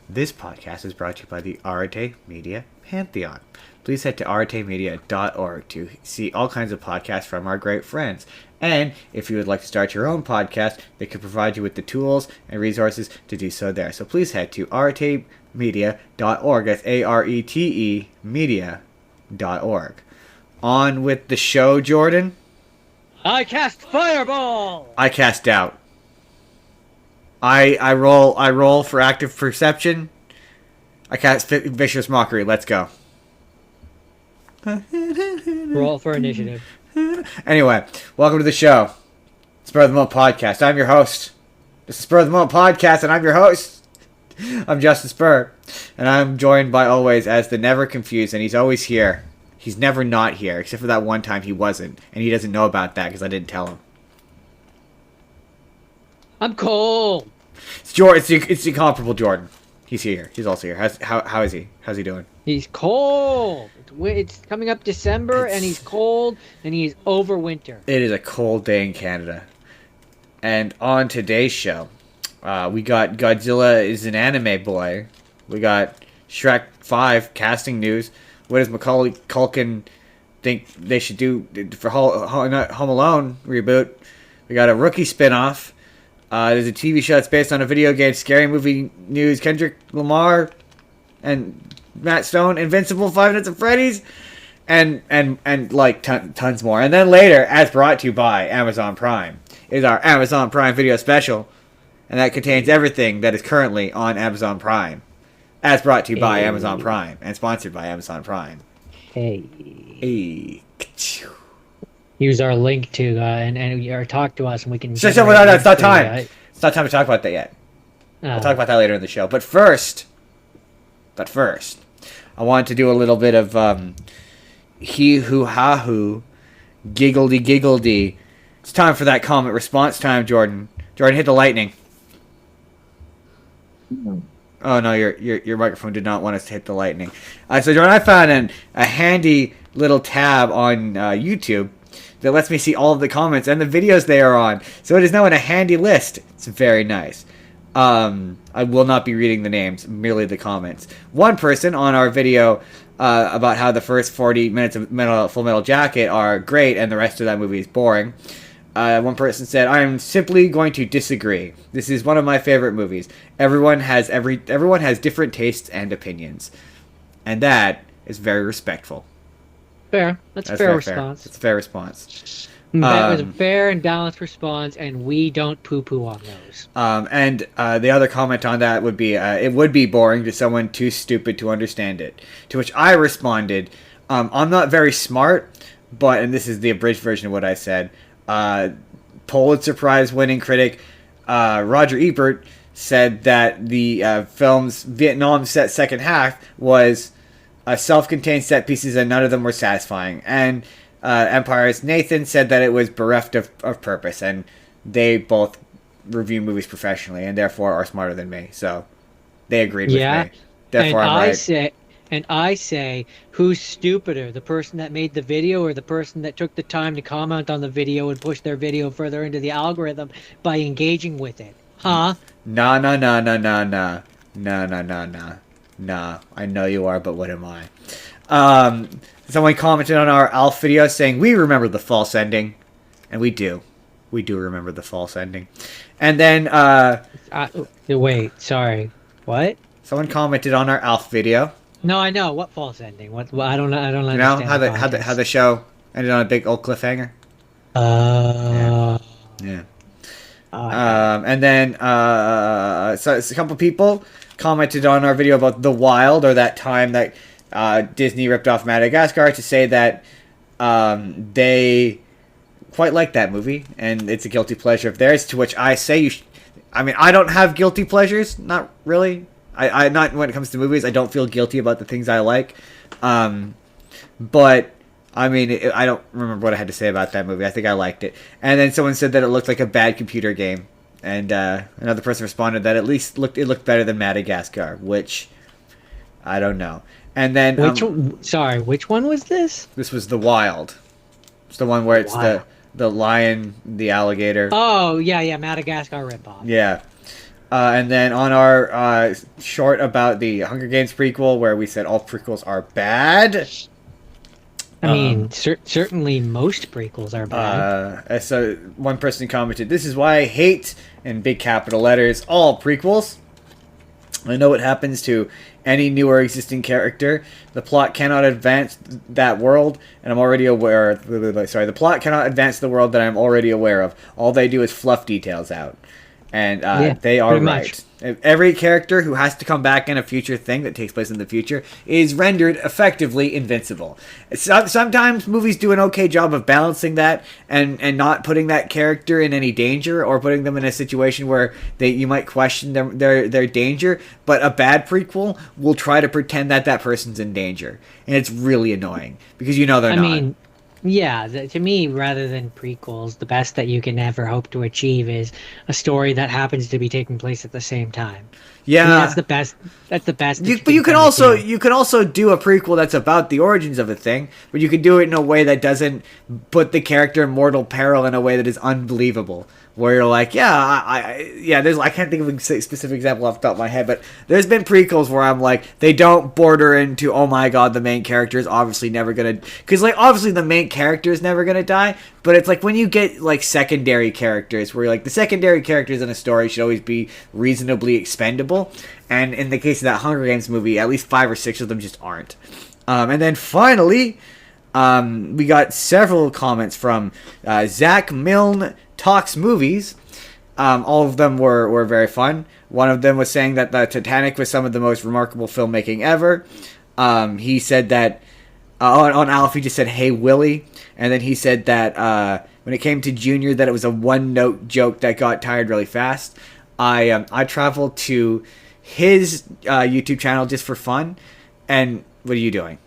This podcast is brought to you by the Arte Media Pantheon. Please head to artemedia.org to see all kinds of podcasts from our great friends. And if you would like to start your own podcast, they can provide you with the tools and resources to do so there. So please head to artemedia.org. That's A-R-E-T-E media.org. On with the show, Jordan. I cast fireball. I cast doubt. I roll for active perception. I cast vicious mockery. Let's go. Roll for initiative. Anyway, welcome to the show. Spur of the Moment Podcast. I'm your host. This is Spur of the Moment Podcast, and I'm your host. I'm Justin Spurr, and I'm joined by always as the never confused, and he's always here. He's never not here, except for that one time he wasn't, and he doesn't know about that because I didn't tell him. I'm cold. It's Jordan. It's the incomparable Jordan. He's here. He's also here. How is he? How's he doing? He's cold. It's coming up December, and he's cold, and he's over winter. It is a cold day in Canada. And on today's show, we got Godzilla is an anime boy. We got Shrek 5 casting news. What does Macaulay Culkin think they should do for Home Alone reboot? We got a Rookie spinoff. There's a TV show that's based on a video game. Scary movie news. Kendrick Lamar and Matt Stone, Invincible, Five Nights at Freddy's, and like tons more. And then later, as brought to you by Amazon Prime, is our Amazon Prime video special, and that contains everything that is currently on Amazon Prime, as brought to you by Amazon Prime and sponsored by Amazon Prime. Hey. Use our link to or talk to us, and we can. No, it's not time. It's not time to talk about that yet. We'll talk about that later in the show. But first, I wanted to do a little bit of he who ha who, giggledy giggledy. It's time for that comment response time, Jordan. Jordan, hit the lightning. Oh no, your microphone did not want us to hit the lightning. So Jordan, I found a handy little tab on YouTube that lets me see all of the comments and the videos they are on. So it is now in a handy list. It's very nice. I will not be reading the names, merely the comments. One person on our video about how the first 40 minutes of Full Metal Jacket are great and the rest of that movie is boring. One person said, "I am simply going to disagree. This is one of my favorite movies. Everyone has different tastes and opinions, and that is very respectful." Fair. That's a fair response. It's a fair response. That was a fair and balanced response, and we don't poo-poo on those. And the other comment on that would be, it would be boring to someone too stupid to understand it. To which I responded, I'm not very smart, but, and this is the abridged version of what I said, Pulitzer Prize winning critic Roger Ebert said that the film's Vietnam second half was self-contained set pieces and none of them were satisfying. And Empire's Nathan said that it was bereft of purpose, and they both review movies professionally and therefore are smarter than me. So they agreed with me. Therefore, and I'm right. I say, who's stupider, the person that made the video or the person that took the time to comment on the video and push their video further into the algorithm by engaging with it? Huh? Nah. Nah, I know you are, but what am I? Someone commented on our Alf video saying, "We remember the false ending." And we do. We do remember the false ending. And then, wait, sorry. What? Someone commented on our Alf video. No, I know. What false ending? What? I don't understand. You know, how the show ended on a big old cliffhanger? Yeah. And then, so a couple people commented on our video about The Wild, or that time that Disney ripped off Madagascar, to say that they quite like that movie and it's a guilty pleasure of theirs. To which I say, I don't have guilty pleasures, not really. I not when it comes to movies. I don't feel guilty about the things I like, but I don't remember what I had to say about that movie. I think I liked it. And then someone said that it looked like a bad computer game. And another person responded that at least it looked better than Madagascar, which I don't know. And then which one was this? This was The Wild. It's the one where it's the lion, the alligator. Oh yeah, Madagascar ripoff. Yeah. And then on our short about the Hunger Games prequel, where we said all prequels are bad. I mean, certainly most prequels are bad. So one person commented, "This is why I hate," in big capital letters, "all prequels. I know what happens to any new or existing character. The plot cannot advance that world, and I'm already aware. Sorry, the plot cannot advance the world that I'm already aware of. All they do is fluff details out." And they are right. Much. Every character who has to come back in a future thing that takes place in the future is rendered effectively invincible. Sometimes movies do an okay job of balancing that and not putting that character in any danger or putting them in a situation where you might question their danger. But a bad prequel will try to pretend that person's in danger, and it's really annoying because they're not. I mean, yeah, to me, rather than prequels, the best that you can ever hope to achieve is a story that happens to be taking place at the same time. Yeah, to me, that's the best. That's the best. But you can also do a prequel that's about the origins of a thing, but you can do it in a way that doesn't put the character in mortal peril in a way that is unbelievable. Where you're like, I can't think of a specific example off the top of my head, but there's been prequels where I'm like, they don't border into, oh my god, the main character is obviously never gonna, because like obviously the main character is never gonna die, but it's like when you get like secondary characters where you're like the secondary characters in a story should always be reasonably expendable, and in the case of that Hunger Games movie, at least 5 or 6 of them just aren't. And then finally, we got several comments from Zach Milne Talks Movies. All of them were very fun. One of them was saying that the Titanic was some of the most remarkable filmmaking ever. He said that on Alf, he just said, "Hey Willie," and then he said that when it came to Junior, that it was a one-note joke that got tired really fast. I traveled to his YouTube channel just for fun, and what are you doing?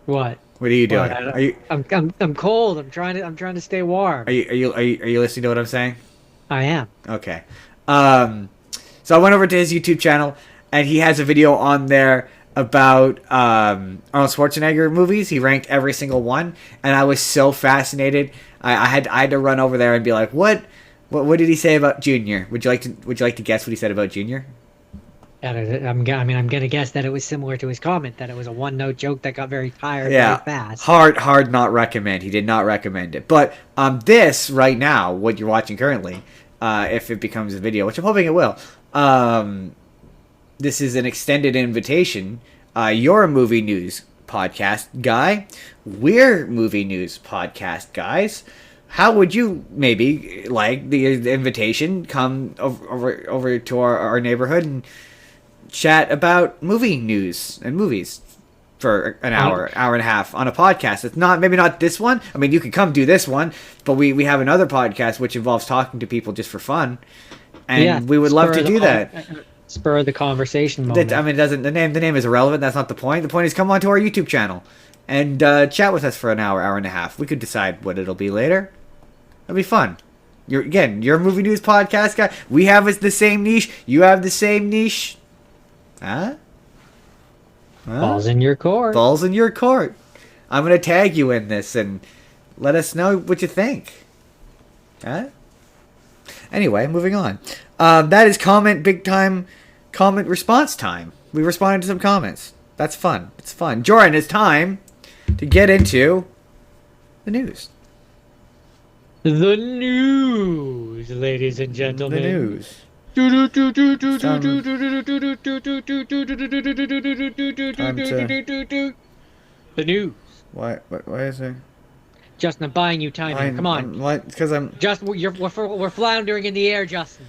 What? What are you doing? I'm cold. I'm trying to stay warm. Are you listening to what I'm saying? I am. Okay. So I went over to his YouTube channel, and he has a video on there about Arnold Schwarzenegger movies. He ranked every single one, and I was so fascinated. I had to run over there and be like, what did he say about Junior? Would you like to guess what he said about Junior? I'm gonna guess that it was similar to his comment that it was a one-note joke that got very tired very fast. Hard not recommend. He did not recommend it. But this right now, what you're watching currently, if it becomes a video, which I'm hoping it will, this is an extended invitation. You're a movie news podcast guy. We're movie news podcast guys. How would you maybe like the invitation? Come over to our neighborhood and chat about movie news and movies for an hour and a half on a podcast. It's maybe not this one. I mean, you could come do this one, but we have another podcast which involves talking to people just for fun, and we would love to do that. Spur the conversation moment. I mean, the name is irrelevant. That's not the point. The point is come onto our YouTube channel and chat with us for an hour and a half. We could decide what it'll be later. It'll be fun. You're a movie news podcast guy. We have the same niche. You have the same niche. Huh? Balls in your court. Balls in your court. I'm going to tag you in this and let us know what you think. Huh? Anyway, moving on. That is big time comment response time. We responded to some comments. That's fun. It's fun. Jordan, it's time to get into the news. The news, ladies and gentlemen. The news. The news. Why is there? Justin, I'm buying you time here. Come on. Because I'm. Justin, we're floundering in the air, Justin.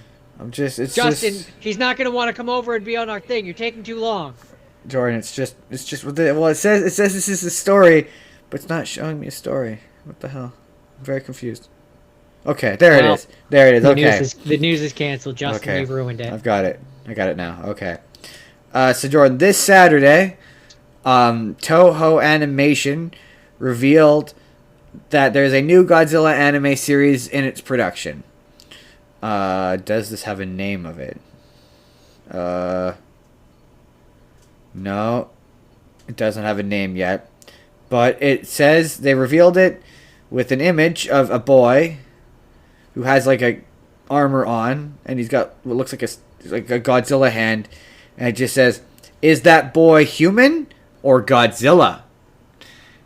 Justin, he's not going to want to come over and be on our thing. You're taking too long. Jordan, it says this is a story, but it's not showing me a story. What the hell? I'm very confused. Okay, there it is. Okay. The news is canceled, Justin. Okay. You've ruined it. I've got it. I got it now. Okay. So Jordan, this Saturday, Toho Animation revealed that there's a new Godzilla anime series in its production. Does this have a name of it? No, it doesn't have a name yet. But it says they revealed it with an image of a boy who has like a armor on, and he's got what looks like a Godzilla hand, and it just says, "Is that boy human or Godzilla?"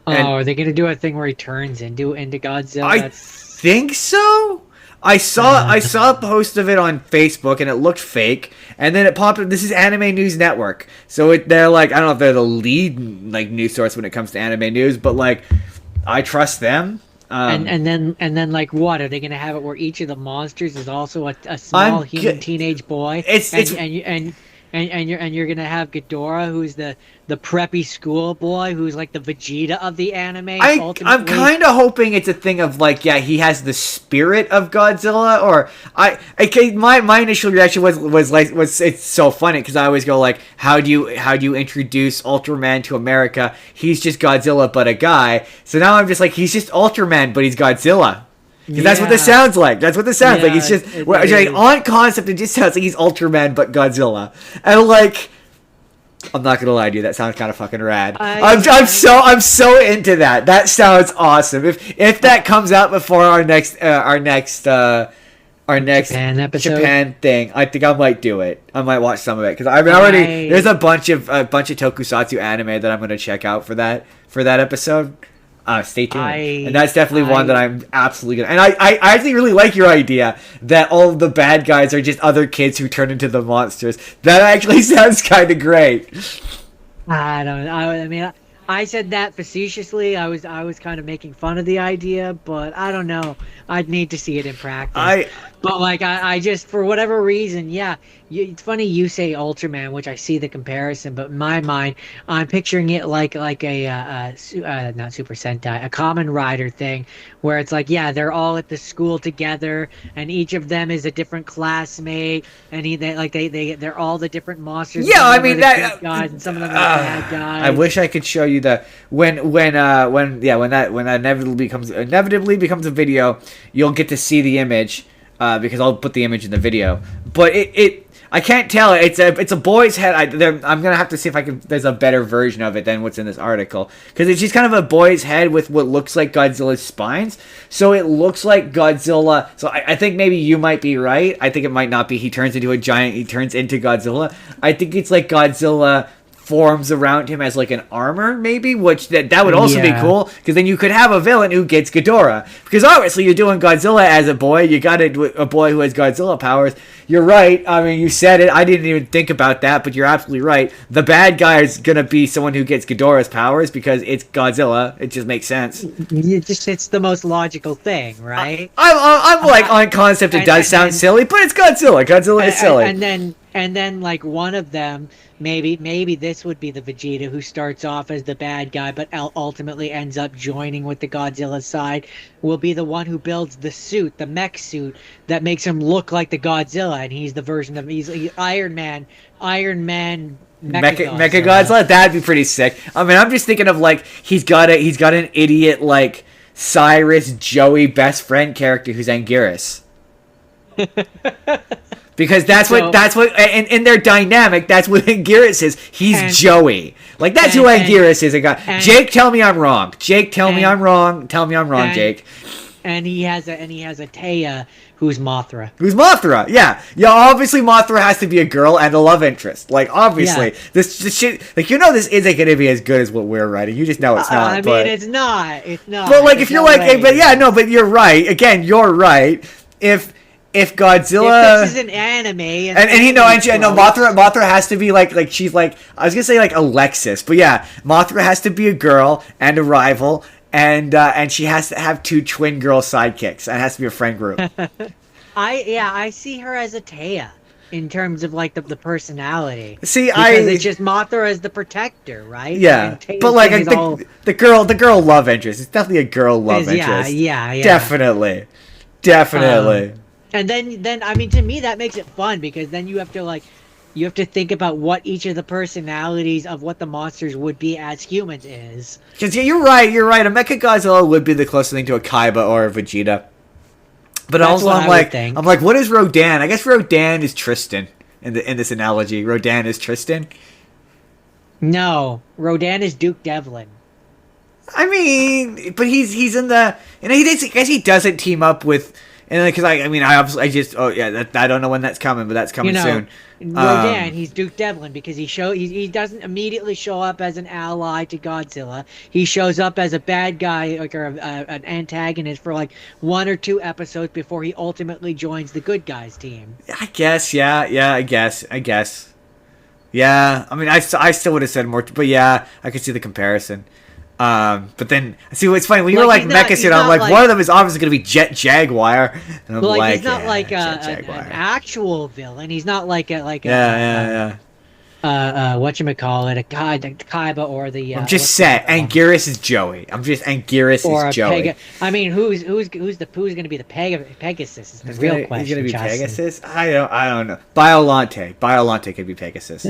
And are they gonna do a thing where he turns into Godzilla? I think so. I saw a post of it on Facebook and it looked fake, and then it popped up. This is Anime News Network, so they're like, I don't know if they're the lead like news source when it comes to anime news, but like I trust them. And then like what are they gonna have it where each of the monsters is also a small human teenage boy? And you're gonna have Ghidorah, who's the preppy schoolboy, who's like the Vegeta of the anime. I'm kind of hoping it's a thing of like, yeah, he has the spirit of Godzilla, or my initial reaction was it's so funny because I always go like, how do you introduce Ultraman to America? He's just Godzilla but a guy. So now I'm just like, he's just Ultraman but he's Godzilla. Because that's what this sounds like. That's what this sounds like. He's just on concept. It just sounds like he's Ultraman but Godzilla. And like, I'm not gonna lie to you, that sounds kind of fucking rad. I'm so into that. That sounds awesome. If that comes out before our next Japan thing, I think I might do it. I might watch some of it because I've already there's a bunch of tokusatsu anime that I'm gonna check out for that episode. Stay tuned. And that's definitely one that I'm absolutely gonna. And I actually really like your idea that all of the bad guys are just other kids who turn into the monsters. That actually sounds kind of great. I don't know. I mean, I said that facetiously. I was kind of making fun of the idea, but I don't know. I'd need to see it in practice. But like I just, for whatever reason, yeah. It's funny you say Ultraman, which I see the comparison, but in my mind, I'm picturing it like a not Super Sentai, a Kamen Rider thing, where it's like, yeah, they're all at the school together, and each of them is a different classmate, and they're all the different monsters. Yeah, I mean that guys, and some of them are bad guys. I wish I could show you that when that inevitably becomes a video, you'll get to see the image. Because I'll put the image in the video, but I can't tell. It's a boy's head. I'm gonna have to see if there's a better version of it than what's in this article, because it's just kind of a boy's head with what looks like Godzilla's spines. So it looks like Godzilla. So I think maybe you might be right. I think it might not be. He turns into a giant. He turns into Godzilla. I think it's like Godzilla forms around him as like an armor, maybe, which that would also be cool, because then you could have a villain who gets Ghidorah, because obviously you're doing Godzilla as a boy. You got a boy who has Godzilla powers. You're right. I mean, you said it. I didn't even think about that, but you're absolutely right. The bad guy is gonna be someone who gets Ghidorah's powers because it's Godzilla. It just makes sense. It's the most logical thing, right? I'm like, on concept it does sound silly, but it's Godzilla. Godzilla is silly. And then like one of them, maybe this would be the Vegeta who starts off as the bad guy but ultimately ends up joining with the Godzilla side, will be the one who builds the suit, the mech suit that makes him look like the Godzilla, and he's the version of he's Iron Man Mechagodzilla. That'd be pretty sick. I mean, I'm just thinking of like he's got an idiot like Cyrus Joey best friend character who's Anguirus. Because that's what in their dynamic, that's what Anguirus is. He's Joey. Like that's who Anguirus is. Jake, tell me I'm wrong. Jake, tell me I'm wrong. Tell me I'm wrong, Jake. And he has a Taya who's Mothra. Yeah. Obviously Mothra has to be a girl and a love interest. Like obviously, this shit. Like this isn't gonna be as good as what we're writing. You just know it's not. I mean, it's not. It's not. But like, if you're like, but you're right. Again, you're right. If Godzilla, if this is an anime, and Mothra has to be like she's like, I was gonna say like Alexis, but yeah, Mothra has to be a girl and a rival, and she has to have two twin girl sidekicks, and it has to be a friend group. I see her as a Taya in terms of like the personality. See, because it's just Mothra as the protector, right? Yeah, but like the girl love interest. It's definitely a girl love interest. Yeah. Definitely. And then I mean, to me that makes it fun, because then you have to think about what each of the personalities of what the monsters would be as humans is. Because you're right. A Mechagodzilla would be the closest thing to a Kaiba or a Vegeta. But That's also, what I'm like, what is Rodan? I guess Rodan is Tristan in this analogy. Rodan is Tristan. No, Rodan is Duke Devlin. I mean, but he's in the, I guess he doesn't team up with. And because I mean, I just, oh yeah, I don't know when that's coming, but that's coming soon. Rodan, he's Duke Devlin because he doesn't immediately show up as an ally to Godzilla. He shows up as a bad guy, like, or an antagonist for like 1 or 2 episodes before he ultimately joins the good guys team. I guess, yeah, I guess. Yeah, I mean, I still would have said more, but yeah, I could see the comparison. But then, see, it's funny, when you were like Mecha Suit, I'm like, one of them is obviously going to be Jet Jaguar. And I'm like, he's not like an actual villain. He's not like a, yeah. Whatchamacallit, a Kaiba or the... I'm just saying, Anguirus is Joey. Anguirus is Joey. I mean, who's going to be the Pegasus is the real question. He's going to be Pegasus? I don't know. Biolante could be Pegasus.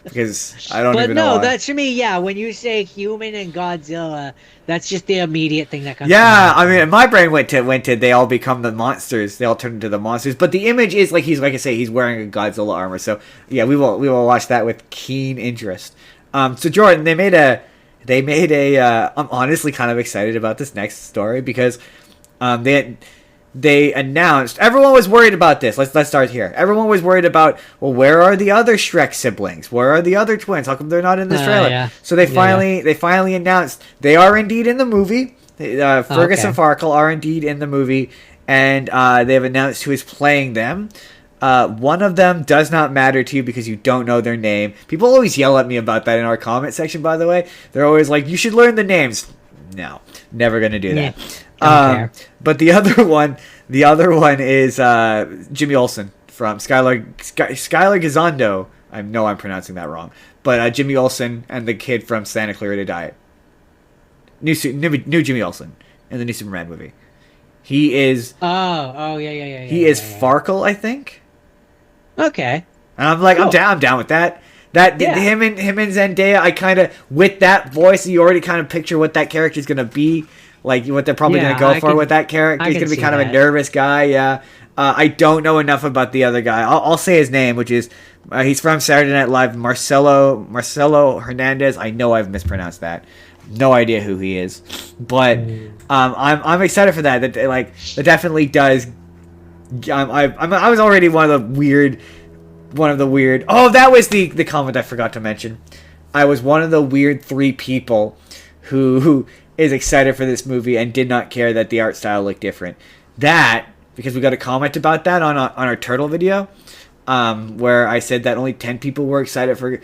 Because I don't even know. But no, that to me, yeah, when you say human and Godzilla, that's just the immediate thing that comes Yeah, I mean, my brain went to they all become the monsters. They all turn into the monsters. But the image is like he's wearing a Godzilla armor. So yeah, we will watch that with keen interest. So Jordan, they made a I'm honestly kind of excited about this next story because they announced, everyone was worried about this. Let's start here. Everyone was worried about, well, where are the other Shrek siblings? Where are the other twins? How come they're not in this trailer? Yeah. So they finally announced they are indeed in the movie. Fergus and Farkle are indeed in the movie, and they have announced who is playing them. One of them does not matter to you because you don't know their name. People always yell at me about that in our comment section, by the way. They're always like, you should learn the names. No, never going to do that. But the other one is Jimmy Olsen from Skylar Gisondo. I know I'm pronouncing that wrong, but Jimmy Olsen and the kid from Santa Clarita Diet. New Jimmy Olsen in the new Superman movie. He is. Yeah. He is Farkle, I think. Okay. And I'm like, cool. I'm down with that. Him and Zendaya, I kind of, with that voice, you already kind of picture what that character is gonna be. Like, what they're probably going to go for with that character. He's going to be kind of a nervous guy, yeah. I don't know enough about the other guy. I'll say his name, which is, he's from Saturday Night Live, Marcelo Hernandez. I know I've mispronounced that. No idea who he is. But I'm excited for that. That definitely does... I was already one of the weird... Oh, that was the comment I forgot to mention. I was one of the weird 3 people who is excited for this movie and did not care that the art style looked different. That, because we got a comment about that on our Turtle video, where I said that only 10 people were excited for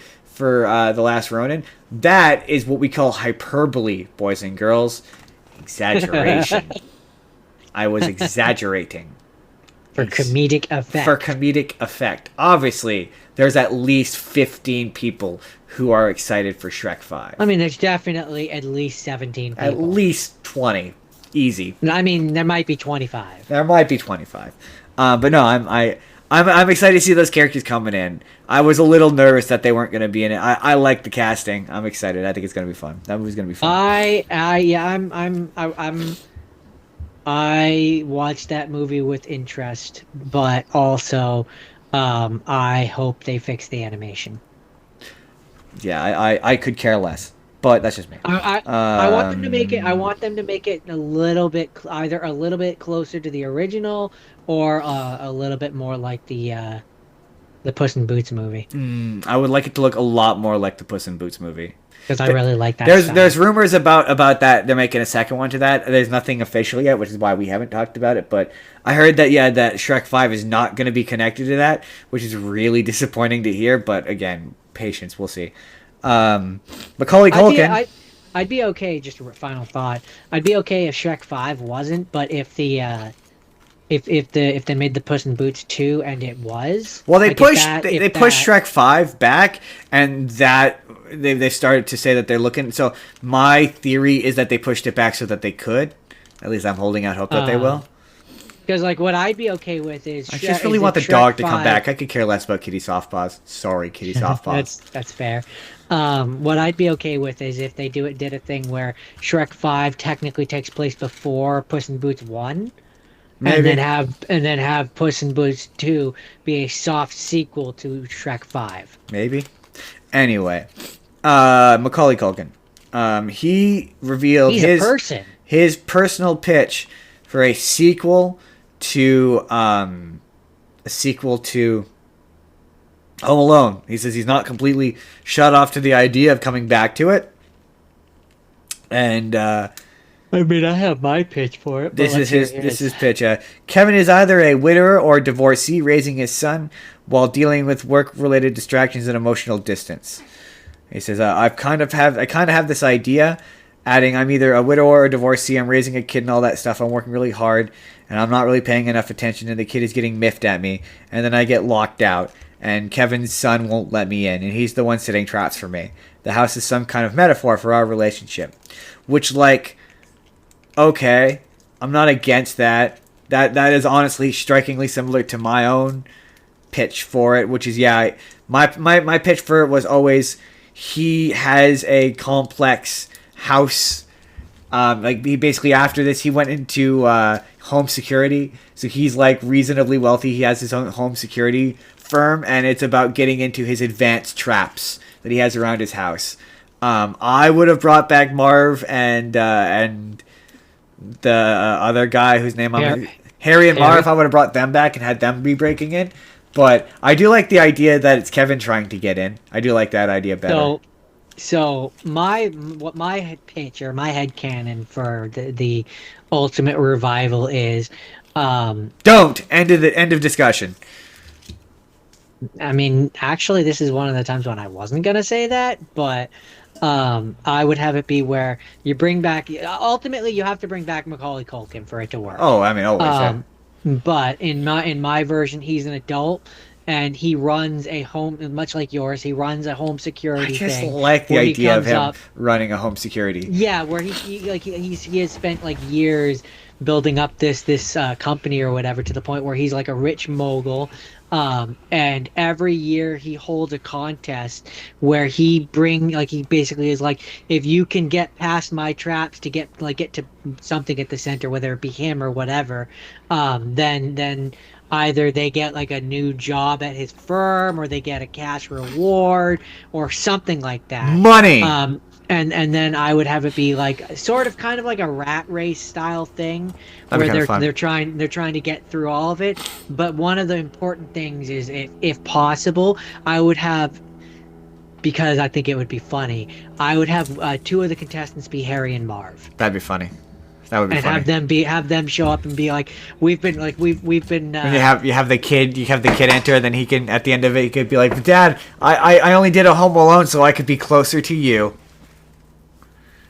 The Last Ronin. That is what we call hyperbole, boys and girls. Exaggeration. I was exaggerating. For comedic effect. Obviously, there's at least 15 people who are excited for Shrek 5. I mean, there's definitely at least 17 people. At least 20. Easy. I mean, there might be 25. But no, I'm excited to see those characters coming in. I was a little nervous that they weren't going to be in it. I like the casting. I'm excited. I think it's going to be fun. That movie's going to be fun. I watched that movie with interest, but also I hope they fix the animation. Yeah, I could care less, but that's just me. I want them to make it. I want them to make it a little bit, either a little bit closer to the original, or a little bit more like the Puss in Boots movie. I would like it to look a lot more like the Puss in Boots movie. Because I really like that. There's rumors about that they're making a second one to that. There's nothing official yet, which is why we haven't talked about it. But I heard that that Shrek 5 is not going to be connected to that, which is really disappointing to hear. But again, patience. We'll see. Macaulay Culkin. I'd be okay. Just a final thought. I'd be okay if Shrek 5 wasn't, but if they made the Puss in Boots 2 and it was. Well, they pushed Shrek 5 back, and that they started to say that they're looking. So my theory is that they pushed it back so that they could. At least I'm holding out hope that they will. Because what I'd be okay with is I just really want the dog to come back. I could care less about Kitty Softpaws. Sorry, Kitty Softpaws. That's fair. What I'd be okay with is if they did a thing where Shrek 5 technically takes place before Puss in Boots 1. Maybe. And then have Puss in Boots 2 be a soft sequel to Shrek 5. Maybe. Anyway, Macaulay Culkin. He revealed his personal pitch for a sequel to a sequel to Home Alone. He says he's not completely shut off to the idea of coming back to it. And I mean, I have my pitch for it. This is his pitch. Kevin is either a widower or a divorcee raising his son while dealing with work-related distractions and emotional distance. He says, I kind of have this idea, adding, I'm either a widower or a divorcee, I'm raising a kid and all that stuff, I'm working really hard, and I'm not really paying enough attention, and the kid is getting miffed at me, and then I get locked out, and Kevin's son won't let me in, and he's the one setting traps for me. The house is some kind of metaphor for our relationship. Which, like, okay, I'm not against that. That is honestly strikingly similar to my own pitch for it, which is, yeah, my pitch for it was always, he has a complex house. Like, he basically, after this, he went into home security. So he's, like, reasonably wealthy. He has his own home security firm, and it's about getting into his advanced traps that he has around his house. I would have brought back Marv and the other guy whose name Harry and Marv. I would have brought them back and had them be breaking in. But I do like the idea that it's Kevin trying to get in. I do like that idea better. So my pitch or my headcanon for the ultimate revival is don't end of discussion. I mean, actually, this is one of the times when I wasn't gonna say that, but I would have it be where you bring back. Ultimately, you have to bring back Macaulay Culkin for it to work. Oh, I mean, always. But in my version, he's an adult and he runs a home, much like yours. He runs a home security thing. I just like the idea of him running a home security. Yeah, where he has spent like years building up this company or whatever to the point where he's like a rich mogul. And every year he holds a contest where he basically is like, if you can get past my traps to get to something at the center, whether it be him or whatever, then either they get like a new job at his firm or they get a cash reward or something like that. Money. And then I would have it be like sort of kind of like a rat race style thing where they're trying to get through all of it. But one of the important things is if possible, I would have, because I think it would be funny, I would have two of the contestants be Harry and Marv. That'd be funny. That would be funny. And have them show up and be like, we've been. You have the kid enter, and then he can, at the end of it, he could be like, Dad, I only did a Home Alone so I could be closer to you.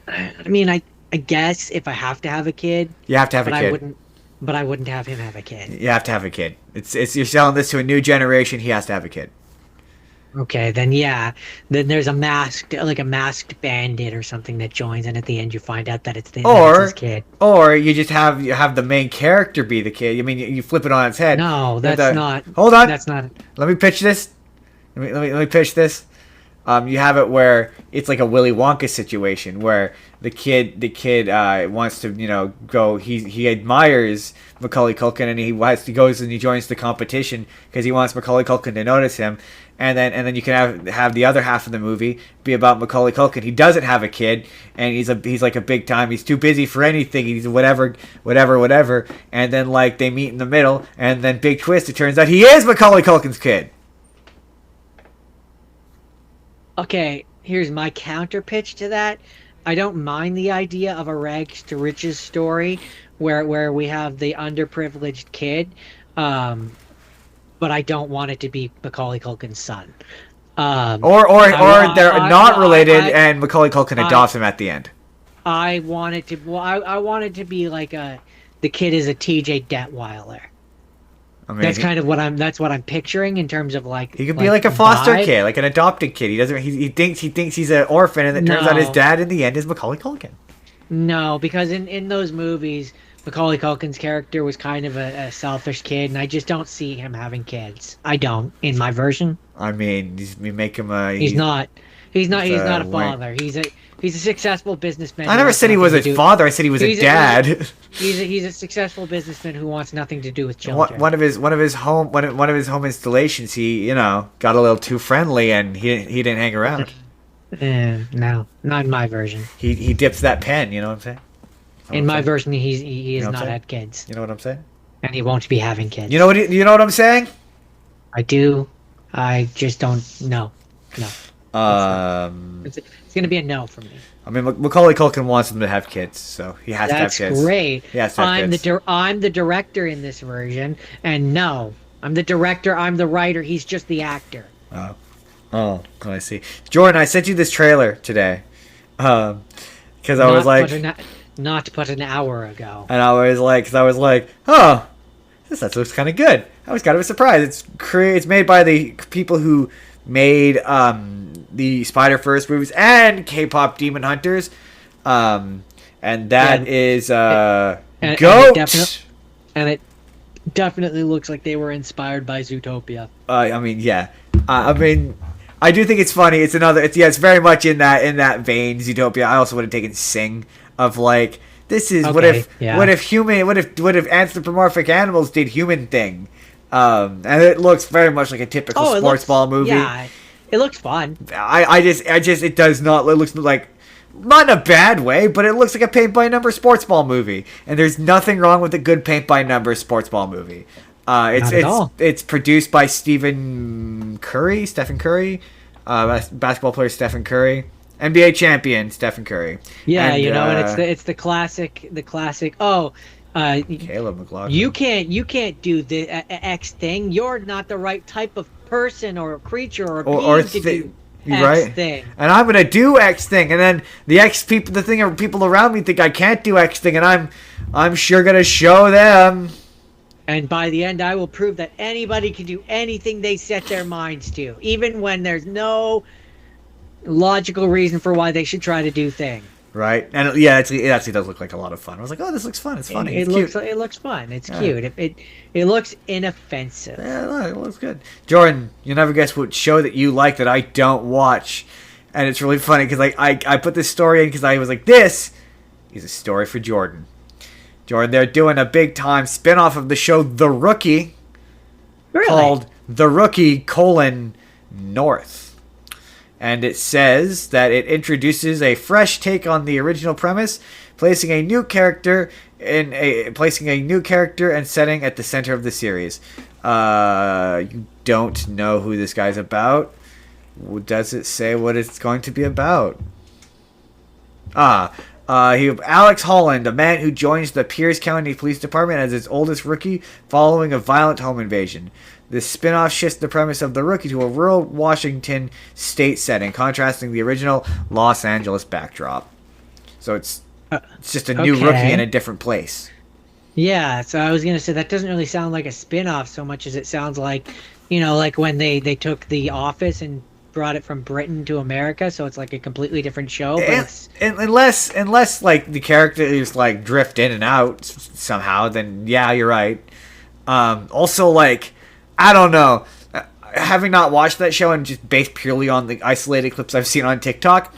I mean, I guess if I have to have a kid, you have to have a kid. I wouldn't have him have a kid. You have to have a kid. It's you're selling this to a new generation. He has to have a kid. Okay, then yeah, then there's a masked bandit or something that joins, and at the end you find out that it's his kid. Or you just have the main character be the kid. I mean, you flip it on its head. No, that's not. Hold on. That's not. Let me pitch this. Let me pitch this. You have it where it's like a Willy Wonka situation where the kid wants to go. He admires Macaulay Culkin and he goes and he joins the competition because he wants Macaulay Culkin to notice him. And then you can have the other half of the movie be about Macaulay Culkin. He doesn't have a kid, and he's like a big time. He's too busy for anything. He's whatever. And then like they meet in the middle, and then big twist. It turns out he is Macaulay Culkin's kid. Okay, here's my counter pitch to that. I don't mind the idea of a rags to riches story where we have the underprivileged kid, but I don't want it to be Macaulay Culkin's son. Or they're not related, and Macaulay Culkin adopts him at the end. I want it to. Well, I want it to be like the kid is a TJ Detweiler. I mean, that's what I'm picturing in terms of like. He could be like a foster kid, like an adopted kid. He thinks he's an orphan, and it turns out his dad in the end is Macaulay Culkin. No, because in those movies, Macaulay Culkin's character was kind of a selfish kid, and I just don't see him having kids. I don't in my version. I mean, we make him a. He's not a father. He's a successful businessman. I never said he was a father. I said he was a dad. He's a successful businessman who wants nothing to do with children. One of his home installations, he got a little too friendly and he didn't hang around. No, not in my version. He dips that pen. You know what I'm saying? In my version, he has not had kids. You know what I'm saying? and he won't be having kids. You know what I'm saying? I do. I just don't know. No. It's gonna be a no for me. I mean, Macaulay Culkin wants him to have kids, so he has to have kids. That's great. He has to have kids. I'm the director in this version, and no, I'm the director. I'm the writer. He's just the actor. Oh, I see. Jordan, I sent you this trailer today, because I was like, not but an hour ago, and I was like, oh, this looks kind of good. I was kind of surprised. It's made by the people who made the Spider-Verse movies and K-pop Demon Hunters, and that is Goat. And it definitely looks like they were inspired by Zootopia. I mean, yeah. I do think it's funny. It's very much in that vein, Zootopia. I also would have taken Sing of like, this is what if anthropomorphic animals did human thing, and it looks very much like a typical sports ball movie. Yeah, it looks fun. It does not. It looks like, not in a bad way, but it looks like a paint by number sports ball movie, and there's nothing wrong with a good paint by number sports ball movie. It's produced by Stephen Curry, basketball player Stephen Curry, NBA champion Stephen Curry. Yeah, and it's the classic. Caleb McLaughlin. You can't do the X thing. You're not the right type of person or creature or being to do X thing. And I'm gonna do X thing, and then people around me think I can't do X thing, and I'm sure gonna show them. And by the end, I will prove that anybody can do anything they set their minds to, even when there's no logical reason for why they should try to do things. Right, and yeah, it actually does look like a lot of fun. I was like, oh, this looks fun. It's funny. It looks fun. It's cute. It looks inoffensive. Yeah, it looks good. Jordan, you'll never guess what show that you like that I don't watch, and it's really funny because I put this story in because I was like, this is a story for Jordan. Jordan, they're doing a big time spin-off of the show The Rookie, called The Rookie: North. And it says that it introduces a fresh take on the original premise, placing a new character and setting at the center of the series. You don't know who this guy's about? Does it say what it's going to be about? Alex Holland, a man who joins the Pierce County Police Department as its oldest rookie following a violent home invasion. This spin-off shifts the premise of The Rookie to a rural Washington state setting, contrasting the original Los Angeles backdrop. So it's just a new rookie in a different place. Yeah, so I was going to say that doesn't really sound like a spin-off so much as it sounds like, like when they took The Office and brought it from Britain to America, so it's like a completely different show. But unless like the characters like drift in and out somehow, then yeah, you're right. Also, like, I don't know, having not watched that show and just based purely on the isolated clips I've seen on TikTok,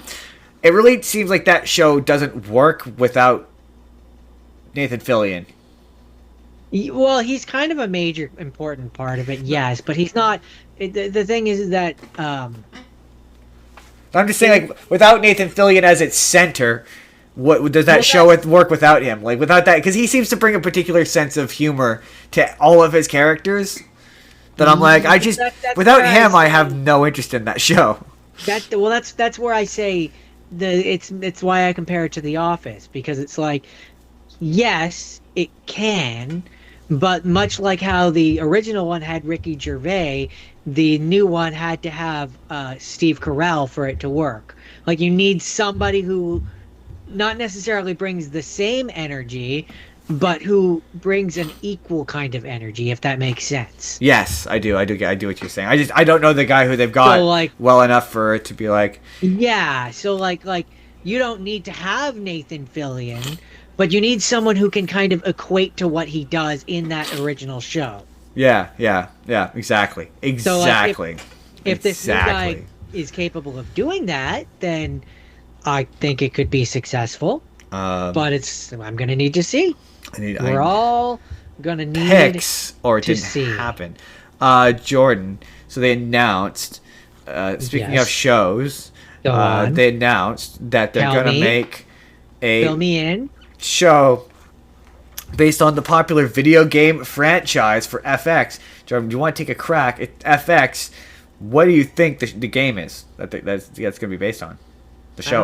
it really seems like that show doesn't work without Nathan Fillion. Well, he's kind of a major important part of it, yes, but he's not. The thing is that I'm just saying, like, without Nathan Fillion as its center, what does that show work without him? Like, without that, because he seems to bring a particular sense of humor to all of his characters. That I'm like, without him, I have no interest in that show. That's where I say it's why I compare it to The Office, because it's like, yes, it can. But much like how the original one had Ricky Gervais, the new one had to have Steve Carell for it to work. Like, you need somebody who not necessarily brings the same energy, but who brings an equal kind of energy, if that makes sense. Yes, I do what you're saying. I don't know the guy who they've got well enough for it to be like. Yeah, so like you don't need to have Nathan Fillion, but you need someone who can kind of equate to what he does in that original show. Yeah, exactly. So, like, if this new guy is capable of doing that, then I think it could be successful. But I'm gonna need to see. We're all gonna need picks, or it to didn't see. happen. Jordan. So they announced. Speaking of shows, they announced that they're gonna make a fill me in show based on the popular video game franchise for FX. Jordan, do you want to take a crack at FX? What do you think the game is that's going to be based on? The show. I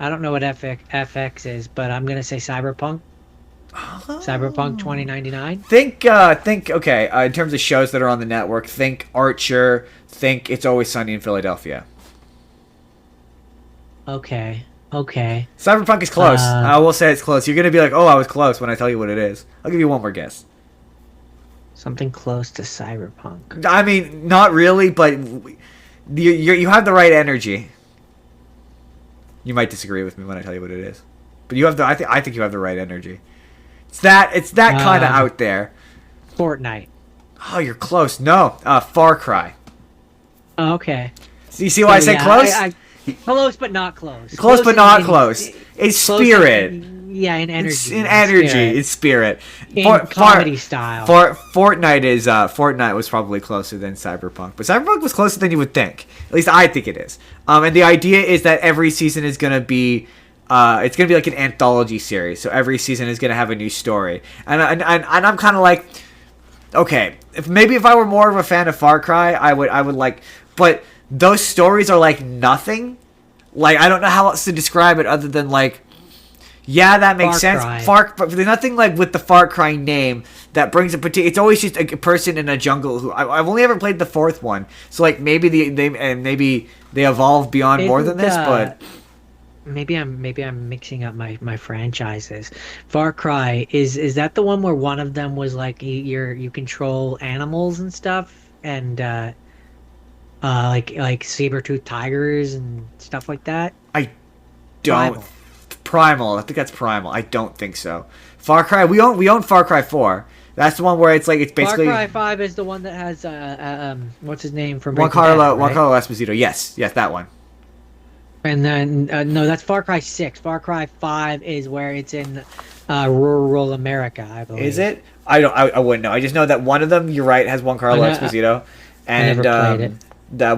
don't know what FX is, but I'm gonna say Cyberpunk. Cyberpunk 2099. Think. Okay. In terms of shows that are on the network, think Archer. Think It's Always Sunny in Philadelphia. Okay. Cyberpunk is close. I will say it's close. You're gonna be like, "Oh, I was close" when I tell you what it is. I'll give you one more guess. Something close to Cyberpunk. I mean, not really, but you have the right energy. You might disagree with me when I tell you what it is, but you have the. I think you have the right energy. It's that kind of out there. Fortnite. Oh, you're close. No, Far Cry. Oh, okay. So you see why I said close? Close but not close. Close but not close. It's spirit. In energy. It's in energy. It's spirit. In comedy style. Fortnite was probably closer than Cyberpunk, but Cyberpunk was closer than you would think. At least I think it is. And the idea is that every season is gonna be, it's gonna be like an anthology series. So every season is gonna have a new story. And I'm kind of like, okay, if I were more of a fan of Far Cry, I would like, but those stories are like nothing. Like, I don't know how else to describe it other than like, yeah, that makes sense. But there's nothing like with the Far Cry name that brings a particular. It's always just a person in a jungle who I've only ever played the fourth one, so like maybe they evolve beyond more than this, but maybe I'm mixing up my franchises. Far Cry is that the one where one of them was like you control animals and stuff and like saber-toothed tigers and stuff like that? I don't. Primal. I think that's Primal. I don't think so. Far Cry. We own Far Cry 4. That's the one where it's basically. Far Cry 5 is the one that has what's his name from Giancarlo Esposito. Yes, that one. And then no, that's Far Cry 6. Far Cry 5 is where it's in rural America, I believe. Is it? I wouldn't know. I just know that one of them, you're right, has Giancarlo Esposito. And I never played it.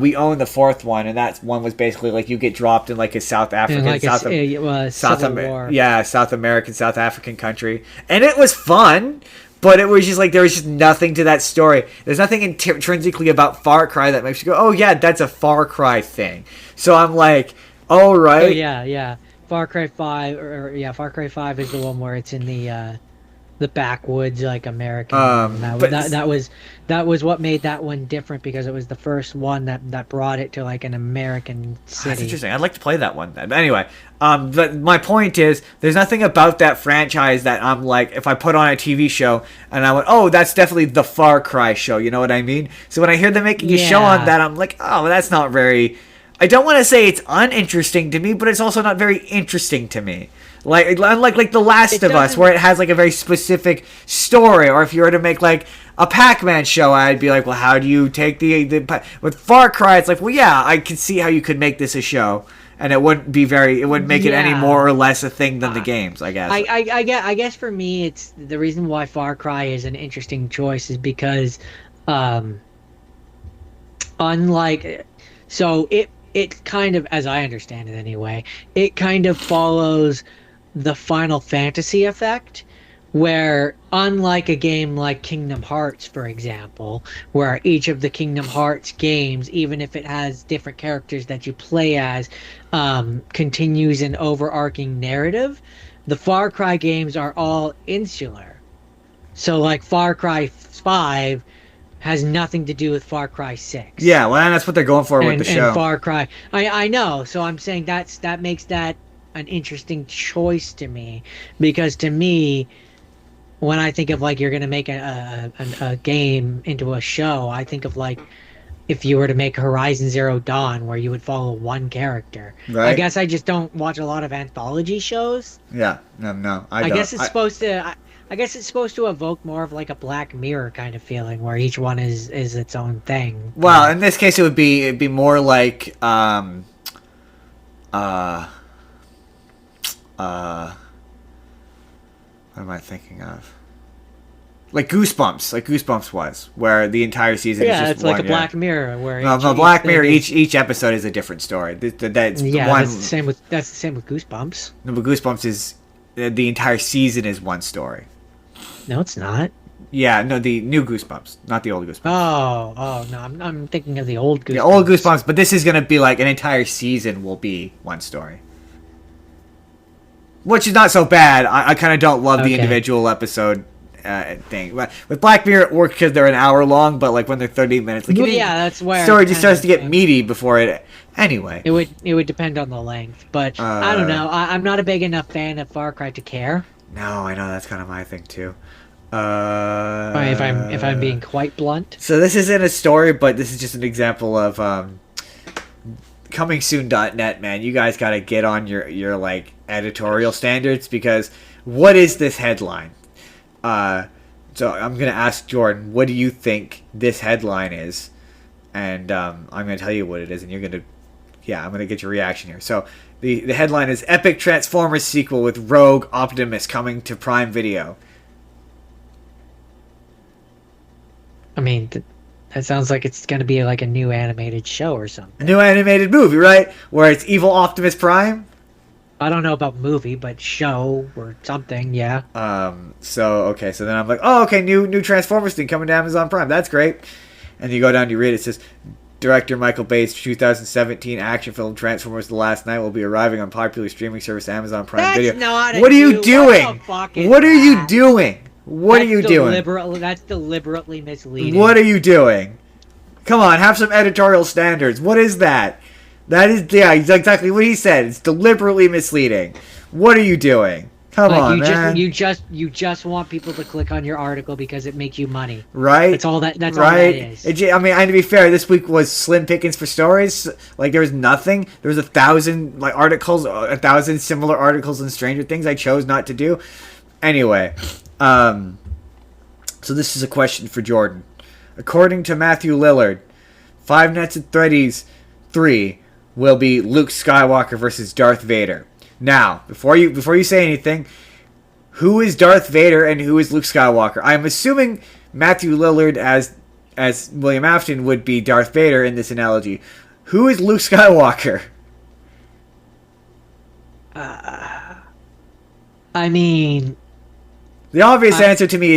We own the fourth one, and that one was basically like you get dropped in like a South African, South African country, and it was fun, but it was just like there was just nothing to that story. There's nothing intrinsically about Far Cry that makes you go, "Oh yeah, that's a Far Cry thing." So I'm like, "All right." Oh, yeah. Far Cry 5, Far Cry 5 is the one where it's in the backwoods, like American. That was what made that one different, because it was the first one that brought it to like an American city. That's interesting. I'd like to play that one. But anyway, but my point is, there's nothing about that franchise that I'm like, if I put on a TV show and I went, oh, that's definitely the Far Cry show. You know what I mean? So when I hear them making a show on that, I'm like, oh, that's not very. I don't want to say it's uninteresting to me, but it's also not very interesting to me. Like unlike The Last of Us, where it has like a very specific story, or if you were to make like a Pac-Man show, I'd be like, well, how do you take the with Far Cry? It's like, well, yeah, I can see how you could make this a show, and it wouldn't make it any more or less a thing than the games, I guess. I guess for me, it's the reason why Far Cry is an interesting choice is because, it kind of, as I understand it anyway, it kind of follows the Final Fantasy effect, where unlike a game like Kingdom Hearts, for example, where each of the Kingdom Hearts games, even if it has different characters that you play as, continues an overarching narrative, the Far Cry games are all insular. So like Far Cry 5 has nothing to do with Far Cry 6. Yeah, well, and that's what they're going for with the show. And Far Cry, I know. So I'm saying that makes that an interesting choice to me, because to me, when I think of like you're gonna make a game into a show, I think of like if you were to make Horizon Zero Dawn, where you would follow one character. Right. I guess I just don't watch a lot of anthology shows. Yeah, no, I guess it's supposed to. I guess it's supposed to evoke more of like a Black Mirror kind of feeling, where each one is its own thing. Well, in this case, it'd be more like what am I thinking of? Like Goosebumps was, where the entire season is just it's like a Black Mirror, where Black Mirror, each episode is a different story. That's the same with Goosebumps. No, but Goosebumps is the entire season is one story. No, it's not. Yeah, no, the new Goosebumps, not the old Goosebumps. Oh no, I'm thinking of the old Goosebumps. The old Goosebumps, but this is gonna be like an entire season will be one story, which is not so bad. I kind of don't love the individual episode thing. With Black Mirror, it works because they're an hour long, but like when they're 30 minutes, like that's where story just starts to get meaty before it. Anyway, it would depend on the length, but I don't know. I'm not a big enough fan of Far Cry to care. No, I know that's kind of my thing too. If I'm being quite blunt. So this isn't a story, but this is just an example of comingsoon.net, man. You guys got to get on your like editorial standards, because what is this headline? So I'm gonna ask Jordan, what do you think this headline is? And I'm gonna tell you what it is, and I'm gonna get your reaction here. So the headline is Epic Transformers sequel with Rogue Optimus coming to Prime Video. I mean, that sounds like it's going to be like a new animated show or something. A new animated movie, right? Where it's evil Optimus Prime? I don't know about movie, but show or something, yeah. So then I'm like, oh, okay, new Transformers thing coming to Amazon Prime. That's great. And you go down, you read it says, director Michael Bay's 2017 action film Transformers: The Last Night will be arriving on popular streaming service Amazon Prime Video. What are you doing? What are you doing? What are you doing? That's deliberately misleading. What are you doing? Come on, have some editorial standards. What is that? That is, yeah, exactly what he said. It's deliberately misleading. What are you doing? Come on, man. You just want people to click on your article because it makes you money. Right? That's all that is. I mean, to be fair, this week was slim pickings for stories. Like, there was nothing. There was 1,000 articles, 1,000 similar articles in Stranger Things I chose not to do. Anyway, so this is a question for Jordan. According to Matthew Lillard, Five Nights at Freddy's 3 will be Luke Skywalker versus Darth Vader. Now, before you say anything, who is Darth Vader and who is Luke Skywalker? I'm assuming Matthew Lillard as William Afton would be Darth Vader in this analogy. Who is Luke Skywalker? I mean, the obvious answer to me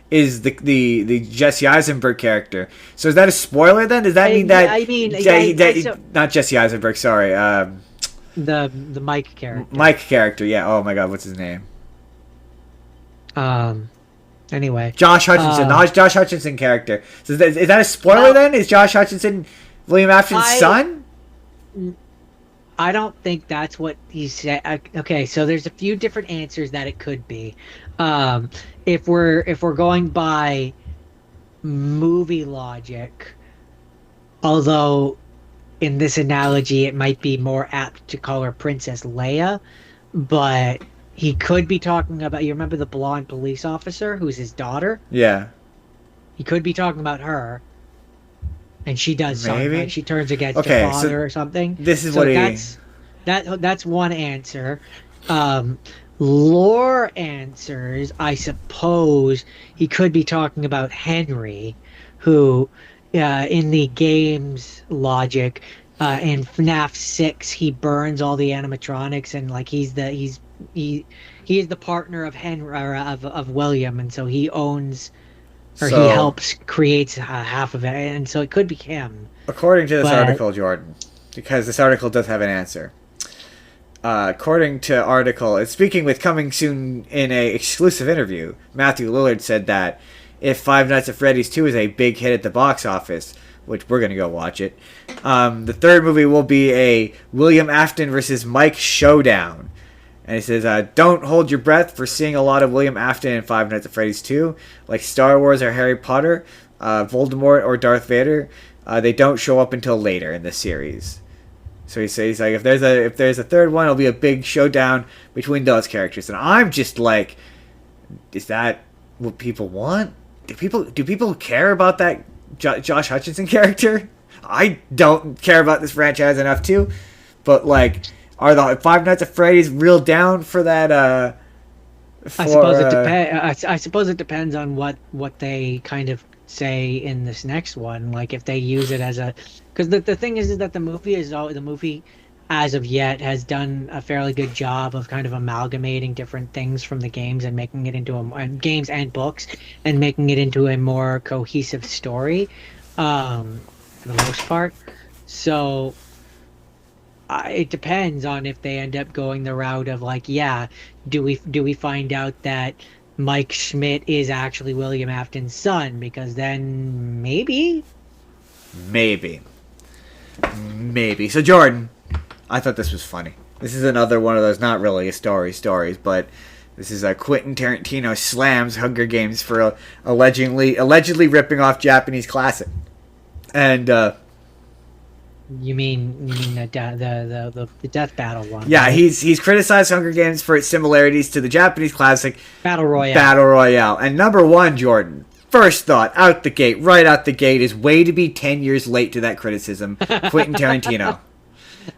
is the Jesse Eisenberg character. So is that a spoiler then? Does that mean that? Not Jesse Eisenberg. Sorry. The Mike character. Mike character. Yeah. Oh my God. What's his name? Anyway. Josh Hutcherson. The Josh Hutcherson character. So is that a spoiler then? Is Josh Hutcherson William Afton's son? I don't think that's what he said. Okay, so there's a few different answers that it could be. If we're going by movie logic, although in this analogy it might be more apt to call her Princess Leia, but he could be talking about, you remember the blonde police officer who's his daughter? Yeah. He could be talking about her. And she does something. Like she turns against her father or something. This is that's one answer. Lore answers, I suppose he could be talking about Henry, who in the game's logic, in FNAF 6 he burns all the animatronics, and like he is the partner of Henry, or of William, and so he owns, or he helps creates half of it, and so it could be him. According to this article, Jordan, because this article does have an answer. According to article, it's speaking with Coming Soon in a exclusive interview. Matthew Lillard said that if Five Nights at Freddy's 2 is a big hit at the box office, which we're gonna go watch it, the third movie will be a William Afton versus Mike showdown. And he says, don't hold your breath for seeing a lot of William Afton in Five Nights at Freddy's 2. Like Star Wars or Harry Potter, Voldemort or Darth Vader, they don't show up until later in the series. So he says, like, if there's a third one, it'll be a big showdown between those characters. And I'm just like, is that what people want? Do people care about that Josh Hutcherson character? I don't care about this franchise enough to, but like, are the Five Nights at Freddy's real down for that? I suppose it depends. I suppose it depends on what they kind of say in this next one. Like if they use it as a, because the thing is that the movie as of yet, has done a fairly good job of kind of amalgamating different things from the games and making it into games and books and making it into a more cohesive story, for the most part. So it depends on if they end up going the route of like, yeah, do we find out that Mike Schmidt is actually William Afton's son? Because then maybe. Maybe. Maybe. So Jordan, I thought this was funny. This is another one of those not really a stories, but this is a Quentin Tarantino slams Hunger Games for allegedly ripping off Japanese classic. And You mean the death battle one? yeah, Right? he's criticized Hunger Games for its similarities to the Japanese classic Battle Royale. Battle Royale. And number one, Jordan, first thought out the gate, right out the gate, is way to be 10 years late to that criticism. Quentin Tarantino.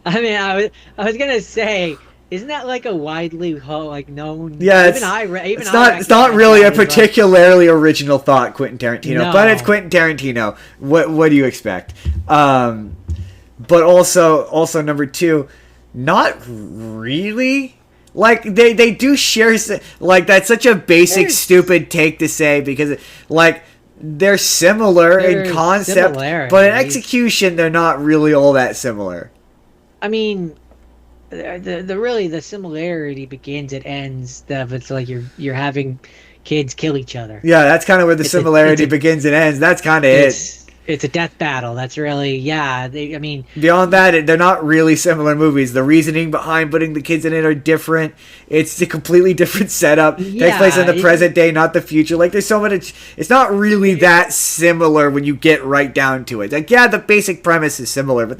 I mean, I was gonna say, isn't that like a widely like known? Yeah, it's not really a particularly original thought, Quentin Tarantino, No. but it's Quentin Tarantino. What do you expect? But also number two, not really. Like they do share like that's such a basic stupid take to say because like they're similar in concept, but in execution they're not really all that similar. I mean, the similarity begins and ends that it's like you're having kids kill each other. Yeah, that's kind of where the similarity begins and ends. That's kind of it. It's a death battle. That's really, yeah. I mean, beyond that, they're not really similar movies. The reasoning behind putting the kids in it are different. It's a completely different setup. Takes place in the present day, not the future. Like, there's so much. It's not really that similar when you get right down to it. Like, yeah, the basic premise is similar, but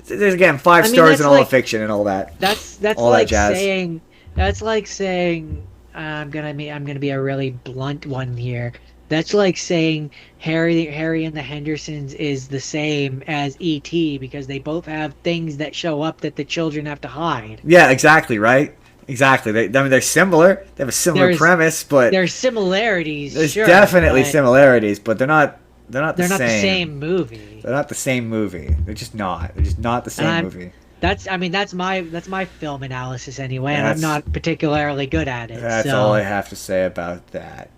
there's again 5 stars in all the fiction and all that. That's all like that jazz. saying. That's like saying. I'm gonna be a really blunt one here. That's like saying Harry and the Hendersons is the same as E.T. because they both have things that show up that the children have to hide. Yeah, exactly, right? Exactly. They're similar. They have a similar premise, but there's similarities. There's sure, definitely similarities, but they're not the same movie. They're not the same movie. They're just not. They're just not the same movie. That's my film analysis anyway, and I'm not particularly good at it. That's all I have to say about that.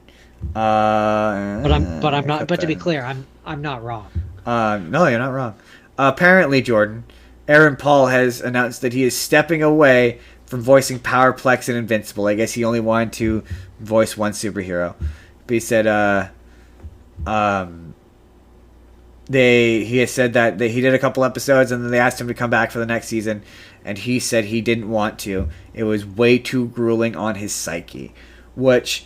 But I'm not. But to be clear, I'm not wrong. No, you're not wrong. Apparently, Jordan, Aaron Paul has announced that he is stepping away from voicing Powerplex and Invincible. I guess he only wanted to voice one superhero. But he said, he has said that he did a couple episodes and then they asked him to come back for the next season, and he said he didn't want to. It was way too grueling on his psyche, which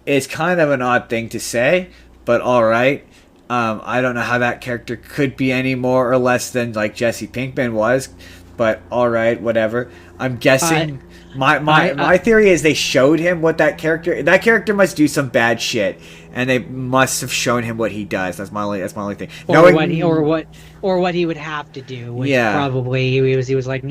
is kind of an odd thing to say, but all right. I don't know how that character could be any more or less than like Jesse Pinkman was, but all right, whatever. I'm guessing my theory is they showed him what that character must do some bad shit, and they must have shown him what he does. That's my only thing. Or what he would have to do. Which probably he was like,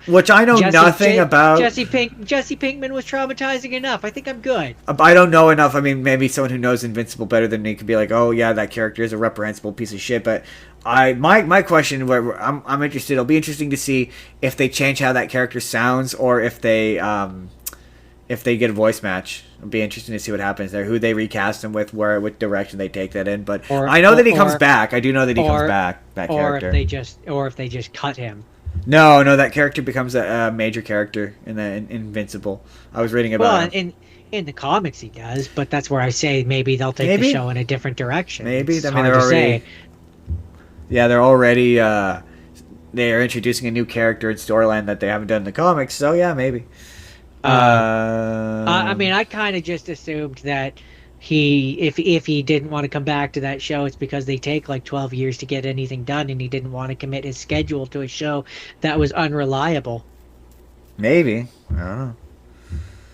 which I know nothing about. Jesse Pinkman was traumatizing enough. I think I'm good. I don't know enough. I mean, maybe someone who knows Invincible better than me could be like, oh yeah, that character is a reprehensible piece of shit. But my question, where I'm interested. It'll be interesting to see if they change how that character sounds, or if they get a voice match. It'll be interesting to see what happens there. Who they recast him with, what direction they take that in. But I know that he comes back. I do know that he comes back. That character. Or if they just cut him. No, that character becomes a major character in Invincible. I was reading about. Well, in the comics he does, but that's where I say maybe they'll take the show in a different direction. Maybe. It's hard to say. Yeah, they're already they are introducing a new character in storyline that they haven't done in the comics. So yeah, maybe. I mean, I kind of just assumed that if he didn't want to come back to that show, it's because they take like 12 years to get anything done, and he didn't want to commit his schedule to a show that was unreliable. Maybe. I don't know.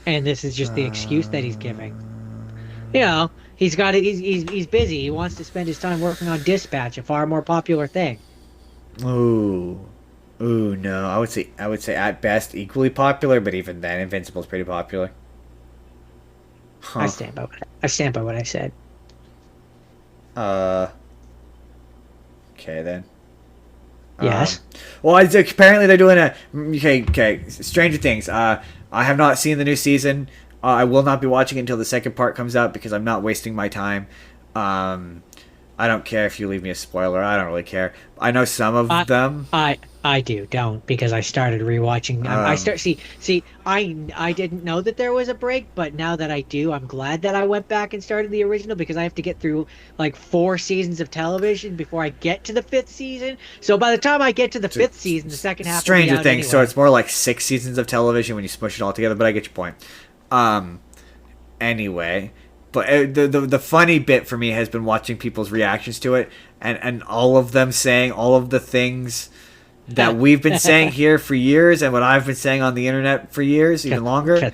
And this is just the excuse that he's giving. He's got it. He's busy. He wants to spend his time working on Dispatch, a far more popular thing. Ooh, no. I would say at best equally popular, but even then, Invincible's pretty popular. Huh. I stand by what I said. Okay then. Yes. Well, apparently they're doing a okay. Stranger Things. I have not seen the new season. I will not be watching it until the second part comes out because I'm not wasting my time. I don't care if you leave me a spoiler. I don't really care. I know some of them. I do don't because I started rewatching. I start see. I didn't know that there was a break, but now that I do, I'm glad that I went back and started the original because I have to get through like 4 seasons of television before I get to the 5th season. So by the time I get to the 5th season, the second half Stranger will be out Things. anyway. So it's more like 6 seasons of television when you smush it all together. But I get your point. Anyway. But the funny bit for me has been watching people's reactions to it, and all of them saying all of the things that we've been saying here for years, and what I've been saying on the internet for years, even longer.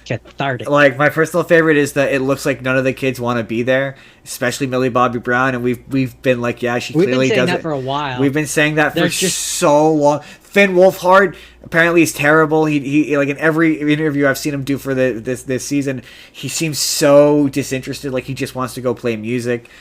Cathartic. Like my personal favorite is that it looks like none of the kids want to be there, especially Millie Bobby Brown, and we've been like, yeah, she clearly does it. We've been saying that for a while. We've been saying that for so long. Finn Wolfhard apparently is terrible. He like in every interview I've seen him do for this season, he seems so disinterested, like he just wants to go play music.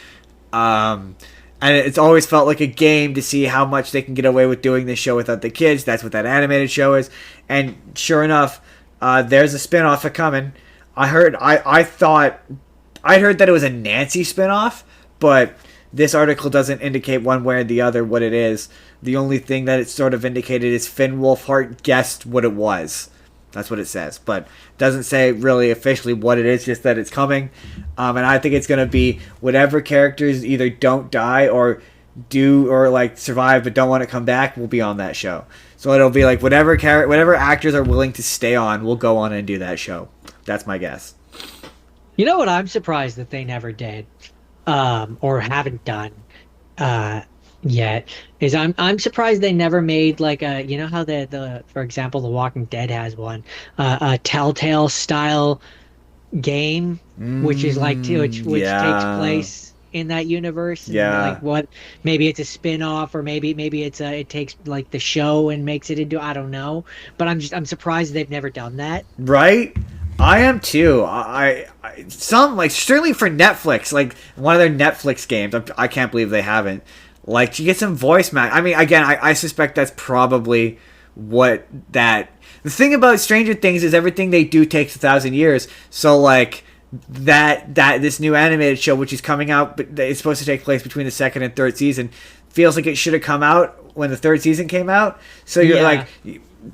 And it's always felt like a game to see how much they can get away with doing this show without the kids. That's what that animated show is. And sure enough, there's a spinoff coming. I heard that it was a Nancy spinoff, but this article doesn't indicate one way or the other what it is. The only thing that it sort of indicated is Finn Wolfhard guessed what it was. That's what it says, but doesn't say really officially what it is, just that it's coming. And I think it's going to be whatever characters either don't die or like survive but don't want to come back will be on that show. So it'll be like whatever actors are willing to stay on will go on and do that show. That's my guess. You know what I'm surprised that they never did, or haven't done yet, is I'm surprised they never made like a, you know how the for example The Walking Dead has one, a Telltale style game, which is like which takes place in that universe. And like what, maybe it's a spin-off, or maybe it takes like the show and makes it into, I don't know, but I'm surprised they've never done that. Right? I am too. I some like certainly for Netflix, like one of their Netflix games. I can't believe they haven't. Like you get some voice match. I mean, again, I suspect that's probably what that. The thing about Stranger Things is everything they do takes 1,000 years. So like that this new animated show, which is coming out, but it's supposed to take place between the 2nd and 3rd season, feels like it should have come out when the 3rd season came out. So you're like,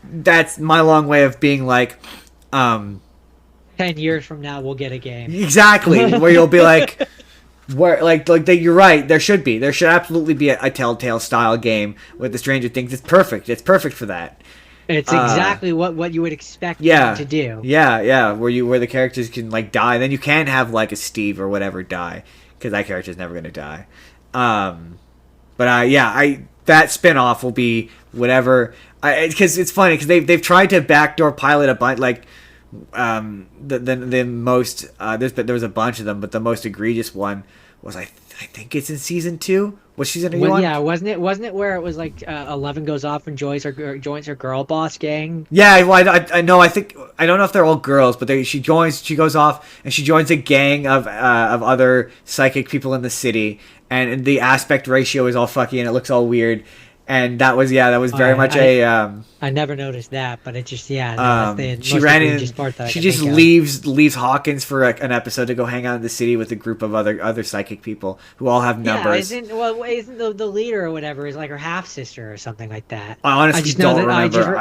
that's my long way of being like, 10 years from now we'll get a game. Exactly, where you'll be like, where like you're right. There should absolutely be a Telltale style game with the Stranger Things. It's perfect. It's perfect for that. It's exactly what you would expect them to do. Yeah, where the characters can like die. Then you can have like a Steve or whatever die, because that character's never gonna die. That spinoff will be whatever. Because it's funny because they've tried to backdoor pilot a bunch, like the most there was a bunch of them, but the most egregious one was I think it's in season 2. What season are you on? Yeah, wasn't it where it was like 11 goes off and joins her girl boss gang? Yeah, well, I know. I don't know if they're all girls, but she goes off and she joins a gang of other psychic people in the city, and the aspect ratio is all fucky and it looks all weird. And that was very much I never noticed that, but it just she ran in. She just leaves Hawkins for an episode to go hang out in the city with a group of other psychic people who all have numbers. Isn't the leader or whatever is like her half sister or something like that? I honestly don't remember.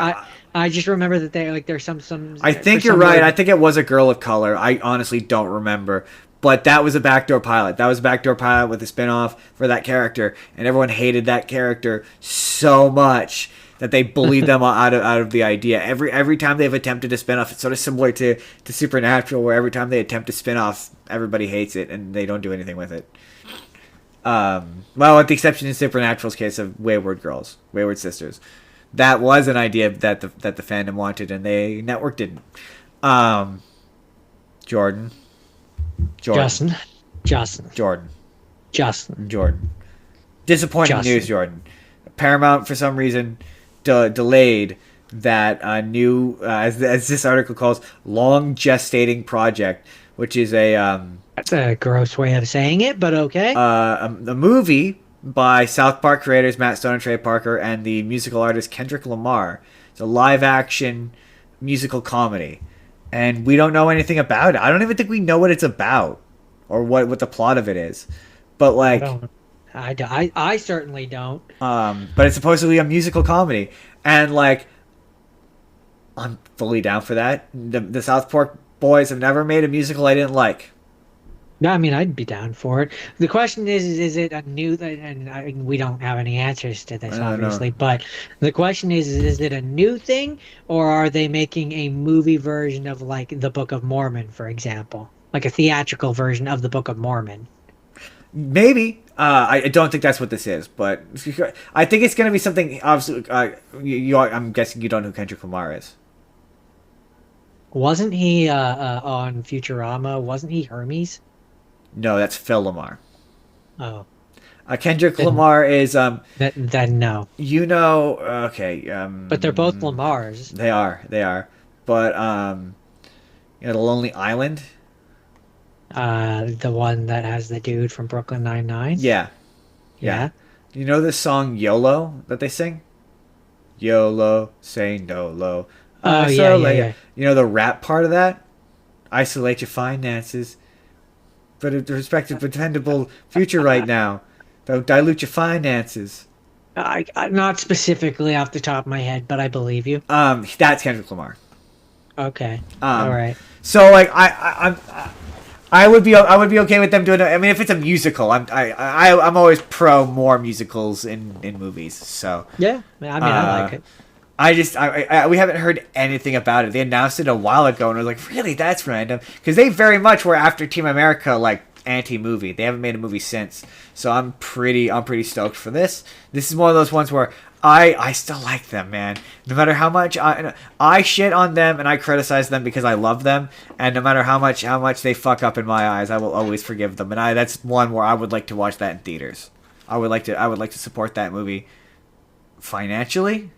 I just remember that there's some. I think you're right. I think it was a girl of color. I honestly don't remember. But that was a backdoor pilot. That was a backdoor pilot with a spinoff for that character, and everyone hated that character so much that they bullied them out of the idea. Every time they've attempted a spinoff, it's sort of similar to Supernatural, where every time they attempt a spinoff, everybody hates it and they don't do anything with it. Well, with the exception in Supernatural's case of Wayward Sisters, that was an idea that the fandom wanted, and the network didn't. Jordan. Disappointing news, Jordan. Paramount, for some reason, delayed that new, as this article calls, long gestating project, which is that's a gross way of saying it, but okay. A movie by South Park creators Matt Stone and Trey Parker and the musical artist Kendrick Lamar. It's a live action musical comedy. And we don't know anything about it. I don't even think we know what it's about or what the plot of it is. But I like don't. I certainly don't. but it's supposedly a musical comedy. And like I'm fully down for that. The South Park boys have never made a musical I didn't like. No, I mean, I'd be down for it. The question is it a new, and we don't have any answers to this, I don't know. obviously, but the question is it a new thing, or are they making a movie version of, like, the Book of Mormon, for example? Like a theatrical version of the Book of Mormon? Maybe. I don't think that's what this is, but I think it's going to be something. Obviously, I'm guessing you don't know who Kendrick Lamar is. Wasn't he on Futurama? Wasn't he Hermes? No, that's Phil Lamar. Oh, Kendrick then, Lamar is then no. okay, But they're both Lamars. they are, but the Lonely Island. The one that has the dude from Brooklyn Nine-Nine. Yeah, yeah. Yeah. You know the song YOLO that they sing? YOLO, say no low. Oh, yeah, yeah, Isolate. yeah. You know the rap part of that? Isolate your finances. But with respect to pretendable future right now, don't dilute your finances. I not specifically off the top of my head, but I believe you. That's Kendrick Lamar. Okay. All Um, right. so like I would be okay with them doing it. I mean, if it's a musical, I'm always pro more musicals in movies. So Yeah. I mean, I like it. we haven't heard anything about it. They announced it a while ago, and I was like, really, that's random, because they very much were after Team America, like anti-movie. They haven't made a movie since, so I'm pretty stoked for this. This is one of those ones where I still like them, man. No matter how much I shit on them and I criticize them because I love them, and no matter how much they fuck up in my eyes, I will always forgive them. And that's one where I would like to watch that in theaters. I would like to support that movie financially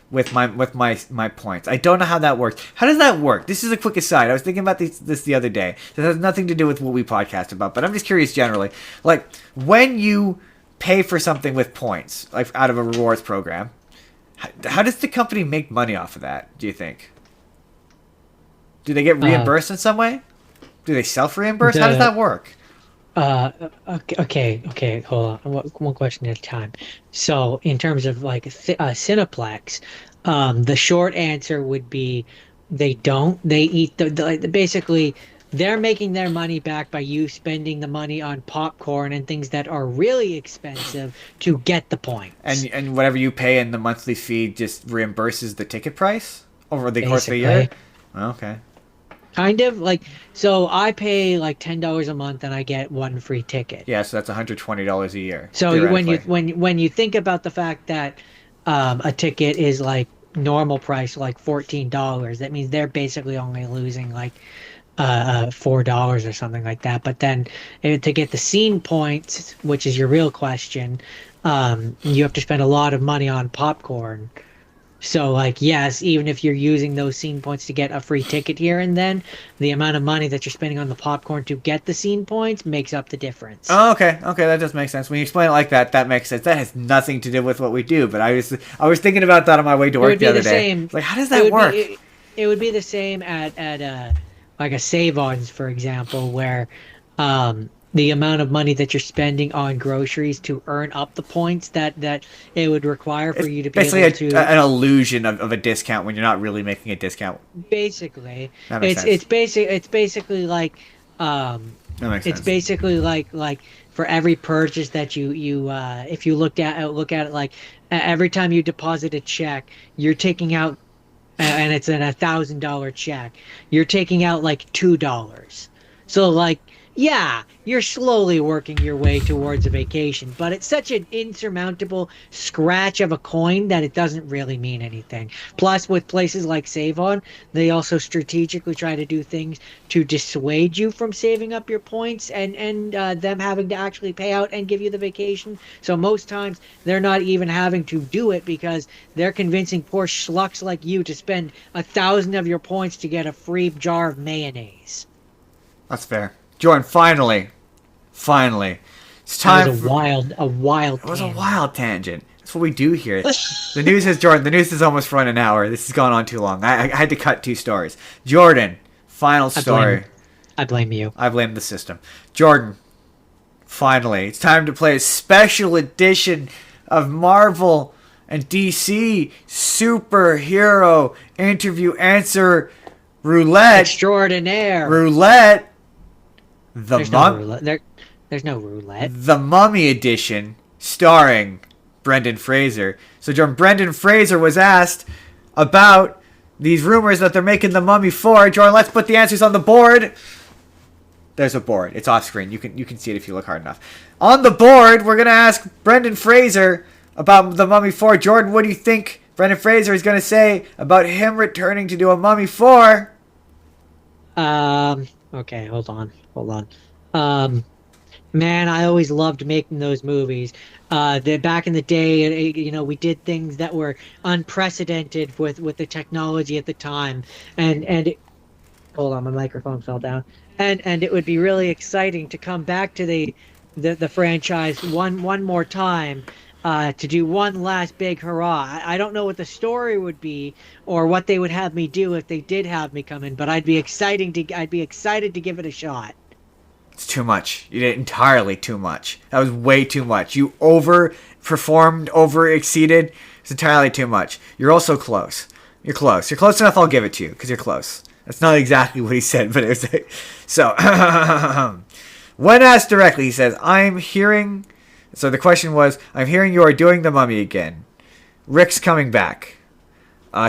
with my points. I don't know how that works. How does that work? This is a quick aside. I was thinking about this the other day. This has nothing to do with what we podcast about, but I'm just curious generally. Like, when you pay for something with points, like out of a rewards program, how does the company make money off of that, do you think? Do they get reimbursed in some way? Do they self-reimburse? How does that work? Okay. Hold on. One question at a time. So, in terms of like Cineplex, the short answer would be they don't. They eat basically they're making their money back by you spending the money on popcorn and things that are really expensive to get the points. And whatever you pay in the monthly fee just reimburses the ticket price over the course of the year? Okay. Kind of like, so I pay like $10 a month and I get one free ticket. Yeah, so that's $120 a year. So when you think about the fact that a ticket is like normal price like $14, that means they're basically only losing like $4 or something like that. But then to get the scene points, which is your real question, you have to spend a lot of money on popcorn. So, like, yes, even if you're using those scene points to get a free ticket here and then, the amount of money that you're spending on the popcorn to get the scene points makes up the difference. Oh, okay, that does make sense. When you explain it like that, that makes sense. That has nothing to do with what we do, but I was thinking about that on my way to work the other day. Like, how does that work? It would be the same at like a Save-Ons, for example, where the amount of money that you're spending on groceries to earn up the points that it would require for you to be able to an illusion of a discount when you're not really making a discount. Basically, it's basically like that makes sense. it's basically like for every purchase that you if you look at it like every time you deposit a check, you're taking out and it's an $1,000 check, you're taking out like $2. So like, yeah, you're slowly working your way towards a vacation, but it's such an insurmountable scratch of a coin that it doesn't really mean anything. Plus, with places like Save On, they also strategically try to do things to dissuade you from saving up your points and them having to actually pay out and give you the vacation. So most times, they're not even having to do it because they're convincing poor schlucks like you to spend 1,000 of your points to get a free jar of mayonnaise. That's fair. Jordan, finally, It's time. That was a wild. It was a wild tangent. That's what we do here. The news has Jordan. The news has almost run an hour. This has gone on too long. I had to cut 2 stories. Jordan, final story. I blame you. I blame the system. Jordan, finally, it's time to play a special edition of Marvel and DC superhero interview answer roulette. Extraordinaire. Roulette. There's no roulette. There's no roulette. The Mummy edition, starring Brendan Fraser. So, Jordan, Brendan Fraser was asked about these rumors that they're making The Mummy 4. Jordan, let's put the answers on the board. There's a board. It's off screen. You can see it if you look hard enough. On the board, we're going to ask Brendan Fraser about The Mummy 4. Jordan, what do you think Brendan Fraser is going to say about him returning to do a Mummy 4? Okay, hold on. Man, I always loved making those movies. Back in the day, we did things that were unprecedented with the technology at the time, hold on, my microphone fell down. And it would be really exciting to come back to the franchise one more time, to do one last big hurrah. I don't know what the story would be or what they would have me do if they did have me come in, but I'd be excited to give it a shot. It's too much. You did entirely too much. That was way too much. You overperformed, exceeded. It's entirely too much. You're also close. You're close. You're close enough, I'll give it to you, because you're close. That's not exactly what he said, but it was... So, when asked directly, he says, I'm hearing... So the question was, I'm hearing you are doing The Mummy again. Rick's coming back.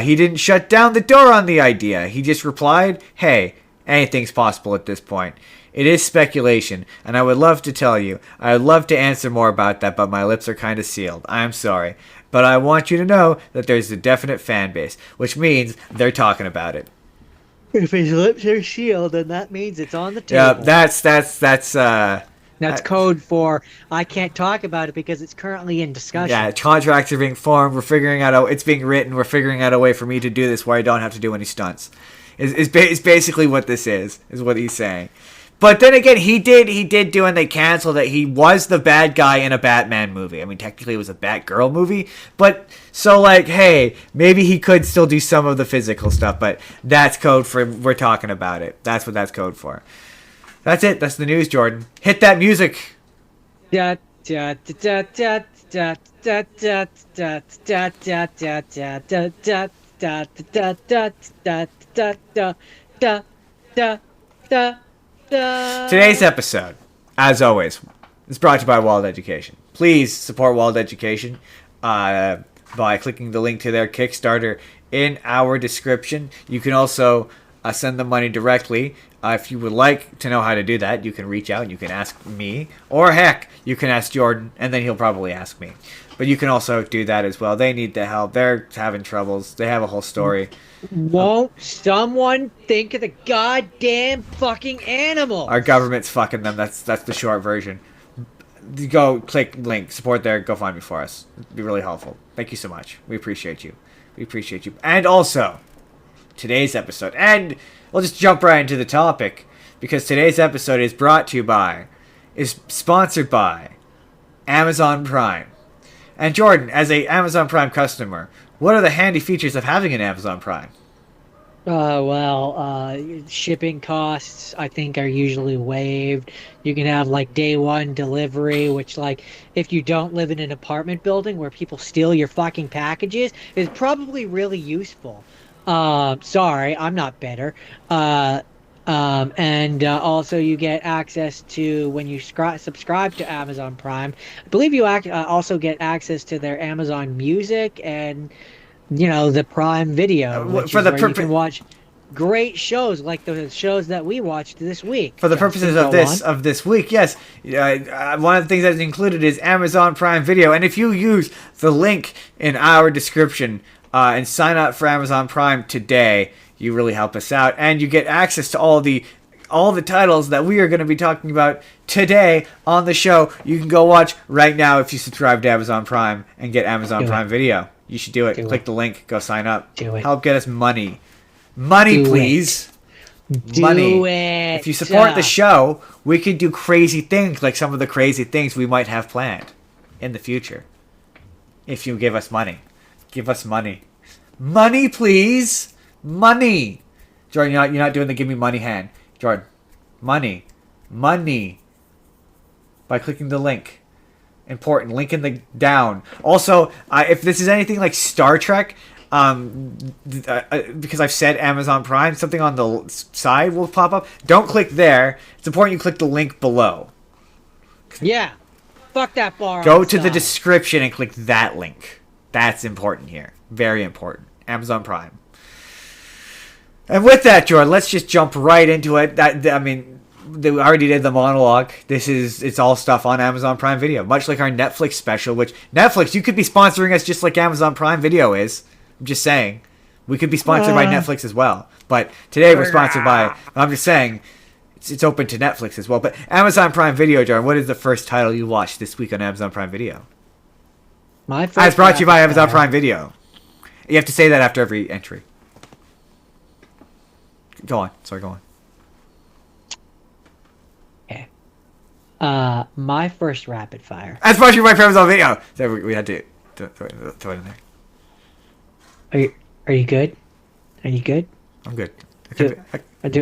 He didn't shut down the door on the idea. He just replied, hey, anything's possible at this point. It is speculation, and I would love to tell you. I would love to answer more about that, but my lips are kind of sealed. I'm sorry. But I want you to know that there's a definite fan base, which means they're talking about it. If his lips are sealed, then that means it's on the table. Yeah, that's code for I can't talk about it because it's currently in discussion. Yeah, contracts are being formed. We're figuring out it's being written. We're figuring out a way for me to do this where I don't have to do any stunts. It's basically what this is what he's saying. But then again, he did do, and they canceled it. He was the bad guy in a Batman movie. I mean, technically it was a Batgirl movie. But, so hey, maybe he could still do some of the physical stuff. But that's code for, we're talking about it. That's what that's code for. That's it. That's the news, Jordan. Hit that music. Today's episode, as always, is brought to you by Wild Education. Please support Wild Education by clicking the link to their Kickstarter in our description. You can also send them money directly. If you would like to know how to do that, you can reach out. You can ask me, or heck, you can ask Jordan, and then he'll probably ask me. But you can also do that as well. They need the help. They're having troubles. They have a whole story. Won't someone think of the goddamn fucking animal? Our government's fucking them. That's the short version. Go click link, support their GoFundMe for us. It'd be really helpful. Thank you so much. We appreciate you. And also, today's episode, and we'll just jump right into the topic, because today's episode is sponsored by Amazon Prime. And Jordan, as a Amazon Prime customer, what are the handy features of having an Amazon Prime? Shipping costs, I think, are usually waived. You can have, day one delivery, which, if you don't live in an apartment building where people steal your fucking packages, is probably really useful. Sorry, I'm not bitter. Also you get access to, when you subscribe to Amazon Prime, I believe you also get access to their Amazon Music and, the Prime Video, which is where you can watch great shows like the shows that we watched this week. For the purposes of this week, yes. One of the things that's included is Amazon Prime Video, and if you use the link in our description and sign up for Amazon Prime today, you really help us out, and you get access to all the titles that we are going to be talking about today on the show. You can go watch right now if you subscribe to Amazon Prime and get Amazon Prime Video. You should do it. Click the link. Go sign up. Do it. Help get us money. Money, please. Do it. If you support the show, we could do crazy things like some of the crazy things we might have planned in the future. If you give us money. Give us money. Money, please. Money. Jordan, you're not doing the give me money hand. Jordan, money. Money. By clicking the link. Important. Link in the down. Also, if this is anything like Star Trek, because I've said Amazon Prime, something on the side will pop up. Don't click there. It's important you click the link below. Yeah. Fuck that bar. Go to the description and click that link. That's important here. Very important. Amazon Prime. And with that, Jordan, let's just jump right into it. We already did the monologue. It's all stuff on Amazon Prime Video, much like our Netflix special, which Netflix, you could be sponsoring us just like Amazon Prime Video is. I'm just saying. We could be sponsored by Netflix as well. But today we're sponsored by, I'm just saying, it's open to Netflix as well. But Amazon Prime Video, Jordan, what is the first title you watched this week on Amazon Prime Video? It's brought to you by Amazon Prime Video. You have to say that after every entry. Go on. Sorry, go on. Okay. My first rapid fire. That's brought to you by Amazon Video. So we had to throw it in there. Are you good? Are you good? I'm good. I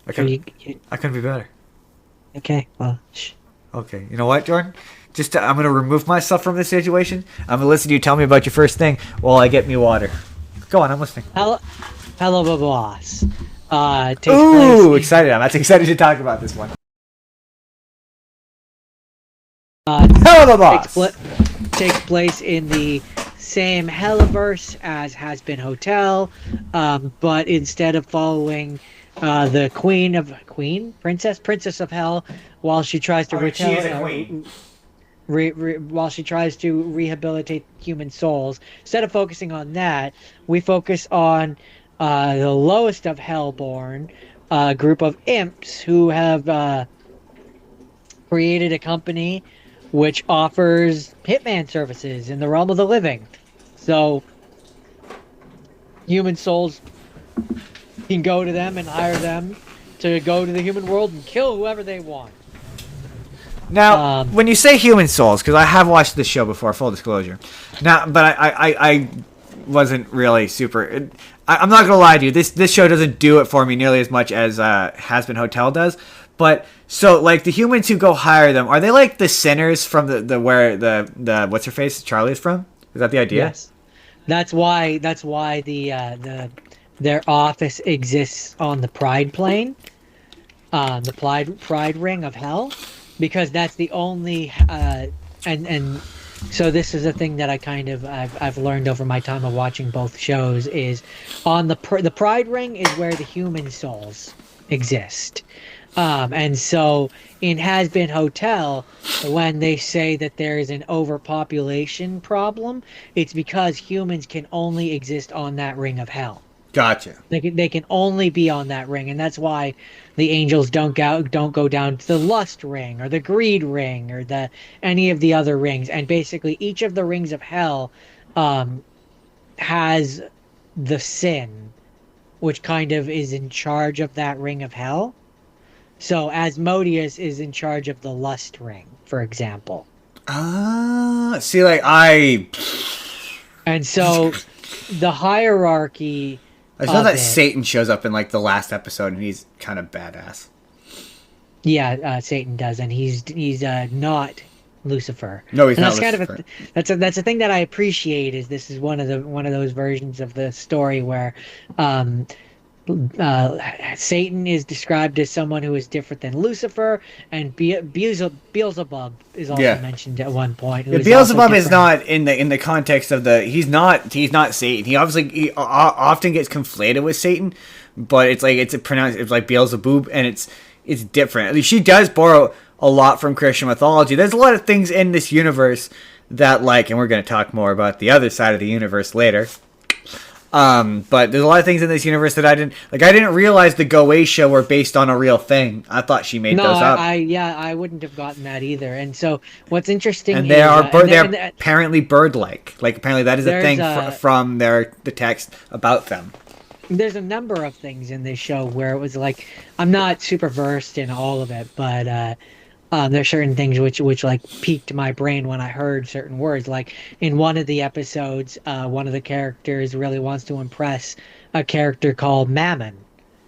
couldn't be better. Okay. Well. Okay. You know what, Jordan? I'm gonna remove myself from this situation. I'm gonna listen to you tell me about your first thing while I get me water. Go on. I'm listening. Hello, boss. Ooh, excited! I'm excited to talk about this one. Hello, boss. Takes place in the same Helliverse as Has Been Hotel, but instead of following the princess of hell, while she tries to while she tries to rehabilitate human souls, instead of focusing on that, we focus on the lowest of Hellborn, a group of imps who have created a company which offers hitman services in the realm of the living. So, human souls can go to them and hire them to go to the human world and kill whoever they want. Now, when you say human souls, because I have watched this show before, full disclosure. Now, but I wasn't really super. I'm not gonna lie to you. This show doesn't do it for me nearly as much as Has Been Hotel does. But so like the humans who go hire them, are they like the sinners from the where the what's her face Charlie is from? Is that the idea? Yes. That's why their office exists on the Pride plane, the Pride ring of hell, because that's the only and so this is a thing that I've learned over my time of watching both shows is on the Pride ring is where the human souls exist. And so in Has Been Hotel, when they say that there is an overpopulation problem, it's because humans can only exist on that ring of hell. Gotcha. They can only be on that ring, and that's why the angels don't go down to the lust ring or the greed ring or any of the other rings. And basically, each of the rings of hell has the sin, which kind of is in charge of that ring of hell. So Asmodeus is in charge of the lust ring, for example. See, like and so the hierarchy. I saw that Satan shows up in like the last episode, and he's kind of badass. Yeah, Satan does, and he's not Lucifer. No, he's not Lucifer. That's a thing that I appreciate. Is this is one of those versions of the story where Satan is described as someone who is different than Lucifer, and Beelzebub is also mentioned at one point. Yeah, Beelzebub is not in the context of he's not Satan. He often gets conflated with Satan, but it's like Beelzebub, and it's different. At least she does borrow a lot from Christian mythology. There's a lot of things in this universe that and we're going to talk more about the other side of the universe later. But there's a lot of things in this universe that I didn't realize the Go Away show were based on a real thing. I thought she made those up. I wouldn't have gotten that either. And so what's interesting and they're apparently bird-like. Like apparently that is a thing from the text about them. there's a number of things in this show where it was like I'm not super versed in all of it, but there's certain things which like piqued my brain when I heard certain words. Like in one of the episodes, one of the characters really wants to impress a character called Mammon,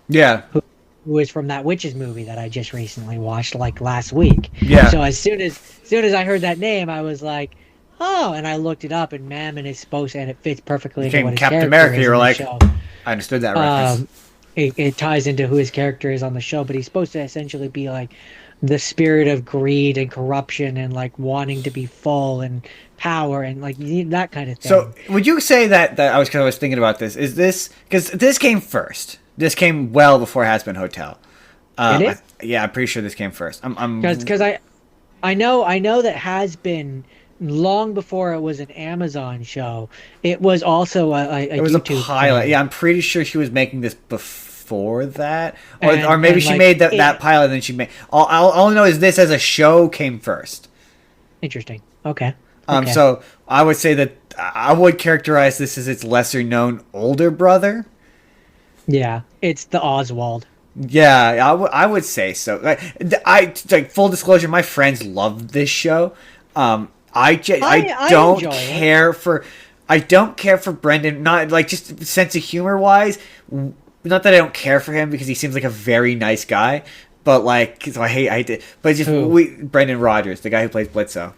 Yeah. who is from that witches movie that I just recently watched like last week. Yeah. So as soon as I heard that name, I was like, oh, and I looked it up, and Mammon is supposed, and it fits perfectly into Became what his Captain character America. is You were in the like, show. I understood that reference. It ties into who his character is on the show, but he's supposed to essentially be like the spirit of greed and corruption and like wanting to be full and power and like that kind of thing. So, would you say that I was, 'cause I was thinking about this? Is this because this came first? This came well before Has Been Hotel. Did it? Yeah, I'm pretty sure this came first. I'm Because I know that Has Been long before it was an Amazon show. It was also a It was YouTube a pilot. thing. Yeah, I'm pretty sure she was making this before that, or And maybe and she like made that it, pilot and then she made. All I know is this as a show came first. interesting. Okay. Okay. So I would say that I would characterize this as its lesser known older brother. Yeah, it's the Oswald. Yeah, I would say so. Like full disclosure, my friends love this show. I don't enjoy it. care for I don't care for Brendan. Not like just sense of humor wise. Not that I don't care for him because he seems like a very nice guy. But like, so I hate it. But just Who? Brendan Rodgers, the guy who plays Blitzo.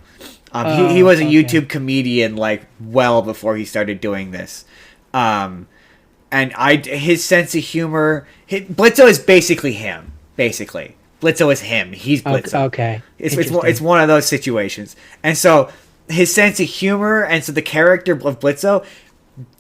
Oh, He was a okay. YouTube comedian like well before he started doing this. And his sense of humor, Blitzo is basically him. Basically, Blitzo is him. He's Blitzo. Okay. It's one of those situations, and so his sense of humor and so the character of Blitzo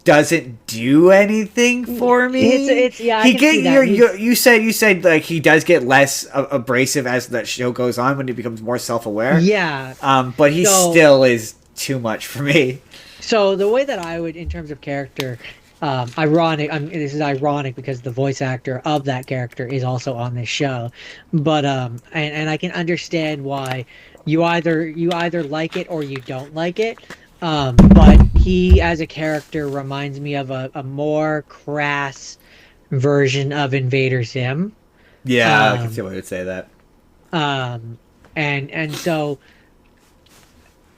doesn't do anything for me. It's yeah. I can see that. You said like he does get less abrasive as that show goes on when he becomes more self aware. Yeah. But he still is too much for me. So the way that I would, in terms of character, ironic. This is ironic because the voice actor of that character is also on this show, but and I can understand why you either like it or you don't like it. But he, as a character, reminds me of a more crass version of Invader Zim. Yeah, I can see why you would say that. And so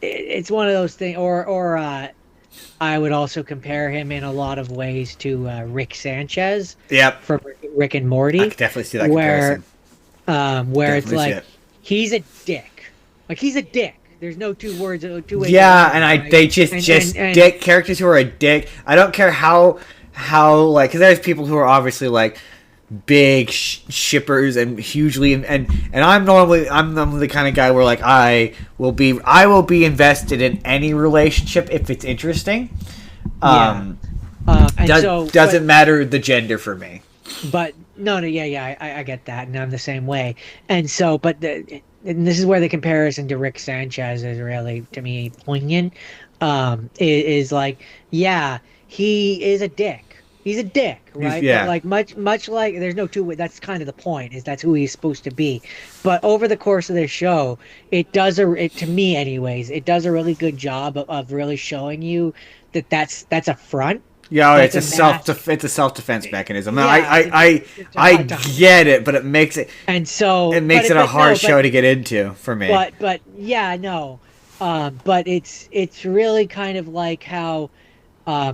it's one of those things, or I would also compare him in a lot of ways to Rick Sanchez. Yep. From Rick and Morty. I can definitely see that comparison. Where it's Definitely like he's a dick. Like he's a dick. There's no two ways. Yeah, and they just dick characters who are a dick. I don't care how like because there's people who are obviously like big shippers and hugely and I'm normally the kind of guy where like I will be invested in any relationship if it's interesting. Doesn't matter the gender for me. But no, yeah, I get that, and I'm the same way. And so, and this is where the comparison to Rick Sanchez is really, to me, poignant. Is like, yeah, he is a dick. He's a dick, right? Yeah. But like much like there's no two way. That's kind of the point. Is that's who he's supposed to be. But over the course of this show, to me, anyways, it does a really good job of really showing you that's a front. Yeah, it's a self defense mechanism. Yeah, I get it, but it makes it a hard show to get into for me. But yeah, no, but it's really kind of like how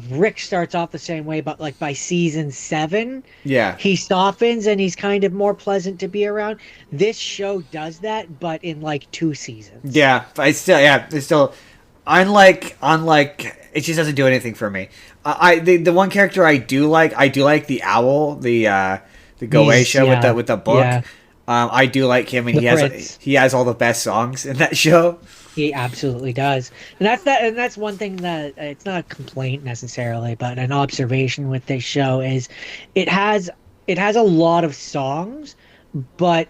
Rick starts off the same way, but like by season 7, yeah, he softens and he's kind of more pleasant to be around. This show does that, but in like 2 seasons. Yeah, but it's still unlike it just doesn't do anything for me. The one character I do like the owl, the Go show with the book. Yeah. I do like him, and he has all the best songs in that show. He absolutely does, and that's one thing that it's not a complaint necessarily, but an observation with this show is it has a lot of songs, but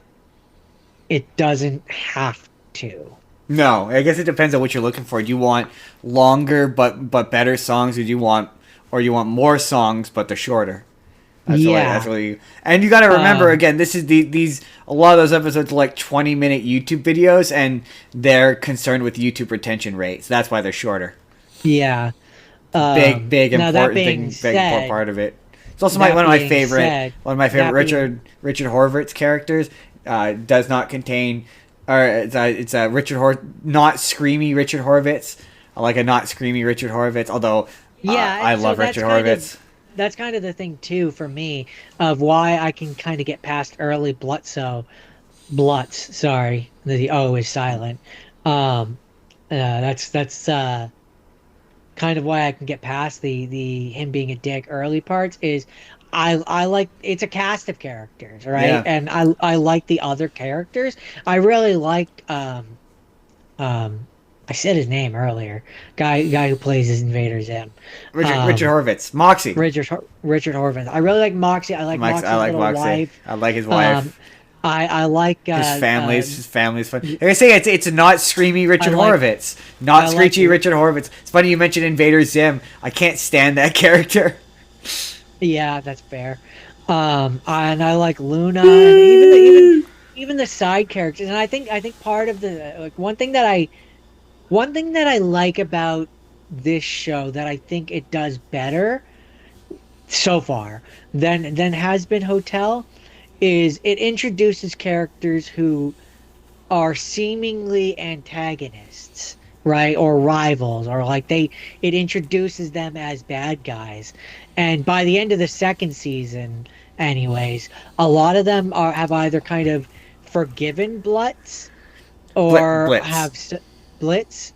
it doesn't have to. No, I guess it depends on what you're looking for. Do you want longer but better songs, or you want more songs but they're shorter? That's really. And you got to remember again, this is these a lot of those episodes are like 20-minute YouTube videos, and they're concerned with YouTube retention rates. That's why they're shorter. Yeah. Big important part of it. It's also one of my favorite Richard Horvitz characters. Does not contain, or it's a not screamy Richard Horvitz. I like a not screamy Richard Horvitz. Although I love Richard Horvitz. That's kind of the thing too for me of why I can kind of get past early Blutz. Sorry, the O is silent. That's kind of why I can get past the him being a dick early parts is I like it's a cast of characters, right? Yeah. And I like the other characters. I really liked I said his name earlier. Guy who plays as Invader Zim. Richard Horvitz. Moxie. Richard Horvitz. I really like Moxie. I like Moxie's little wife. I like his wife. I like his family's fun. Like I say, it's not screamy Richard Horvitz, not screechy Richard Horvitz. It's funny you mentioned Invader Zim. I can't stand that character. Yeah, that's fair. And I like Luna, and even the side characters. And I think part of the one thing that I like about this show that I think it does better so far than Has Been Hotel is it introduces characters who are seemingly antagonists, right, or rivals, or like it introduces them as bad guys, and by the end of the second season, anyways, a lot of them have either kind of forgiven Blutz or Blitz,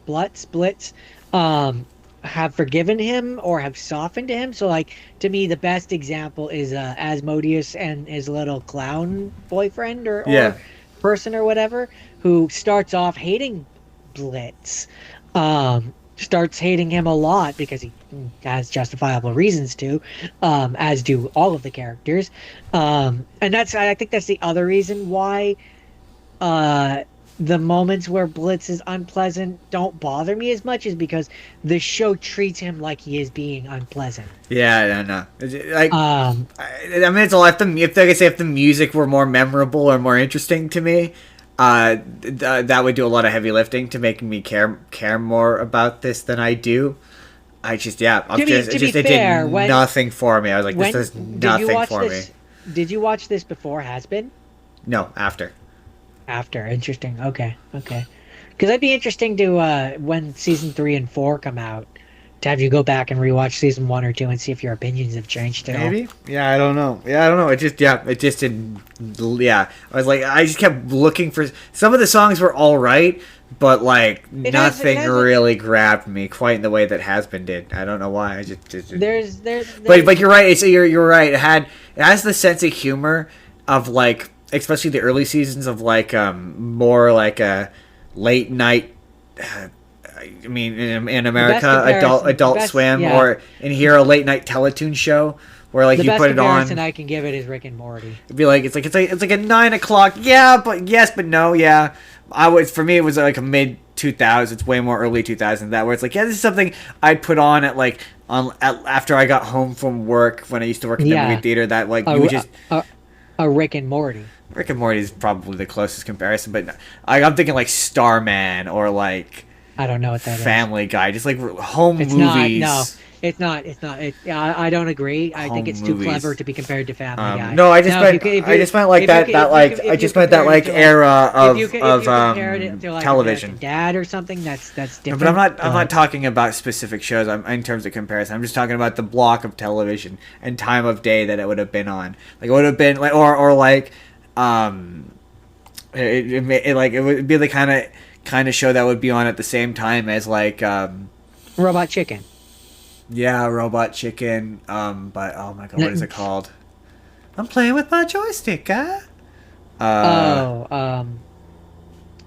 have forgiven him or have softened him. So like to me the best example is Asmodeus and his little clown boyfriend or person or whatever, who starts off hating Blitz, starts hating him a lot because he has justifiable reasons to, as do all of the characters, and I think that's the other reason why the moments where Blitz is unpleasant don't bother me as much, is because the show treats him like he is being unpleasant. Yeah, no. Like, I mean, it's a lot. If the music were more memorable or more interesting to me, that would do a lot of heavy lifting to make me care more about this than I do. I just, it did nothing for me. I was like, this does nothing for me. Did you watch this before Has Been? No, after. Interesting. Okay. Because that'd be interesting to when season 3 and 4 come out, to have you go back and rewatch season 1 or 2 and see if your opinions have changed at all. Maybe. Yeah, I don't know. It just didn't. Yeah, I was like, I just kept looking for some of the songs were all right, but like nothing really grabbed me quite in the way that Has Been did. I don't know why. I just there's but you're right. You're right. It has the sense of humor of like, especially the early seasons of like more like a late night. I mean, in America, Adult Swim, or in here a late night Teletoon show where like you put it on. The best comparison I can give it is Rick and Morty. It'd be like it's like a 9 o'clock. Yeah, but yes, but no. Yeah, for me it was like a mid 2000s. It's way more early 2000s that where it's like, yeah, this is something I'd put on at like after I got home from work when I used to work in the movie theater. That like you would just a Rick and Morty. Rick and Morty is probably the closest comparison, but I'm thinking like Starman or like I don't know what that Family Guy, just like home movies. It's not. I don't agree. I think it's too clever to be compared to Family Guy. No, I just meant like that era of television. Dad or something that's different. No, but I'm not talking about specific shows. I'm in terms of comparison. I'm just talking about the block of television and time of day that it would have been on. Like it would have been like or like it would be the kind of show that would be on at the same time as like Robot Chicken. Yeah, Robot Chicken. But oh my god, what is it called? I'm playing with my joystick, guy.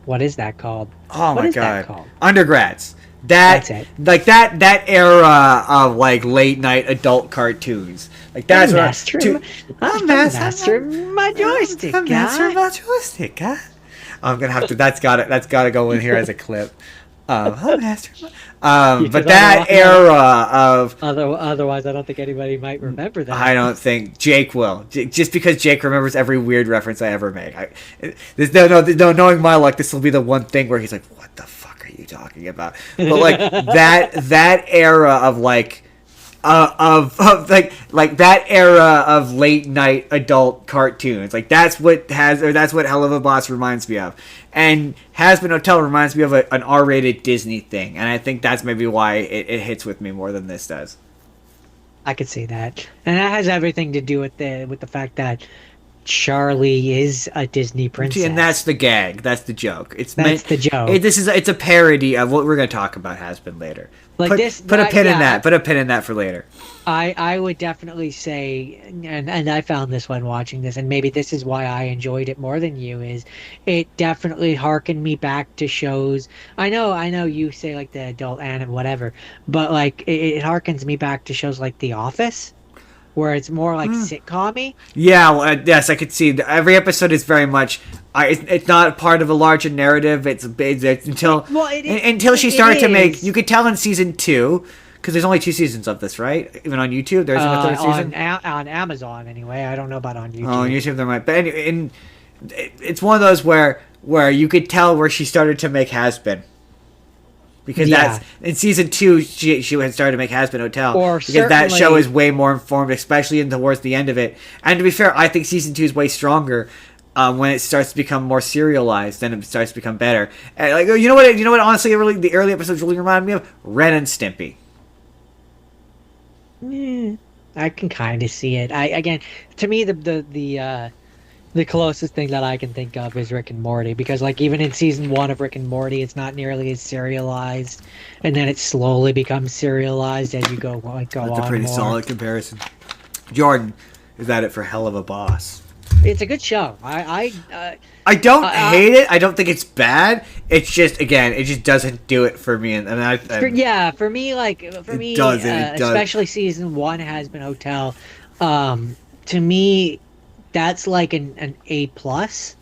What is that called? Oh my god, Undergrads. That's it. Like that era of like late night adult cartoons. Like that's I'm mastering my joystick, I'm mastering my joystick, guy. I'm gonna have to. That's gotta go in here as a clip. I'm mastering my. But that era of. Otherwise, I don't think anybody might remember that. I don't think Jake will. Just because Jake remembers every weird reference I ever make. Knowing my luck, this will be the one thing where he's like, "What the fuck are you talking about?" But like that era of like of like that era of late night adult cartoons. Like that's what Hell of a Boss reminds me of, and Has Been Hotel reminds me of an R-rated Disney thing, and I think that's maybe why it hits with me more than this does. I could see that, and that has everything to do with the fact that Charlie is a Disney princess, and that's the gag. That's the joke. The joke. It's a parody of what we're going to talk about. Has been later. Like put a pin in that. Put a pin in that for later. I would definitely say, and I found this when watching this, and maybe this is why I enjoyed it more than you, is it definitely harkened me back to shows. I know you say like the adult anime, whatever, but like it harkens me back to shows like The Office, where it's more like sitcom-y. Yeah, well, yes, I could see. Every episode is very much. It's not part of a larger narrative. It's until she started to make. You could tell in season 2, because there's only 2 seasons of this, right? Even on YouTube, there's a third season. On Amazon, anyway. I don't know about on YouTube. Oh, on YouTube there might. But anyway, it's one of those where you could tell where she started to make Has Been. Because that's in season 2, she had started to make Has Been Hotel. Because that show is way more informed, especially towards the end of it. And to be fair, I think season 2 is way stronger when it starts to become more serialized. Then it starts to become better. And like you know what? Honestly, really, the early episodes really remind me of Ren and Stimpy. I can kind of see it. Again, to me, the closest thing that I can think of is Rick and Morty, because like even in season 1 of Rick and Morty, it's not nearly as serialized, and then it slowly becomes serialized as you go on. That's a pretty solid comparison. Jordan, is that it for Hell of a Boss? It's a good show. I don't hate it. I don't think it's bad. It's just, again, it just doesn't do it for me. For me, especially season 1 Has Been Hotel. To me, that's like an A plus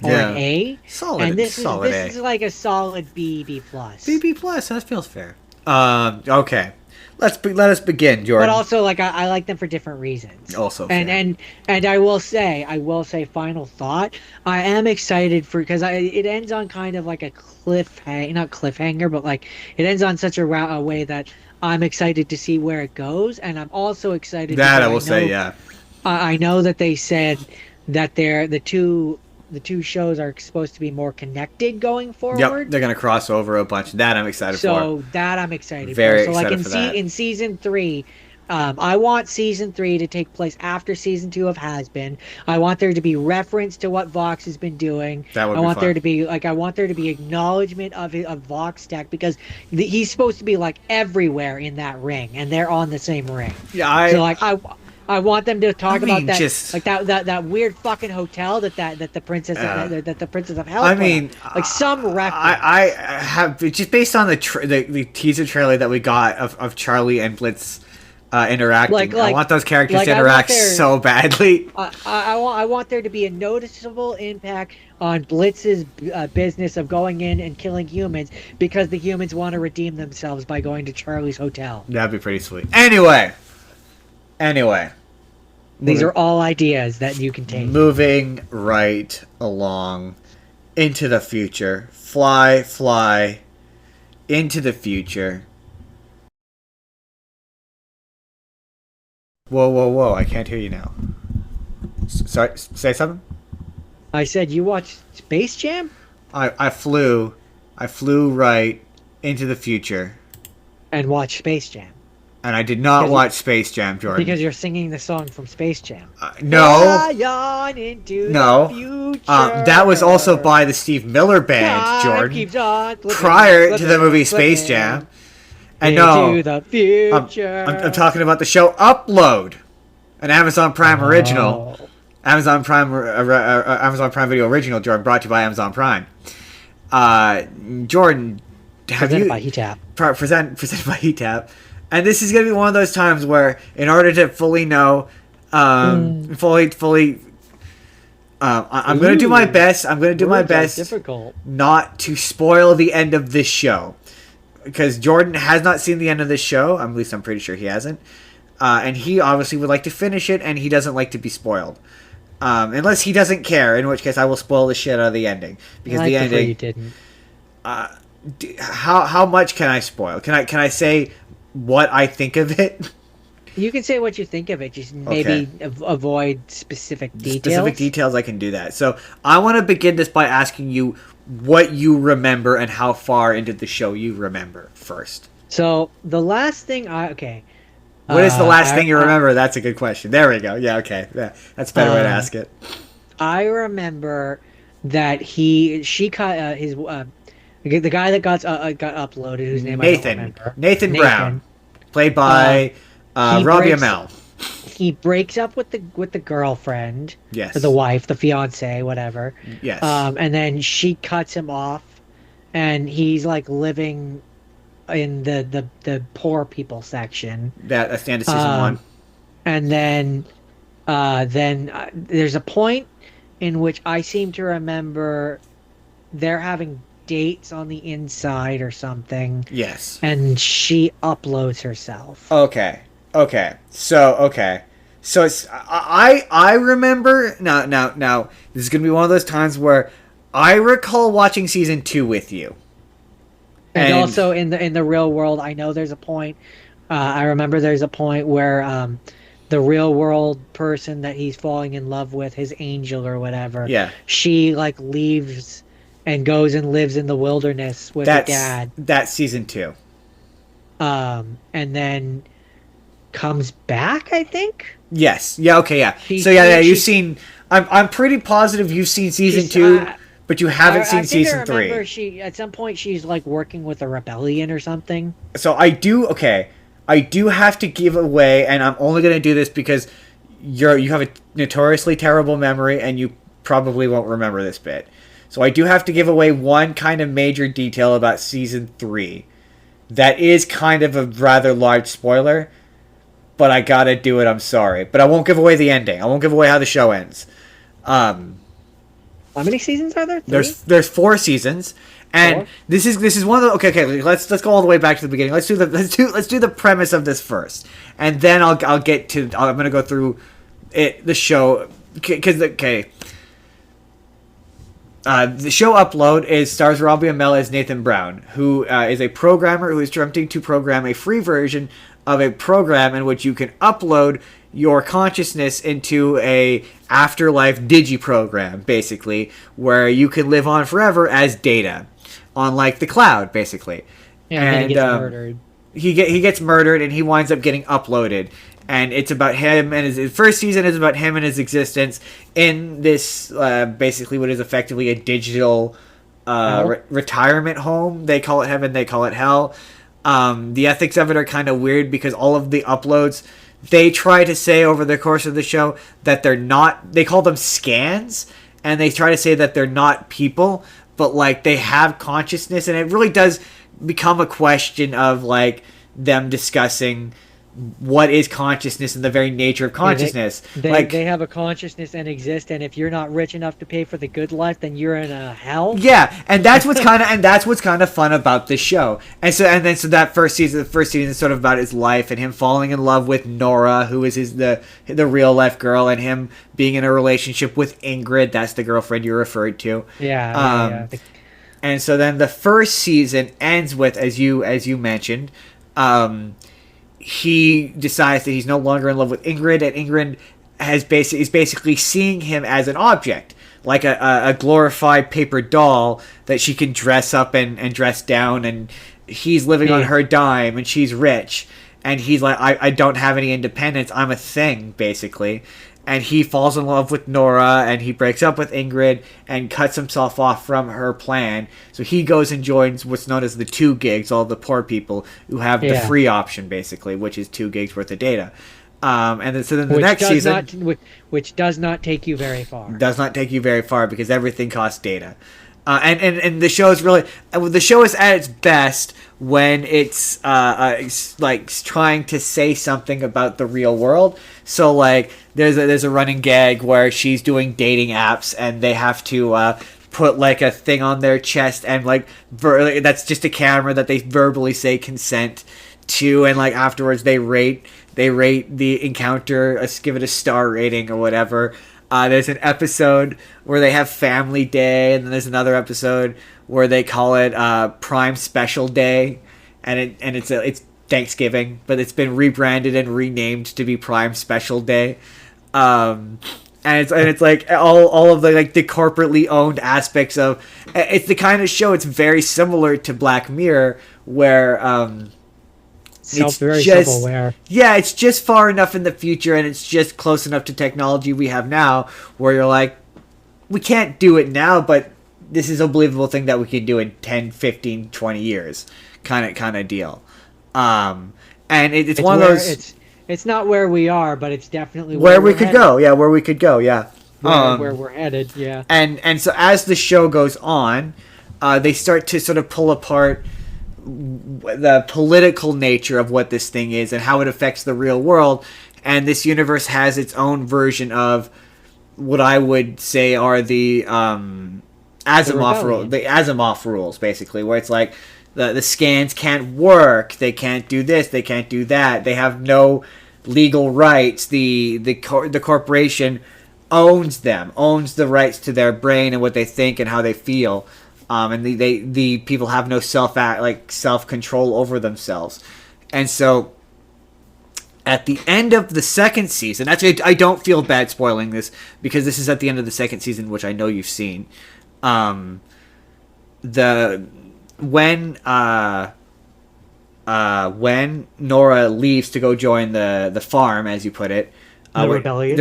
or an A. Solid. And this solid is like a solid B plus. B plus. That feels fair. Okay. Let us begin, Jordan. But also, like I like them for different reasons. Also, and I will say, final thought. I am excited because it ends on kind of like a not cliffhanger, but like it ends on such a way that I'm excited to see where it goes, and I'm also excited. That I will say, yeah. I know that they said that the two shows are supposed to be more connected going forward. Yep, they're gonna cross over a bunch. That I'm excited for. So that I'm excited Very for. So excited like for that. in season 3, I want season 3 to take place after season 2 of Has Been. I want there to be reference to what Vox has been doing. That would I be want fun. I want there to be acknowledgement of Vox Tech, because he's supposed to be like everywhere in that ring, and they're on the same ring. Yeah, I want them to talk about that, just, like that weird fucking hotel that the princess that the Princess of Hell. Like some reference. I have just based on the teaser trailer that we got of Charlie and Blitz interacting. I want those characters to interact so badly. I want there to be a noticeable impact on Blitz's business of going in and killing humans, because the humans want to redeem themselves by going to Charlie's hotel. That'd be pretty sweet. Anyway. These are all ideas that you can take. Moving right along into the future. Fly into the future. Whoa, I can't hear you now. Sorry, say something? I said you watched Space Jam? I flew right into the future. And watched Space Jam. And I did not watch Space Jam, Jordan. Because you're singing the song from Space Jam. No. The future. That was also by the Steve Miller Band, Jordan. Prior to the movie Space Jam. And no, the future. I'm talking about the show Upload, an Amazon Prime original. Amazon Prime Video original, Jordan, brought to you by Amazon Prime. Jordan, presented by Heat-Tap. Presented by Heat-Tap. And this is going to be one of those times where, in order to fully know, I'm going to do my best. I'm going to do my best not to spoil the end of this show. Because Jordan has not seen the end of this show. At least I'm pretty sure he hasn't. And he obviously would like to finish it, and he doesn't like to be spoiled. Unless he doesn't care, in which case I will spoil the shit out of the ending. Because the ending... you didn't. How much can I spoil? Can I say what I think of it? You can say what you think of it, just Okay. maybe avoid specific Specific details. details, I can do that. So I want to begin this by asking you what you remember and how far into the show you remember first. So the last thing okay, What is the last I thing you remember? That's a good question. There we go. Yeah, okay. Yeah, that's a better way to um ask it. I remember that she cut the guy that got uploaded, whose name I don't Nathan. remember. Nathan Brown. Nathan. Played Um, by he Robbie breaks Amell. he breaks up with the girlfriend, or the Yes. wife, the fiance, whatever. Yes. And then she cuts him off, and he's like living in the poor people section. That's the end of season one. Um, and then there's a point in which I seem to remember they're having dates on the inside or something, Yes. and she uploads herself. Okay. Okay. So it's I remember now this is gonna be one of those times where I recall watching season 2 with you. And also in the real world, I know there's a point. I remember there's a point where the real world person that he's falling in love with, his angel or whatever, Yeah. she like leaves and goes and lives in the wilderness with her dad. That's season 2. And then comes back, I think. Yes. Yeah. Okay. Yeah. She- So yeah. she- You've seen. I'm pretty positive you've seen season She's- 2, but you haven't seen I think season I remember 3. she at some point she's like working with a rebellion or something. So I do. Okay. I do have to give away, and I'm only going to do this because you have a notoriously terrible memory, and you probably won't remember this bit. So I do have to give away one kind of major detail about season 3 that is kind of a rather large spoiler, but I gotta do it. I'm sorry, but I won't give away the ending. I won't give away how the show ends. How many seasons are there? 3? There's 4 seasons, and 4? this is one of the okay. Let's go all the way back to the beginning. Let's do the premise of this first, and then I'm gonna go through the show because the show Upload stars Robbie Amell as Nathan Brown, who is a programmer who is attempting to program a free version of a program in which you can upload your consciousness into a afterlife digi program, basically, where you can live on forever as data on like the cloud, basically. Yeah, and then he gets murdered. He gets murdered, and he winds up getting uploaded. And it's about him, and his first season is about him and his existence in this basically what is effectively a digital retirement home. They call it heaven, they call it hell. The ethics of it are kind of weird because all of the uploads, they try to say over the course of the show that they're not, they call them scans, and they try to say that they're not people, but like they have consciousness, and it really does become a question of like them discussing what is consciousness and the very nature of consciousness. They have a consciousness and exist, and if you're not rich enough to pay for the good life, then you're in a hell. Yeah, and that's what's kind of fun about this show. And so that first season is sort of about his life and him falling in love with Nora, who is the real life girl, and him being in a relationship with Ingrid. That's the girlfriend you referred to. Yeah. And so then the first season ends with, as you mentioned, he decides that he's no longer in love with Ingrid, and Ingrid is basically seeing him as an object, like a glorified paper doll that she can dress up and dress down, and he's living on her dime, and she's rich, and he's like, I don't have any independence, I'm a thing, basically. And he falls in love with Nora, and he breaks up with Ingrid and cuts himself off from her plan. So he goes and joins what's known as the 2 gigs, all the poor people who have the free option, basically, which is 2 gigs worth of data. And then the next season, which does not take you very far. Does not take you very far because everything costs data. And the show is really, the show is at its best when it's like trying to say something about the real world. So like there's a running gag where she's doing dating apps, and they have to put like a thing on their chest, and like that's just a camera that they verbally say consent to, and like afterwards they rate the encounter, give it a star rating or whatever. There's an episode where they have Family Day, and then there's another episode where they call it Prime Special Day, and it's Thanksgiving, but it's been rebranded and renamed to be Prime Special Day. And it's like all of the like the corporately owned aspects of it's the kind of show. It's very similar to Black Mirror, where it's very just self-aware. yeah, it's just far enough in the future, and it's just close enough to technology we have now, where you're like, we can't do it now, but this is a believable thing that we can do in 10, 15, 20 years, kind of deal. And it's one of those. It's not where we are, but it's definitely where we could go. Yeah, where we could go. Yeah, where we're headed. Yeah. And so as the show goes on, they start to sort of pull apart the political nature of what this thing is and how it affects the real world. And this universe has its own version of what I would say are the Asimov rules, basically, where it's like the scans can't work, they can't do this, they can't do that, they have no legal rights. The corporation owns the rights to their brain and what they think and how they feel, and the people have no self control over themselves. And so at the end of the second season, actually I don't feel bad spoiling this because this is at the end of the second season, which I know you've seen. When Nora leaves to go join the farm, as you put it, the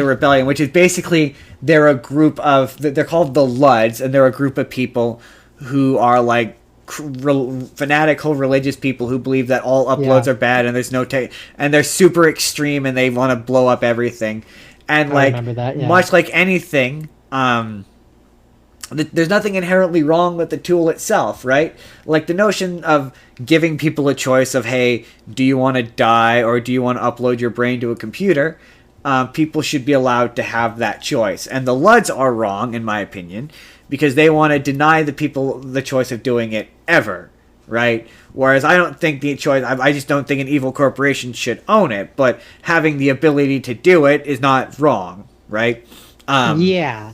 rebellion, which is basically they're called the Ludds, and they're a group of people who are like fanatical religious people who believe that all uploads are bad and there's no and they're super extreme and they want to blow up everything, and I remember that, yeah. Much like anything, there's nothing inherently wrong with the tool itself, right? Like the notion of giving people a choice of, hey, do you want to die or do you want to upload your brain to a computer? People should be allowed to have that choice. And the Ludds are wrong, in my opinion, because they want to deny the people the choice of doing it ever, right? Whereas I don't think the choice, I just don't think an evil corporation should own it, but having the ability to do it is not wrong, right? Yeah.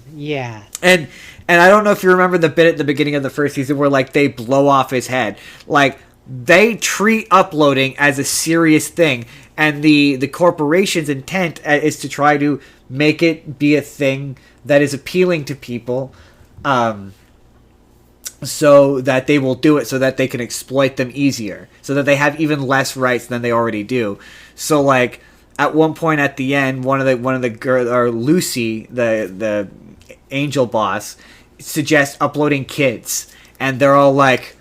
And I don't know if you remember the bit at the beginning of the first season where, like, they blow off his head. Like, they treat uploading as a serious thing, and the corporation's intent is to try to make it be a thing that is appealing to people, so that they will do it, so that they can exploit them easier, so that they have even less rights than they already do. So, like, at one point at the end, one of the girls, or Lucy, the angel boss, suggests uploading kids, and they're all like,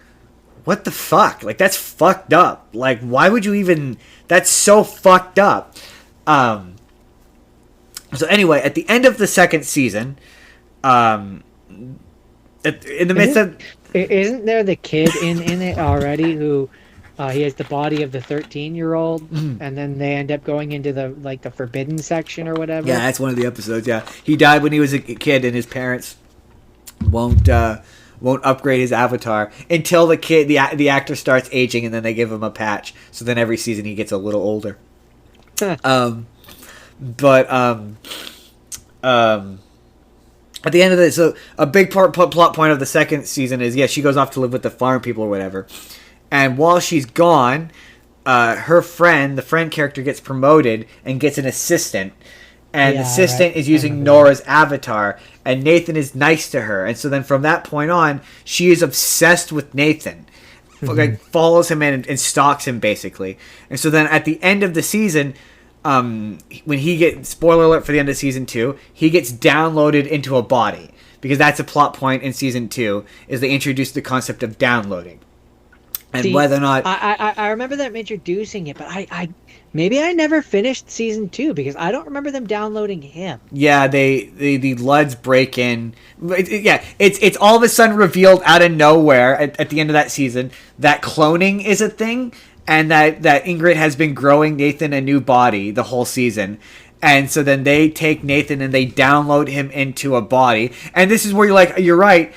what the fuck? Like, that's fucked up. Like, why would you even... That's so fucked up. So anyway, at the end of the second season, in the midst of... Isn't there the kid in it already who... he has the body of the 13-year-old, and then they end up going into the forbidden section or whatever. Yeah, that's one of the episodes. Yeah, he died when he was a kid, and his parents won't upgrade his avatar until the actor starts aging, and then they give him a patch. So then every season he gets a little older. At the end of this, so a big plot point of the second season is she goes off to live with the farm people or whatever. And while she's gone, the friend character gets promoted and gets an assistant. And the assistant is using Nora's avatar. And Nathan is nice to her. And so then from that point on, she is obsessed with Nathan. Like, follows him in and stalks him, basically. And so then at the end of the season, when he gets... Spoiler alert for the end of season 2. He gets downloaded into a body. Because that's a plot point in season 2, is they introduce the concept of downloading. And whether or not... I remember them introducing it, but I maybe I never finished season 2 because I don't remember them downloading him. Yeah, the Ludds break in. It's all of a sudden revealed out of nowhere at the end of that season that cloning is a thing, and that Ingrid has been growing Nathan a new body the whole season. And so then they take Nathan and they download him into a body. And this is where you're right.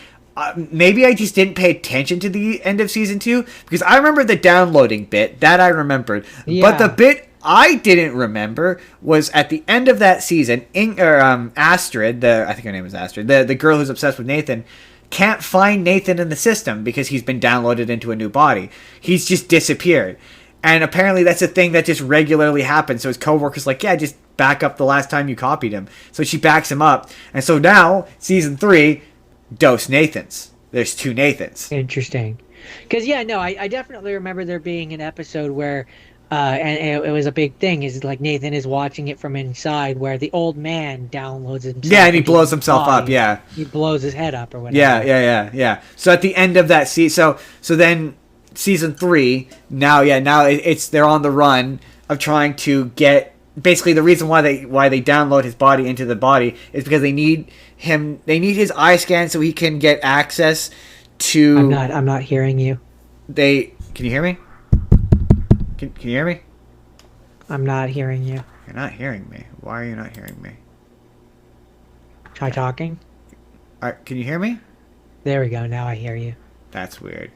Maybe I just didn't pay attention to the end of season 2 because I remember the downloading bit that I remembered, but the bit I didn't remember was at the end of that season. Astrid, I think her name is Astrid, the girl who's obsessed with Nathan, can't find Nathan in the system because he's been downloaded into a new body. He's just disappeared, And apparently that's a thing that just regularly happens. So his coworker's like, yeah, just back up the last time you copied him. So she backs him up. And so now, season 3, dose Nathans. There's 2 Nathans. Interesting. Because, yeah, no, I definitely remember there being an episode where, and it was a big thing, is like Nathan is watching it from inside where the old man downloads himself. Yeah, and he blows himself up, yeah. He blows his head up or whatever. Yeah. So at the end of that season, so then season 3, now it's they're on the run of trying to get, basically the reason why they download his body into the body is because they need his eye scan so he can get access to. I'm not hearing you. Can you hear me? Can you hear me? I'm not hearing you. You're not hearing me. Why are you not hearing me? Try talking. All right, can you hear me? There we go. Now I hear you. That's weird.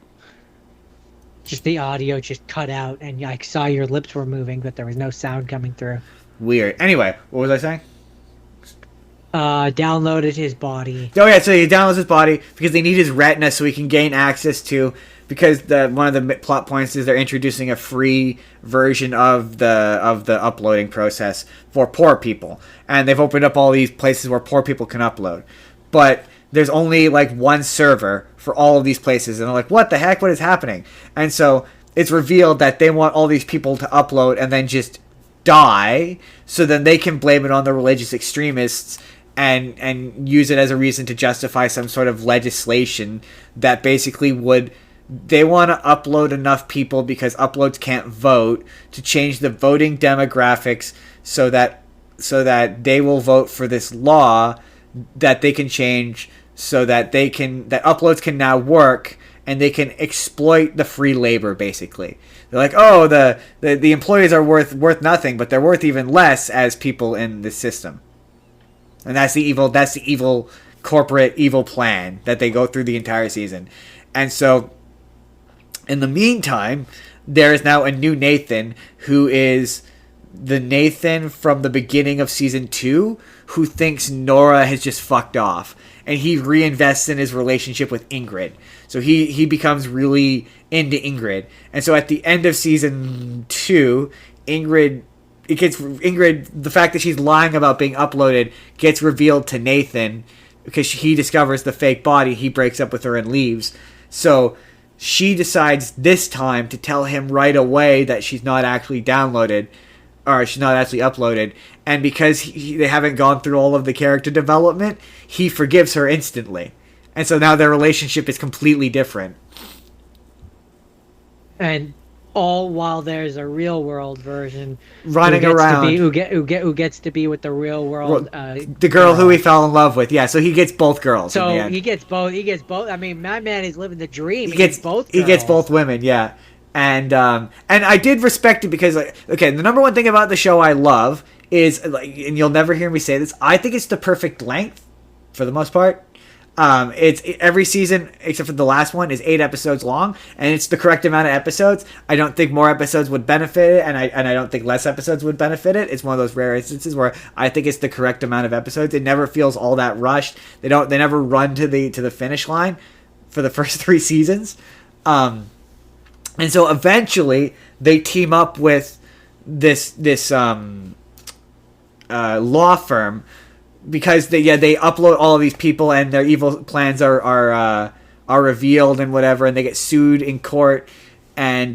Just the audio just cut out, and I saw your lips were moving, but there was no sound coming through. Weird. Anyway, what was I saying? Downloaded his body. Oh yeah, so he downloads his body because they need his retina so he can gain access to. Because one of the plot points is they're introducing a free version of the uploading process for poor people, and they've opened up all these places where poor people can upload, but there's only like one server for all of these places, and they're like, what the heck? What is happening? And so it's revealed that they want all these people to upload and then just die, so then they can blame it on the religious extremists and use it as a reason to justify some sort of legislation that basically would. They want to upload enough people because uploads can't vote to change the voting demographics so that they will vote for this law that they can change so that uploads can now work and they can exploit the free labor. Basically, they're like, oh, the employees are worth nothing, but they're worth even less as people in this system, and that's the evil corporate evil plan that they go through the entire season. And so in the meantime, there is now a new Nathan who is the Nathan from the beginning of season 2 who thinks Nora has just fucked off, and he reinvests in his relationship with Ingrid. So he becomes really into Ingrid. And so at the end of season 2, the fact that she's lying about being uploaded gets revealed to Nathan because he discovers the fake body. He breaks up with her and leaves. So she decides this time to tell him right away that she's not actually downloaded, or she's not actually uploaded. And because they haven't gone through all of the character development, he forgives her instantly. And so now their relationship is completely different. And all while there's a real world version running around who gets to be with the real world the girl who he fell in love with. Yeah, so he gets both girls. So in the end. he gets both. I mean, my man is living the dream. He gets both girls. He gets both women. Yeah. And I did respect it because, okay, the number one thing about the show I love is, and you'll never hear me say this, I think it's the perfect length for the most part. It's every season except for the last one is 8 episodes long, and it's the correct amount of episodes. I don't think more episodes would benefit it, and I don't think less episodes would benefit it. It's one of those rare instances where I think it's the correct amount of episodes. It never feels all that rushed. They never run to the finish line for the first 3 seasons. And so eventually they team up with this law firm, because they upload all of these people and their evil plans are revealed and whatever, and they get sued in court, and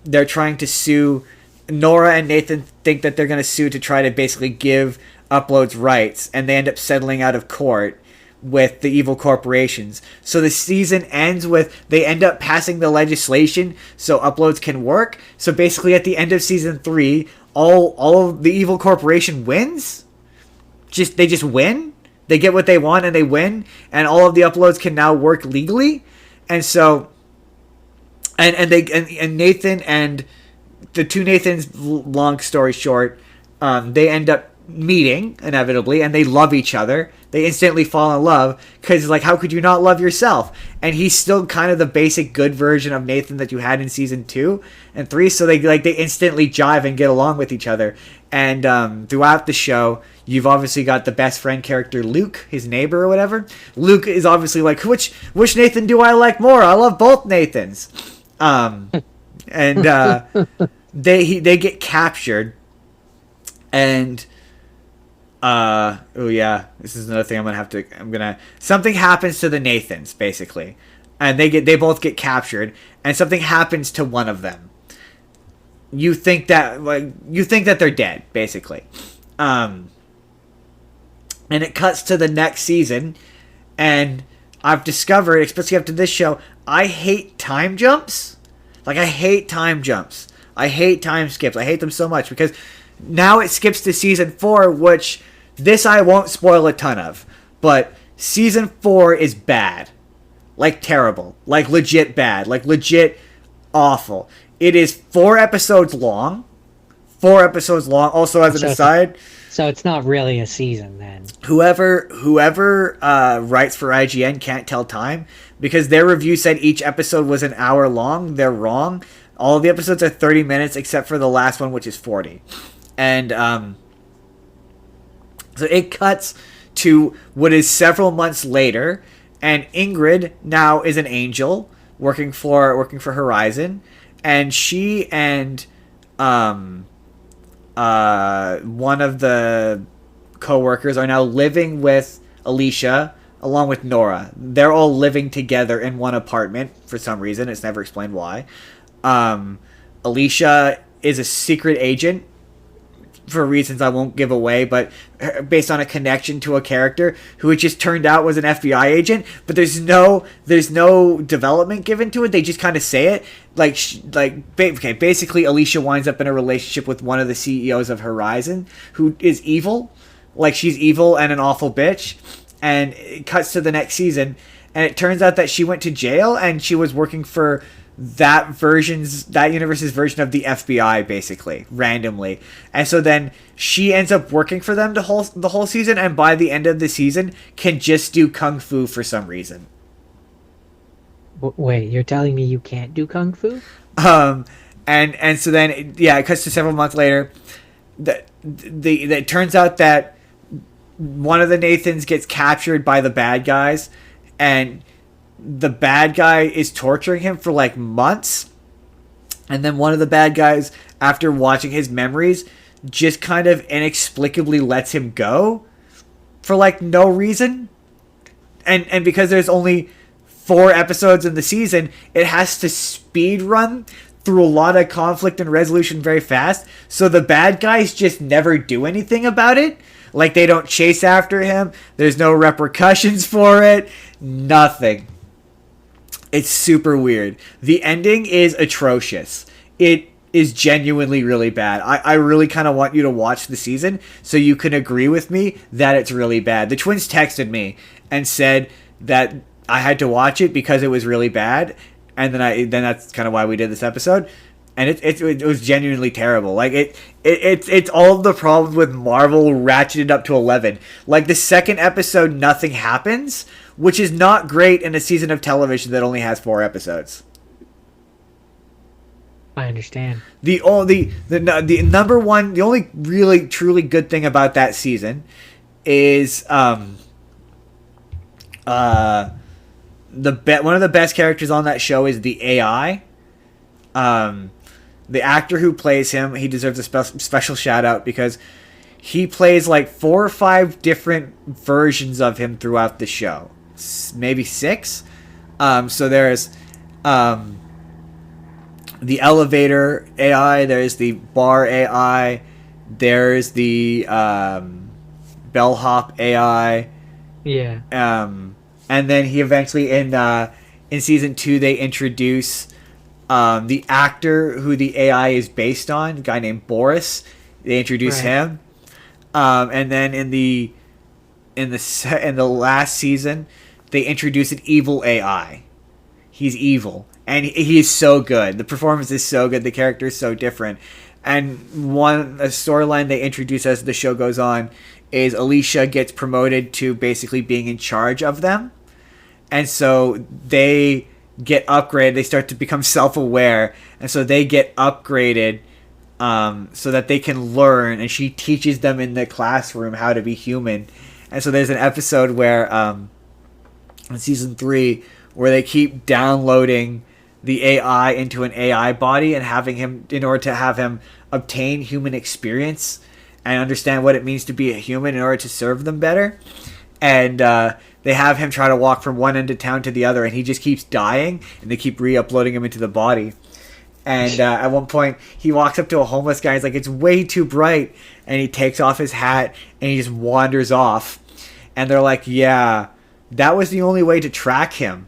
they're trying to sue. Nora and Nathan think that they're going to sue to try to basically give uploads rights, and they end up settling out of court with the evil corporations. So the season ends with they end up passing the legislation so uploads can work. So basically at the end of season 3, all of the evil corporation wins. They just win. They get what they want and they win, and all of the uploads can now work legally. And so and Nathan and the 2 Nathans, long story short, they end up meeting inevitably, and they love each other. They instantly fall in love because, like, how could you not love yourself? And he's still kind of the basic good version of Nathan that you had in season 2 and 3. So they instantly jive and get along with each other. And throughout the show, you've obviously got the best friend character, Luke, his neighbor or whatever. Luke is obviously like, which Nathan do I like more? I love both Nathans. And and they get captured, and oh yeah, this is another thing something happens to the Nathans basically, and they both get captured, and something happens to one of them. You think that they're dead basically, and it cuts to the next season, and I've discovered, especially after this show, I hate time jumps. Like, I hate time jumps. I hate time skips. I hate them so much because now it skips to season 4, which this I won't spoil a ton of. But season 4 is bad. Like, terrible. Like, legit bad. Like, legit awful. It is 4 episodes long. 4 episodes long. Also, as an aside... So it's not really a season then. Whoever writes for IGN can't tell time because their review said each episode was an hour long. They're wrong. All of the episodes are 30 minutes except for the last one, which is 40. And so it cuts to what is several months later, and Ingrid now is an angel working for Horizon, and she and one of the co-workers are now living with Alicia along with Nora. They're all living together in one apartment for some reason. It's never explained why. Alicia is a secret agent for reasons I won't give away, but based on a connection to a character who it just turned out was an FBI agent, but there's no development given to it. They just kind of say it basically Alicia winds up in a relationship with one of the CEOs of Horizon, who is evil. Like, she's evil and an awful bitch. And it cuts to the next season, and it turns out that she went to jail and she was working for that universe's version of the FBI, basically, randomly. And so then she ends up working for them the whole season, and by the end of the season can just do kung fu for some reason. Wait, you're telling me you can't do kung fu? And so then it cuts to several months later. It turns out that one of the Nathans gets captured by the bad guys, and the bad guy is torturing him for like months, and then one of the bad guys, after watching his memories, just kind of inexplicably lets him go for like no reason, and because there's only 4 episodes in the season, it has to speed run through a lot of conflict and resolution very fast, so the bad guys just never do anything about it. Like, they don't chase after him, there's no repercussions for it, nothing. It's super weird. The ending is atrocious. It is genuinely really bad. I really kind of want you to watch the season so you can agree with me that it's really bad. The twins texted me and said that I had to watch it because it was really bad, and then that's kind of why we did this episode. And it was genuinely terrible. Like, it's all of the problems with Marvel ratcheted up to 11. Like, the second episode, nothing happens, which is not great in a season of television that only has 4 episodes. I understand. The number one, the only really truly good thing about that season is one of the best characters on that show is the AI. The actor who plays him, he deserves a special shout out because he plays like 4 or 5 different versions of him throughout the show. Maybe 6. So there's the elevator AI, there's the bar AI, there's the bellhop AI. Yeah. And then he eventually in season 2 they introduce the actor who the AI is based on, a guy named Boris. They introduce him, and then in the last season, they introduce an evil AI. He's evil, and he is so good. The performance is so good. The character is so different. And a storyline they introduce as the show goes on is Alicia gets promoted to basically being in charge of them, and so they get upgraded. They start to become self-aware, and so they get upgraded so that they can learn, and she teaches them in the classroom how to be human. And so there's an episode where in season 3 where they keep downloading the AI into an AI body and having him, in order to have him obtain human experience and understand what it means to be a human in order to serve them better. And they have him try to walk from one end of town to the other, and he just keeps dying, and they keep re-uploading him into the body. And at one point, he walks up to a homeless guy. He's like, "It's way too bright," and he takes off his hat and he just wanders off. And they're like, "Yeah, that was the only way to track him."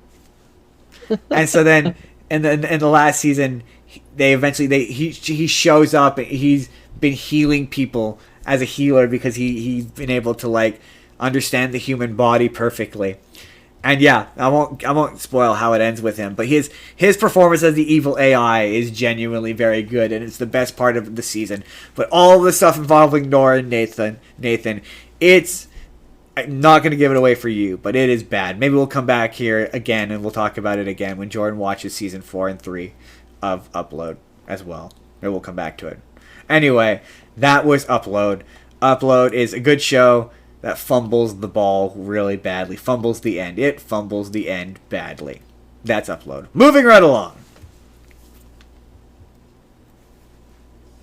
And so then, in the last season, he shows up. And he's been healing people as a healer because he's been able to like understand the human body perfectly. And yeah, I won't spoil how it ends with him, but his performance as the evil AI is genuinely very good, and it's the best part of the season. But all the stuff involving Nora and Nathan, it's, I'm not going to give it away for you, but it is bad. Maybe we'll come back here again and we'll talk about it again when Jordan watches season 4 and 3 of Upload as well. Maybe we'll come back to it. Anyway, that was Upload. Upload is a good show that fumbles the ball really badly. Fumbles the end. It fumbles the end badly. That's Upload. Moving right along.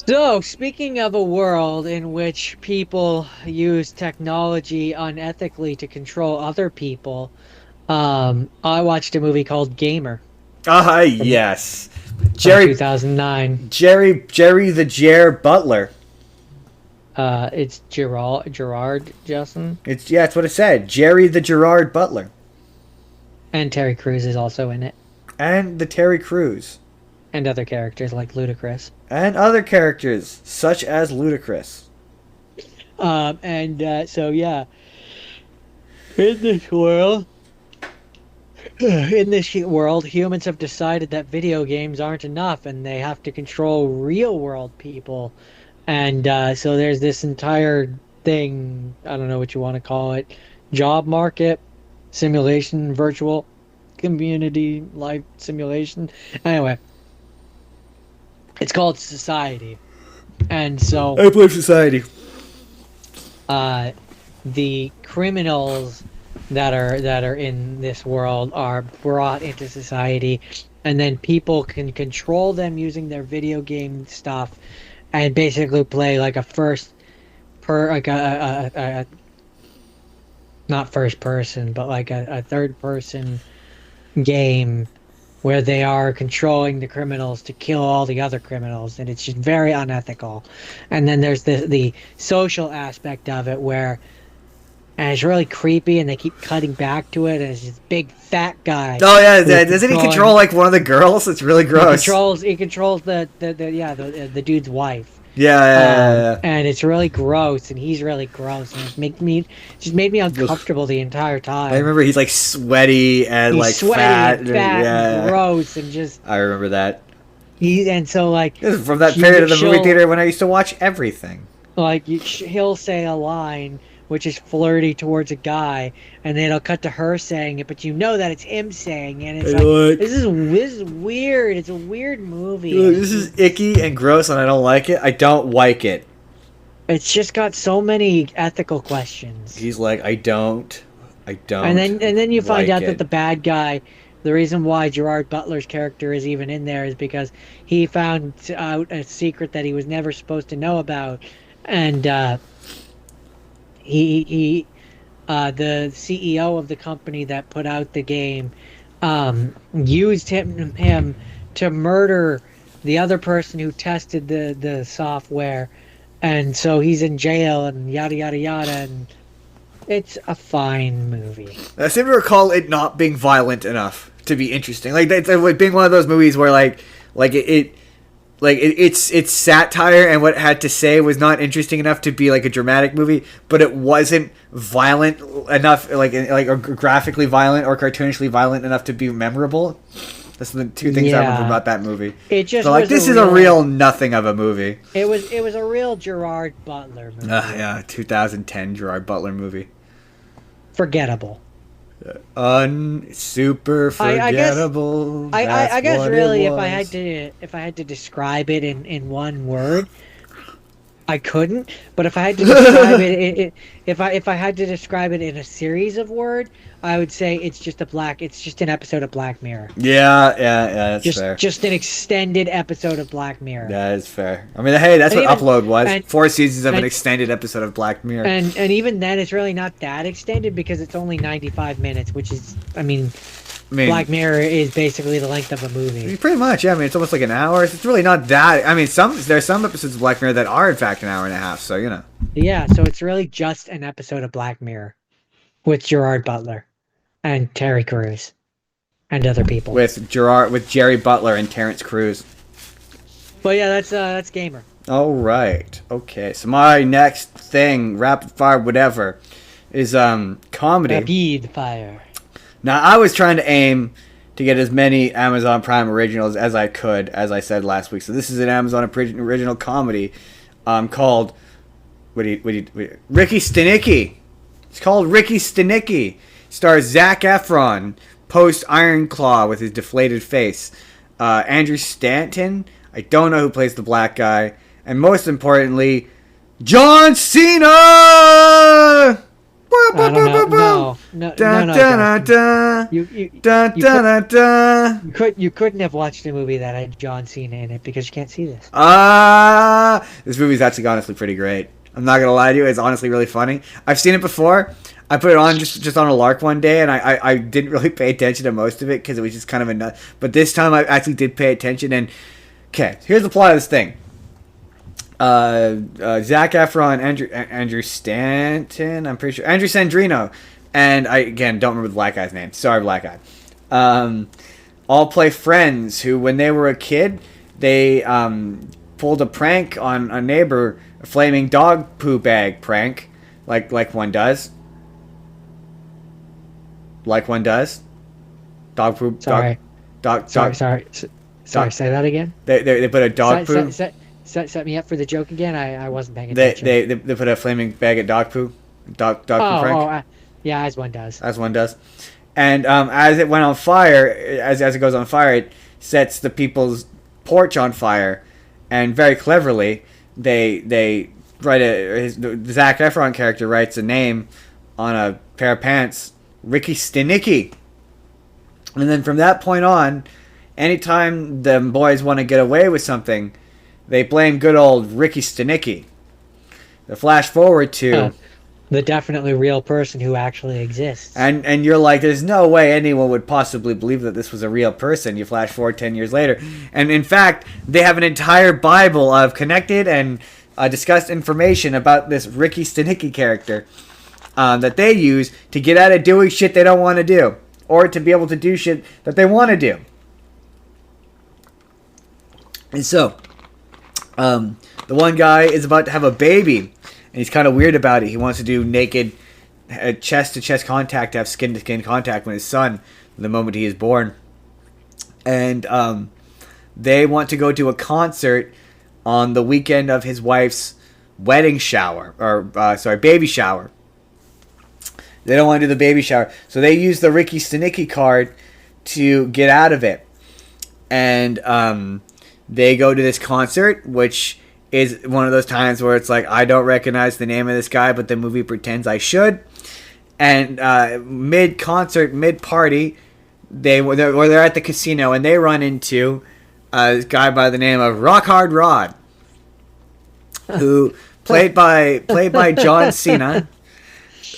So, speaking of a world in which people use technology unethically to control other people, I watched a movie called Gamer. Yes. Jerry 2009. Jerry the Jer Butler. It's Gerard Justin. It's what it said. Jerry the Gerard Butler. And Terry Crews is also in it. And the Terry Crews. And other characters like Ludacris. And other characters such as Ludacris. So yeah. In this world, humans have decided that video games aren't enough and they have to control real world people. And so there's this entire thing, I don't know what you want to call it, job market, simulation, virtual community, life simulation. Anyway, it's called Society. And so I play Society. The criminals that are in this world are brought into society, and then people can control them using their video game stuff. And basically play like a not first person, but like a third person game where they are controlling the criminals to kill all the other criminals, and it's just very unethical. And then there's the social aspect of it where, and it's really creepy, and they keep cutting back to it, and it's this big fat guy. Oh yeah, doesn't he control like one of the girls? It's really gross. He controls the dude's wife. Yeah. And it's really gross, and he's really gross, and it just made me uncomfortable the entire time. I remember he's like sweaty and he's fat, and gross, and just. I remember that. From that period of the movie theater when I used to watch everything. Like he'll say a line which is flirty towards a guy, and then it'll cut to her saying it, but you know that it's him saying it, and it's like this is weird. It's a weird movie. This is icky and gross, and I don't like it. I don't like it. It's just got so many ethical questions. He's like, I don't. And then you find out that the bad guy, the reason why Gerard Butler's character is even in there is because he found out a secret that he was never supposed to know about, and he the CEO of the company that put out the game used him to murder the other person who tested the software, and so he's in jail and yada yada yada, and it's a fine movie. I seem to recall it not being violent enough to be interesting. Like it's being one of those movies where it's satire, and what it had to say was not interesting enough to be like a dramatic movie, but it wasn't violent enough, or graphically violent or cartoonishly violent enough to be memorable. That's the two things I remember about that movie. It just so this is a real nothing of a movie. It was a real Gerard Butler movie. 2010 Gerard Butler movie. Forgettable. Super forgettable. I guess really, if I had to describe it in one word, I couldn't, but if I had to describe if I had to describe it in a series of word, I would say it's just an episode of Black Mirror. Yeah, that's Just fair. just an extended episode of Black Mirror. That is fair. I mean, hey, that's And what even Upload was. and 4 seasons of an and extended episode of Black Mirror. and even then, it's really not that extended because it's only 95 minutes, which is, I mean, Black Mirror is basically the length of a movie. Pretty much, yeah. I mean, it's almost like an hour. It's really not that. I mean, there's some episodes of Black Mirror that are in fact an hour and a half. So you know. Yeah, so it's really just an episode of Black Mirror with Gerard Butler and Terry Crews and other people. With Jerry Butler and Terrence Crews. But yeah, that's Gamer. All right. Okay. So my next thing, rapid fire, whatever, is comedy. Rapid fire. Now, I was trying to aim to get as many Amazon Prime originals as I could, as I said last week. So this is an Amazon original comedy called Ricky Stenicki. It's called Ricky Stenicki. Stars Zac Efron, post Iron Claw with his deflated face. Andrew Stanton. I don't know who plays the black guy. And most importantly, John Cena! No. You couldn't have watched a movie that had John Cena in it because you can't see this. This movie's actually honestly pretty great. I'm not gonna lie to you, it's honestly really funny. I've seen it before. I put it on just on a lark one day, and I didn't really pay attention to most of it because it was just kind of a nut. But this time I actually did pay attention. And okay, here's the plot of this thing. Zac Efron, Andrew Stanton, I'm pretty sure, Andrew Sandrino, and I again don't remember the black guy's name. Sorry, black guy. All play friends who, when they were a kid, they pulled a prank on a neighbor, a flaming dog poo bag prank, like one does. Like one does. Dog poop. Sorry. Dog. Sorry. Say that again. They put a dog poo. Set me up for the joke again. I wasn't paying attention. They put a flaming bag of dog poo. Dog poo prank. Yeah, as one does. As one does. And as it went on fire, as it goes on fire, it sets the people's porch on fire. And very cleverly, they write the Zac Efron character writes a name on a pair of pants, Ricky Stenicki. And then from that point on, anytime the boys want to get away with something, they blame good old Ricky Stenicki. The flash forward to the definitely real person who actually exists. And you're like, there's no way anyone would possibly believe that this was a real person. You flash forward 10 years later. And in fact, they have an entire Bible of connected and discussed information about this Ricky Stenicki character that they use to get out of doing shit they don't want to do. Or to be able to do shit that they want to do. And so, the one guy is about to have a baby, and he's kind of weird about it. He wants to do naked, chest-to-chest contact, to have skin-to-skin contact with his son the moment he is born. And they want to go to a concert on the weekend of his wife's wedding shower, or baby shower. They don't want to do the baby shower, so they use the Ricky Stenicki card to get out of it. And they go to this concert, which is one of those times where it's like, I don't recognize the name of this guy, but the movie pretends I should. And mid-concert, mid-party, they're at the casino, and they run into this guy by the name of Rock Hard Rod, who played by John Cena.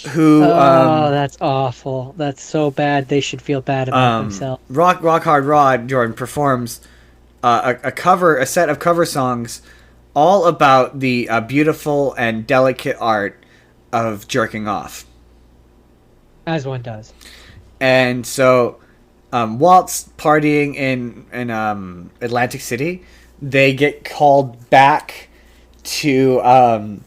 Who? That's awful. That's so bad. They should feel bad about themselves. Rock Hard Rod Jordan performs a set of cover songs, all about the beautiful and delicate art of jerking off. As one does. And so, whilst partying in Atlantic City, they get called back to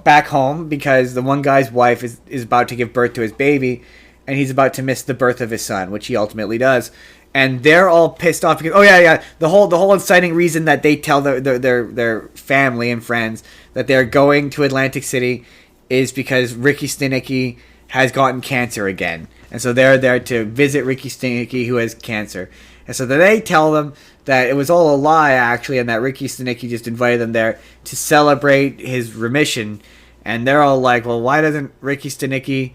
back home because the one guy's wife is about to give birth to his baby, and he's about to miss the birth of his son, which he ultimately does. And they're all pissed off because the whole inciting reason that they tell their family and friends that they're going to Atlantic City is because Ricky Stenicki has gotten cancer again, and so they're there to visit Ricky Stenicki, who has cancer. And so then they tell them that it was all a lie, actually, and that Ricky Stenicki just invited them there to celebrate his remission. And they're all like, well, why doesn't Ricky Stenicki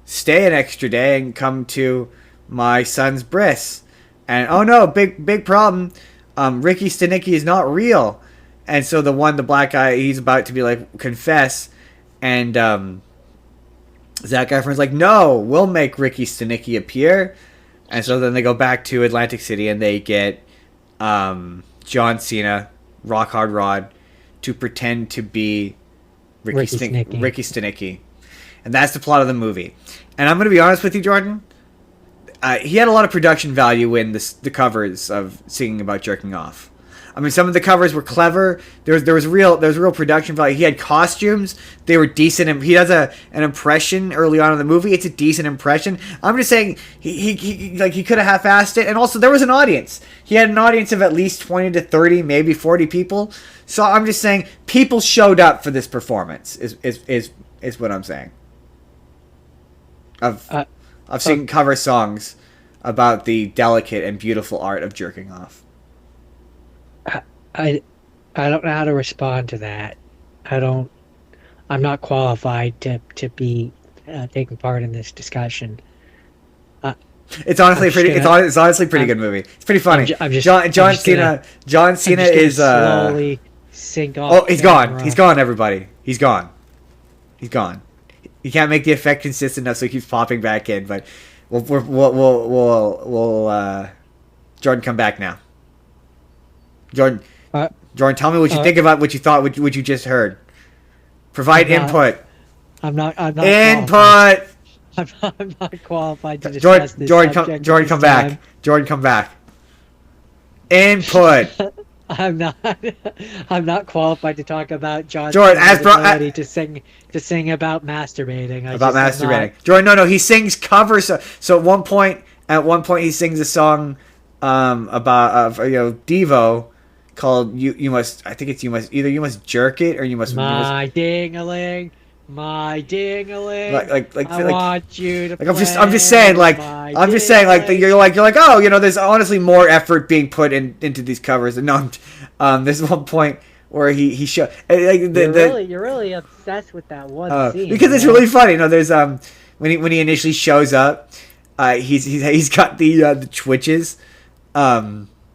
stay an extra day and come to my son's bris? And, oh no, big problem. Ricky Stenicki is not real. And so the black guy, he's about to be like, confess. And Zac Efron's like, no, we'll make Ricky Stenicki appear. And so then they go back to Atlantic City and they get John Cena, Rock Hard Rod, to pretend to be Ricky Stenicki. And that's the plot of the movie. And I'm going to be honest with you, Jordan. He had a lot of production value in the covers of Singing About Jerking Off. I mean, some of the covers were clever. There was real production value. He had costumes; they were decent. He does an impression early on in the movie. It's a decent impression. I'm just saying he could have half-assed it. And also, there was an audience. He had an audience of at least 20 to 30, maybe 40 people. So I'm just saying people showed up for this performance. Is what I'm saying. Of singing cover songs about the delicate and beautiful art of jerking off. I don't know how to respond to that. I'm not qualified to be taking part in this discussion. It's honestly it's honestly pretty good movie. It's pretty funny. John Cena is slowly sink off. Oh, he's gone. He's gone. Everybody, he's gone. He's gone. He can't make the effect consistent enough, so he keeps popping back in. But we'll Jordan, come back now. Jordan, tell me what you think about what you thought, what you just heard. Provide input. I'm not input. I'm not qualified to discuss this subject. Jordan, come back. Jordan, come back. Input. I'm not qualified to talk about John's ability to sing about masturbating. Jordan, no, he sings covers. So at one point he sings a song about Devo called you must jerk it or you must ding-a-ling. My ding-a-ling. I want you to. I'm just saying you're like oh there's honestly more effort being put into these covers. And no, there's one point where he show you're really obsessed with that one scene because it's really funny. There's when he initially shows up, he's got the twitches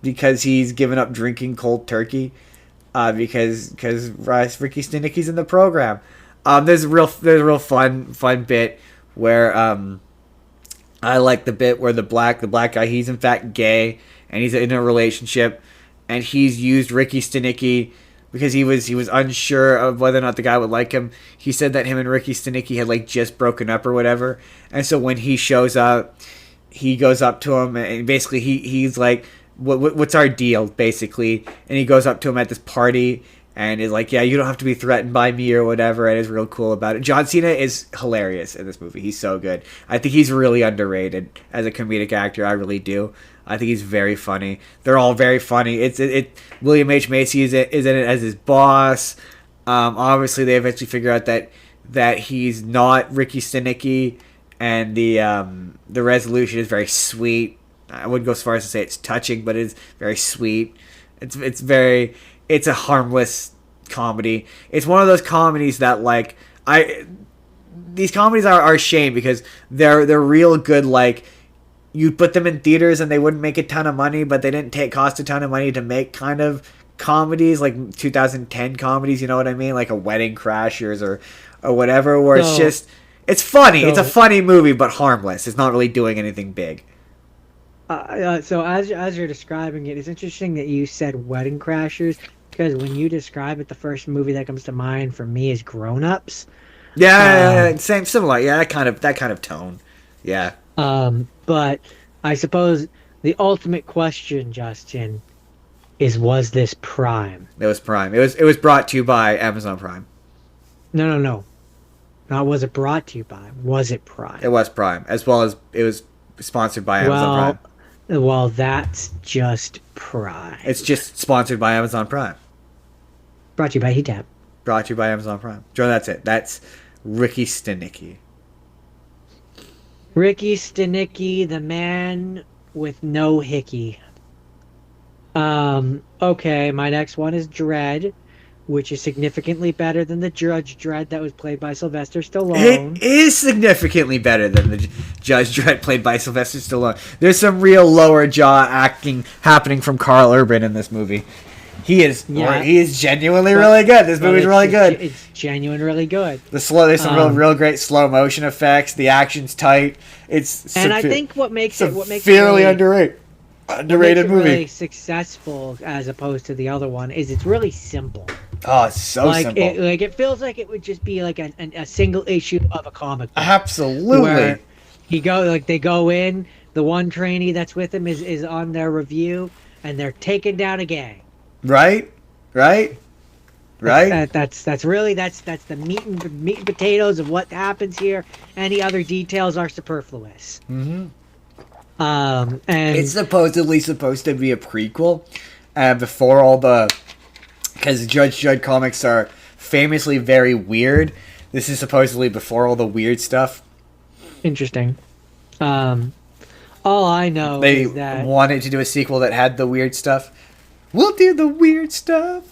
because he's given up drinking cold turkey because Ricky Stenicki's in the program. There's a real fun bit where I like the bit where the black guy, he's in fact gay and he's in a relationship and he's used Ricky Stenicki because he was unsure of whether or not the guy would like him. He said that him and Ricky Stenicki had just broken up or whatever, and so when he shows up, he goes up to him and basically he's like, what's our deal, basically, and he goes up to him at this party and is like, yeah, you don't have to be threatened by me or whatever, and is real cool about it. John Cena is hilarious in this movie. He's so good. I think he's really underrated as a comedic actor. I really do. I think he's very funny. They're all very funny. William H. Macy is in it as his boss. Obviously, they eventually figure out that he's not Ricky Stenicki, and the resolution is very sweet. I wouldn't go as far as to say it's touching, but it's very sweet. It's a harmless comedy. It's one of those comedies that these comedies are a shame because they're real good. You put them in theaters and they wouldn't make a ton of money, but they didn't cost a ton of money to make kind of comedies like 2010 comedies. You know what I mean? Like a Wedding Crashers or whatever, where it's funny. It's a funny movie, but harmless. It's not really doing anything big. So as you're describing it, it's interesting that you said Wedding Crashers. Because when you describe it, the first movie that comes to mind for me is Grown Ups. Yeah, similar. Yeah, that kind of tone. Yeah. But I suppose the ultimate question, Justin, is: was this Prime? It was Prime. It was brought to you by Amazon Prime. No. Not was it brought to you by? Was it Prime? It was Prime, as well as it was sponsored by Amazon Prime. Well, that's just Prime. It's just sponsored by Amazon Prime. Brought to you by HeatTap. Brought to you by Amazon Prime. Joe, that's it. That's Ricky Stenicki. Ricky Stenicki, the man with no hickey. Okay, my next one is Dread, which is significantly better than the Judge Dredd that was played by Sylvester It Stallone. is significantly better than the Judge Dredd played by Sylvester Stallone. There's some real lower jaw acting happening from Carl Urban in this movie. Yeah, He is genuinely but really good. This but movie's really good. it's genuine, really good. There's some Um, real great slow motion effects. The action's tight. and I think severely what makes underrated it really movie. successful as opposed to the other one is it's really simple. Oh, it's so simple. It feels like it would just be like a single issue of a comic book Absolutely. where they go in, the one trainee that's with him is on their review and they're taking down a gang. Right? Right? Right? That's the meat and potatoes of what happens here. Any other details are superfluous. Mm-hmm. And It's supposedly supposed to be a prequel, before all the, because Judge Dredd comics are famously very weird. This is supposedly before all the weird stuff. interesting. Um, all I know They is that wanted to do a sequel that had the weird stuff. We'll do the weird stuff.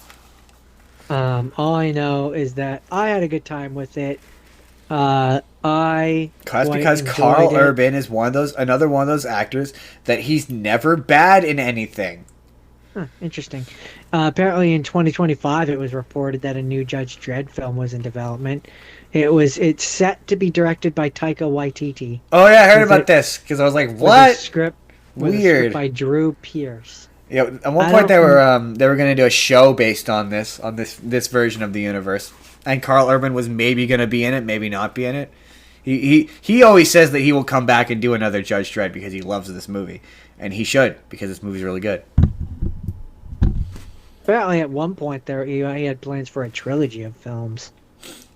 all I know is that I had a good time with it. I That's quite because enjoyed Carl it. Urban is another one of those actors that he's never bad in anything. Huh, interesting. Apparently, in 2025, it was reported that a new Judge Dredd film was in development. It's set to be directed by Taika Waititi. Oh yeah, I heard With about it- this because I was like, With a what? script with a Weird. script by Drew Pierce. Yeah, at one I point don't- they were going to do a show based on this version of the universe, and Carl Urban was maybe going to be in it, maybe not be in it. He always says that he will come back and do another Judge Dredd because he loves this movie, and he should because this movie's really good. Apparently, at one point, he had plans for a trilogy of films.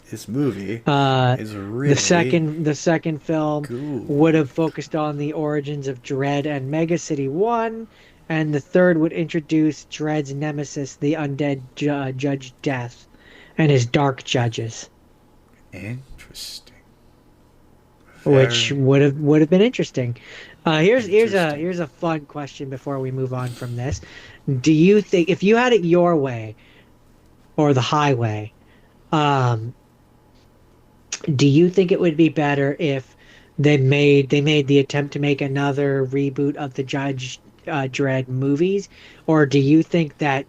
This movie Uh, is really the second film cool. would have focused on the origins of Dredd and Mega City 1, and the third would introduce Dredd's nemesis, the undead Judge Death, and his dark judges, Interesting. which Very- would have been interesting. Here's Interesting. a fun question before we move on from this. Do you think if you had it your way or the highway, um, do you think it would be better if they made the attempt to make another reboot of the Judge Dredd movies, or do you think that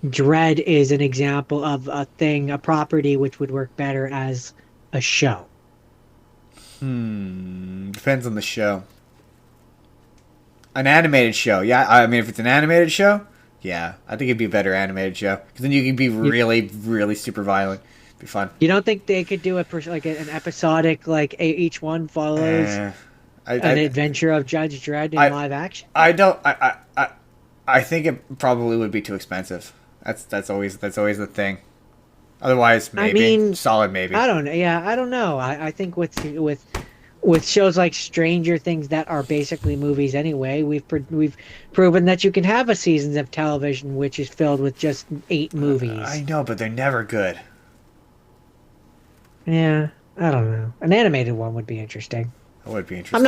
Dredd is an example of a property which would work better as a show? Depends on the show. An animated show, yeah. I mean, if it's an animated show, yeah, I think it'd be a better animated show because then you can be really super violent. Be fun. You don't think they could do an episodic each one follows an adventure of Judge Dredd in live action? I don't. I think it probably would be too expensive. That's always the thing. Otherwise, maybe. I mean, solid maybe. I don't. Yeah, I don't know. I think with shows like Stranger Things that are basically movies anyway, we've proven that you can have a seasons of television which is filled with just 8 movies. I know, but they're never good. Yeah, I don't know. An animated one would be interesting. That would be interesting.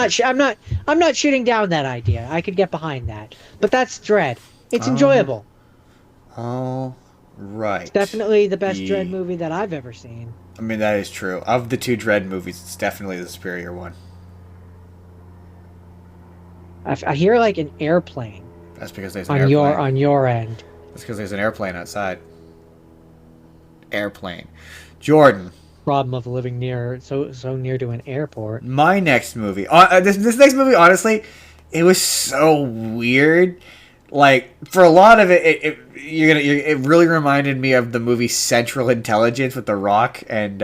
I'm not shooting down that idea. I could get behind that. But that's Dread. It's enjoyable. All right. It's definitely the best The- Dread movie that I've ever seen. I mean, that is true. Of the 2 Dread movies, it's definitely the superior one. I hear like an airplane That's because there's an on airplane. your end. That's because there's an airplane outside. Airplane. Jordan, Problem of living so near to an airport. my next movie. This next movie, honestly, it was so weird. Like for a lot of it it really reminded me of the movie Central Intelligence with The Rock, and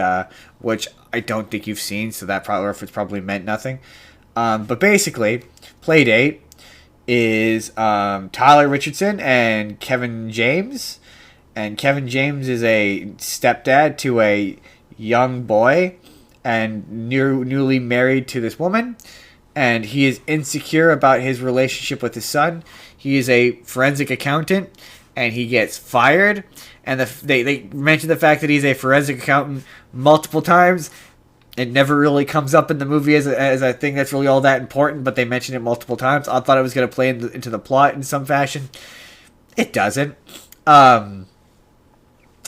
which I don't think you've seen, so that probably meant nothing. But basically, Playdate is Tyler Richardson and Kevin James, and Kevin James is a stepdad to a young boy and newly married to this woman, and he is insecure about his relationship with his son. He is a forensic accountant, and he gets fired. And they mention the fact that he's a forensic accountant multiple times. It never really comes up in the movie as a thing that's really all that important, but they mention it multiple times. I thought it was going to play into the plot in some fashion. It doesn't. And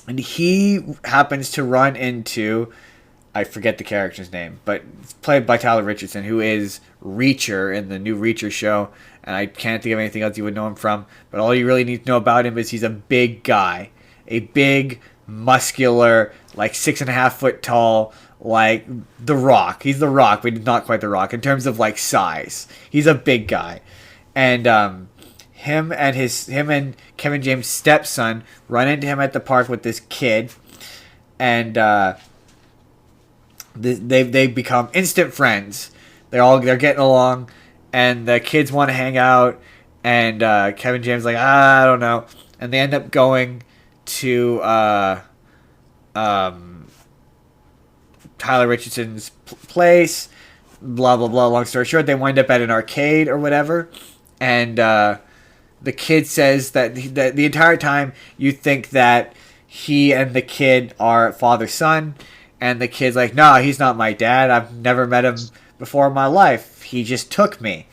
he happens to run into, I forget the character's name, but it's played by Tyler Richardson, who is Reacher in the new Reacher show. And I can't think of anything else you would know him from. But all you really need to know about him is he's a big guy. A big, muscular, like 6.5 foot tall, like The Rock. He's The Rock, but not quite The Rock in terms of like size. He's a big guy. And him and Kevin James' stepson run into him at the park with this kid. And they become instant friends. They're getting along, and the kids want to hang out, and Kevin James is like, I don't know, and they end up going to Tyler Richardson's place. Blah blah blah. Long story short, they wind up at an arcade or whatever, and the kid says that the entire time you think that he and the kid are father son. And the kid's like, no, he's not my dad. I've never met him before in my life. He just took me.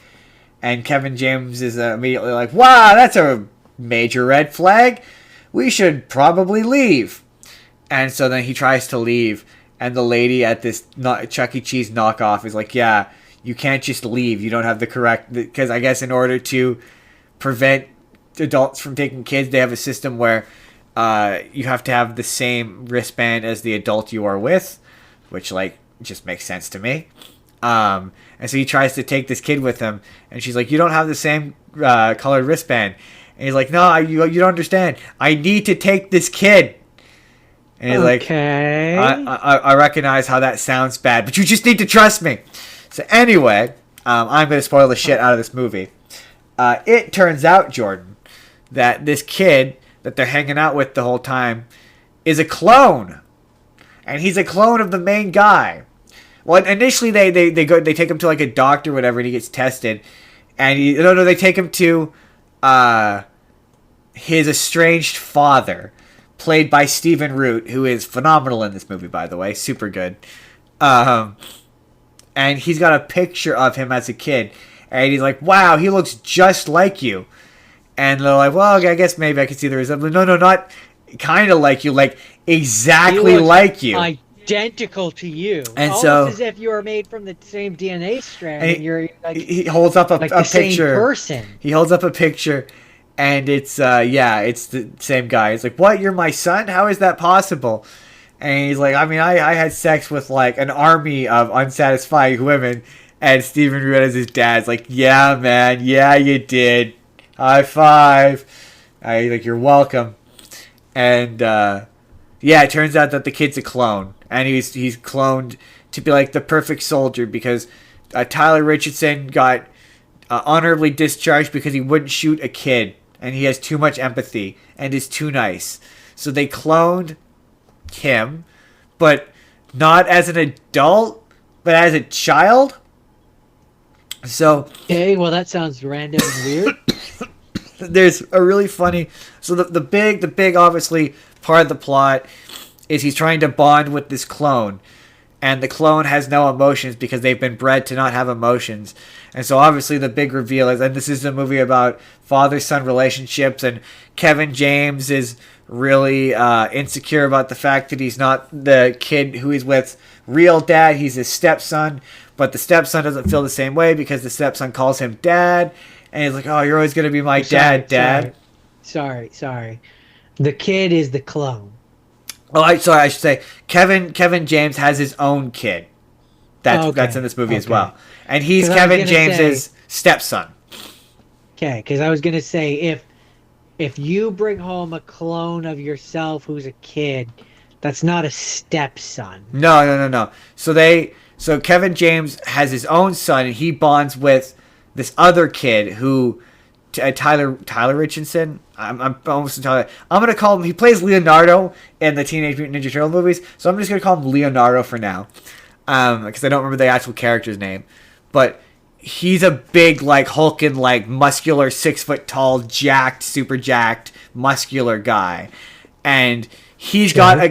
And Kevin James is immediately like, wow, that's a major red flag. We should probably leave. And so then he tries to leave. And the lady at this Chuck E. Cheese knockoff is like, yeah, you can't just leave. You don't have the correct... Because I guess in order to prevent adults from taking kids, they have a system where... you have to have the same wristband as the adult you are with, which, like, just makes sense to me. And so he tries to take this kid with him, and she's like, you don't have the same colored wristband. And he's like, no, you don't understand. I need to take this kid. And he's like, I recognize how that sounds bad, but you just need to trust me. So anyway, I'm going to spoil the shit out of this movie. It turns out, Jordan, that this kid... that they're hanging out with the whole time is a clone, and he's a clone of the main guy. Well, initially they take him to like a doctor or whatever, and he gets tested, and they take him to his estranged father, played by Stephen Root, who is phenomenal in this movie, by the way, super good. And he's got a picture of him as a kid, and he's like, wow, he looks just like you. And they're like, well, I guess maybe I can see the resemblance. No, not kind of like you, like exactly like you. Identical to you. And almost so, as if you were made from the same DNA strand. And you're like, he holds up a picture. Same person. He holds up a picture, and it's it's the same guy. It's like, what? You're my son? How is that possible? And he's like, I mean, I had sex with like an army of unsatisfied women, and Stephen Root as his dad's like, yeah, man, yeah, you did. High five. You're welcome. And it turns out that the kid's a clone, and he's cloned to be like the perfect soldier because Tyler Richardson got honorably discharged because he wouldn't shoot a kid, and he has too much empathy and is too nice. So they cloned him, but not as an adult, but as a child. So okay, well that sounds random and weird. There's a really funny. So the big obviously part of the plot is he's trying to bond with this clone, and the clone has no emotions because they've been bred to not have emotions. And so obviously the big reveal is, and this is a movie about father-son relationships, and Kevin James is really insecure about the fact that he's not the kid who he's with real dad. He's his stepson, but the stepson doesn't feel the same way because the stepson calls him dad. And he's like, oh, you're always going to be my dad. Sorry. The kid is the clone. Oh, I should say, Kevin James has his own kid. That's in this movie as well. And he's Kevin James's stepson. Okay, because I was going to say, if you bring home a clone of yourself who's a kid, that's not a stepson. No. So Kevin James has his own son, and he bonds with this other kid who Tyler Richardson. I'm almost entirely. I'm gonna call him. He plays Leonardo in the Teenage Mutant Ninja Turtle movies, so I'm just gonna call him Leonardo for now, because I don't remember the actual character's name. But he's a big, like hulking, like muscular, 6 foot tall, super jacked, muscular guy, and he's got a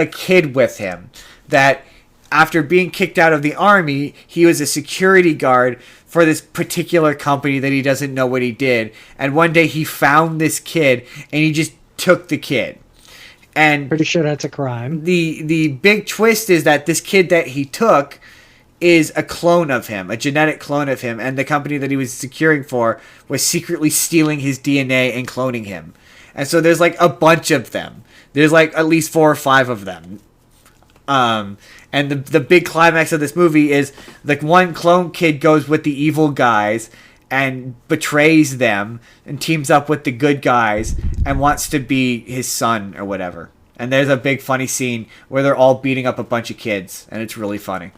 kid with him that after being kicked out of the army, he was a security guard for this particular company that he doesn't know what he did. And one day he found this kid and he just took the kid. And pretty sure that's a crime. The big twist is that this kid that he took is a clone of him, a genetic clone of him, and the company that he was securing for was secretly stealing his DNA and cloning him. And so there's like a bunch of them. There's like at least 4 or 5 of them. And the big climax of this movie is like one clone kid goes with the evil guys and betrays them and teams up with the good guys and wants to be his son or whatever. And there's a big funny scene where they're all beating up a bunch of kids, and it's really funny.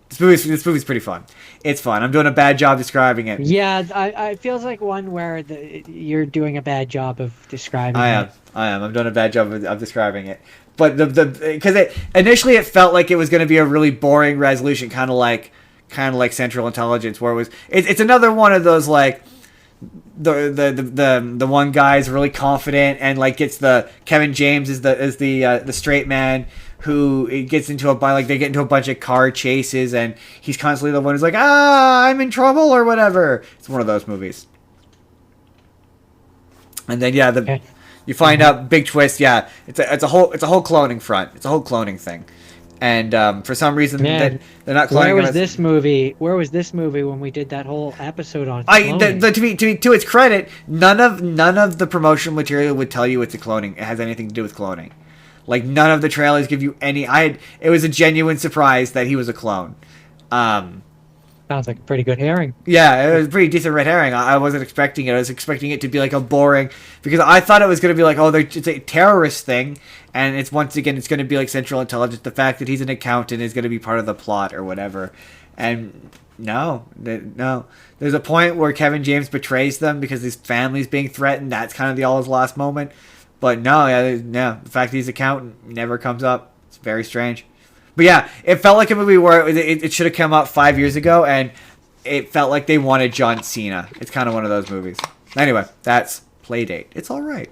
This movie's pretty fun. It's fun. I'm doing a bad job describing it. Yeah, I feels like one where you're doing a bad job of describing it. I am. I'm doing a bad job of describing it. But because initially it felt like it was going to be a really boring resolution, kind of like Central Intelligence, where it's another one of those like the one guy's really confident and like gets the Kevin James is the straight man who gets into they get into a bunch of car chases and he's constantly the one who's like, I'm in trouble or whatever. It's one of those movies. And then you find out big twist. Yeah, it's a whole cloning front. It's a whole cloning thing. And for some reason they're not cloning. Where was this movie? Where was this movie when we did that whole episode on cloning? To its credit, none of the promotional material would tell you it's a cloning. It has anything to do with cloning. Like none of the trailers give you any. It was a genuine surprise that he was a clone. Sounds like a pretty good herring. Yeah, it was a pretty decent red herring. I wasn't expecting it. I was expecting it to be like a boring, because I thought it was going to be like, it's a terrorist thing, and it's going to be like Central Intelligence. The fact that he's an accountant is going to be part of the plot or whatever. And no. There's a point where Kevin James betrays them because his family's being threatened. That's kind of the all his last moment. But the fact that he's an accountant never comes up. It's very strange. But yeah, it felt like a movie where it should have come out 5 years ago, and it felt like they wanted John Cena. It's kind of one of those movies. Anyway, that's Playdate. It's all right.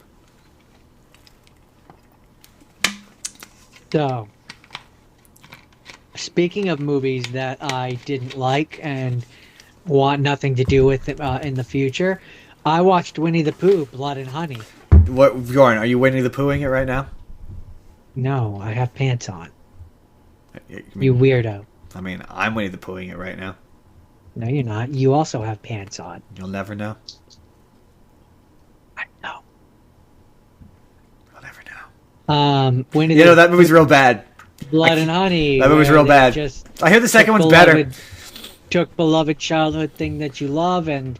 So, speaking of movies that I didn't like and want nothing to do with in the future, I watched Winnie the Pooh, Blood and Honey. What, Bjorn, are you Winnie the Poohing it right now? No, I have pants on. You weirdo. I mean, I'm Winnie the Poohing it right now. No, you're not. You also have pants on. You'll never know. I know. You'll never know. That movie's real bad. Blood and Honey. That movie's real bad. I hear the second one's better. Took beloved childhood thing that you love and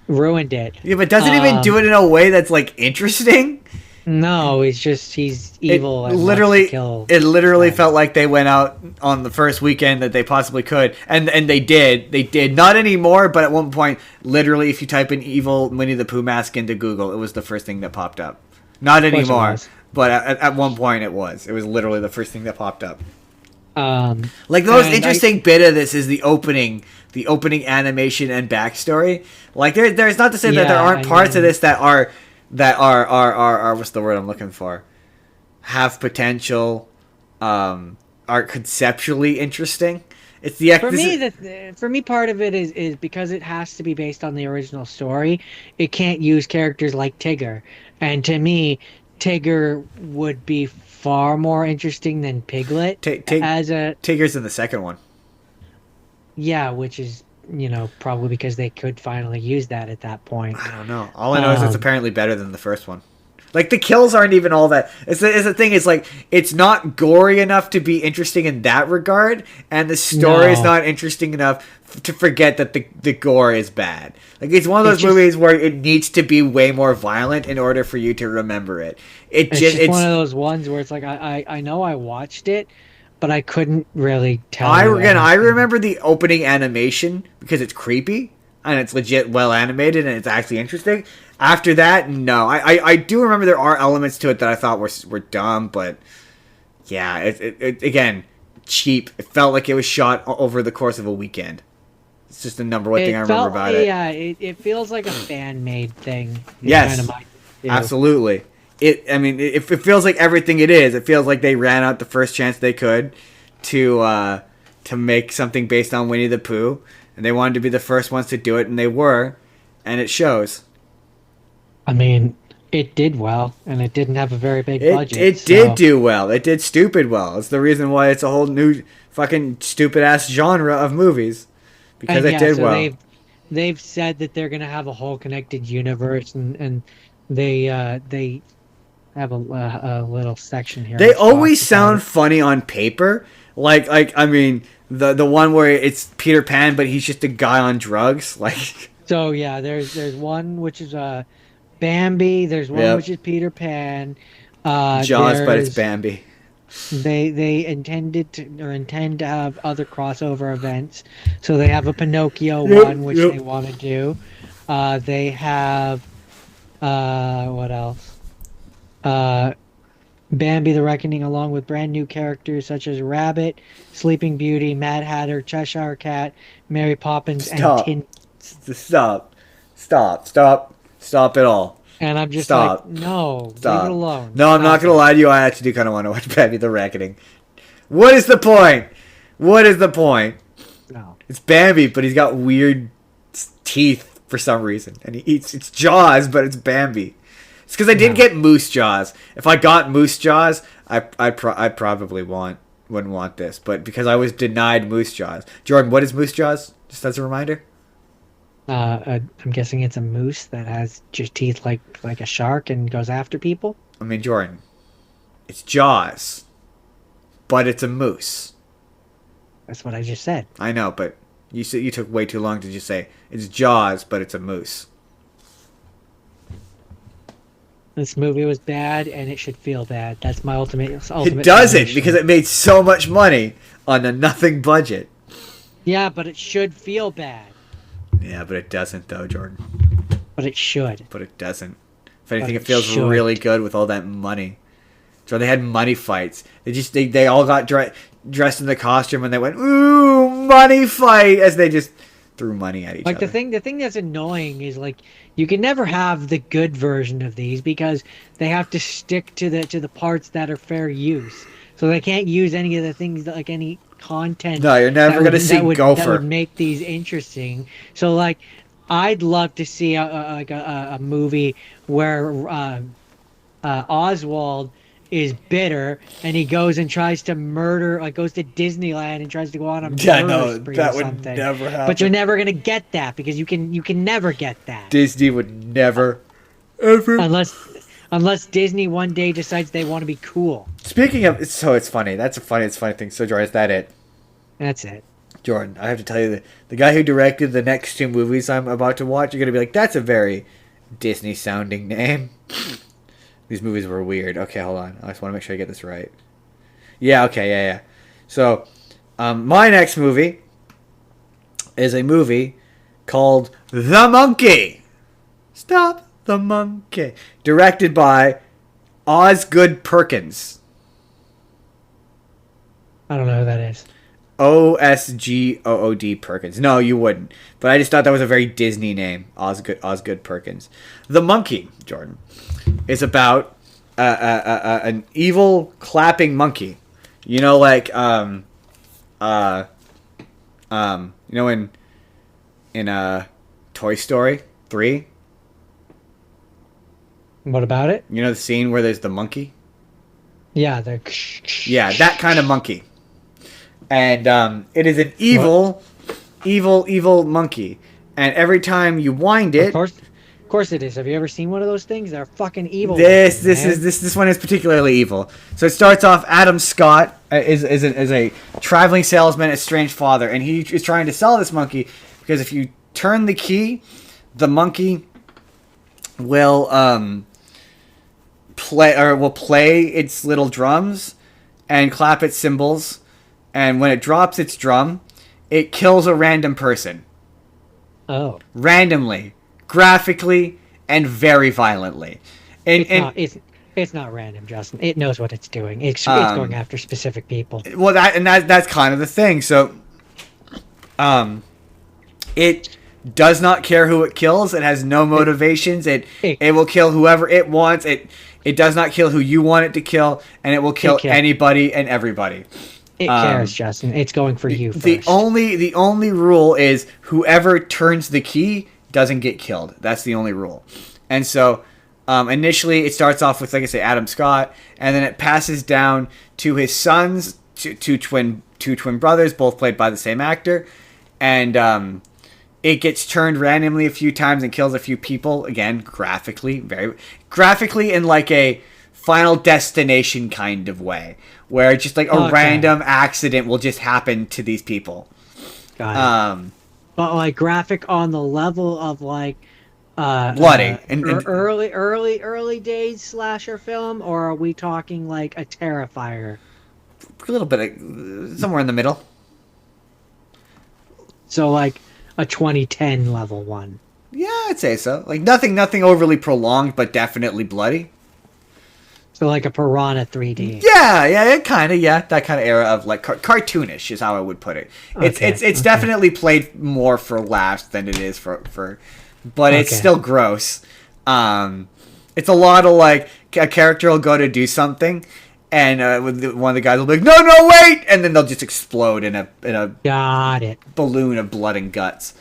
ruined it. Yeah, but doesn't even do it in a way that's like interesting. No, it's just he's evil. It literally felt like they went out on the first weekend that they possibly could, and they did. They did not anymore, but at one point, literally, if you type in "evil Winnie the Pooh mask" into Google, it was the first thing that popped up. Not anymore, but at one point it was. It was literally the first thing that popped up. Like the most interesting bit of this is the opening animation and backstory. Like there's not to say that there aren't parts of this that are what's the word I'm looking for? Have potential, are conceptually interesting. It's for me, part of it is because it has to be based on the original story. It can't use characters like Tigger, and to me, Tigger would be far more interesting than Piglet. Tigger's in the second one. Yeah, which is probably because they could finally use that at that point. I don't know. All I know is it's apparently better than the first one. Like, the kills aren't even all that. It's the thing. It's like, it's not gory enough to be interesting in that regard, and the story is not interesting enough to forget that the gore is bad. Like, it's one of those movies where it needs to be way more violent in order for you to remember it. It's one of those ones where it's like, I know I watched it, but I couldn't really tell. I remember the opening animation because it's creepy and it's legit well animated and it's actually interesting. After that, no. I do remember there are elements to it that I thought were dumb, but yeah, it again, cheap. It felt like it was shot over the course of a weekend. It's just the number one thing I remember about it. Yeah, it feels like a fan-made thing. Yes, absolutely. it feels like everything it is. It feels like they ran out the first chance they could to make something based on Winnie the Pooh, and they wanted to be the first ones to do it, and they were, and it shows. I mean, it did well, and it didn't have a very big budget. It did do well. It did stupid well. It's the reason why it's a whole new fucking stupid ass genre of movies, because it did well. They've said that they're gonna have a whole connected universe, and they have a little section here. They always sound funny on paper. Like I mean, the one where it's Peter Pan, but he's just a guy on drugs. Like, so yeah, there's one which is Bambi. There's one which is Peter Pan. Jaws, but it's Bambi. They intend to have other crossover events. So they have a Pinocchio one, which they want to do. They have what else? Bambi the Reckoning, along with brand new characters such as Rabbit, Sleeping Beauty, Mad Hatter, Cheshire Cat, Mary Poppins, and Tin. Stop it all. And I'm just like, no, leave it alone. No, I'm not gonna lie to you. I actually do kind of want to watch Bambi the Reckoning. What is the point? No. It's Bambi, but he's got weird teeth for some reason, and he eats. It's Jaws, but it's Bambi. It's because I did get Moose Jaws. If I got Moose Jaws, I probably wouldn't want this, but because I was denied Moose Jaws. Jordan, what is Moose Jaws? Just as a reminder. I'm guessing it's a moose that has just teeth like a shark and goes after people. I mean, Jordan, it's Jaws, but it's a moose. That's what I just said. I know, but you took way too long to just say it's Jaws, but it's a moose. This movie was bad, and it should feel bad. That's my ultimate. It doesn't, because it made so much money on a nothing budget. Yeah, but it should feel bad. Yeah, but it doesn't, though, Jordan. But it should. But it doesn't. If anything, it feels really good with all that money. So they had money fights. They all got dressed in the costume, and they went, ooh, money fight, as they just threw money at each other. Like, the thing that's annoying is, like, you can never have the good version of these because they have to stick to the parts that are fair use. So they can't use any of the things that, like, any content. No, you're never going to see Gopher. That would make these interesting. So, like, I'd love to see a movie where Oswald is bitter and he goes and tries to murder, like goes to Disneyland and tries to go on a murder spree or something. Would never happen. But you're never going to get that because you can never get that. Disney would never, ever. Unless Disney one day decides they want to be cool. Speaking of, so it's funny. That's a funny thing. So, Jordan, is that it? That's it. Jordan, I have to tell you, the guy who directed the next two movies I'm about to watch, you're going to be like, that's a very Disney-sounding name. These movies were weird. Okay, hold on. I just want to make sure I get this right. Yeah, okay, yeah. So, my next movie is a movie called The Monkey. Stop the Monkey. Directed by Osgood Perkins. I don't know who that is. Osgood Perkins. No, you wouldn't. But I just thought that was a very Disney name. Osgood Perkins. The Monkey, Jordan, is about an evil clapping monkey. You know, like you know, in Toy Story 3. What about it? You know the scene where there's the monkey? Yeah, that kind of monkey. And it is an evil monkey. And every time you wind it, of course it is. Have you ever seen one of those things? They're fucking evil. This one is particularly evil. So it starts off. Adam Scott is a traveling salesman, a strange father, and he is trying to sell this monkey because if you turn the key, the monkey will play its little drums and clap its cymbals, and when it drops its drum, it kills a random person. Oh. Randomly, graphically, and very violently. It's not random, Justin. It knows what it's doing. It's going after specific people. Well, that's kind of the thing. So, it does not care who it kills. It has no motivations. It will kill whoever it wants. It does not kill who you want it to kill, and it will kill anybody and everybody. It cares, Justin. It's going for you first. The only rule is whoever turns the key doesn't get killed. That's the only rule. And so initially it starts off with, like I say, Adam Scott, and then it passes down to his sons, two twin brothers, both played by the same actor, and it gets turned randomly a few times and kills a few people. Again, very graphically in like a Final Destination kind of way, where just like a random accident will just happen to these people. Got it. But like graphic on the level of like bloody and early days slasher film, or are we talking like a Terrifier? A little bit somewhere in the middle. So like a 2010 level one. Yeah, I'd say so. Like nothing overly prolonged, but definitely bloody. So like a Piranha 3D. Yeah, kind of, that kind of era of like cartoonish is how I would put it. It's definitely played more for laughs than it is for but it's still gross. It's a lot of like a character will go to do something, and one of the guys will be like, no, wait, and then they'll just explode in a Got it. balloon of blood and guts.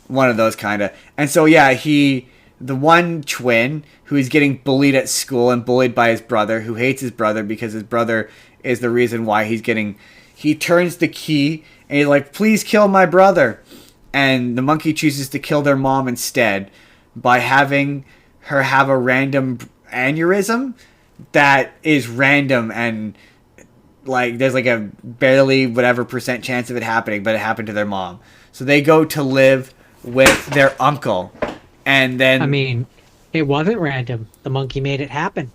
One of those kind of. And so yeah, the one twin who is getting bullied at school and bullied by his brother, who hates his brother because his brother is the reason why he turns the key and he's like, please kill my brother. And the monkey chooses to kill their mom instead by having her have a random aneurysm that is random, and like there's like a barely whatever % chance of it happening, but it happened to their mom. So they go to live with their uncle, and then I mean, it wasn't random. The monkey made it happen.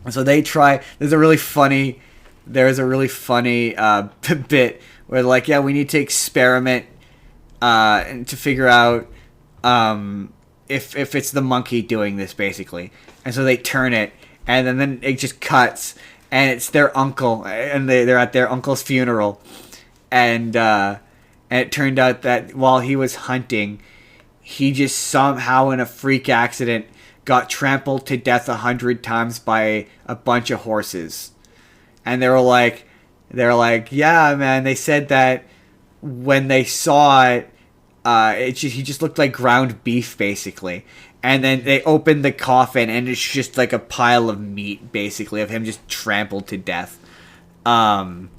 So they try. There's a really funny bit where they're like, yeah, we need to experiment and to figure out if it's the monkey doing this, basically. And so they turn it, and then it just cuts, and it's their uncle, and they're at their uncle's funeral, and it turned out that while he was hunting, he just somehow in a freak accident got trampled to death 100 times by a bunch of horses. And they were like, yeah, man, they said that when they saw it, he just looked like ground beef, basically. And then they opened the coffin, and it's just like a pile of meat, basically, of him just trampled to death. And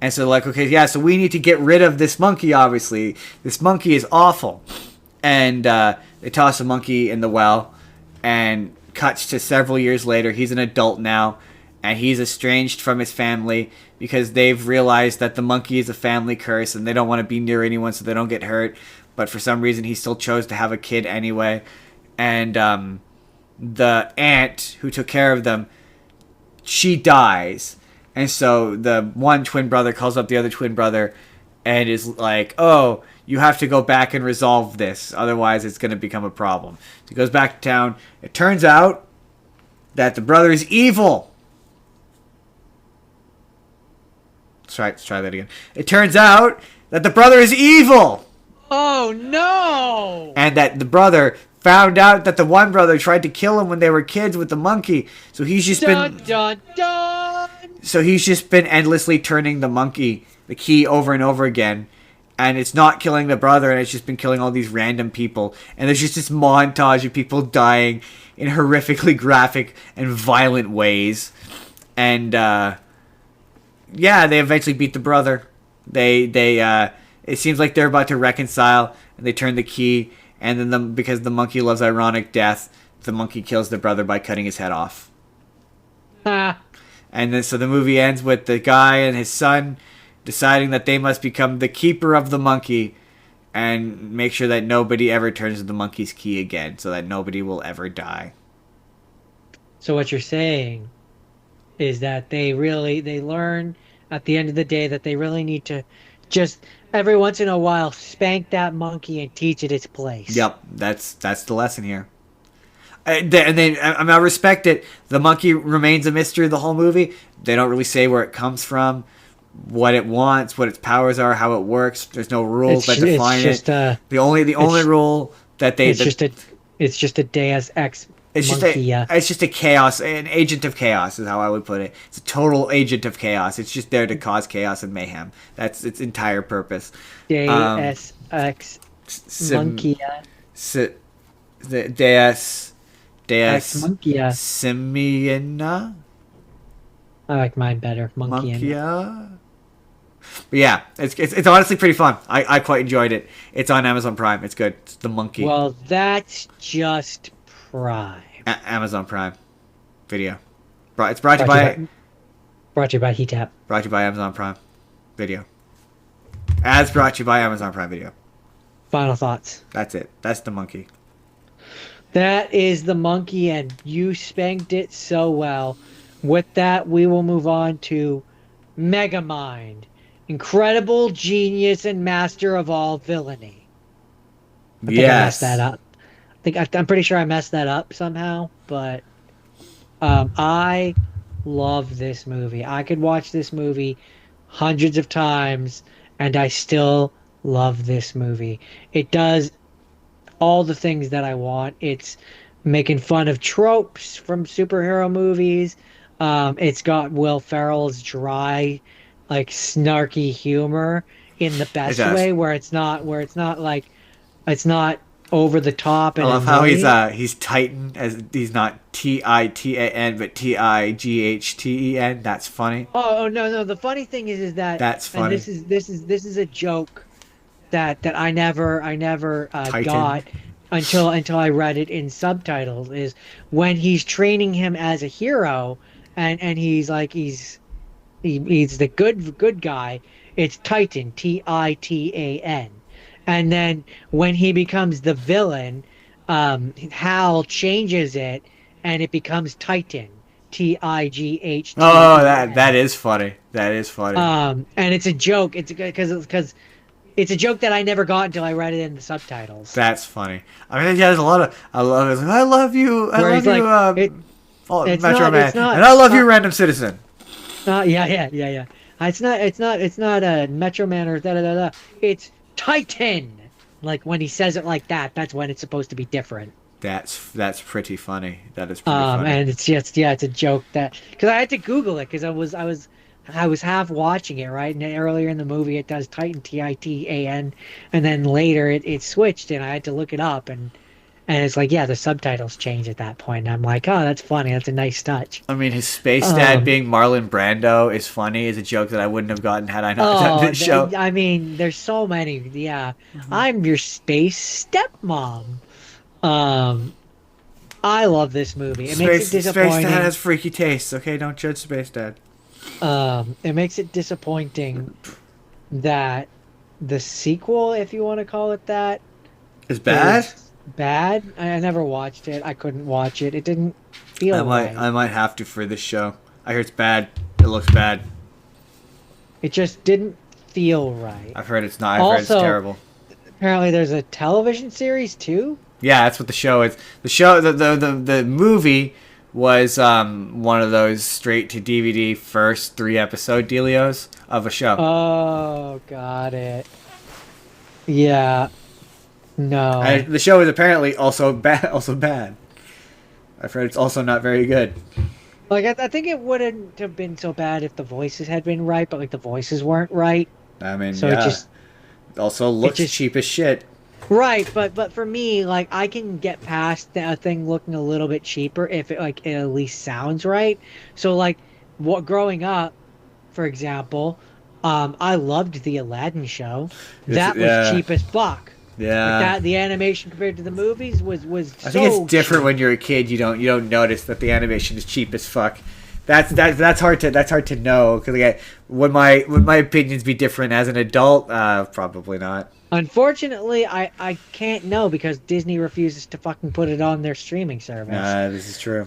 so like, okay, yeah, so we need to get rid of this monkey, obviously. This monkey is awful. And they toss the monkey in the well, and cuts to several years later. He's an adult now, and he's estranged from his family because they've realized that the monkey is a family curse, and they don't want to be near anyone so they don't get hurt. But for some reason, he still chose to have a kid anyway. And the aunt who took care of them, she dies. And so the one twin brother calls up the other twin brother and is like, oh, you have to go back and resolve this. Otherwise, it's going to become a problem. So he goes back to town. It turns out that the brother is evil. Let's try that again. It turns out that the brother is evil. Oh, no! And that the brother found out that the one brother tried to kill him when they were kids with the monkey. So he's just been... Dun, dun. So he's just been endlessly turning the key over and over again. And it's not killing the brother, and it's just been killing all these random people. And there's just this montage of people dying in horrifically graphic and violent ways. And, yeah, they eventually beat the brother. It seems like they're about to reconcile, and they turn the key, and then because the monkey loves ironic death, the monkey kills the brother by cutting his head off. And then so the movie ends with the guy and his son deciding that they must become the keeper of the monkey and make sure that nobody ever turns the monkey's key again, so that nobody will ever die. So what you're saying is that they learn at the end of the day that they really need to just every once in a while spank that monkey and teach it its place. Yep, that's the lesson here. And I respect it. The monkey remains a mystery the whole movie. They don't really say where it comes from, what it wants, what its powers are, how it works. There's no rules that define it. The only rule that they... It's just a Deus Ex It's just a chaos, an agent of chaos is how I would put it. It's a total agent of chaos. It's just there to cause chaos and mayhem. That's its entire purpose. Deus Ex Monkia. Deus Monkia. Simiana. I like mine better. Monkia. But yeah, it's honestly pretty fun. I quite enjoyed it. It's on Amazon Prime. It's good. It's the monkey. Well, that's just Prime. Amazon Prime Video. It's brought to you by HeatTap. Brought to you by Amazon Prime Video. As brought to you by Amazon Prime Video. Final thoughts. That's it. That's the monkey. That is the monkey, and you spanked it so well. With that, we will move on to Megamind, incredible genius and master of all villainy. I think I messed that up. I'm pretty sure I messed that up somehow, but I love this movie. I could watch this movie hundreds of times, and I still love this movie. It does all the things that I want. It's making fun of tropes from superhero movies. It's got Will Ferrell's dry, like snarky humor in the best way, where it's not over the top. And I love how he's Titan, as he's not Titan but Tighten. That's funny. Oh no! The funny thing is that that's funny. And this is a joke that I never got until I read it in subtitles. Is when he's training him as a hero, and he's the good guy. It's Titan, Titan. And then when he becomes the villain, Hal changes it, and it becomes Titan, Tigh. Oh, that is funny. That is funny. And it's a joke. It's because it's a joke that I never got until I read it in the subtitles. That's funny. I mean, yeah, there's a lot of I love you. Metro Man, and I love you, Random Citizen. Yeah. It's not a Metro Man or da. It's Titan. Like when he says it like that, that's when it's supposed to be different. That's pretty funny. That is pretty funny. And it's just it's a joke that because I had to Google it because I was half watching it, right, and then earlier in the movie it does Titan, Titan, and then later it switched and I had to look it up and it's like, yeah, the subtitles changed at that point. And I'm like, oh, that's funny. That's a nice touch. I mean, his space dad being Marlon Brando is funny. Is a joke that I wouldn't have gotten had I not done this show. I mean, there's so many. Yeah. Mm-hmm. I'm your space stepmom. I love this movie. It makes it disappointing. Space Dad has freaky tastes. Okay, don't judge Space Dad. It makes it disappointing that the sequel, if you want to call it that, is bad. Bad. I never watched it. I couldn't watch it. It didn't feel right. I might have to for this show. I hear it's bad. It looks bad. It just didn't feel right. I've heard it's not. I've heard it's terrible. Apparently, there's a television series too. Yeah, that's what the show is. The movie was one of those straight to DVD first 3-episode dealios of a show. Oh, got it. Yeah. No. And the show is apparently also bad. I've heard it's also not very good. Like I think it wouldn't have been so bad if the voices had been right, but like the voices weren't right. I mean, so yeah. It also looks cheap as shit. Right, but for me, like I can get past that thing looking a little bit cheaper if it it at least sounds right. So like, growing up, for example, I loved the Aladdin show. That was cheap as fuck. Yeah. Like the animation compared to the movies was I think it's different cheap. when you're a kid. You don't notice that the animation is cheap as fuck. That's hard to know because would my opinions be different as an adult? Probably not. Unfortunately, I can't know because Disney refuses to fucking put it on their streaming service. This is true.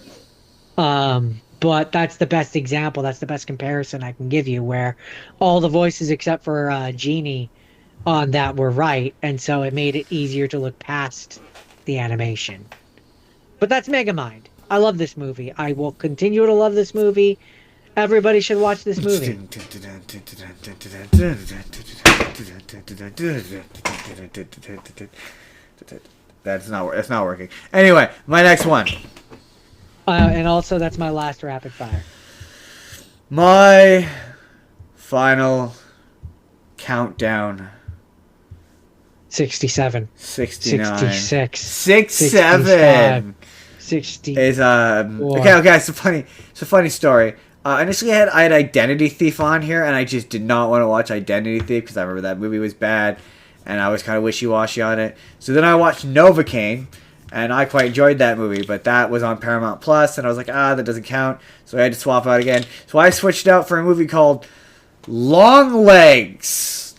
But that's the best example. That's the best comparison I can give you, where all the voices except for Genie on that were right, and so it made it easier to look past the animation. But that's Megamind. I love this movie. I will continue to love this movie. Everybody should watch this movie. That's not working. Anyway, my next one. And also, that's my last rapid fire. My final countdown. 67. 69. 66. 67 60 is okay. It's a funny story. Initially, I had Identity Thief on here, and I just did not want to watch Identity Thief because I remember that movie was bad, and I was kind of wishy-washy on it. So then I watched Novocaine, and I quite enjoyed that movie, but that was on Paramount Plus, and I was like, that doesn't count, so I had to swap out again. So I switched out for a movie called Long Legs.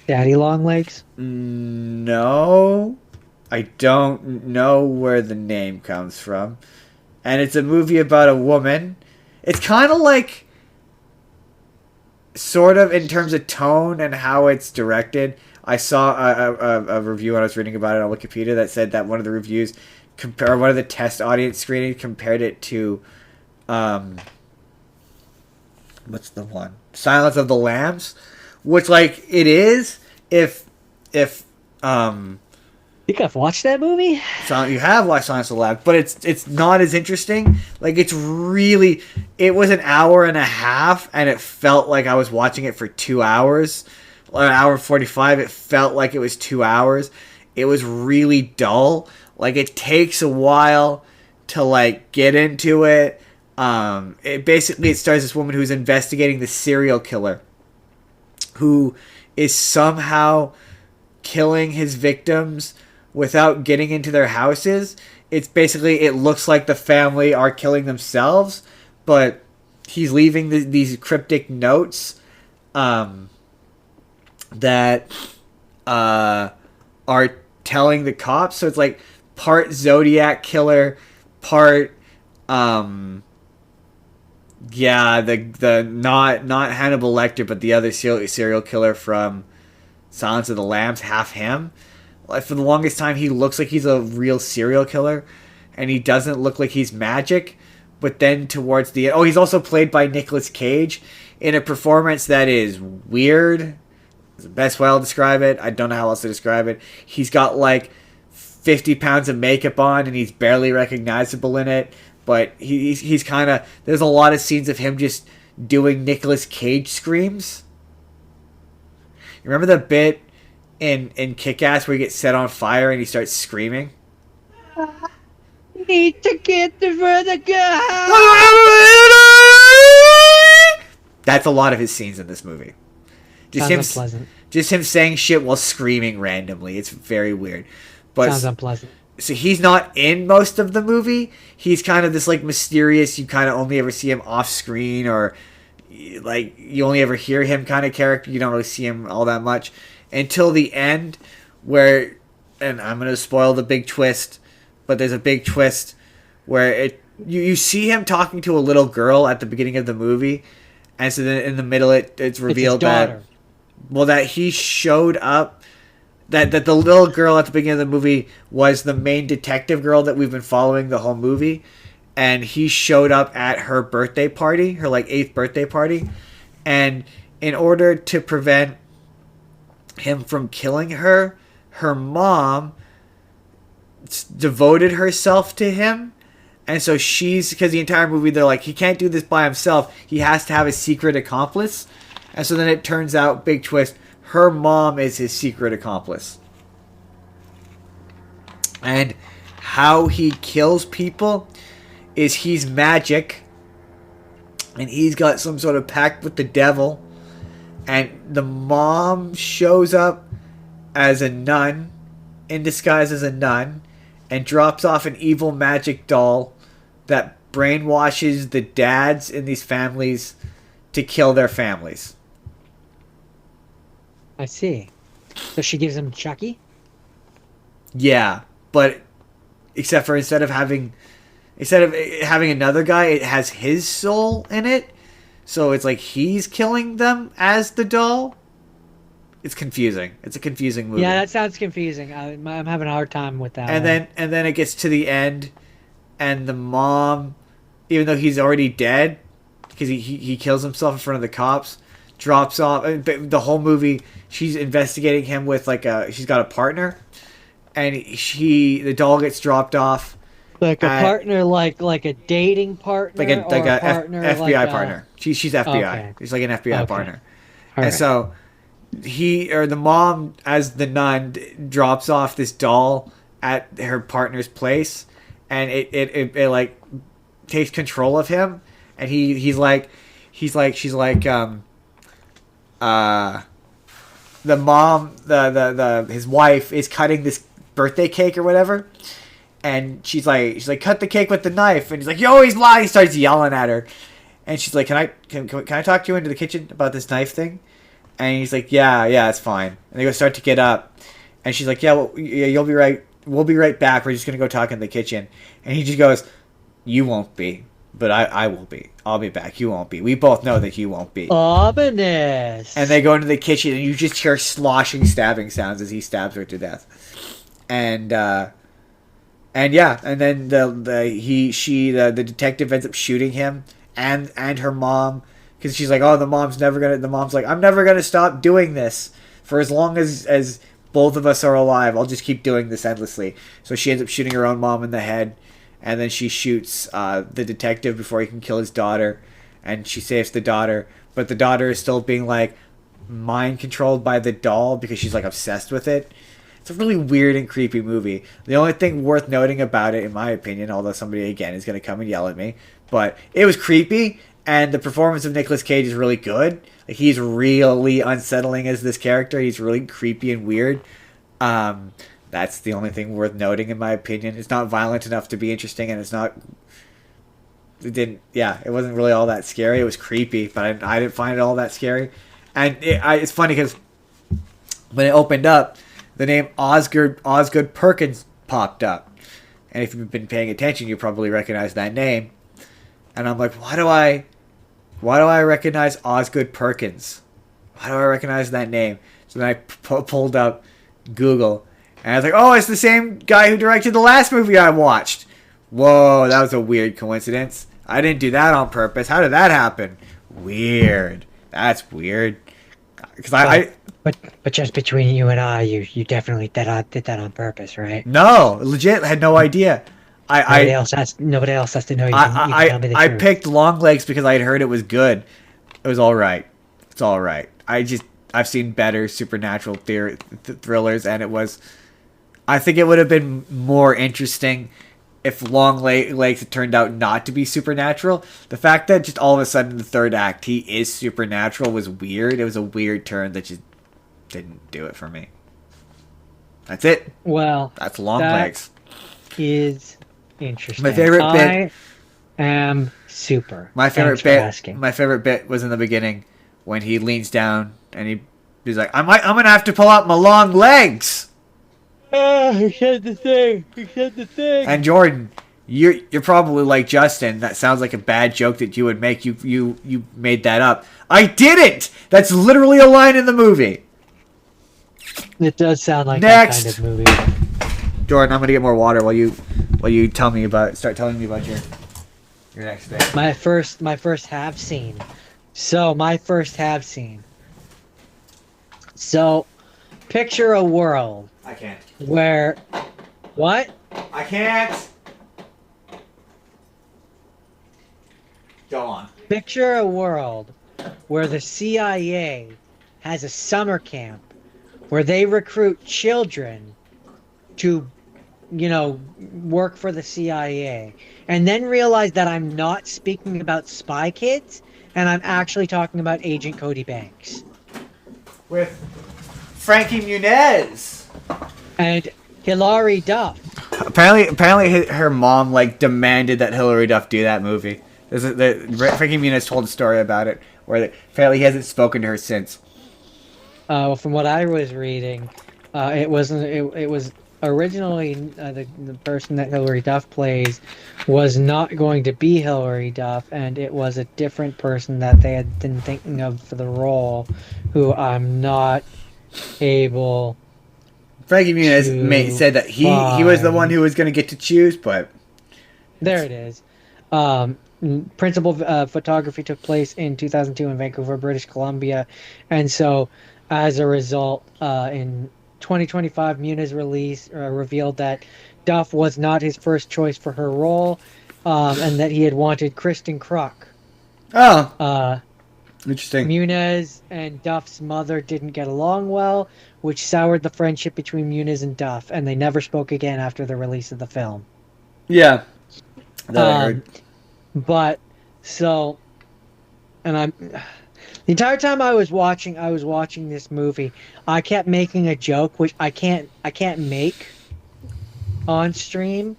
Daddy Long Legs? No, I don't know where the name comes from. And it's a movie about a woman. It's kind of like, sort of in terms of tone and how it's directed. I saw a review when I was reading about it on Wikipedia that said that one of the reviews, one of the test audience screenings compared it to, what's the one? Silence of the Lambs, which like it is if You guys watched that movie? So you have watched Silence of the Lambs, but it's not as interesting. Like it was an hour and a half, and it felt like I was watching it for 2 hours, or an hour and 45. It felt like it was 2 hours. It was really dull. Like it takes a while to like get into it. It stars this woman who's investigating the serial killer, who is somehow killing his victims without getting into their houses. It looks like the family are killing themselves, but he's leaving these cryptic notes that are telling the cops. So it's like part Zodiac killer, part the not Hannibal Lecter, but the other serial killer from Silence of the Lambs, half him. Like for the longest time, he looks like he's a real serial killer, and he doesn't look like he's magic. But then towards the end, he's also played by Nicolas Cage in a performance that is weird. It's the best way I'll describe it. I don't know how else to describe it. He's got like 50 pounds of makeup on, and he's barely recognizable in it. But he's kind of... There's a lot of scenes of him just doing Nicolas Cage screams. You remember the bit in Kick-Ass where he gets set on fire and he starts screaming? Need to get the further gun. That's a lot of his scenes in this movie. Sounds unpleasant. Just him saying shit while screaming randomly. It's very weird. But sounds unpleasant. So he's not in most of the movie. He's kind of this like mysterious, you kind of only ever see him off screen, or like you only ever hear him kind of character. You don't really see him all that much until the end, where, and I'm going to spoil the big twist, but there's a big twist where you see him talking to a little girl at the beginning of the movie, and so then in the middle it's revealed that he showed up, that the little girl at the beginning of the movie was the main detective girl that we've been following the whole movie, and he showed up at her birthday party, her like 8th birthday party, and in order to prevent him from killing her, her mom devoted herself to him. And so because the entire movie they're like, he can't do this by himself, he has to have a secret accomplice. And so then it turns out, big twist, her mom is his secret accomplice. And how he kills people is he's magic, and he's got some sort of pact with the devil, and the mom shows up as a nun, in disguise as a nun, and drops off an evil magic doll that brainwashes the dads in these families to kill their families. I see. So she gives him Chucky? Yeah, but except having another guy, it has his soul in it. So it's like he's killing them as the doll. It's confusing. It's a confusing movie. Yeah, that sounds confusing. I'm having a hard time with that. And then it gets to the end, and the mom, even though he's already dead, because he kills himself in front of the cops, drops off. The whole movie, she's investigating him with she's got a partner, and the doll gets dropped off Like a partner, like a dating partner, like or a a partner, FBI like partner. She's FBI. okay, She's like an FBI okay, partner. all And right. so the mom as the nun drops off this doll at her partner's place, and it like takes control of him, and she's like uh the mom the his wife is cutting this birthday cake or whatever, and she's like cut the cake with the knife, and he's like, yo, he's lying. He starts yelling at her, and she's like, can I talk to you into the kitchen about this knife thing? And he's like, yeah, it's fine. And they go start to get up, and she's like, yeah, you'll be right. We'll be right back. We're just gonna go talk in the kitchen. And he just goes, you won't be, but I will be. I'll be back. You won't be. We both know that you won't be. Ominous. And they go into the kitchen, and you just hear sloshing, stabbing sounds as he stabs her to death. And yeah, and then the detective ends up shooting him and her mom, because she's like, oh, the mom's like, I'm never gonna stop doing this for as long as both of us are alive. I'll just keep doing this endlessly. So she ends up shooting her own mom in the head, and then she shoots the detective before he can kill his daughter, and she saves the daughter, but the daughter is still being like mind controlled by the doll because she's like obsessed with it. It's a really weird and creepy movie. The only thing worth noting about it, in my opinion, although somebody again is going to come and yell at me, but it was creepy, and the performance of Nicolas Cage is really good. Like, he's really unsettling as this character. He's really creepy and weird. That's the only thing worth noting, in my opinion. It's not violent enough to be interesting, and it wasn't really all that scary. It was creepy, but I didn't find it all that scary. And it's funny because when it opened up, the name Osgood Perkins popped up. And if you've been paying attention, you probably recognize that name. And I'm like, why do I recognize Osgood Perkins? Why do I recognize that name? So then I pulled up Google, and I was like, oh, it's the same guy who directed the last movie I watched. Whoa, that was a weird coincidence. I didn't do that on purpose. How did that happen? Weird. That's weird. Because But just between you and I, you definitely did that on purpose, right? No, legit, I had no idea. Nobody else has to know. You can tell me the I truth. picked Long Legs because I had heard it was good. It was all right. It's all right. I've seen better supernatural thrillers, and I think it would have been more interesting if Long Legs had turned out not to be supernatural. The fact that just all of a sudden in the third act he is supernatural was weird. It was a weird turn that just didn't do it for me. That's it. Well, that's Long Legs. Is interesting. My favorite bit. I am super. My favorite bit. My favorite bit was in the beginning when he leans down and he's like, I'm gonna have to pull out my long legs. He said the thing. He said the thing. And Jordan, you're probably like Justin. That sounds like a bad joke that you would make. You made that up. I didn't. That's literally a line in the movie. It does sound like Next. that kind of movie. Jordan, I'm gonna get more water while you start telling me about your next day. My first have scene. So my first have scene. So, picture a world. I can't. Where, what? I can't. Go on. Picture a world where the CIA has a summer camp where they recruit children to, work for the CIA, and then realize that I'm not speaking about Spy Kids, and I'm actually talking about Agent Cody Banks. With Frankie Muniz. And Hilary Duff. Apparently her mom demanded that Hilary Duff do that movie. Frankie Muniz told a story about it where apparently he hasn't spoken to her since. From what I was reading, it was originally the person that Hilary Duff plays was not going to be Hilary Duff, and it was a different person that they had been thinking of for the role, who I'm not able. Frankie Muniz said that he was the one who was going to get to choose, but there it is. Principal photography took place in 2002 in Vancouver, British Columbia, and so as a result, in 2025 Muniz release revealed that Duff was not his first choice for her role, and that he had wanted Kristen Kruk. Oh, Uh, interesting. Muniz and Duff's mother didn't get along well, which soured the friendship between Muniz and Duff, and they never spoke again after the release of the film. Yeah, that I heard. But so, and I'm the entire time I was watching this movie, I kept making a joke which I can't make on stream.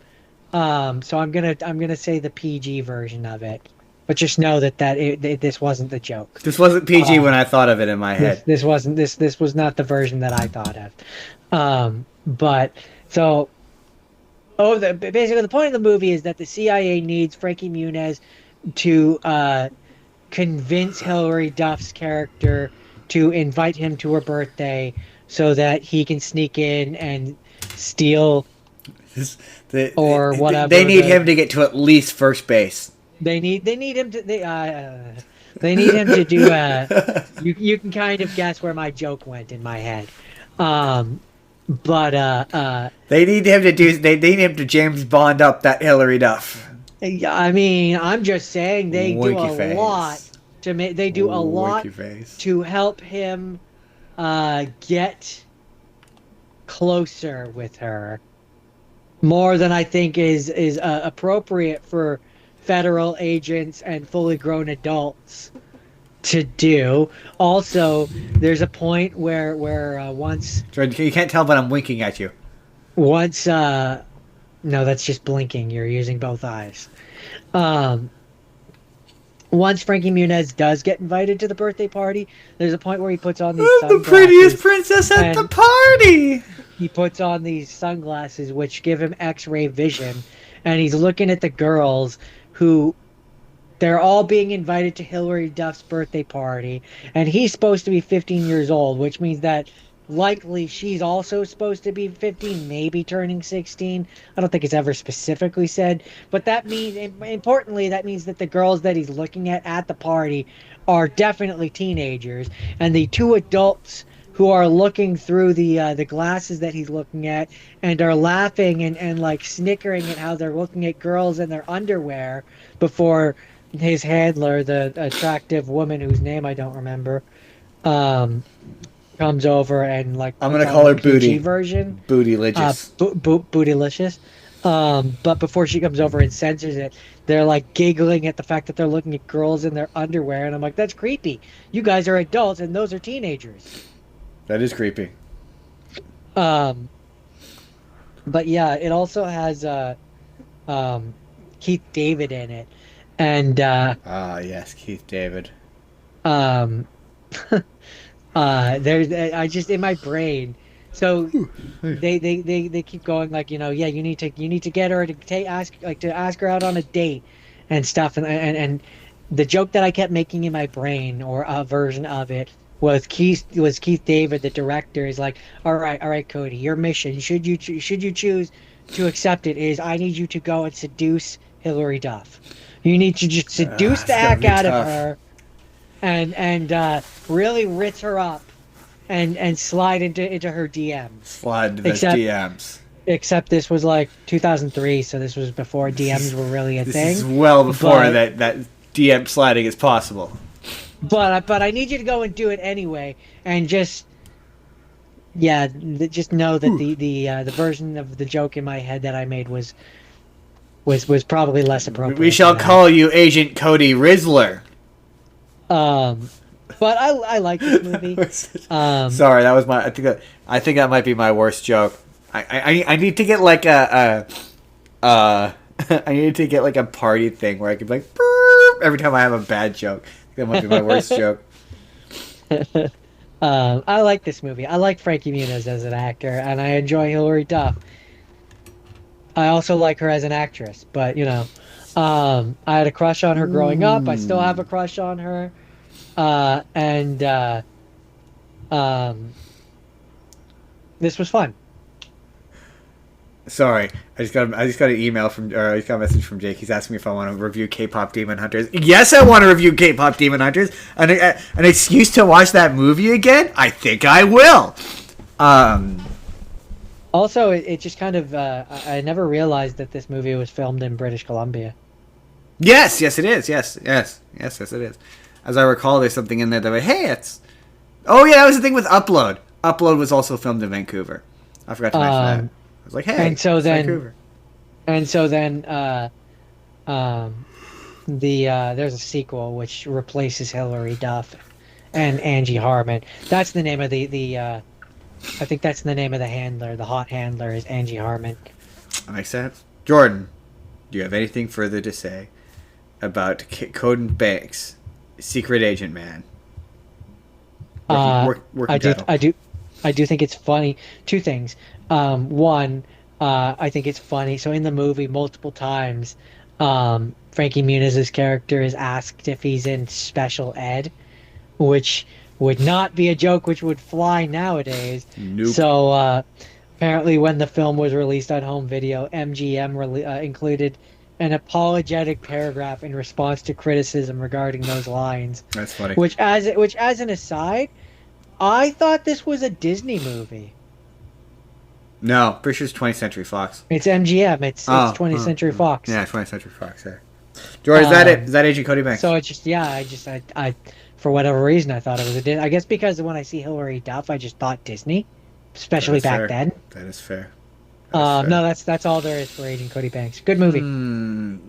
So I'm gonna say the PG version of it, but just know that this wasn't the joke. This wasn't PG when I thought of it in my head. This wasn't this was not the version that I thought of. But so basically the point of the movie is that the CIA needs Frankie Muniz to convince Hilary Duff's character to invite him to her birthday so that he can sneak in and steal or whatever. They need him to get to at least first base. They need him to they need him to do you can kind of guess where my joke went in my head. They need him to James Bond up that Hilary Duff. I mean, I'm just saying they do a lot to make. They do a lot to help him get closer with her, more than I think is appropriate for federal agents and fully grown adults to do. Also, there's a point where once you can't tell, but I'm winking at you. Once no, that's just blinking. You're using both eyes. Once Frankie Muniz does get invited to the birthday party, there's a point where he puts on these sunglasses. The prettiest princess at the party! He puts on these sunglasses which give him X-ray vision, and he's looking at the girls who they're all being invited to Hilary Duff's birthday party, and he's supposed to be 15 years old, which means that likely she's also supposed to be 15, maybe turning 16. I don't think it's ever specifically said, but that means, importantly, that means that the girls that he's looking at the party are definitely teenagers, and the two adults who are looking through the glasses that he's looking at and are laughing and like snickering at how they're looking at girls in their underwear before his handler, the attractive woman whose name I don't remember, comes over and like I'm gonna call her Booty version, Bootylicious, Bootylicious. But before she comes over and censors it, they're like giggling at the fact that they're looking at girls in their underwear, and I'm like, that's creepy. You guys are adults, and those are teenagers. That is creepy. But yeah, it also has Keith David in it, and yes, Keith David. There's I just in my brain. So they keep going like, you need to get her to ask her out on a date and stuff, and the joke that I kept making in my brain, or a version of it, was Keith David, the director, is like, all right, Cody, your mission, should you choose to accept it, is I need you to go and seduce Hilary Duff. You need to just seduce the heck out of her, and really ritz her up, and slide into her DMs. Slide into those DMs. Except this was like 2003, so this was before DMs were really a thing. This is well before that DM sliding is possible. But I need you to go and do it anyway, and just know that the version of the joke in my head that I made was probably less appropriate. We shall call you Agent Cody Rizzler. But I like this movie. Sorry, that was my. I think that might be my worst joke. I need to get like I need to get like a party thing where I can be like burp every time I have a bad joke. That might be my worst joke. I like this movie. I like Frankie Muniz as an actor, and I enjoy Hilary Duff. I also like her as an actress, but I had a crush on her growing up. I still have a crush on her, this was fun. Sorry, I just got an email I just got a message from Jake. He's asking me if I want to review K-pop Demon Hunters. Yes, I want to review K-pop Demon Hunters. An excuse to watch that movie again? I think I will. Also, it just kind of I never realized that this movie was filmed in British Columbia. Yes, yes, it is. Yes, it is. As I recall, there's something in there that like, hey, it's. Oh yeah, that was the thing with Upload. Upload was also filmed in Vancouver. I forgot to mention that. I was like, hey, and so it's then Vancouver. and so then um there's a sequel which replaces Hilary Duff and Angie Harmon. That's the name of the I think that's the name of the handler. The hot handler is Angie Harmon. That makes sense. Jordan, do you have anything further to say about Coden Banks, Secret Agent Man? Working title. I do think it's funny. Two things. One, I think it's funny. So in the movie, multiple times, Frankie Muniz's character is asked if he's in special ed, which would not be a joke which would fly nowadays. Nope. So apparently, when the film was released on home video, MGM included an apologetic paragraph in response to criticism regarding those lines. That's funny. Which, as an aside, I thought this was a Disney movie. No, pretty sure it's 20th Century Fox. It's MGM. It's 20th Century Fox. Yeah, 20th Century Fox. Yeah. Jordan, is that it? Is that Agent Cody Banks? So it's just I for whatever reason I thought it was a Disney. I guess because when I see Hilary Duff, I just thought Disney, especially back then. That is fair. No, that's all there is for Agent Cody Banks. Good movie.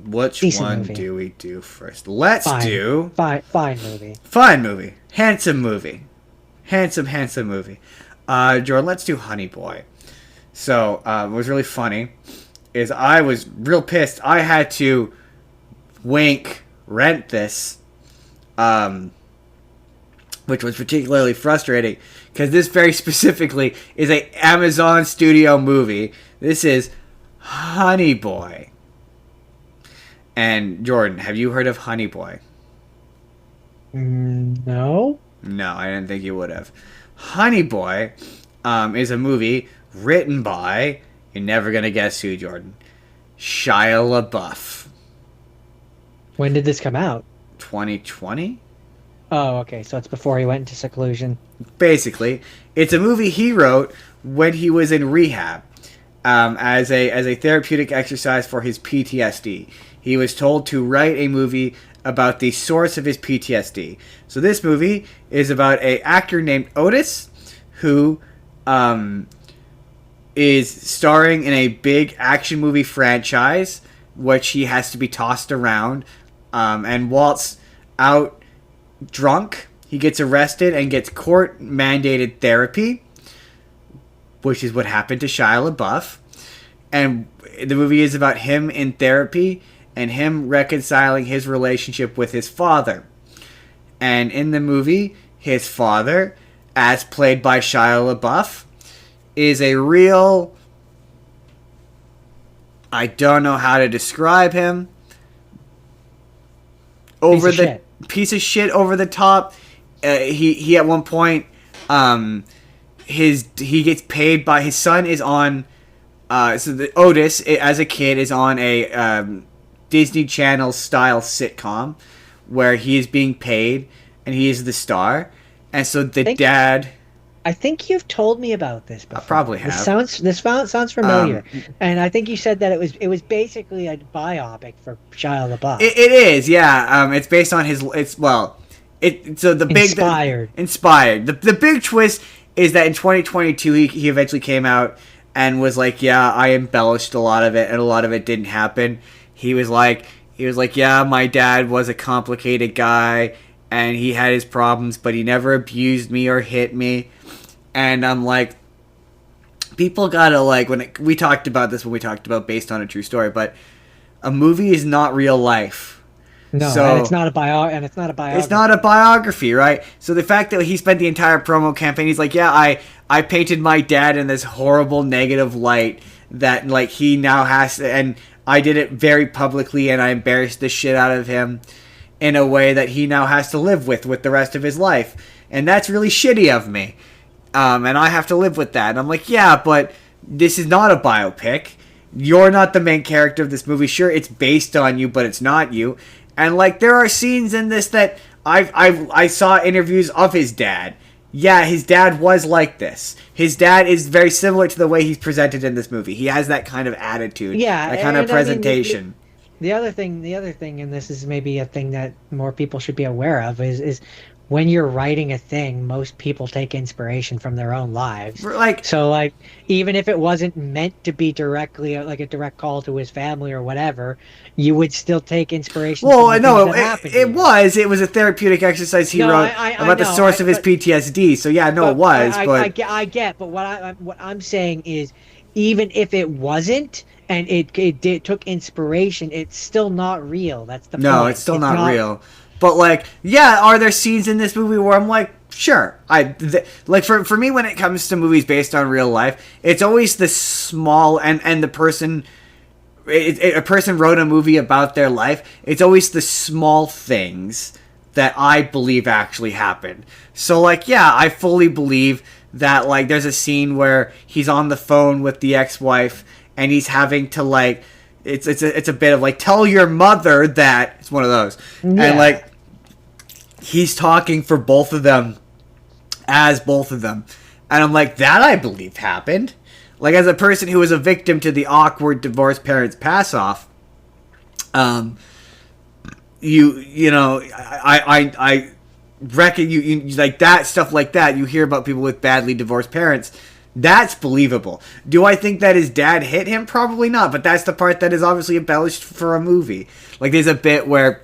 Which Decent one movie. do we do first? Let's do fine movie. Fine movie. Handsome movie. Handsome movie. Jordan, let's do Honey Boy. So, what was really funny is I was real pissed. I had to rent this, which was particularly frustrating because this very specifically is a Amazon Studio movie. This is Honey Boy. And Jordan, have you heard of Honey Boy? No. No, I didn't think you would have. Honey Boy is a movie written by, you're never going to guess who, Jordan, Shia LaBeouf. When did this come out? 2020? Oh, okay. So it's before he went into seclusion. Basically, it's a movie he wrote when he was in rehab as a therapeutic exercise for his PTSD. He was told to write a movie about the source of his PTSD. So this movie is about an actor named Otis who is starring in a big action movie franchise, which he has to be tossed around. And whilst out drunk, he gets arrested and gets court-mandated therapy, which is what happened to Shia LaBeouf. And the movie is about him in therapy and him reconciling his relationship with his father. And in the movie, his father, as played by Shia LaBeouf, is a real... I don't know how to describe him. Piece of shit over the top. He at one point, he gets paid by his son is on. Otis as a kid is on a Disney Channel style sitcom where he is being paid and he is the star, and so dad. I think you've told me about this before. I probably have. This sounds familiar, and I think you said that it was basically a biopic for Shia LaBeouf. It is, yeah. It's based on his. Inspired. The big twist is that in 2022 he eventually came out and was like, yeah, I embellished a lot of it, and a lot of it didn't happen. He was like, yeah, my dad was a complicated guy, and he had his problems, but he never abused me or hit me. And I'm like, people gotta we talked about this when we talked about based on a true story, but a movie is not real life. No, and it's not a biography. It's not a biography, right? So the fact that he spent the entire promo campaign, he's like, yeah, I painted my dad in this horrible negative light that he now has to, and I did it very publicly, and I embarrassed the shit out of him in a way that he now has to live with the rest of his life, and that's really shitty of me. And I have to live with that. And I'm like, yeah, but this is not a biopic. You're not the main character of this movie. Sure, it's based on you, but it's not you. And there are scenes in this that I saw interviews of his dad, yeah, his dad was like this. His dad is very similar to the way he's presented in this movie. He has that kind of attitude, Yeah, that kind of and I mean, presentation. the other thing, and this is maybe a thing that more people should be aware of, is when you're writing a thing, most people take inspiration from their own lives. Like, So, like, even if it wasn't meant to be directly like a direct call to his family or whatever, you would still take inspiration from well, the no, things that happened to it you. was. It was a therapeutic exercise he No, wrote I about the know, source of his but PTSD. So yeah, no, it was. But I get, but what I'm saying is, even if it wasn't, and it took inspiration, it's still not real. That's the no, point. it's still not real. But like, yeah, are there scenes in this movie where I'm like, sure, like for me when it comes to movies based on real life, it's always the small and the person. A person wrote a movie about their life. It's always the small things that I believe actually happened. So like, yeah, I fully believe that like there's a scene where he's on the phone with the ex-wife and he's having to like it's a bit of like, tell your mother that, it's one of those. Yeah. And like he's talking for both of them as both of them. And I'm like, that I believe happened. Like, as a person who was a victim to the awkward divorced parents pass off, you know, I reckon you like that stuff like that. You hear about people with badly divorced parents. That's believable. Do I think that his dad hit him? Probably not. But that's the part that is obviously embellished for a movie. Like, there's a bit where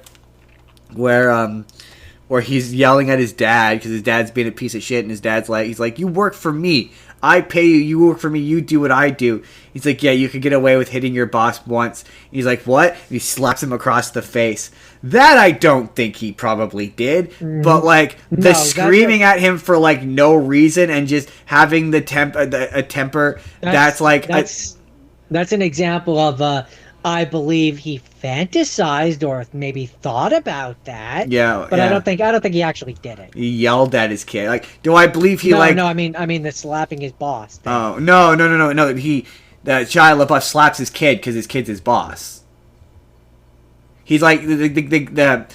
he's yelling at his dad because his dad's being a piece of shit, and his dad's like, he's like, you work for me. I pay you, you work for me, you do what I do. He's like, yeah, you could get away with hitting your boss once. He's like, what? And he slaps him across the face. That I don't think he probably did. But, like, the screaming at him for, like, no reason and just having the temper, that's an example of I believe he fantasized or maybe thought about that. Yeah, but yeah. I don't think he actually did it. He yelled at his kid. Like, do I believe he No, like? no, I mean the slapping his boss thing. Oh no. He Shia LaBeouf slaps his kid because his kid's his boss. He's like the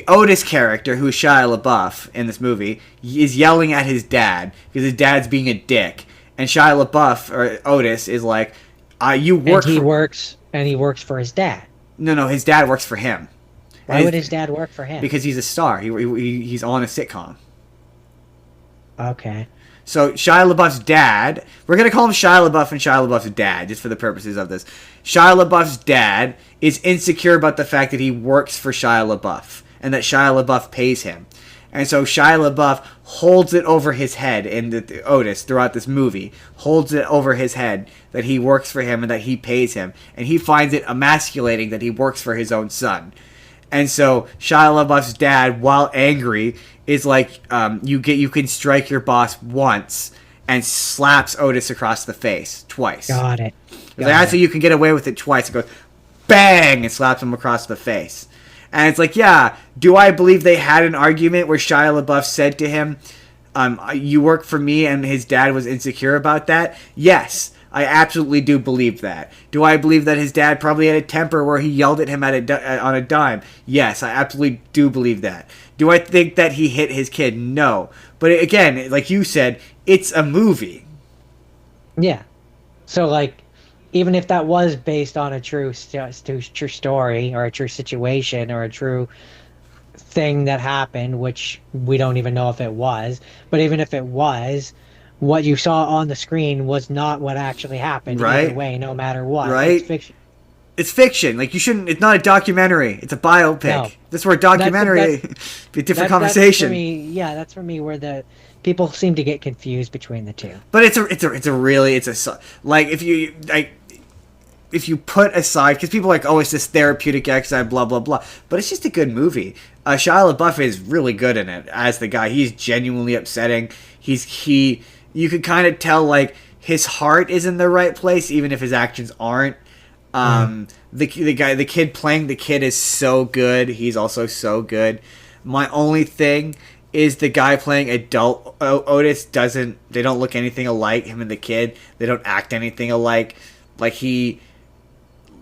Otis character, who's Shia LaBeouf in this movie, is yelling at his dad because his dad's being a dick, and Shia LaBeouf or Otis is like, you work. And he works for his dad. No, his dad works for him. Why would his dad work for him? Because he's a star. He's on a sitcom. Okay. So Shia LaBeouf's dad, we're going to call him Shia LaBeouf and Shia LaBeouf's dad, just for the purposes of this. Shia LaBeouf's dad is insecure about the fact that he works for Shia LaBeouf and that Shia LaBeouf pays him. And so Shia LaBeouf holds it over his head, and Otis, throughout this movie, holds it over his head that he works for him and that he pays him. And he finds it emasculating that he works for his own son. And so Shia LaBeouf's dad, while angry, is like, you can strike your boss once, and slaps Otis across the face twice. Got it. Actually, you can get away with it twice. It goes bang and slaps him across the face. And it's like, yeah, do I believe they had an argument where Shia LaBeouf said to him, you work for me, and his dad was insecure about that? Yes, I absolutely do believe that. Do I believe that his dad probably had a temper where he yelled at him on a dime? Yes, I absolutely do believe that. Do I think that he hit his kid? No. But again, like you said, it's a movie. Yeah. So, like, even if that was based on a true story or a true situation or a true thing that happened, which we don't even know if it was, but even if it was, what you saw on the screen was not what actually happened. Right. Either way, no matter what. Right. It's fiction. It's fiction. Like, you shouldn't. It's not a documentary. It's a biopic. No. This where a documentary be a different conversation. That's for me where the people seem to get confused between the two. But it's a like, if you put aside, because people are like, oh, it's this therapeutic exercise, blah blah blah, but it's just a good movie. Shia LaBeouf is really good in it as the guy. He's genuinely upsetting. You could kind of tell, like, his heart is in the right place, even if his actions aren't. The kid playing the kid is so good. He's also so good. My only thing is the guy playing adult Otis they don't look anything alike, him and the kid. They don't act anything alike. Like,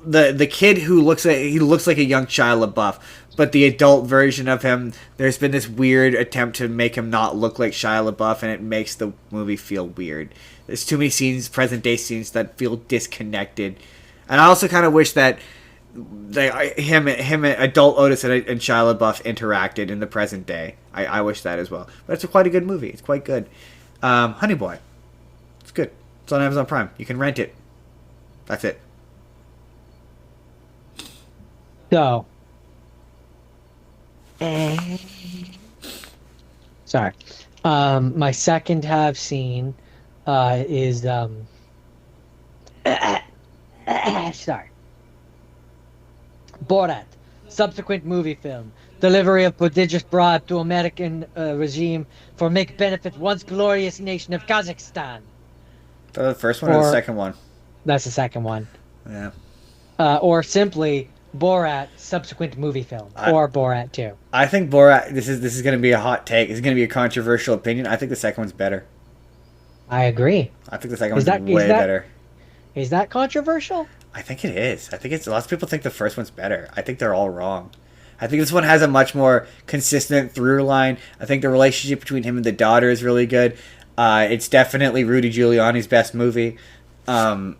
the kid who looks like a young Shia LaBeouf, but the adult version of him, there's been this weird attempt to make him not look like Shia LaBeouf, and it makes the movie feel weird. There's too many scenes, present day scenes, that feel disconnected, and I also kind of wish that him, adult Otis and Shia LaBeouf interacted in the present day. I wish that as well. But it's quite a good movie. It's quite good. Honey Boy. It's good. It's on Amazon Prime. You can rent it. That's it. So. Sorry. My second have seen is sorry. Borat, subsequent movie film. Delivery of prodigious bribe to American regime for make benefit once glorious nation of Kazakhstan. The first one or the second one? That's the second one. Yeah. Or simply Borat, subsequent movie film, or Borat 2. I think Borat. This is going to be a hot take. It's going to be a controversial opinion. I think the second one's better. I agree. I think the second one's way better. Is that controversial? I think it is. I think it's lots of people think the first one's better. I think they're all wrong. I think this one has a much more consistent through line. I think the relationship between him and the daughter is really good. It's definitely Rudy Giuliani's best movie. Yeah,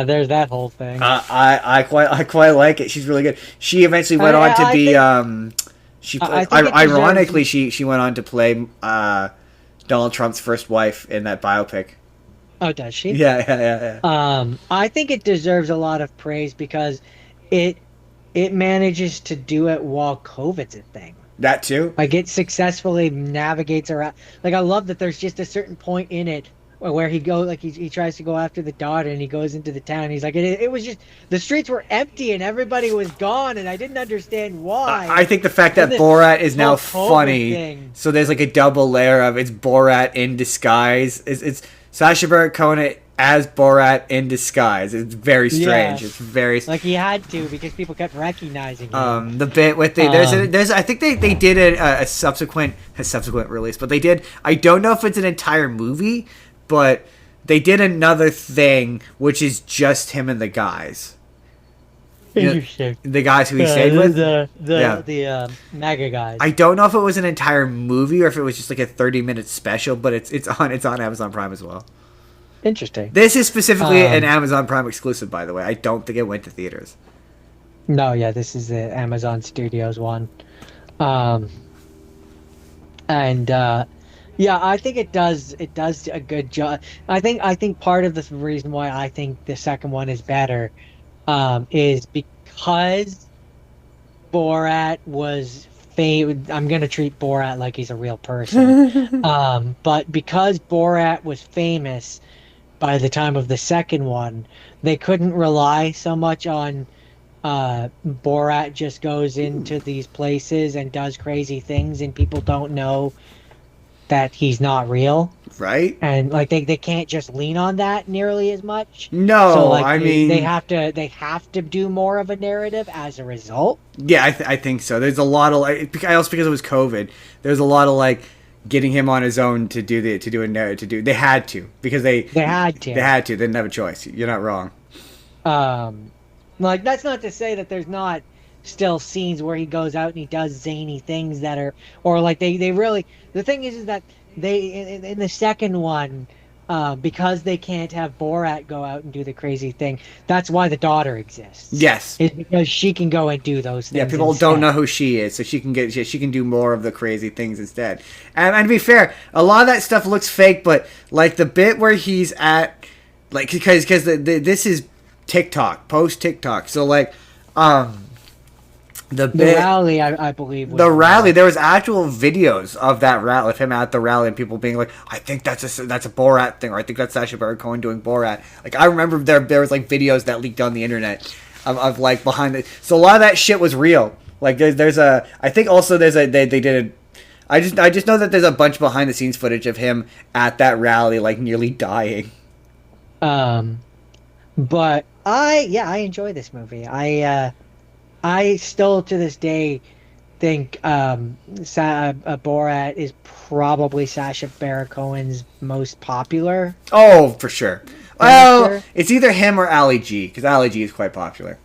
there's that whole thing. I quite like it. She's really good. She eventually went on to be ironically she went on to play Donald Trump's first wife in that biopic. Oh, does she? Yeah. I think it deserves a lot of praise because it manages to do it while COVID's a thing. That too. Like, it successfully navigates around. Like, I love that there's just a certain point in it where he goes, like, he tries to go after the daughter, and he goes into the town. And he's like, it was just, the streets were empty and everybody was gone, and I didn't understand why. I think the fact that Borat is now funny, so there's like a double layer of it's Borat in disguise. It's Sacha Baron Cohen as Borat in disguise. It's very strange. Yeah. It's very like he had to because people kept recognizing him. The bit with there's I think they did a subsequent release, but they did. I don't know if it's an entire movie, but they did another thing which is just him and the guys. Interesting. The guys who he stayed with, the MAGA guys. I don't know if it was an entire movie or if it was just like a 30-minute special, but it's on Amazon Prime as well. Interesting. This is specifically an Amazon Prime exclusive, by the way. I don't think it went to theaters. No, yeah, this is the Amazon Studios one. Yeah, I think it does a good job. I think part of the reason why I think the second one is better is because Borat was I'm going to treat Borat like he's a real person. But because Borat was famous by the time of the second one, they couldn't rely so much on Borat just goes into these places and does crazy things and people don't know that he's not real. Right. And like they can't just lean on that nearly as much. No, so, like, I mean they have to do more of a narrative as a result. Yeah, I think so. There's a lot of like also because it was COVID. There's a lot of like getting him on his own to do a narrative. They had to because they had to. They didn't have a choice. You're not wrong. Like that's not to say that there's not still scenes where he goes out and he does zany things that are, or like they really. The thing is that they in the second one, because they can't have Borat go out and do the crazy thing. That's why the daughter exists. Yes, it's because she can go and do those things. Yeah, people don't know who she is, so she can do more of the crazy things instead. And to be fair, a lot of that stuff looks fake, but like the bit where he's at, like because this is TikTok, post TikTok, so like the rally, I believe. The rally, there was actual videos of that rally, of him at the rally, and people being like, "I think that's a Borat thing," or "I think that's Sacha Baron Cohen doing Borat." Like I remember there was like videos that leaked on the internet of like behind it. So a lot of that shit was real. Like there's a, I think also there's a they did a. I just know that there's a bunch behind the scenes footage of him at that rally, like nearly dying. But I enjoy this movie. I still to this day think Borat is probably Sacha Baron Cohen's most popular. Oh, for sure. Well, it's either him or Ali G, because Ali G is quite popular.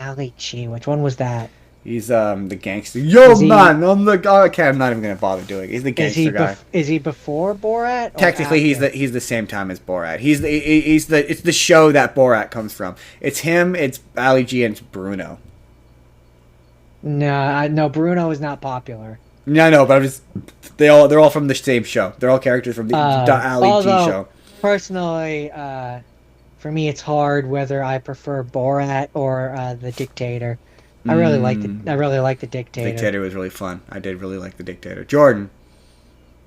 Ali G, which one was that? He's the gangster. Man, I'm the guy. Okay, I'm not even gonna bother doing it. He's the gangster guy. Is he before Borat? Technically, he's the same time as Borat. It's the show that Borat comes from. It's him. It's Ali G and it's Bruno. No, Bruno is not popular. No, but they're all from the same show. They're all characters from the Ali G show. Personally, for me, it's hard whether I prefer Borat or the Dictator. I really like the Dictator. Dictator was really fun. I did really like the Dictator. Jordan,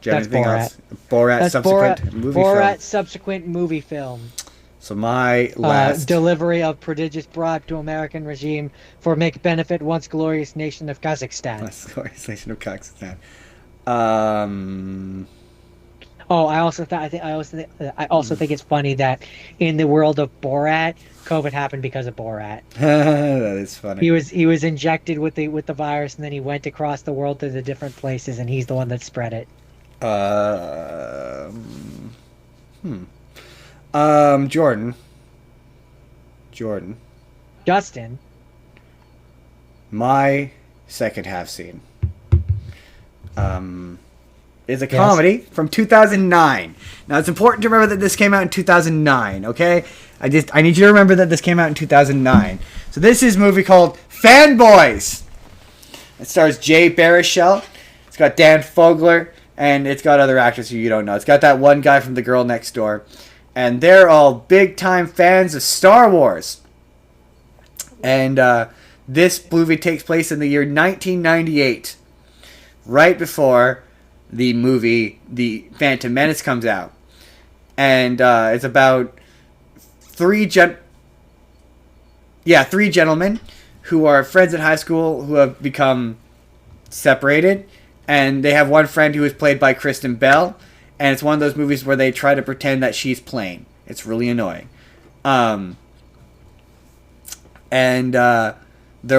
do you have anything else? That's subsequent movie film. Borat subsequent movie film. So my last delivery of prodigious bribe to American regime for make benefit once glorious nation of Kazakhstan. Once glorious nation of Kazakhstan. I also think it's funny that in the world of Borat, COVID happened because of Borat. That is funny. He was injected with the virus, and then he went across the world to the different places, and he's the one that spread it. Jordan. Justin. My second half scene. Is a comedy from 2009. Now, it's important to remember that this came out in 2009, okay? I need you to remember that this came out in 2009. So this is a movie called Fanboys. It stars Jay Baruchel. It's got Dan Fogler, and it's got other actors who you don't know. It's got that one guy from The Girl Next Door. And they're all big-time fans of Star Wars. And this movie takes place in the year 1998, right before the movie The Phantom Menace comes out. And it's about three gentlemen who are friends in high school who have become separated. And they have one friend who is played by Kristen Bell. And it's one of those movies where they try to pretend that she's plain. It's really annoying. Their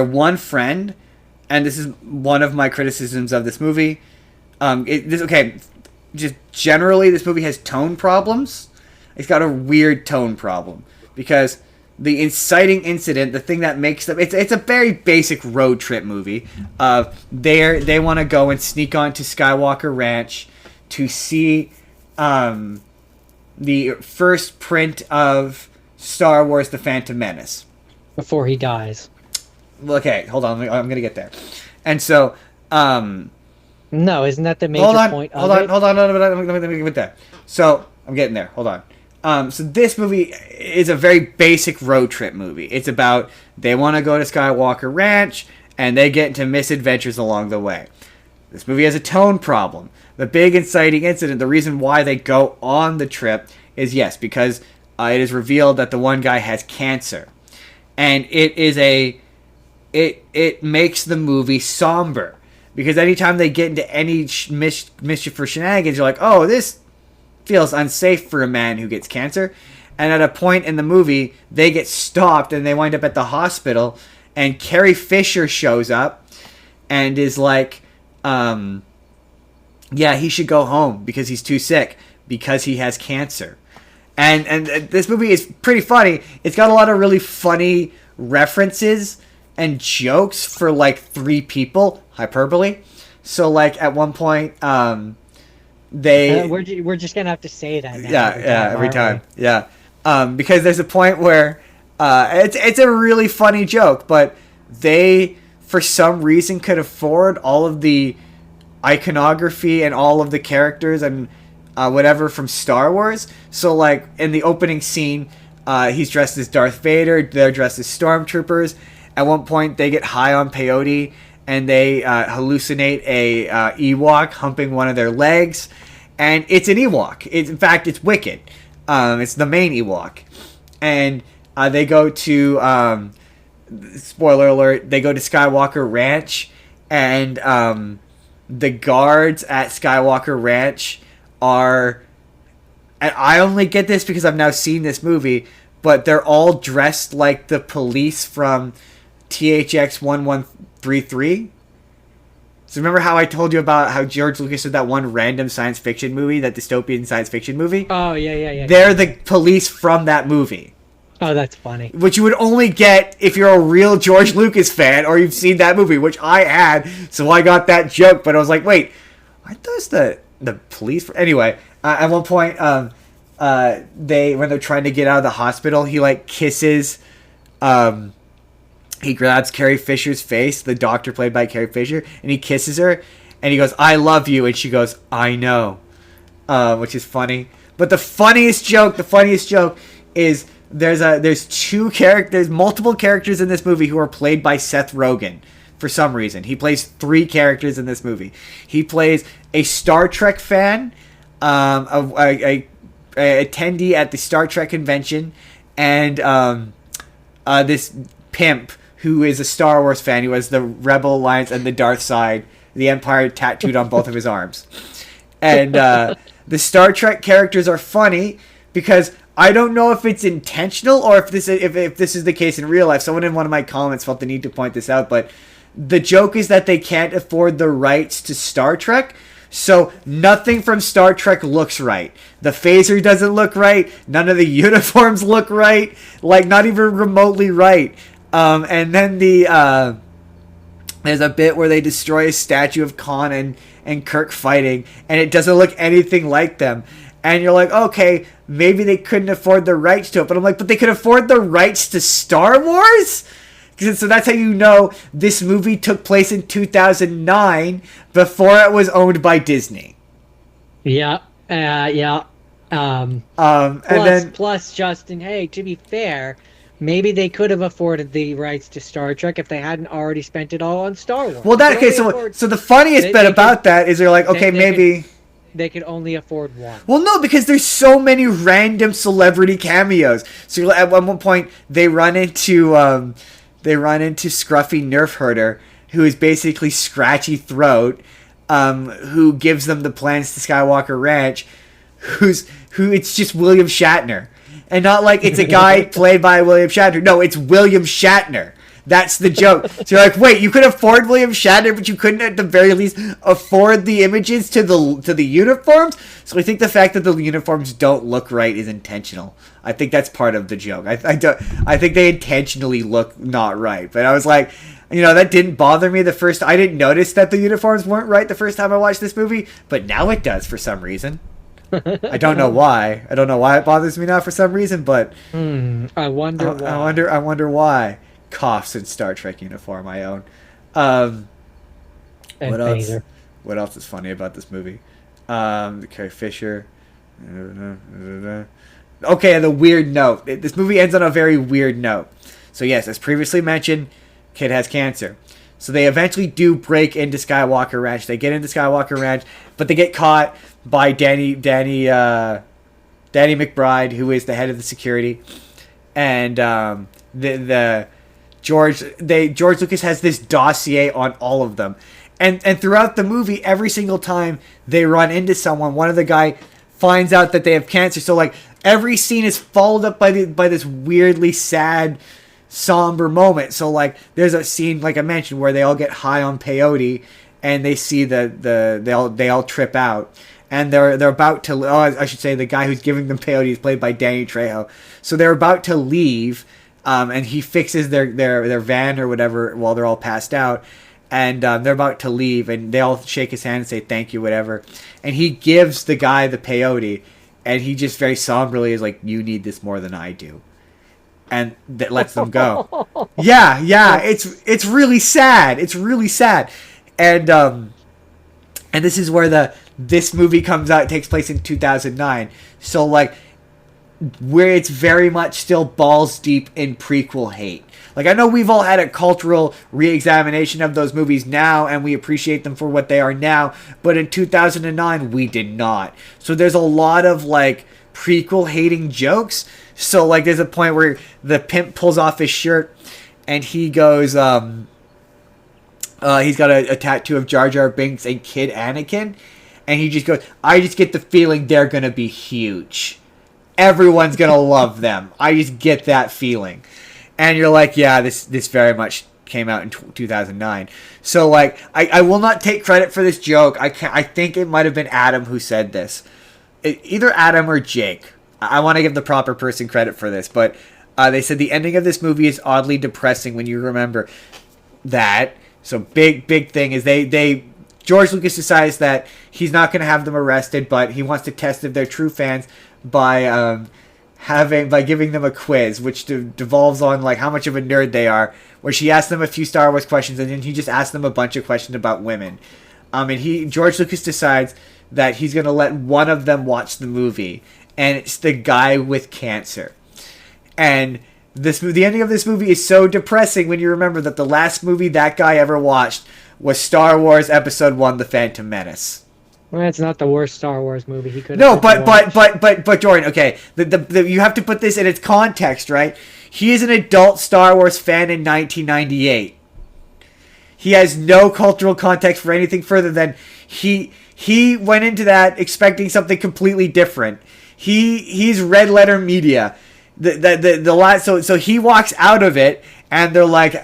one friend, and this is one of my criticisms of this movie. Just generally, this movie has tone problems. It's got a weird tone problem because the inciting incident, the thing that makes them, it's a very basic road trip movie. They want to go and sneak onto Skywalker Ranch to see the first print of Star Wars: The Phantom Menace before he dies. Okay, hold on, I'm gonna get there. And so, no, isn't that the major point of it? Hold on, let me get there. So, I'm getting there. Hold on. So this movie is a very basic road trip movie. It's about they want to go to Skywalker Ranch, and they get into misadventures along the way. This movie has a tone problem. The big inciting incident, the reason why they go on the trip is, yes, because it is revealed that the one guy has cancer. And it makes the movie somber. Because anytime they get into any mischief or shenanigans, you're like, oh, this feels unsafe for a man who gets cancer. And at a point in the movie, they get stopped and they wind up at the hospital. And Carrie Fisher shows up and is like, yeah, he should go home because he's too sick because he has cancer. And this movie is pretty funny. It's got a lot of really funny references and jokes for like three people, hyperbole. So like at one point, we're just gonna have to say that. Now every time. Yeah, because there's a point where it's a really funny joke, but they for some reason could afford all of the iconography and all of the characters and whatever from Star Wars. So like in the opening scene, he's dressed as Darth Vader. They're dressed as stormtroopers. At one point, they get high on peyote and they hallucinate a Ewok humping one of their legs, and it's an Ewok. In fact, it's Wicket. It's the main Ewok, and they go to spoiler alert. They go to Skywalker Ranch, and the guards at Skywalker Ranch are, and I only get this because I've now seen this movie, but they're all dressed like the police from THX 1133. So remember how I told you about how George Lucas did that one random science fiction movie, that dystopian science fiction movie? Oh, yeah. They're the police from that movie. Oh, that's funny. Which you would only get if you're a real George Lucas fan or you've seen that movie, which I had, so I got that joke. But I was like, wait, aren't those the police? Anyway, at one point, when they're trying to get out of the hospital, he like kisses, he grabs Carrie Fisher's face, the doctor played by Carrie Fisher, and he kisses her, and he goes, "I love you," and she goes, "I know," which is funny. But the funniest joke is there's multiple characters in this movie who are played by Seth Rogen. For some reason, he plays 3 characters in this movie. He plays a Star Trek fan, a attendee at the Star Trek convention, and this pimp who is a Star Wars fan, who has the Rebel Alliance and the Darth Side, the Empire tattooed on both of his arms. And the Star Trek characters are funny because I don't know if it's intentional or if this is the case in real life. Someone in one of my comments felt the need to point this out, but the joke is that they can't afford the rights to Star Trek, so nothing from Star Trek looks right. The phaser doesn't look right. None of the uniforms look right. Like, not even remotely right. And then there's a bit where they destroy a statue of Khan and Kirk fighting, and it doesn't look anything like them. And you're like, okay, maybe they couldn't afford the rights to it. But I'm like, but they could afford the rights to Star Wars? So that's how you know this movie took place in 2009 before it was owned by Disney. Yeah. Plus, Justin, hey, to be fair, maybe they could have afforded the rights to Star Trek if they hadn't already spent it all on Star Wars. Well, so the funniest bit about that is they're like, okay, maybe they could only afford one. Well, no, because there's so many random celebrity cameos. So at one point they run into Scruffy Nerf Herder, who is basically Scratchy Throat, who gives them the plans to Skywalker Ranch, who it's just William Shatner. And not like it's a guy played by William Shatner. No, it's William Shatner. That's the joke. So you're like, wait, you could afford William Shatner, but you couldn't at the very least afford the images to the uniforms? So I think the fact that the uniforms don't look right is intentional. I think that's part of the joke. I think they intentionally look not right. But I was like, that didn't bother me I didn't notice that the uniforms weren't right the first time I watched this movie, but now it does for some reason. I don't know why. I don't know why it bothers me now for some reason, but I wonder why. I wonder why. Coughs in Star Trek uniform I own. What else? What else is funny about this movie? Carrie Fisher. Okay, the weird note. This movie ends on a very weird note. So yes, as previously mentioned, kid has cancer. So they eventually do break into Skywalker Ranch. They get into Skywalker Ranch, but they get caught by Danny McBride, who is the head of the security, and George Lucas has this dossier on all of them, and throughout the movie, every single time they run into someone, one of the guy finds out that they have cancer. So like every scene is followed up by this weirdly sad, somber moment. So like there's a scene, like I mentioned, where they all get high on peyote and they see they all trip out. And they're about to. Oh, I should say the guy who's giving them peyote is played by Danny Trejo. So they're about to leave, and he fixes their van or whatever while they're all passed out, and they're about to leave, and they all shake his hand and say thank you, whatever. And he gives the guy the peyote, and he just very somberly is like, "You need this more than I do," and that lets them go. Yeah, it's really sad. It's really sad, and this is where this movie comes out. It takes place in 2009. So, like, where it's very much still balls deep in prequel hate. Like, I know we've all had a cultural re-examination of those movies now, and we appreciate them for what they are now. But in 2009, we did not. So there's a lot of, like, prequel hating jokes. So, like, there's a point where the pimp pulls off his shirt, and he goes, he's got a tattoo of Jar Jar Binks and Kid Anakin. And he just goes, I just get the feeling they're going to be huge. Everyone's going to love them. I just get that feeling. And you're like, yeah, this very much came out in 2009. So like I will not take credit for this joke. I think it might have been Adam who said this. Either Adam or Jake. I want to give the proper person credit for this, but they said the ending of this movie is oddly depressing when you remember that. So big thing is they George Lucas decides that he's not going to have them arrested, but he wants to test if they're true fans by giving them a quiz, which devolves on like how much of a nerd they are. Where she asks them a few Star Wars questions, and then he just asks them a bunch of questions about women. And George Lucas decides that he's going to let one of them watch the movie, and it's the guy with cancer. And the ending of this movie is so depressing when you remember that the last movie that guy ever watched was Star Wars Episode 1: The Phantom Menace. Well, it's not the worst Star Wars movie he could have. No, but Jordan, okay, you have to put this in its context, right? He is an adult Star Wars fan in 1998. He has no cultural context for anything further than he went into that expecting something completely different. He's red letter media. The last so he walks out of it and they're like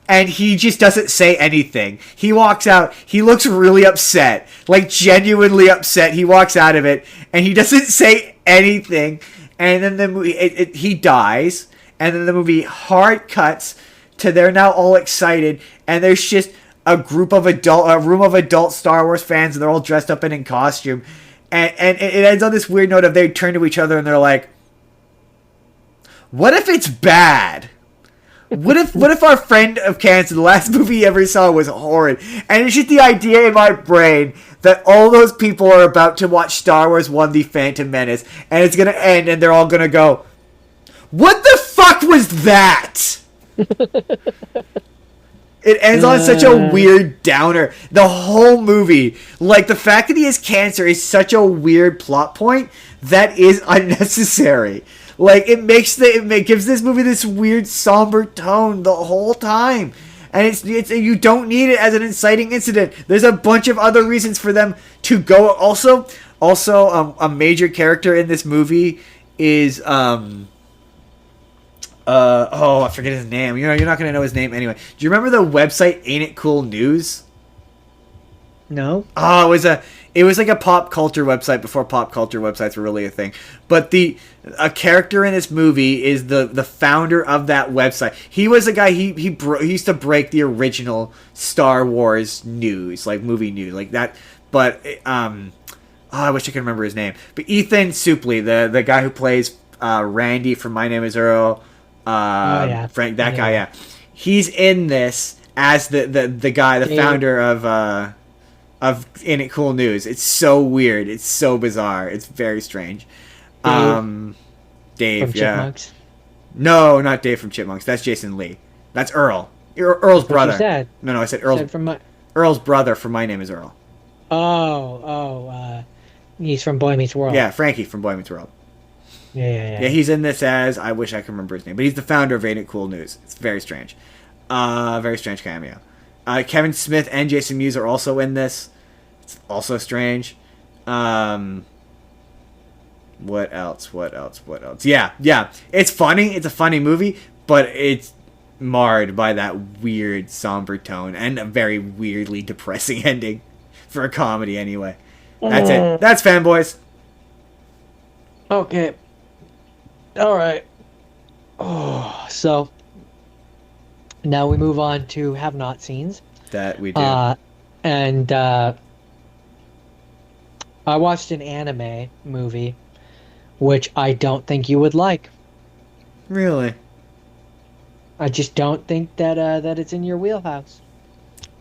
and he just doesn't say anything. He walks out. He looks really upset, like genuinely upset. He walks out of it and he doesn't say anything. And then the movie he dies. And then the movie hard cuts to they're now all excited, and there's just a room of adult Star Wars fans, and they're all dressed up and in costume. And it ends on this weird note of they turn to each other and they're like, what if it's bad? What if our friend of cancer, the last movie he ever saw was horrid? And it's just the idea in my brain that all those people are about to watch Star Wars 1: The Phantom Menace, and it's going to end and they're all going to go, what the fuck was that? It ends on such a weird downer. The whole movie, like the fact that he has cancer is such a weird plot point that is unnecessary. Like it gives this movie this weird somber tone the whole time. And it's you don't need it as an inciting incident. There's a bunch of other reasons for them to go. Also, a major character in this movie is I forget his name. You're not gonna know his name anyway. Do you remember the website Ain't It Cool News? No. Oh, it was like a pop culture website before pop culture websites were really a thing. But a character in this movie is the founder of that website. He was a guy he used to break the original Star Wars news, like movie news, like that. But I wish I could remember his name. But Ethan Suplee, the guy who plays Randy from My Name Is Earl. Frank, that guy, yeah. He's in this as the guy, the founder of In It Cool News. It's so weird. It's so bizarre. It's very strange. Dave, from Chipmunks? No, not Dave from Chipmunks. That's Jason Lee. That's Earl. Earl's brother. You said. No, I said Earl's brother from My Name Is Earl. He's from Boy Meets World. Yeah, Frankie from Boy Meets World. Yeah, he's in this as, I wish I could remember his name, but he's the founder of Ain't It Cool News. It's very strange. Very strange cameo. Kevin Smith and Jason Mewes are also in this. It's also strange. What else? Yeah. It's funny. It's a funny movie, but it's marred by that weird, somber tone and a very weirdly depressing ending for a comedy anyway. That's it. That's Fanboys. Okay. All right. Oh, so now we move on to have not scenes. That we do. And I watched an anime movie, which I don't think you would like. Really? I just don't think that that it's in your wheelhouse.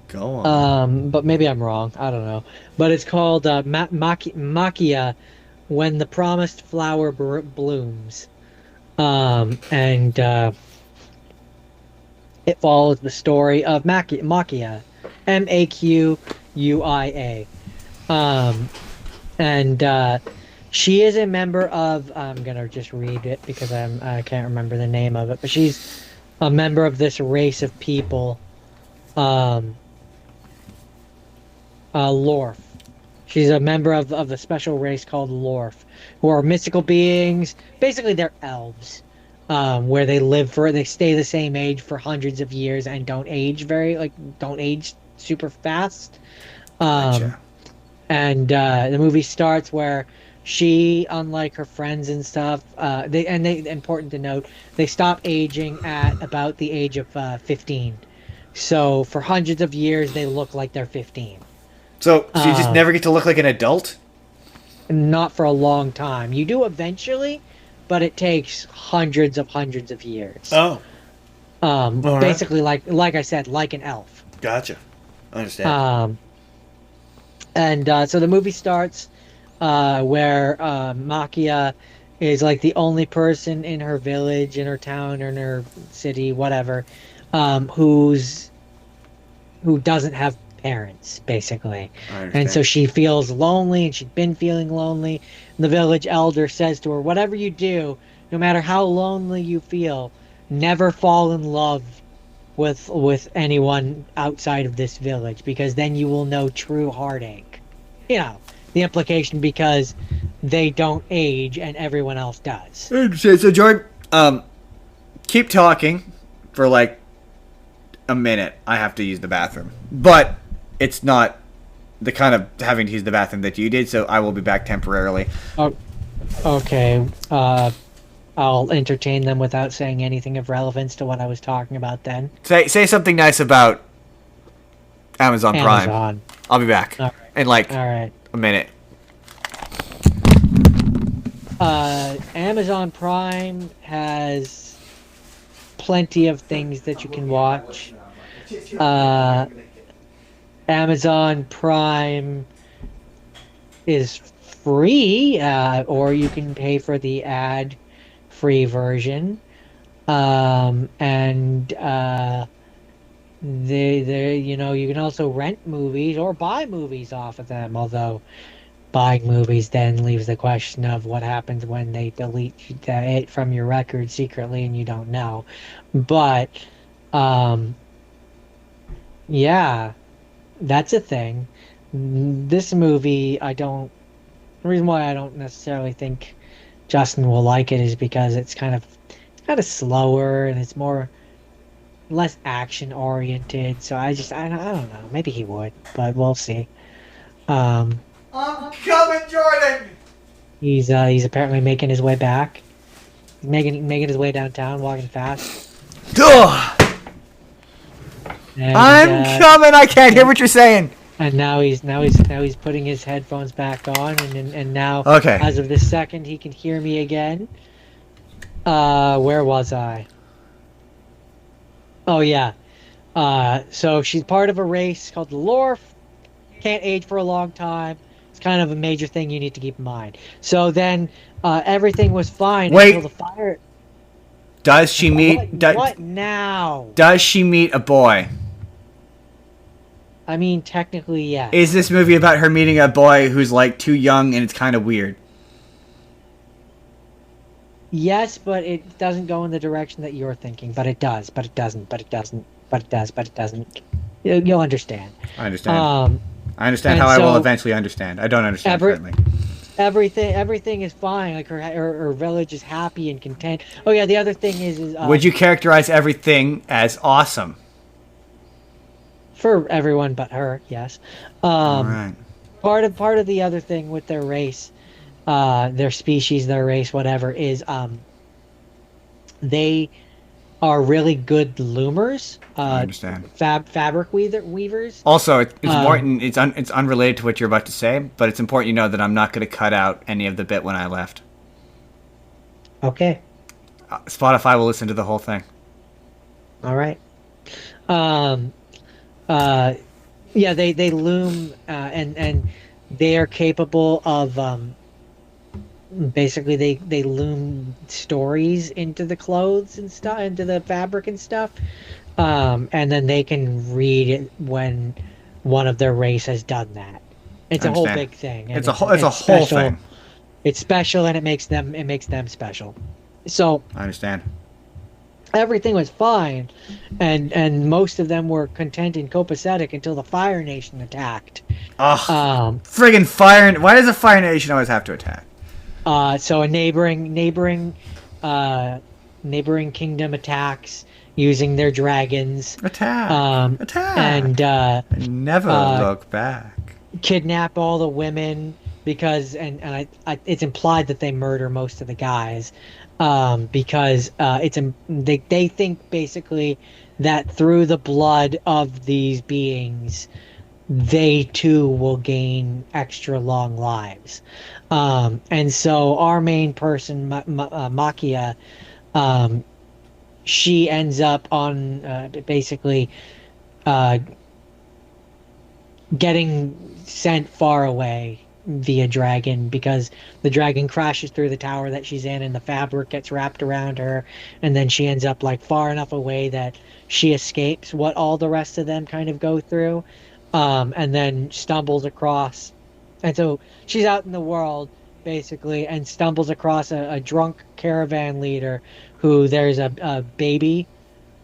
Go on. But maybe I'm wrong. I don't know. But it's called Makia, When the Promised Flower Blooms. And it follows the story of Makia, Maquia. And she is a member of, I'm gonna just read it because I can't remember the name of it, but she's a member of this race of people, Lorf. She's a member of the special race called Lorf, who are mystical beings. Basically, they're elves. where they stay the same age for hundreds of years and don't age super fast. Um, Gotcha. and the movie starts where she, unlike her friends and stuff, important to note, they stop aging at about the age of 15. So for hundreds of years, they look like they're 15. So you just never get to look like an adult? Not for a long time. You do eventually, but it takes hundreds of years. Oh. All right. Basically, like I said, like an elf. Gotcha. I understand. And so the movie starts where Makia is like the only person in her village, in her town, or in her city, whatever, who doesn't have parents, basically. I And so understand. she feels lonely, and she'd been feeling lonely. And the village elder says to her, "Whatever you do, no matter how lonely you feel, never fall in love with anyone outside of this village, because then you will know true heartache." You know, the implication, because they don't age and everyone else does. I understand. So Jordan, keep talking for like a minute. I have to use the bathroom, but it's not the kind of having to use the bathroom that you did. So I will be back temporarily. Oh, okay. I'll entertain them without saying anything of relevance to what I was talking about then. Say something nice about Amazon Prime. Amazon. I'll be back All right. in like All right. a minute. Amazon Prime has plenty of things that you can watch. Amazon Prime is free, or you can pay for the ad-free version. And you can also rent movies or buy movies off of them, although buying movies then leaves the question of what happens when they delete it from your record secretly and you don't know. But yeah, that's a thing. This movie, the reason why I don't necessarily think Justin will like it is because it's kind of slower, and it's less action oriented. So I don't know. Maybe he would, but we'll see. Um, I'm coming, Jordan. he's apparently making his way back, making his way downtown, walking fast. Ugh. And, I'm coming. I can't hear what you're saying. And now he's putting his headphones back on, and now, Okay. as of this second, he can hear me again. Where was I? Oh yeah. So she's part of a race called the Lorf. Can't age for a long time. It's kind of a major thing you need to keep in mind. So then, everything was fine Wait. until the fire. Does she meet? What now? Does she meet a boy? I mean, technically, yeah. Is this movie about her meeting a boy who's like too young and it's kind of weird? Yes, but it doesn't go in the direction that you're thinking. But it does. But it doesn't. But it doesn't. But it does. But it doesn't. You'll understand. I understand. I understand how I will eventually understand. I don't understand currently. Everything is fine. Like her village is happy and content. Oh yeah, the other thing is would you characterize everything as awesome? For everyone but her, yes. All right. Part of the other thing with their race, their species, their race, whatever, is they are really good loomers. I understand. Fabric weavers. Also, it's important. It's unrelated to what you're about to say, but it's important you know that I'm not going to cut out any of the bit when I left. Okay. Spotify will listen to the whole thing. All right. Yeah, they loom, and they are capable of basically they loom stories into the clothes and stuff, into the fabric and stuff, and then they can read it when one of their race has done that. It's a whole big thing. It's a whole thing. It's special, and it makes them special. So I understand. Everything was fine, and most of them were content and copacetic until the Fire Nation attacked. Friggin' Fire! Why does the Fire Nation always have to attack? So a neighboring neighboring kingdom attacks using their dragons. Attack! Attack! And Never look back. kidnap all the women because it's implied that they murder most of the guys because they think basically that through the blood of these beings they too will gain extra long lives. And so our main person, Makia, um, she ends up on basically uh, getting sent far away via dragon because the dragon crashes through the tower that she's in and the fabric gets wrapped around her, and then she ends up like far enough away that she escapes what all the rest of them kind of go through, and then stumbles across, and so she's out in the world basically and stumbles across a drunk caravan leader who there's a baby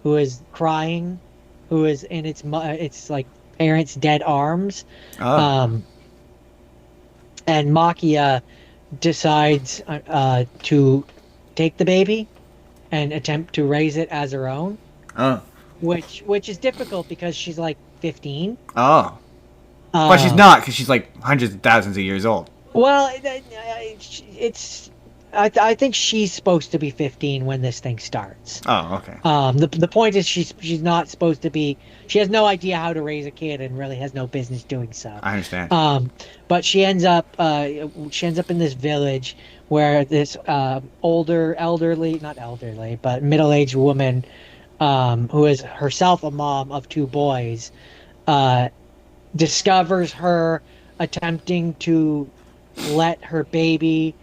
who is crying, who is in its like parents' dead arms. Oh. And Makia decides to take the baby and attempt to raise it as her own. Oh. Which is difficult because she's like 15. Oh. But she's not, because she's like hundreds of thousands of years old. Well, it's I think she's supposed to be 15 when this thing starts. Oh, okay. The point is she's not supposed to be. She has no idea how to raise a kid and really has no business doing so. I understand. But she ends up in this village where this not elderly, but middle-aged woman, who is herself a mom of two boys, discovers her attempting to let her baby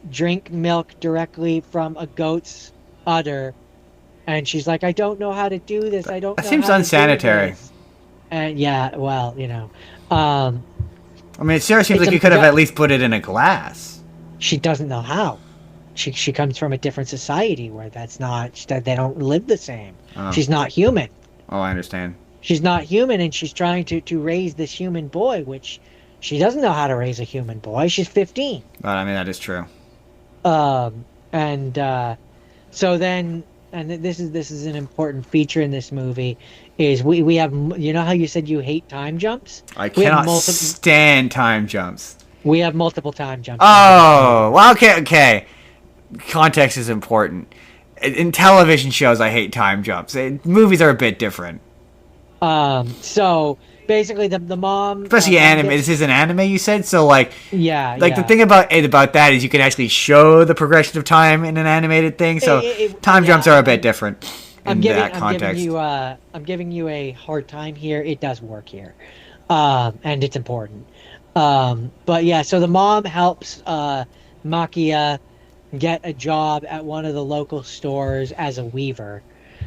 drink milk directly from a goat's udder, and she's like, I don't know how to do this. I don't know. That seems unsanitary. And yeah, well, I mean, it sure seems like you could have at least put it in a glass. She doesn't know how. She comes from a different society where that they don't live the same. Oh. She's not human. Oh, I understand. She's not human, and she's trying to raise this human boy, which she doesn't know how to raise a human boy. She's 15. But I mean, that is true. So then, and this is an important feature in this movie, is we have, how you said you hate time jumps? I cannot stand time jumps. We have multiple time jumps. Oh, well, okay. Context is important. In television shows, I hate time jumps. Movies are a bit different. So basically, the mom, especially anime. This is an anime, you said, so like the thing about that is you can actually show the progression of time in an animated thing. So time jumps are a bit different in that context. I'm giving you a hard time here. It does work here, and it's important. But yeah, so the mom helps Makia get a job at one of the local stores as a weaver,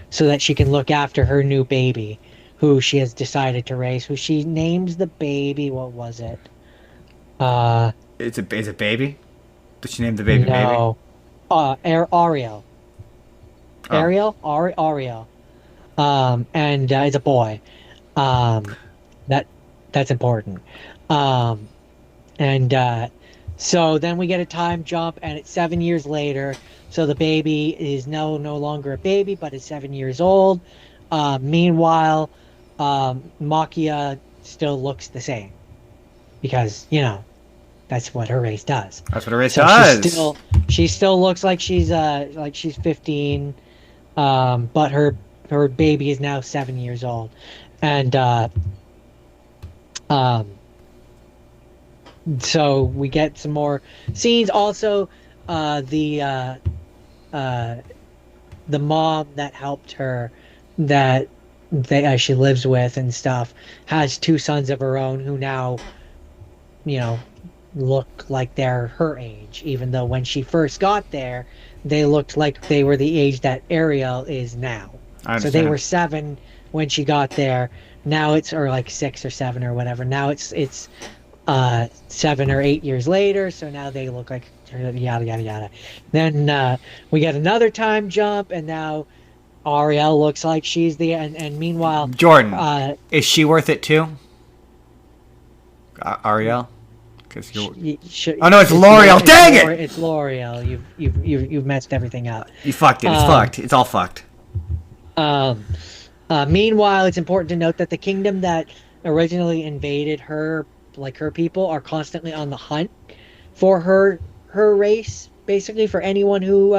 so that she can look after her new baby, who she has decided to raise, who she names the baby. What was it? It's a baby? Did she name the baby baby? No. Ariel. Oh. Ariel. And it's a boy. That's important. So then we get a time jump, and it's 7 years later. So the baby is no longer a baby, but is 7 years old. Meanwhile, Makia still looks the same because that's what her race does. That's what her race does. She still looks like she's 15, but her baby is now 7 years old, and so we get some more scenes. Also, the mom that helped her, that she lives with and stuff, has two sons of her own who now, look like they're her age, even though when she first got there, they looked like they were the age that Ariel is now. So they were 7 when she got there. Now or like 6 or 7 or whatever. Now it's 7 or 8 years later. So now they look like yada yada yada. Then we get another time jump, and now Ariel looks like she's and meanwhile, Jordan, is she worth it too? Ariel? Because you're. Oh no, it's L'Oreal. Dang it! It's L'Oreal. You've messed everything up. You fucked it. It's fucked. It's all fucked. Meanwhile, it's important to note that the kingdom that originally invaded her, like her people, are constantly on the hunt for her race, basically for anyone who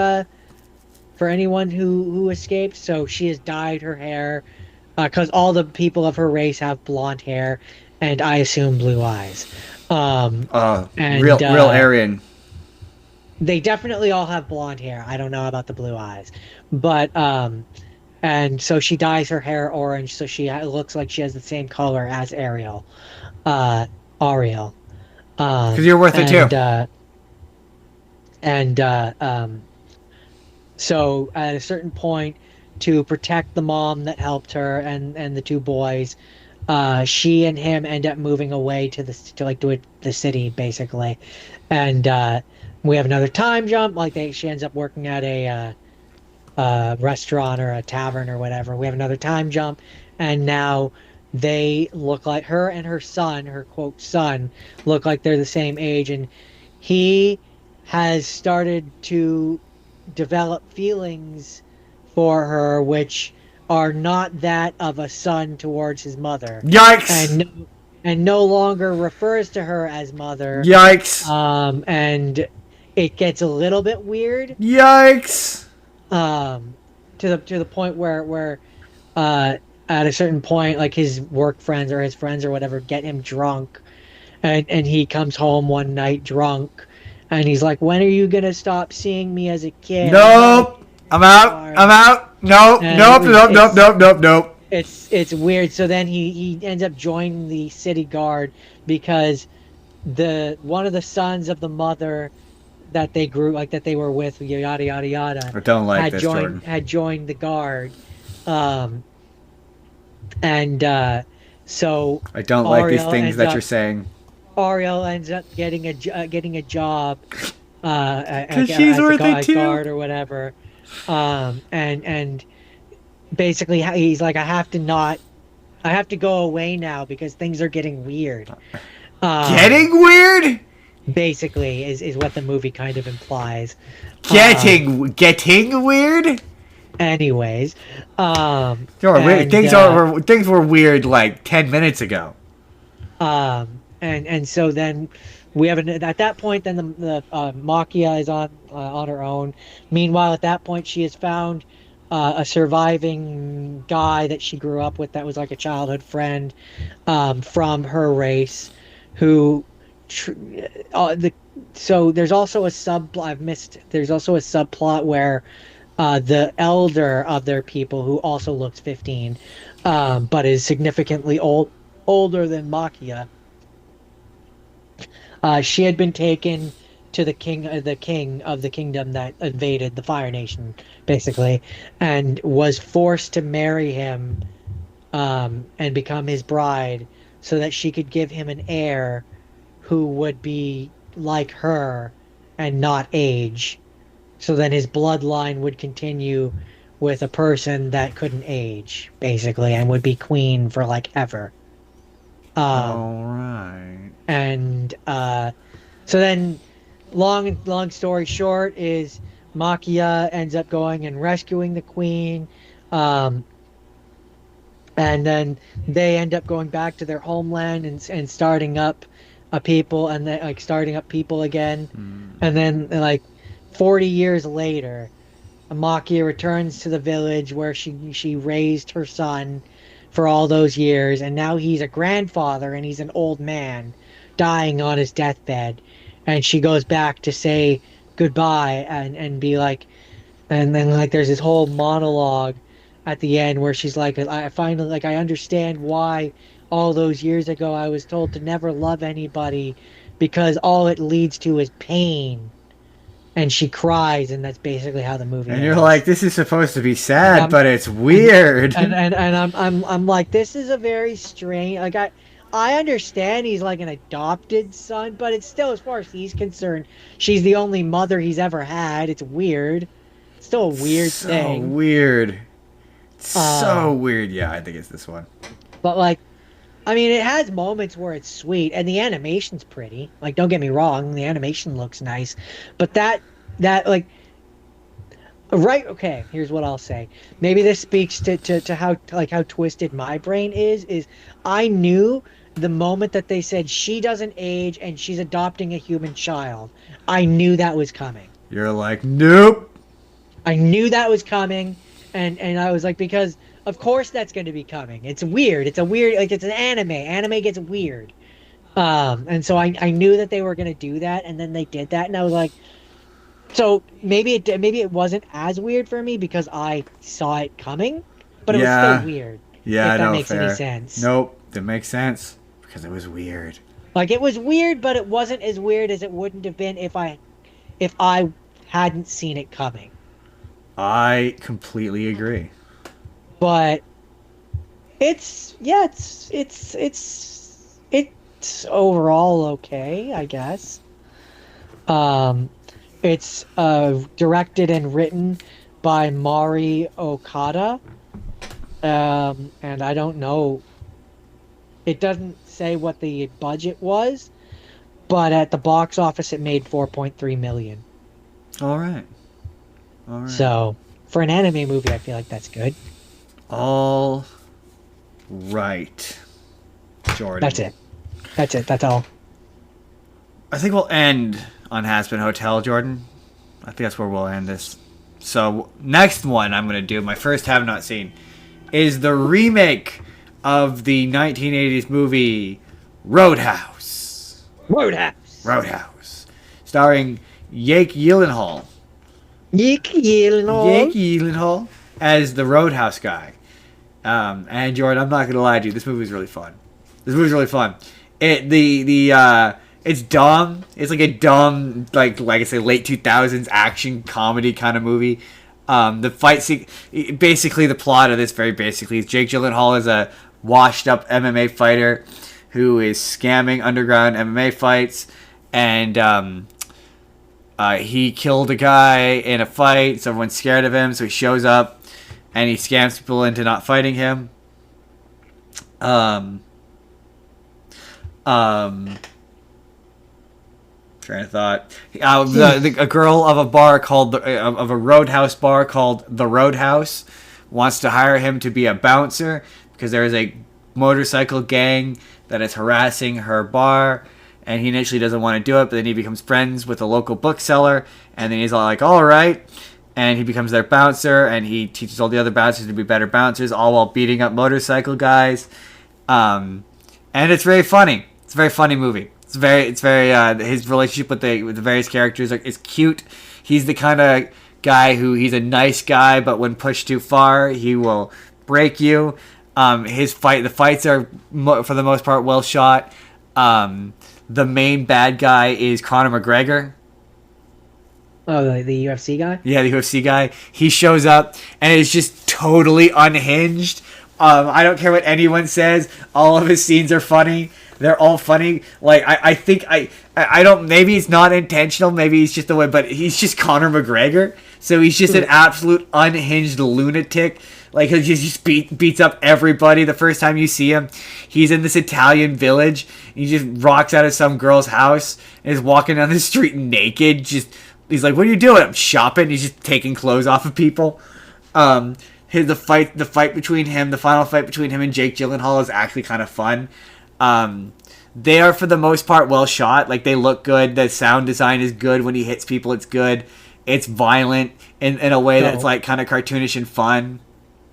escaped. So she has dyed her hair because all the people of her race have blonde hair, and I assume blue eyes. Real Aryan. They definitely all have blonde hair. I don't know about the blue eyes, but and so she dyes her hair orange, so it looks like she has the same color as Ariel. Because you're worth it too. So at a certain point, to protect the mom that helped her and the two boys, she and him end up moving away to the city basically, and we have another time jump. She ends up working at a restaurant or a tavern or whatever. We have another time jump, and now they look like her and her son, her quote son, look like they're the same age, and he has started to develop feelings for her which are not that of a son towards his mother. Yikes! And no longer refers to her as mother. Yikes! And it gets a little bit weird. Yikes! To the point where at a certain point, like his work friends or his friends or whatever get him drunk, and he comes home one night drunk, and he's like, "When are you gonna stop seeing me as a kid?" Nope. I'm out. Nope. Nope. It's weird. So then he ends up joining the city guard because one of the sons of the mother that they were with, yada yada yada. I don't like this, Jordan. Had joined the guard, so I don't like these things that you're saying. Ariel ends up getting a job because she's worth it too, guard or whatever, and basically he's like, I have to go away now because things are getting weird. Getting weird? Basically, is what the movie kind of implies. Getting weird. Anyways, things were weird like 10 minutes ago. And so then we have at that point, then the Makia is on her own. Meanwhile, at that point, she has found a surviving guy that she grew up with that was like a childhood friend from her race, who. So there's also a subplot where the elder of their people, who also looks 15, but is significantly older than Makia. She had been taken to the king of the kingdom that invaded the Fire Nation, basically, and was forced to marry him and become his bride, so that she could give him an heir who would be like her and not age. So then his bloodline would continue with a person that couldn't age, basically, and would be queen for like ever. All right. And so then, long story short, is Makia ends up going and rescuing the queen, and then they end up going back to their homeland and starting up a people, and then starting up people again. And then 40 years later, Makia returns to the village where she raised her son for all those years, and now he's a grandfather and he's an old man dying on his deathbed, and she goes back to say goodbye and be like, and then there's this whole monologue at the end where she's like, I finally I understand why all those years ago I was told to never love anybody because all it leads to is pain. And she cries, and that's basically how the movie ends. And you're like, this is supposed to be sad, but it's weird. And I'm like, this is a very strange. I understand he's like an adopted son, but it's still, as far as he's concerned, she's the only mother he's ever had. It's weird. It's still a weird thing. Weird. So weird. Yeah, I think it's this one. But I mean, it has moments where it's sweet, and the animation's pretty. Like, don't get me wrong, the animation looks nice, but that like right. Okay, here's what I'll say. Maybe this speaks to how like how twisted my brain is I knew the moment that they said she doesn't age and she's adopting a human child. I knew that was coming. You're like, nope. I knew that was coming, and I was like, because of course that's going to be coming. It's weird. It's a weird, like, it's an anime. Anime gets weird. And so I knew that they were going to do that, and then they did that, and I was like, so maybe it wasn't as weird for me because I saw it coming, but it was still Yeah. weird. Yeah, If that no, makes any fair. sense. Nope, that makes sense because it was weird. Like, it was weird, but it wasn't as weird as it wouldn't have been if I hadn't seen it coming. I completely agree. But it's yeah, it's overall okay, I guess. Um, it's directed and written by Mari Okada. And I don't know. It doesn't say what the budget was, but at the box office it made 4.3 million. All right. All right. So, for an anime movie, I feel like that's good. All right. Jordan. That's it. That's it. That's all. I think we'll end on Hazbin Hotel, Jordan. I think that's where we'll end this. So, next one I'm going to do, my first have not seen, is the remake of the 1980s movie Roadhouse. Roadhouse. Starring Jake Gyllenhaal. Jake Gyllenhaal as the Roadhouse guy. And Jordan, I'm not going to lie to you, this movie is really fun. It's dumb. It's like a dumb, like I say, late 2000s action comedy kind of movie. The fight scene, basically the plot of this, very basically, is Jake Gyllenhaal is a washed-up MMA fighter who is scamming underground MMA fights, and he killed a guy in a fight, so everyone's scared of him, so he shows up, and he scams people into not fighting him. Train of thought. A girl of a bar called of a Roadhouse bar called the Roadhouse wants to hire him to be a bouncer because there is a motorcycle gang that is harassing her bar, and he initially doesn't want to do it, but then he becomes friends with a local bookseller, and then he's all like, all right, and he becomes their bouncer, and he teaches all the other bouncers to be better bouncers, all while beating up motorcycle guys. And it's very funny. It's a very funny movie. It's very his relationship with the various characters is cute. He's the kind of guy who he's a nice guy, but when pushed too far, he will break you. The fights are for the most part well shot. The main bad guy is Conor McGregor. Oh, the UFC guy? Yeah, the UFC guy. He shows up and is just totally unhinged. I don't care what anyone says. All of his scenes are funny. They're all funny. Like, I think I don't, maybe it's not intentional. Maybe it's just the way, but he's just Conor McGregor. So he's just an absolute unhinged lunatic. Like, he just beats up everybody. The first time you see him, he's in this Italian village. He just rocks out of some girl's house and is walking down the street naked. He's like, what are you doing? I'm shopping. He's just taking clothes off of people. The final fight between him and Jake Gyllenhaal is actually kind of fun. They are, for the most part, well shot. Like, they look good. The sound design is good. When he hits people, it's good. It's violent in a way that's like kind of cartoonish and fun.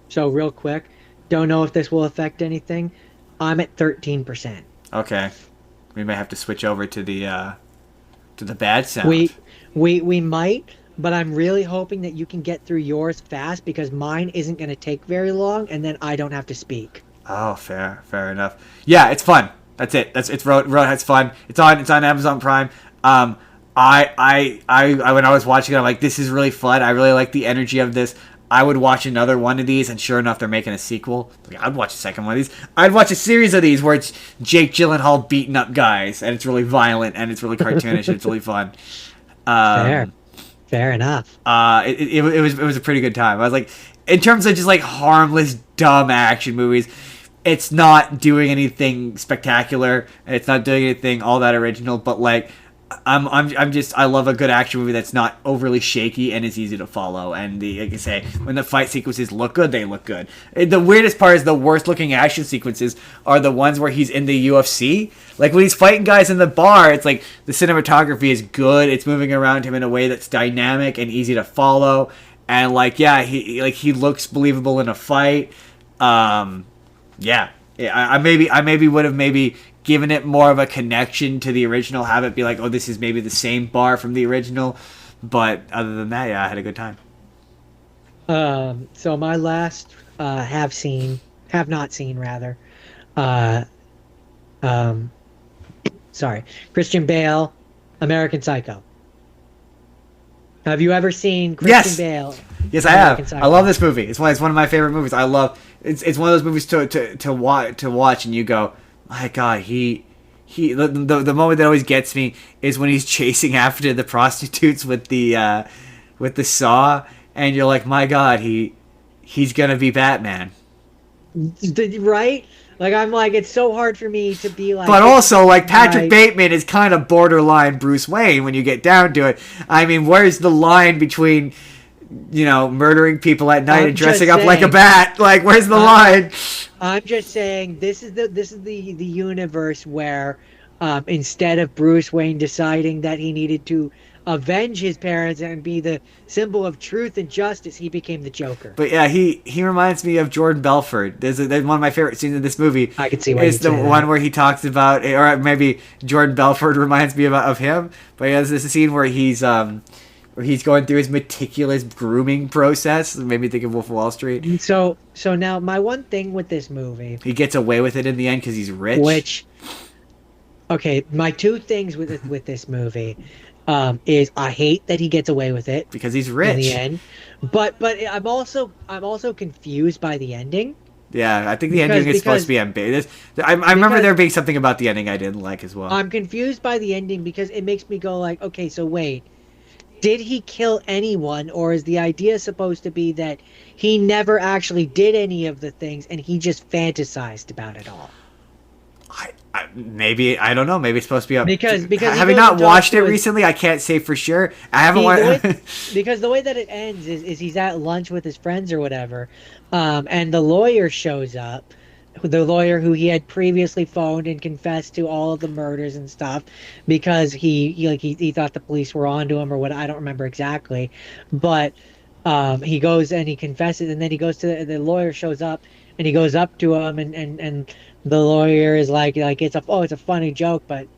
So real quick, don't know if this will affect anything. I'm at 13%. Okay, we may have to switch over to the bad sound. We might, but I'm really hoping that you can get through yours fast because mine isn't going to take very long, and then I don't have to speak. Oh, fair enough. Yeah, it's fun. That's it. It's Roadhouse fun. It's on Amazon Prime. I when I was watching it, I'm like, this is really fun. I really like the energy of this. I would watch another one of these, and sure enough, they're making a sequel. Like, I'd watch a second one of these. I'd watch a series of these where it's Jake Gyllenhaal beating up guys, and it's really violent, and it's really cartoonish, and it's really fun. Fair enough. It was a pretty good time. I was like, in terms of just like harmless, dumb action movies, it's not doing anything spectacular, and it's not doing anything all that original. But like, I love a good action movie that's not overly shaky and is easy to follow. And like I say, when the fight sequences look good, they look good. The weirdest part is the worst looking action sequences are the ones where he's in the UFC. Like when he's fighting guys in the bar, it's like the cinematography is good. It's moving around him in a way that's dynamic and easy to follow. And like, yeah, he looks believable in a fight. Yeah, I maybe would have given it more of a connection to the original, have it be like, oh, this is maybe the same bar from the original. But other than that, yeah, I had a good time. So my last have not seen rather. Sorry, Christian Bale, American Psycho. Have you ever seen Christian Bale? Yes, I have. Psycho? I love this movie. It's one of my favorite movies. I love. It's one of those movies to watch, and you go, my God, the moment that always gets me is when he's chasing after the prostitutes with the saw, and you're like, my God, he's gonna be Batman, right? Like, I'm like, it's so hard for me to be like. But also, like, Patrick Bateman is kind of borderline Bruce Wayne when you get down to it. I mean, where's the line between, murdering people at night and dressing up like a bat? Like, where's the line? I'm just saying this is the universe where instead of Bruce Wayne deciding that he needed to avenge his parents and be the symbol of truth and justice, he became the Joker. But yeah, he reminds me of Jordan Belfort. There's one of my favorite scenes in this movie. I can see why. It's the one where he talks about, or maybe Jordan Belfort reminds me of him. But yeah, there's a scene where he's going through his meticulous grooming process. It made me think of Wolf of Wall Street. So now my one thing with this movie, he gets away with it in the end because he's rich. Okay, my two things with this movie is I hate that he gets away with it because he's rich in the end, but I'm also confused by the ending. Yeah, I think the ending is supposed to be ambiguous. I remember there being something about the ending I didn't like as well. I'm confused by the ending because it makes me go like, okay, so wait, did he kill anyone, or is the idea supposed to be that he never actually did any of the things and he just fantasized about it all? Maybe, I don't know. Maybe it's supposed to be because having not watched it recently, I can't say for sure. I haven't watched because the way that it ends is he's at lunch with his friends or whatever, and the lawyer shows up, the lawyer who he had previously phoned and confessed to all of the murders and stuff because he thought the police were onto him or what, I don't remember exactly, but he goes and he confesses, and then he goes to the lawyer shows up and he goes up to him and the lawyer is like it's a funny joke, but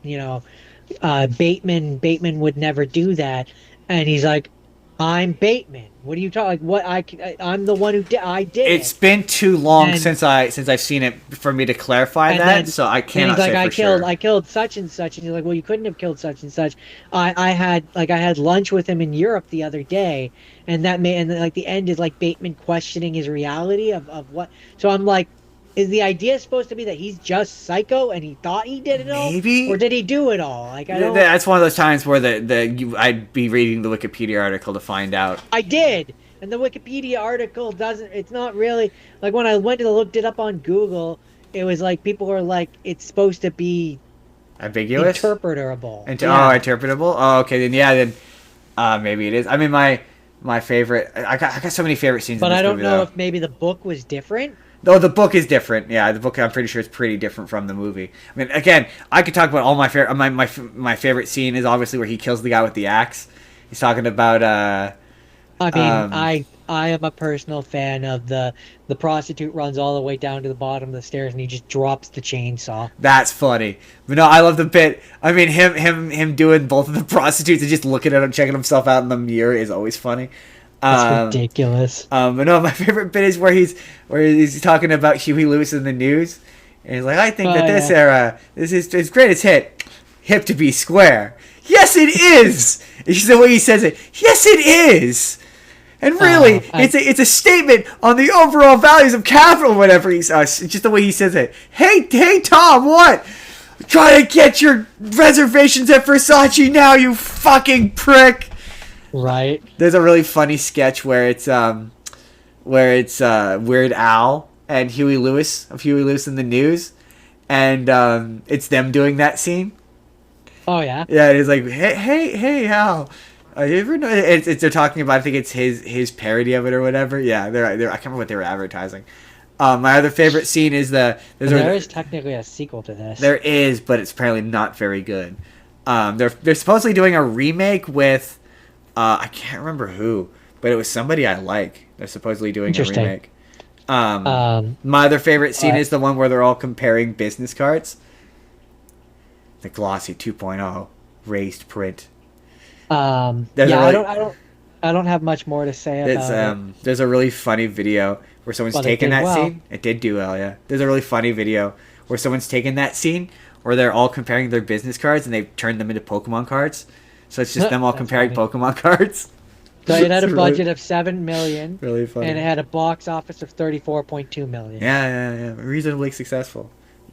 Bateman would never do that, and he's like, I'm Bateman. What are you talking? Like, what I'm the one who did. I did. It's been too long since I've seen it for me to clarify that, so I cannot say for sure. I killed such and such, and he's like, well, you couldn't have killed such and such. I had lunch with him in Europe the other day, and the end is like Bateman questioning his reality of what. So I'm like, is the idea supposed to be that he's just psycho and he thought he did it all? Maybe. Or did he do it all? Like, I don't... That's one of those times where I'd be reading the Wikipedia article to find out. I did. And the Wikipedia article it's not really... Like, when I looked it up on Google, it was like, people were like, it's supposed to be... ambiguous? Interpretable. Interpretable? Oh, okay. Then maybe it is. I mean, my favorite... I got so many favorite scenes in this movie, But I don't know if maybe the book was different. Though the book is different. Yeah, the book I'm pretty sure is pretty different from the movie. I mean, again, I could talk about all my favorite. My favorite scene is obviously where he kills the guy with the axe. He's talking about. I am a personal fan of the prostitute runs all the way down to the bottom of the stairs and he just drops the chainsaw. That's funny. But no, I love the bit. I mean, him doing both of the prostitutes and just looking at him, checking himself out in the mirror is always funny. That's ridiculous. But no, my favorite bit is where he's talking about Huey Lewis in the news, and he's like, I think that this era, this is his greatest hip to be square. Yes, it is. It's just the way he says it. Yes, it is. And really, it's a statement on the overall values of capital. Whatever he says, it's just the way he says it. Hey, Tom, what? Try to get your reservations at Versace now, you fucking prick. Right. There's a really funny sketch where it's Weird Al and Huey Lewis of Huey Lewis in the News, and it's them doing that scene. Oh yeah. Yeah, it's like, hey, Hal. You ever know? They're talking about. I think it's his parody of it or whatever. Yeah, they're I can't remember what they were advertising. My other favorite scene is there is technically a sequel to this. There is, but it's apparently not very good. They're supposedly doing a remake with I can't remember who, but it was somebody I like. They're supposedly doing a remake. My other favorite scene is the one where they're all comparing business cards. The glossy 2.0 raised print. I don't have much more to say about it. There's a really funny video where someone's taken that scene. It did do well, yeah. There's a really funny video where someone's taken that scene where they're all comparing their business cards and they've turned them into Pokemon cards. So it's just them all comparing Pokemon cards. So it had a budget of $7 million. Really funny. And it had a box office of $34.2 million. Yeah. Reasonably successful.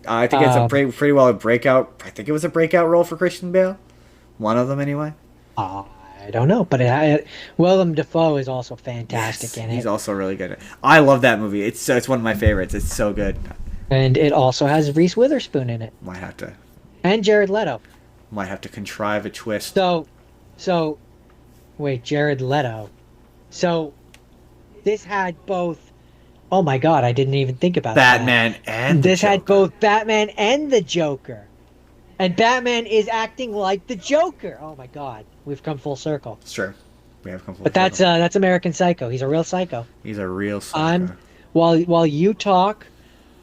I think it's a pretty well a breakout. I think it was a breakout role for Christian Bale. One of them, anyway. I don't know, but Willem Dafoe is also fantastic in it. He's also really good. I love that movie. It's one of my favorites. It's so good. And it also has Reese Witherspoon in it. Might have to. And Jared Leto. Might have to contrive a twist. So, wait, Jared Leto. So, this had both. Oh my God, I didn't even think about Batman and this had both Batman and the Joker. And Batman is acting like the Joker. Oh my God, we've come full circle. It's true. We have come full circle. But that's American Psycho. He's a real psycho. He's a real psycho. While you talk,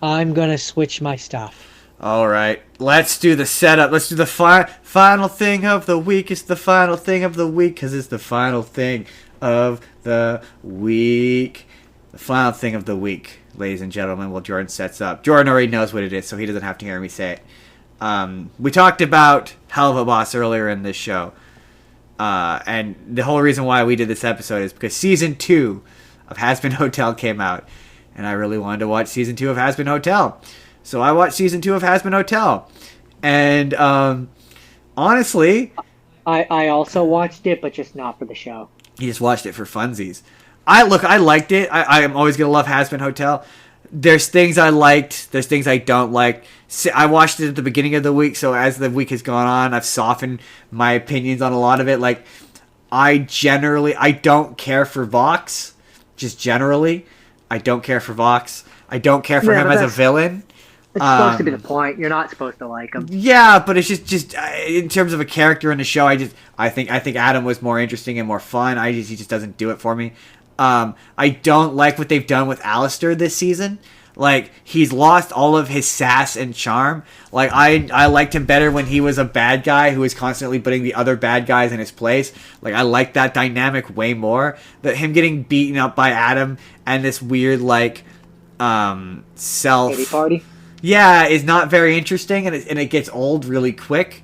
I'm gonna switch my stuff. All right, let's do the setup. Let's do the final thing of the week. It's the final thing of the week because it's the final thing of the week. The final thing of the week, ladies and gentlemen, while Jordan sets up. Jordan already knows what it is, so he doesn't have to hear me say it. We talked about Hell of a Boss earlier in this show. And the whole reason why we did this episode is because Season 2 of Has Been Hotel came out. And I really wanted to watch Season 2 of Has Been Hotel. So I watched Season 2 of Has Been Hotel. And honestly... I also watched it, but just not for the show. You just watched it for funsies. I liked it. I am always going to love Has Been Hotel. There's things I liked. There's things I don't like. I watched it at the beginning of the week, so as the week has gone on, I've softened my opinions on a lot of it. Like, I don't care for Vox. Just generally. I don't care for Vox. I don't care for him as a villain. It's supposed to be the point. You're not supposed to like him. Yeah, but it's just in terms of a character in the show, I think Adam was more interesting and more fun. He just doesn't do it for me. I don't like what they've done with Alistair this season. Like, he's lost all of his sass and charm. Like, I liked him better when he was a bad guy who was constantly putting the other bad guys in his place. Like, I like that dynamic way more. That him getting beaten up by Adam and this weird, like, self... party? Yeah, is not very interesting, and it gets old really quick.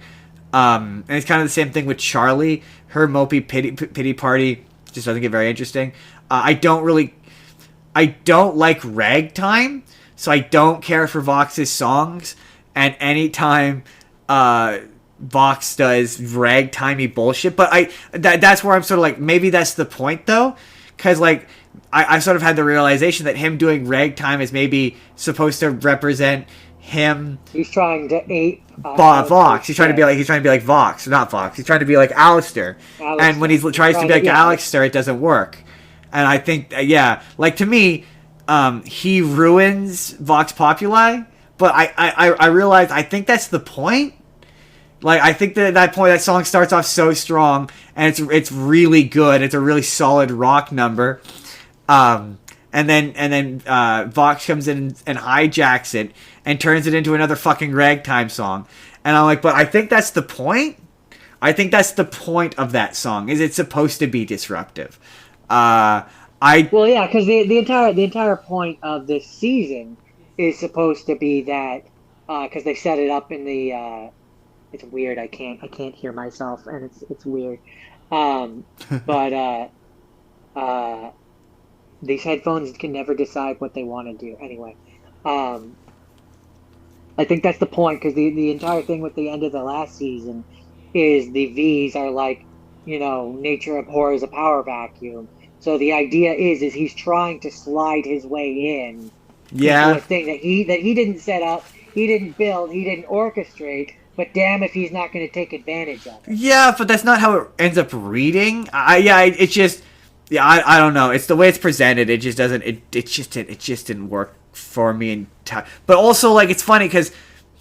And it's kind of the same thing with Charlie. Her mopey pity party just doesn't get very interesting. I don't like ragtime, so I don't care for Vox's songs. And anytime Vox does ragtimey bullshit, but that's where I'm sort of like, maybe that's the point though, because like I sort of had the realization that him doing ragtime is maybe supposed to represent him. He's trying to ape Vox. He's trying to be like Vox, not Vox. He's trying to be like Alistair. And when he tries to be like Alistair, it doesn't work. And I think, like to me, he ruins Vox Populi. But I realize I think that's the point. Like, I think that at that point, that song starts off so strong, and it's really good. It's a really solid rock number. And then Vox comes in and hijacks it and turns it into another fucking ragtime song. And I'm like, but I think that's the point. I think that's the point of that song. Is it's supposed to be disruptive. Because the entire point of this season is supposed to be that because they set it up in the. It's weird. I can't hear myself, and it's weird. But these headphones can never decide what they want to do. Anyway, I think that's the point, because the entire thing with the end of the last season is the V's are like, nature abhors a power vacuum. So the idea is he's trying to slide his way in Yeah. into a thing that he didn't set up, he didn't build, he didn't orchestrate. But damn if he's not going to take advantage of it. Yeah, but that's not how it ends up reading. It's just, yeah, I don't know. It's the way it's presented. It just doesn't. It just didn't work for me in time. But also, like, it's funny because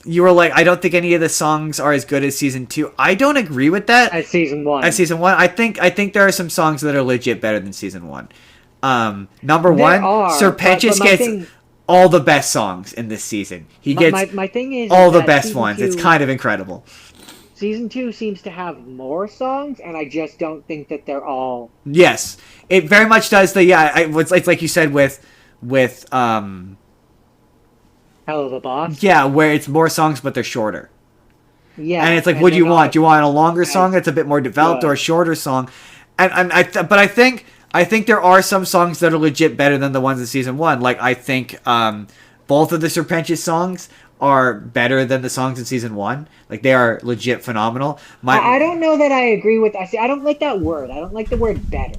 you were like, I don't think any of the songs are as good as season 2. I don't agree with that. As season 1. I think there are some songs that are legit better than season 1. Number one, Serpentius gets all the best songs in this season. He gets my thing is all the best ones. It's kind of incredible. Season 2 seems to have more songs, and I just don't think that they're all. Yes, it very much does. It's like you said with Hell of a Boss. Yeah, where it's more songs but they're shorter. Yeah, and it's like, what do you want? Do you want a longer song that's a bit more developed, or a shorter song? But I think there are some songs that are legit better than the ones in season 1. Like, I think both of the Serpentius songs are better than the songs in season 1. Like, they are legit phenomenal. I don't know that I agree with. I don't like that word. I don't like the word better.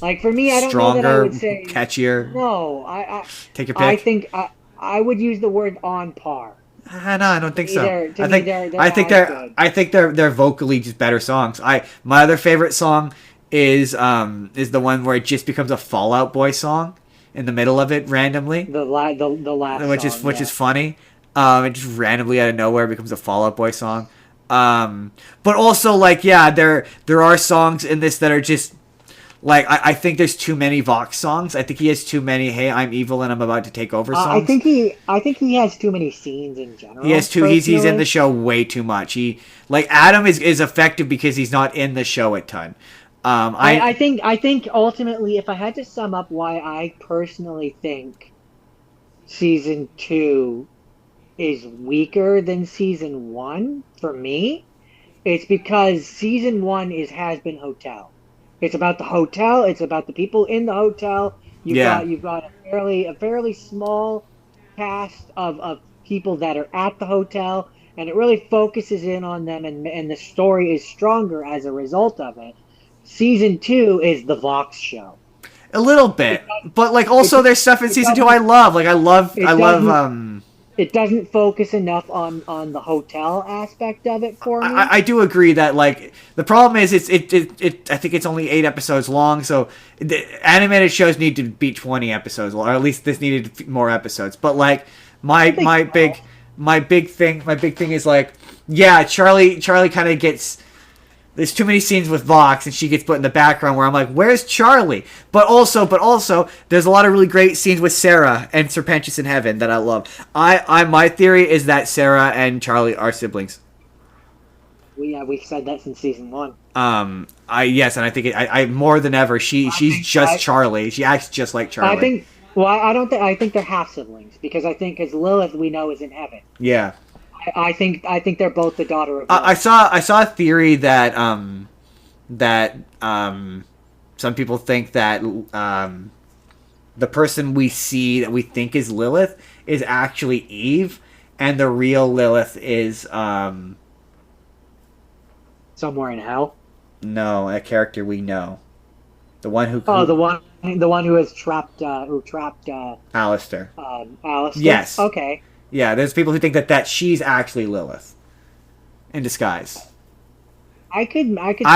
Like, for me, I don't know that I would say catchier. No, I take your pick. I think I would use the word on par. No, I don't think so. I think they're vocally just better songs. My other favorite song is the one where it just becomes a Fall Out Boy song in the middle of it randomly. The last which is funny. It just randomly out of nowhere becomes a Fall Out Boy song. But also, like, yeah, there are songs in this that are just like, I think there's too many Vox songs. I think he has too many "Hey, I'm evil and I'm about to take over" songs. I think he has too many scenes in general. He has he's in the show way too much. Adam is effective because he's not in the show a ton. I think ultimately, if I had to sum up why I personally think season 2 is weaker than season 1 for me, it's because season 1 has been Hotel. It's about the hotel. It's about the people in the hotel. You've got a fairly small cast of people that are at the hotel, and it really focuses in on them, and the story is stronger as a result of it. Season 2 is the Vox show. A little bit, but like also there's stuff in season 2 I love. Like I love. It doesn't focus enough on the hotel aspect of it for me. I do agree that, like, the problem is I think it's only 8 episodes long, so the animated shows need to be 20 episodes, or at least this needed more episodes. But like my big thing is, like, yeah, Charlie kind of gets. There's too many scenes with Vox, and she gets put in the background where I'm like, where's Charlie? But also, there's a lot of really great scenes with Sarah and Serpentius in Heaven that I love. My theory is that Sarah and Charlie are siblings. We've said that since season 1. Yes, and I think I more than ever, she's just Charlie. She acts just like Charlie. I think they're half siblings, because because Lilith, we know, is in heaven. Yeah. I think they're both the daughter of. I saw a theory that some people think that the person we see that we think is Lilith is actually Eve, and the real Lilith is somewhere in hell. No, a character we know, the one who. The one who has trapped Alistair. Alistair. Yes. Okay. Yeah, there's people who think that she's actually Lilith in disguise. I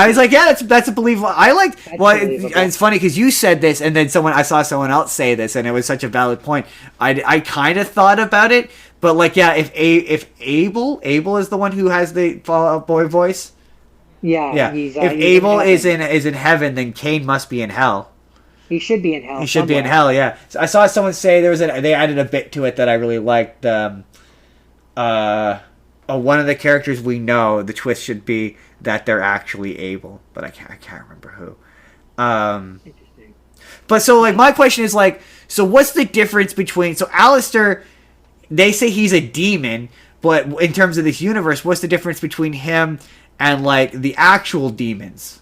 was like, yeah, that's a believable. It's funny because you said this, and then I saw someone else say this, and it was such a valid point. I kind of thought about it, but like, yeah, if Abel is the one who has the Fall Out Boy voice. Yeah. If Abel is in heaven, then Cain must be in hell. He should be in hell. He should be in hell, yeah. So I saw someone say they added a bit to it that I really liked. One of the characters we know, the twist should be that they're actually Abel, but I can't remember who. Interesting. But so, like, my question is, like, so what's the difference between... So Alistair, they say he's a demon, but in terms of this universe, what's the difference between him and, like, the actual demons?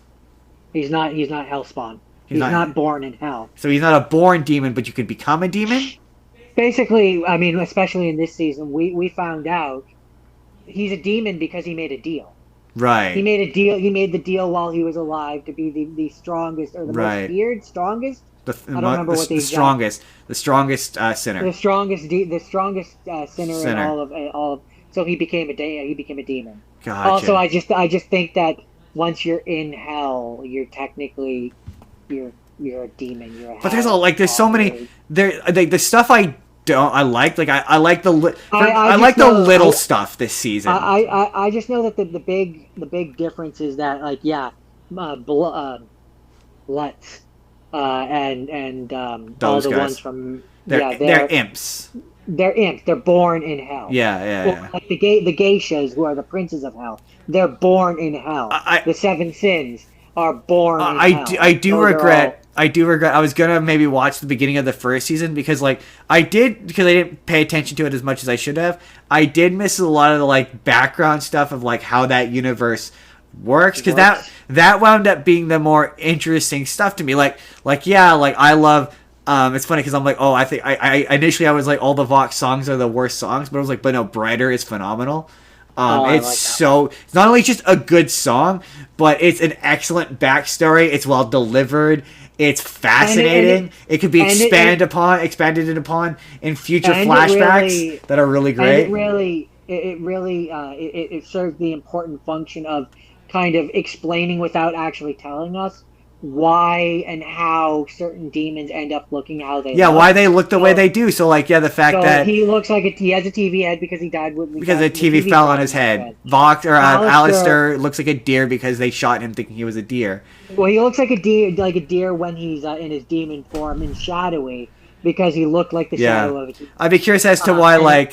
He's not Hellspawn. He's not born in hell. So he's not a born demon, but you can become a demon? Basically, I mean, especially in this season, we found out he's a demon because he made a deal. Right. He made a deal. He made the deal while he was alive to be the strongest, or the most feared, strongest I don't remember what the strongest sinner. The strongest sinner in all of. So he became a demon. Gotcha. Also, I just think that once you're in hell, you're technically you're a demon. You're a but there's so many the stuff I like the little stuff this season. I just know that the big difference is that Lutz and all the ones from they're imps. They're imps. They're born in hell. Yeah. Like the geishas, who are the princes of hell, they're born in hell. The seven sins are born in hell. I do regret. I was gonna maybe watch the beginning of the first season because I didn't pay attention to it as much as I should have. I did miss a lot of the background stuff of how that universe works because that wound up being the more interesting stuff to me. I love. It's funny because I'm I initially I was all the Vox songs are the worst songs, but I was but no, Brighter is phenomenal. It's not only just a good song, but it's an excellent backstory. It's well delivered. It's fascinating. It could be expanded upon in future flashbacks that are really great. It serves the important function of kind of explaining without actually telling us why and how certain demons end up looking how they look. Why they look the way they do. So the fact that he looks like he has a TV head because he died because the TV fell on his head. Vox or Alistair looks like a deer because they shot him thinking he was a deer. Well, he looks like a deer when he's in his demon form and shadowy because he looked like the shadow of a deer. I'd be curious as to why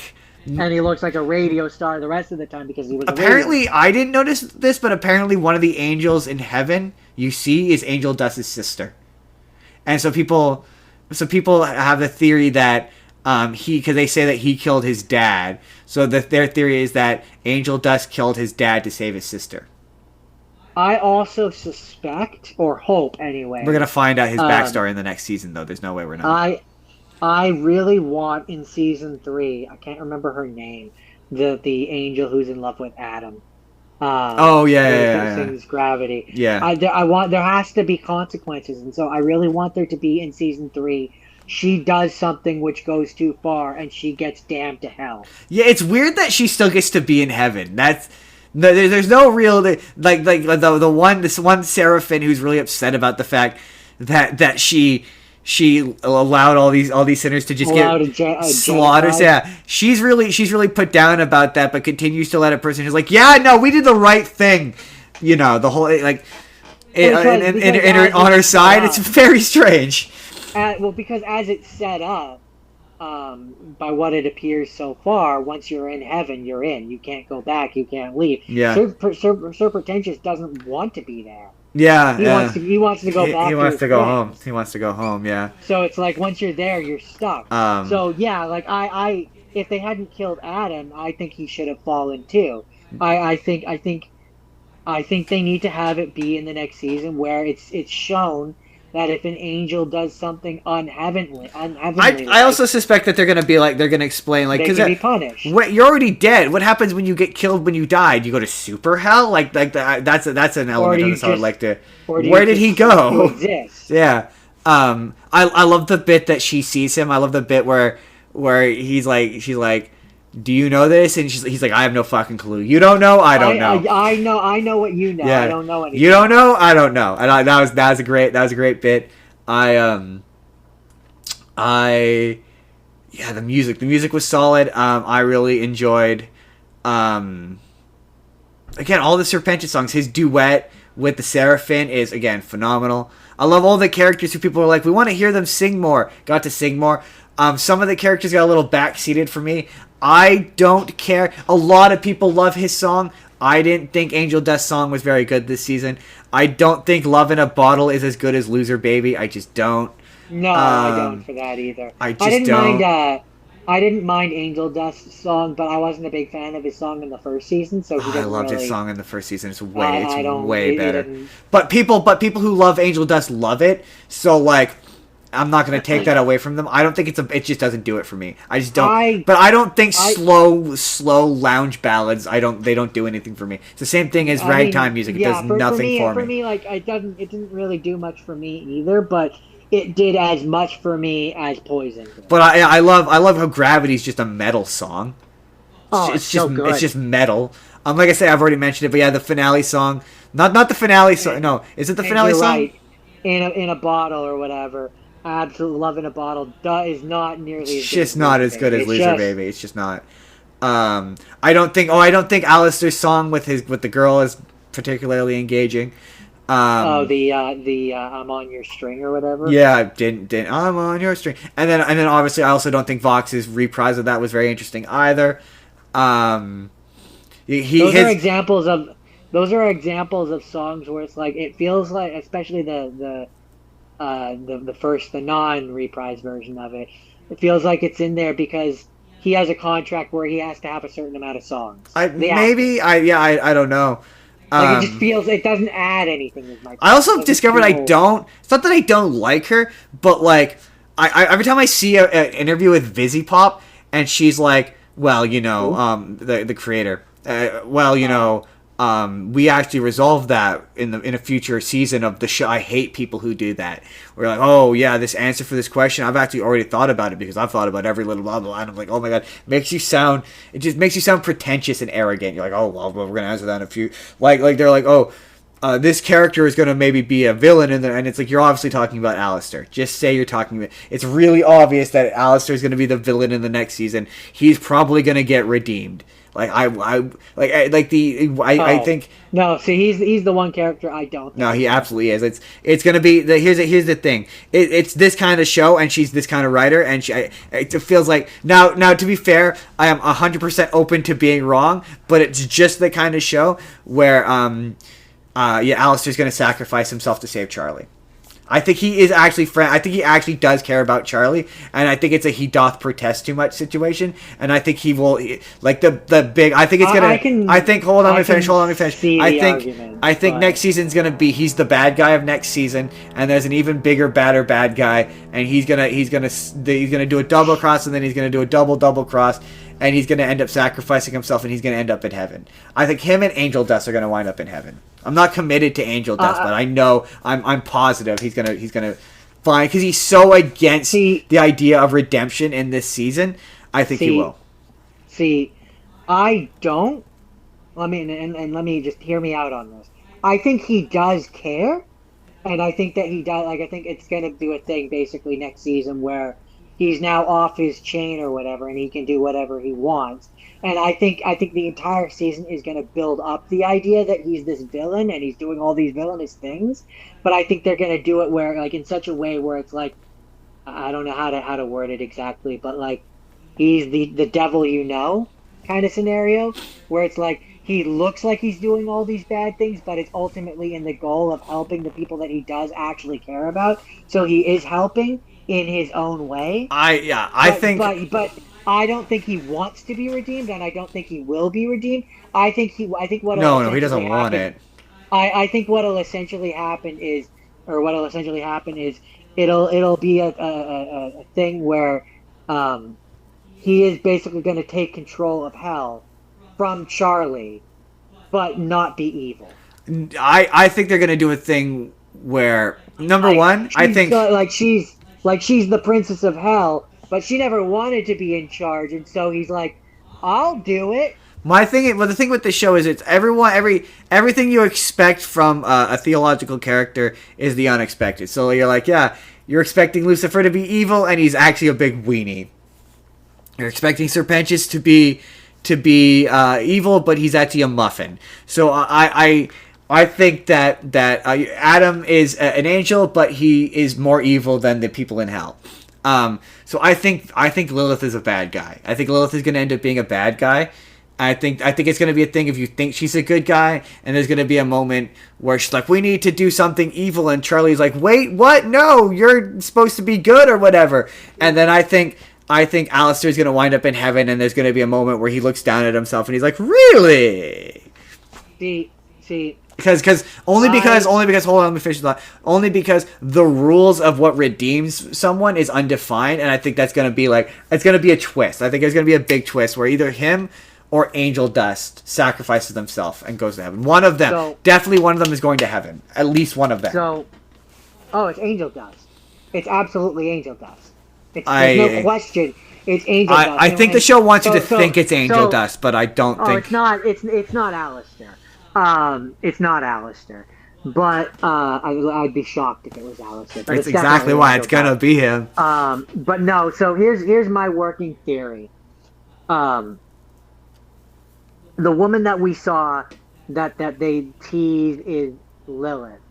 and he looks like a radio star the rest of the time because he was apparently I didn't notice this, but apparently one of the angels in heaven you see is Angel Dust's sister, and so people have the theory that because they say that he killed his dad, so their theory is that Angel Dust killed his dad to save his sister. I also suspect or hope anyway. We're gonna find out his backstory in the next season, though. There's no way we're not. I really want in season 3. I can't remember her name. The angel who's in love with Adam. Sings Gravity. Yeah. I want there has to be consequences, and so I really want there to be in season 3. She does something which goes too far, and she gets damned to hell. Yeah, it's weird that she still gets to be in heaven. There's no real this one Seraphim who's really upset about the fact that she allowed all these sinners to just get slaughtered. Yeah, she's really put down about that, but continues to let a person who's no, we did the right thing. The whole on her side. It's very strange. Because as it's set up, by what it appears so far, once you're in heaven, you're in. You can't go back. You can't leave. Yeah. Sir Pretentious doesn't want to be there. Yeah. He wants to go back. He wants to go home. He wants to go home. Yeah. So it's once you're there, you're stuck. So yeah, I if they hadn't killed Adam, I think he should have fallen too. I think they need to have it be in the next season where it's shown that if an angel does something unheavenly, I also suspect that they're gonna explain they can be punished. You're already dead. What happens when you get killed when you die? Do you go to super hell? That's an element of this I would like to. Where did he go? Exist. Yeah. I love the bit that she sees him. I love the bit where she's like, do you know this? And he's like, I have no fucking clue. You don't know? I don't know. I know what you know. Yeah. I don't know anything. You don't know? I don't know. And that was a great bit. The music was solid. I really enjoyed again all the Serpentious songs. His duet with the Seraphim is again phenomenal. I love all the characters who people are like, we want to hear them sing more. Got to sing more. Some of the characters got a little backseated for me. I don't care. A lot of people love his song. I didn't think Angel Dust's song was very good this season. I don't think Love in a Bottle is as good as Loser Baby. I just don't. No, I don't for that either. I didn't mind Angel Dust's song, but I wasn't a big fan of his song in the first season. So I loved his song in the first season. It's way better. But people who love Angel Dust love it. So I'm not going to take that away from them. I don't think it just doesn't do it for me. I just don't. But I don't think slow lounge ballads. They don't do anything for me. It's the same thing as ragtime music. It does nothing for me. For me, it didn't really do much for me either. But it did as much for me as Poison did. But I love how Gravity's just a metal song. Oh, it's so good. It's just metal. Like I say, I've already mentioned it, but yeah, the finale song. Not the finale song. No, is it the finale you're song? Right. In a bottle or whatever. Absolute Love in a Bottle is not nearly as good. It's just not as good as Loser Baby. It's just not. I don't think Alistair's song with the girl is particularly engaging. The I'm on your string or whatever. Yeah, didn't I'm on your string. And then obviously I also don't think Vox's reprise of that was very interesting either. Those are examples of songs where it's like it feels like, especially the non-reprise version of it, it feels like it's in there because he has a contract where he has to have a certain amount of songs. I don't know. Like it just feels, it doesn't add anything. I also discovered it's not that I don't like her, but like I every time I see an interview with Vizzy Pop and she's like, well, the creator, we actually resolved that in a future season of the show. I hate people who do that. We're like, oh yeah, this answer for this question, I've actually already thought about it because I've thought about every little blah blah. And I'm like, oh my god, it just makes you sound pretentious and arrogant. You're like, oh well, we're gonna answer that in a few. Like they're like, oh, this character is gonna maybe be a villain in there, and it's like you're obviously talking about Alistair. Just say you're talking about. It's really obvious that Alistair is gonna be the villain in the next season. He's probably gonna get redeemed. I think no. See, he's the one character I don't. No, he absolutely is. It's gonna be here's the thing. It's this kind of show, and she's this kind of writer, and it feels like now. To be fair, I am 100% open to being wrong, but it's just the kind of show where Alistair's gonna sacrifice himself to save Charlie. I think he is actually I think he actually does care about Charlie, and I think it's a he doth protest too much situation, and I think he will like the big. I think it's gonna. Hold on, let me finish. I think next season's gonna be he's the bad guy of next season, and there's an even bigger, badder bad guy, and he's gonna do a double cross, and then he's gonna do a double cross, and he's gonna end up sacrificing himself, and he's gonna end up in heaven. I think him and Angel Dust are gonna wind up in heaven. I'm not committed to Angel Dust, but I know I'm positive he's gonna find, because he's so against the idea of redemption in this season. I think he will. See, I don't. Let me just hear me out on this. I think he does care, and I think that he does. Like, I think it's gonna do a thing basically next season where he's now off his chain or whatever, and he can do whatever he wants. And I think the entire season is going to build up the idea that he's this villain and he's doing all these villainous things. But I think they're going to do it where, like, in such a way where it's like, I don't know how to word it exactly, but like he's the devil kind of scenario where it's like he looks like he's doing all these bad things, but it's ultimately in the goal of helping the people that he does actually care about. So he is helping in his own way. But I don't think he wants to be redeemed, and I don't think he will be redeemed. I think he doesn't want it. I think what'll essentially happen is it'll be a thing where he is basically going to take control of hell from Charlie, but not be evil. I think they're going to do a thing where she's the princess of hell. But she never wanted to be in charge, and so he's like, "I'll do it." The thing with the show is it's everything you expect from a theological character is the unexpected. So you're like, yeah, you're expecting Lucifer to be evil, and he's actually a big weenie. You're expecting Serpentius to be evil, but he's actually a muffin. So I think that Adam is an angel, but he is more evil than the people in hell. So I think Lilith is a bad guy. I think Lilith is going to end up being a bad guy. I think it's going to be a thing if you think she's a good guy, and there's going to be a moment where she's like, we need to do something evil, and Charlie's like, wait, what? No, you're supposed to be good or whatever. And then I think Alistair's going to wind up in heaven, and there's going to be a moment where he looks down at himself and he's like, really? See. Because hold on, let me finish the thought. Only because the rules of what redeems someone is undefined, and I think that's going to be it's going to be a twist. I think there's going to be a big twist where either him or Angel Dust sacrifices themselves and goes to heaven. One of them, definitely one of them is going to heaven. At least one of them. It's Angel Dust. It's absolutely Angel Dust. There's no I question. It's Angel Dust. I think the show wants you to think it's Angel So Dust, but I don't oh, think it's not Alistair. It's not Alistair. But I'd be shocked if it was Alistair. But it's it's exactly definitely why Angel it's gonna Dust. be him. But no. So here's my working theory. Um, the woman that we saw that they tease is Lilith.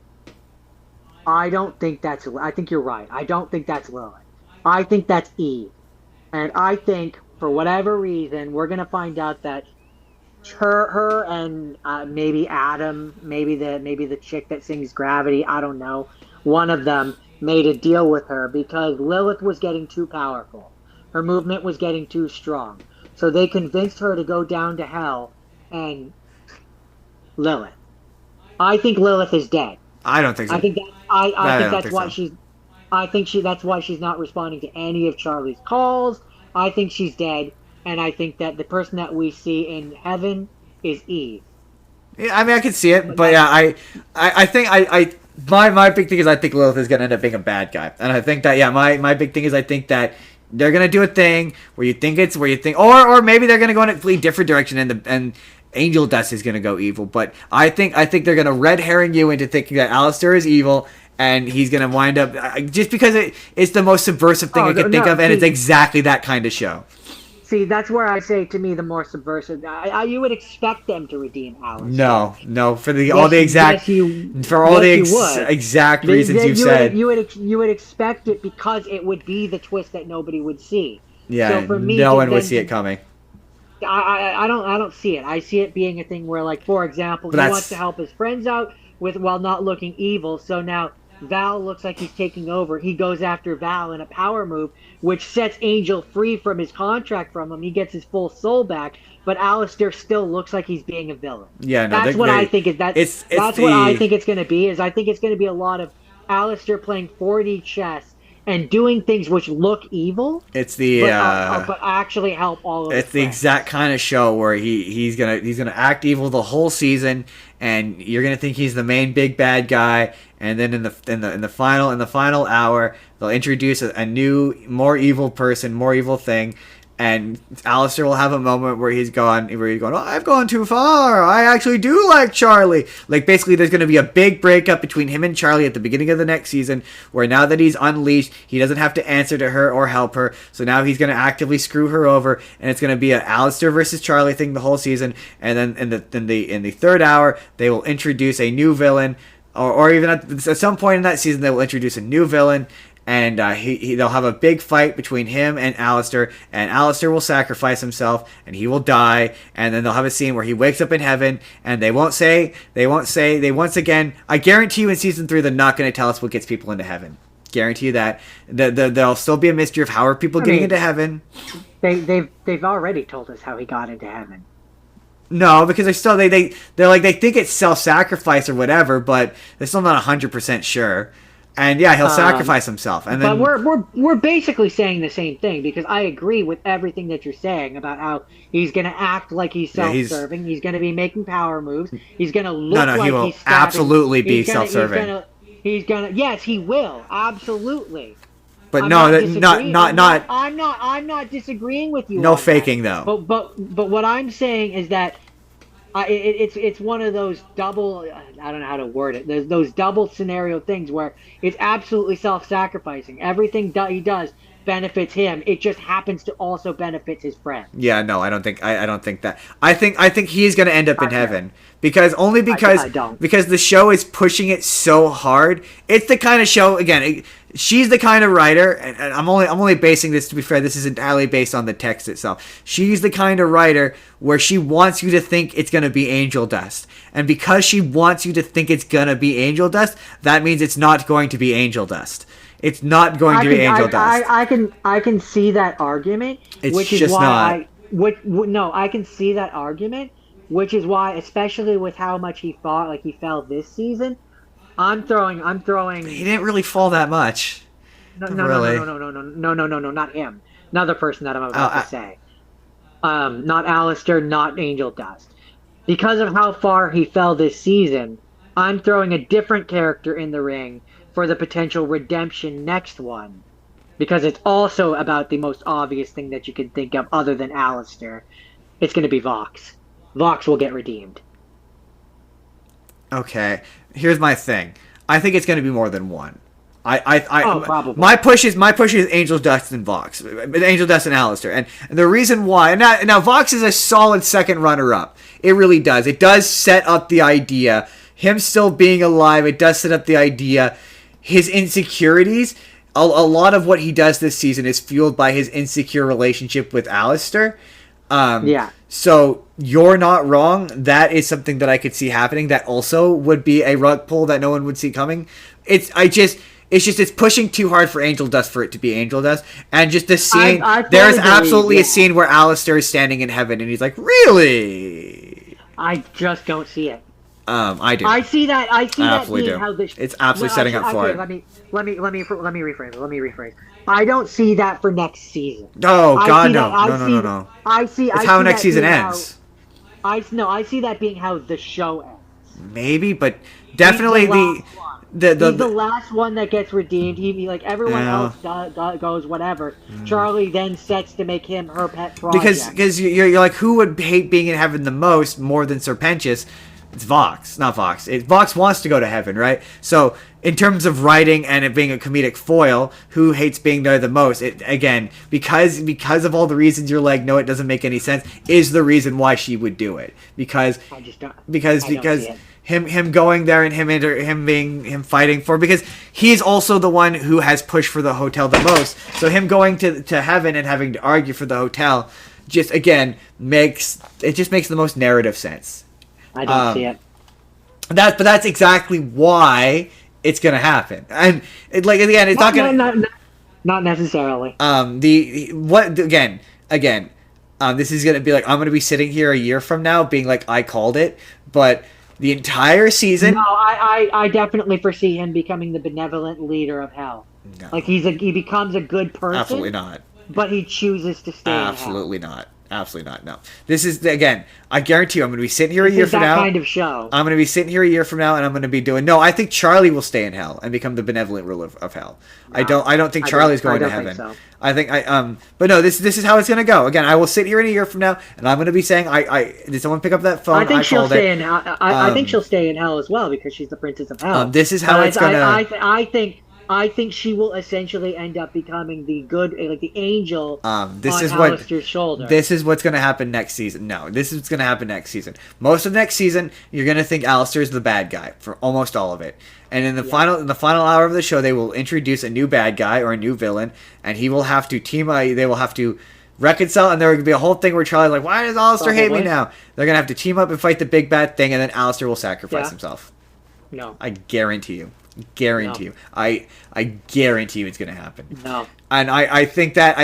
I don't think that's. I think you're right. I don't think that's Lilith. I think that's Eve. And I think for whatever reason, we're gonna find out that her and maybe Adam, maybe the chick that sings Gravity, I don't know, one of them made a deal with her because Lilith was getting too powerful. Her movement was getting too strong. So they convinced her to go down to hell and Lilith. I think Lilith is dead. I don't think I so. think that I think don't that's think why so. she's I think that's why she's not responding to any of Charlie's calls. I think she's dead, and I think that the person that we see in heaven is Eve. Yeah, I mean, I can see it, But but that's yeah, I think my big thing is I think Lilith is gonna end up being a bad guy, and I think that my big thing is I think that they're gonna do a thing where you think, or maybe they're gonna go in a completely different direction, and Angel Dust is gonna go evil, but I think they're gonna red herring you into thinking that Alistair is evil. And he's gonna wind up just because it's the most subversive thing oh I no, could think no, of, and it's exactly that kind of show. see, that's where I say to me the more subversive. You would expect them to redeem Alistair. No, for Yes, yes, you would. exact reasons you've said. You would expect it because it would be the twist that nobody would see. So Yeah, for me no to one would then see it coming. I don't see it. I see it being a thing where, like, for example, But he wants to help his friends out with while not looking evil. So now Val looks like he's taking over. He goes after Val in a power move, which sets Angel free from his contract from him. He gets his full soul back. But Alistair still looks like he's being a villain. Yeah, no, That's what I think is that. it's That's what I the think it's going to be. Is I think it's going to be a lot of Alistair playing 4D chess and doing things which look evil, it's the but actually help all of it's his the friends. exact kind of show where he's gonna act evil the whole season, and you're gonna think he's the main big bad guy, and then in the final hour they'll introduce a new more evil person, more evil thing. And Alistair will have a moment where he's going, oh, I've gone too far. I actually do like Charlie. Like, basically, there's going to be a big breakup between him and Charlie at the beginning of the next season, where now that he's unleashed, he doesn't have to answer to her or help her. So now he's going to actively screw her over, and it's going to be an Alistair versus Charlie thing the whole season. And then in the third hour, they will introduce a new villain, or even at some point in that season, they will introduce a new villain. And they'll have a big fight between him and Alistair will sacrifice himself, and he will die, and then they'll have a scene where he wakes up in heaven, and they once again, I guarantee you in season 3, they're not going to tell us what gets people into heaven. Guarantee you that. There'll still be a mystery of how are people getting into heaven. They've already told us how he got into heaven. No, because they think it's self-sacrifice or whatever, but they're still not 100% sure. And yeah, he'll sacrifice himself. And then, but we're basically saying the same thing because I agree with everything that you're saying about how he's going to act like he's self-serving. He's going to be making power moves. He's going to look like he will he's stabbing. Absolutely be self-serving. Yes, he will absolutely. But I'm no, not I'm not disagreeing with you. No faking though. But what I'm saying is that it's one of those double. I don't know how to word it. There's those double scenario things where it's absolutely self-sacrificing. Everything he does benefits him. It just happens to also benefit his friend. Yeah, no, I don't think that. I think he's gonna end up in heaven because I don't. because the show is pushing it so hard. It's the kind of show again. She's the kind of writer, and I'm only basing this, to be fair, this is entirely based on the text itself. She's the kind of writer where she wants you to think it's going to be angel dust. And because she wants you to think it's going to be angel dust, that means it's not going to be angel dust. It's not going to be angel dust. I can see that argument, It's which is just why I can see that argument, which is why, especially with how much he fought, like he fell this season, I'm throwing. He didn't really fall that much. No, really. no, not him. Another person that I'm about to say. Not Alistair, not Angel Dust. Because of how far he fell this season, I'm throwing a different character in the ring for the potential redemption next one, because it's also about the most obvious thing that you can think of other than Alistair, it's going to be Vox. Vox will get redeemed. Okay, here's my thing. I think it's going to be more than one. Probably. My push is Angel Dust and Vox, Angel Dust and Alistair, and the reason why now Vox is a solid second runner up. It really does. It does set up the idea. Him still being alive, it does set up the idea. His insecurities. A lot of what he does this season is fueled by his insecure relationship with Alistair. Yeah. So you're not wrong. That is something that I could see happening. That also would be a rug pull that no one would see coming. It's pushing too hard for Angel Dust for it to be Angel Dust. And just the scene, there's absolutely a scene where Alistair is standing in heaven and he's like, really? I just don't see it. I do. I see that. Absolutely being how this. It's absolutely setting up for it. Let me rephrase. I don't see that for next season. Oh God, no. I see. It's how next season ends. I see that being how the show ends. Maybe, but definitely He's the last one that gets redeemed. He like everyone else goes whatever. Charlie then sets to make him her pet project. Because you're like, who would hate being in heaven the most more than Serpentius? It's Vox, not Vox. Vox wants to go to heaven, right? So in terms of writing and it being a comedic foil, who hates being there the most? Again, because of all the reasons you're like, no, it doesn't make any sense, is the reason why she would do it. Because him going there and him fighting for, because he's also the one who has pushed for the hotel the most. So him going to heaven and having to argue for the hotel just makes the most narrative sense. I don't see it. But that's exactly why it's gonna happen. And it's not gonna. Not necessarily. This is gonna be like, I'm gonna be sitting here a year from now being like, I called it, but the entire season. No, I definitely foresee him becoming the benevolent leader of hell. No. Like he becomes a good person. Absolutely not. But he chooses to stay. Absolutely not. Absolutely not. No. This is, again, I guarantee you, I'm going to be sitting here a year from now. Kind of show. I'm going to be sitting here a year from now, and I'm going to be doing. No, I think Charlie will stay in hell and become the benevolent ruler of hell. No, I don't think Charlie's going to heaven. So. But no, this is how it's going to go. Again, I will sit here in a year from now, and I'm going to be saying, did someone pick up that phone? I think she'll stay in hell. I think she'll stay in hell as well because she's the princess of hell. This is how it's going to. I think she will essentially end up becoming the good, like the angel on Alistair's shoulder. This is what's going to happen next season. No, this is what's going to happen next season. Most of next season, you're going to think Alistair is the bad guy for almost all of it. And in the final hour of the show, they will introduce a new bad guy or a new villain, and he will have to they will have to reconcile, and there will be a whole thing where Charlie's like, why does Alistair hate me now? They're going to have to team up and fight the big bad thing, and then Alistair will sacrifice himself. No. I guarantee you. You. I guarantee you it's going to happen. No. And I think that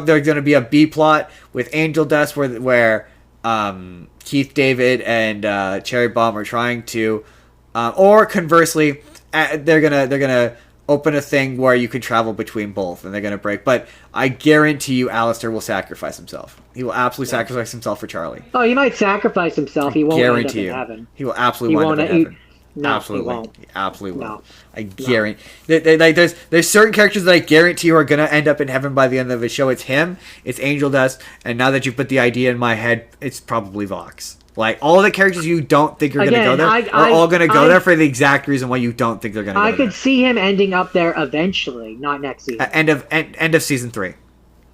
there's going to be a B plot with Angel Dust where Keith David and Cherry Bomb are trying to, or conversely, they're gonna open a thing where you can travel between both, and they're gonna break. But I guarantee you, Alistair will sacrifice himself. He will absolutely sacrifice himself for Charlie. Oh, he might sacrifice himself. He won't end up in heaven. He will absolutely wind up in heaven. No, absolutely, he won't. Absolutely no. won't. I guarantee. There's certain characters that I guarantee you are gonna end up in heaven by the end of the show. It's him. It's Angel Dust. And now that you put the idea in my head, it's probably Vox. Like all the characters you don't think are gonna go there are all gonna go there for the exact reason why you don't think they're gonna. I could see him ending up there eventually, not next season. End of season 3.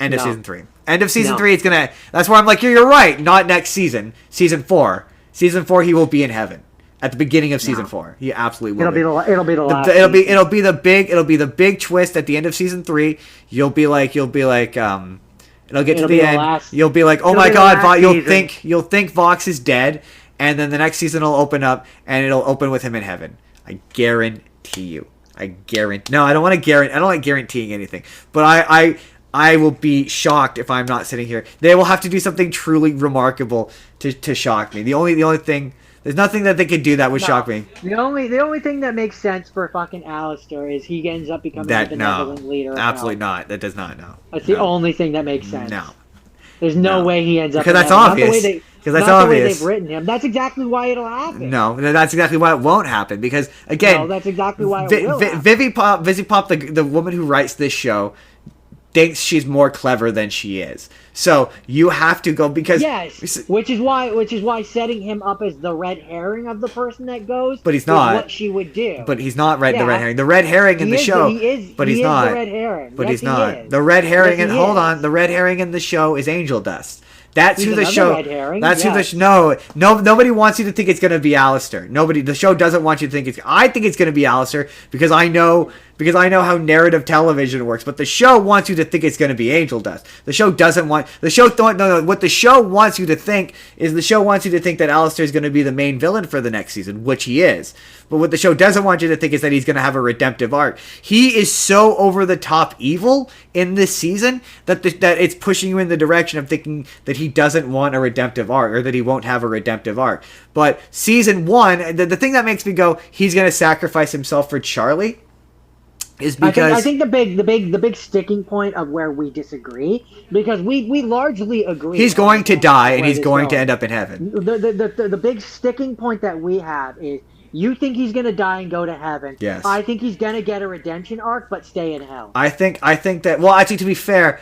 End of season 3. End of season 3. It's gonna. That's where I'm like, you're right. Not next season. Season 4. Season 4. He will be in heaven. At the beginning of season 4, he absolutely will. It'll be the last. It'll be the big twist at the end of season 3. You'll be like, it'll get to the end. You'll be like, oh my god, you'll think Vox is dead, and then the next season will open up, and it'll open with him in heaven. I guarantee you. No, I don't want to guarantee. I don't like guaranteeing anything, but I will be shocked if I'm not sitting here. They will have to do something truly remarkable to shock me. The only thing. There's nothing that they could do that would shock me. The only thing that makes sense for fucking Alistair is he ends up becoming the benevolent leader. Absolutely not. That does not. No. That's the only thing that makes sense. No. There's no way he ends up. Because that's obvious. Because that's not obvious. The way they've written him. That's exactly why it'll happen. No, that's exactly why it won't happen. Because again, no, that's exactly why it will happen. Vivi Pop, the woman who writes this show, thinks she's more clever than she is. So you have to go because which is why setting him up as the red herring of the person that goes. But he's not. Is what she would do. But he's not the red herring. The red herring in the show. But he's not. The red herring. But he's not. The red herring and hold on. The red herring in the show is Angel Dust. That's who the show. That's who the no. Nobody wants you to think it's gonna be Alistair. Nobody. The show doesn't want you to think it's. I think it's gonna be Alistair because I know how narrative television works. But the show wants you to think it's gonna be Angel Dust. The show doesn't want. The show don't. No. What the show wants you to think is the show wants you to think that Alistair is gonna be the main villain for the next season, which he is. But what the show doesn't want you to think is that he's going to have a redemptive arc. He is so over the top evil in this season that that it's pushing you in the direction of thinking that he doesn't want a redemptive arc or that he won't have a redemptive arc. But season 1, the thing that makes me go, he's going to sacrifice himself for Charlie is because I think the big sticking point of where we disagree, because we largely agree. He's going to die and he's going to end up in heaven. The big sticking point that we have is, you think he's going to die and go to heaven. Yes. I think he's going to get a redemption arc, but stay in hell. I think that. Well, actually, to be fair,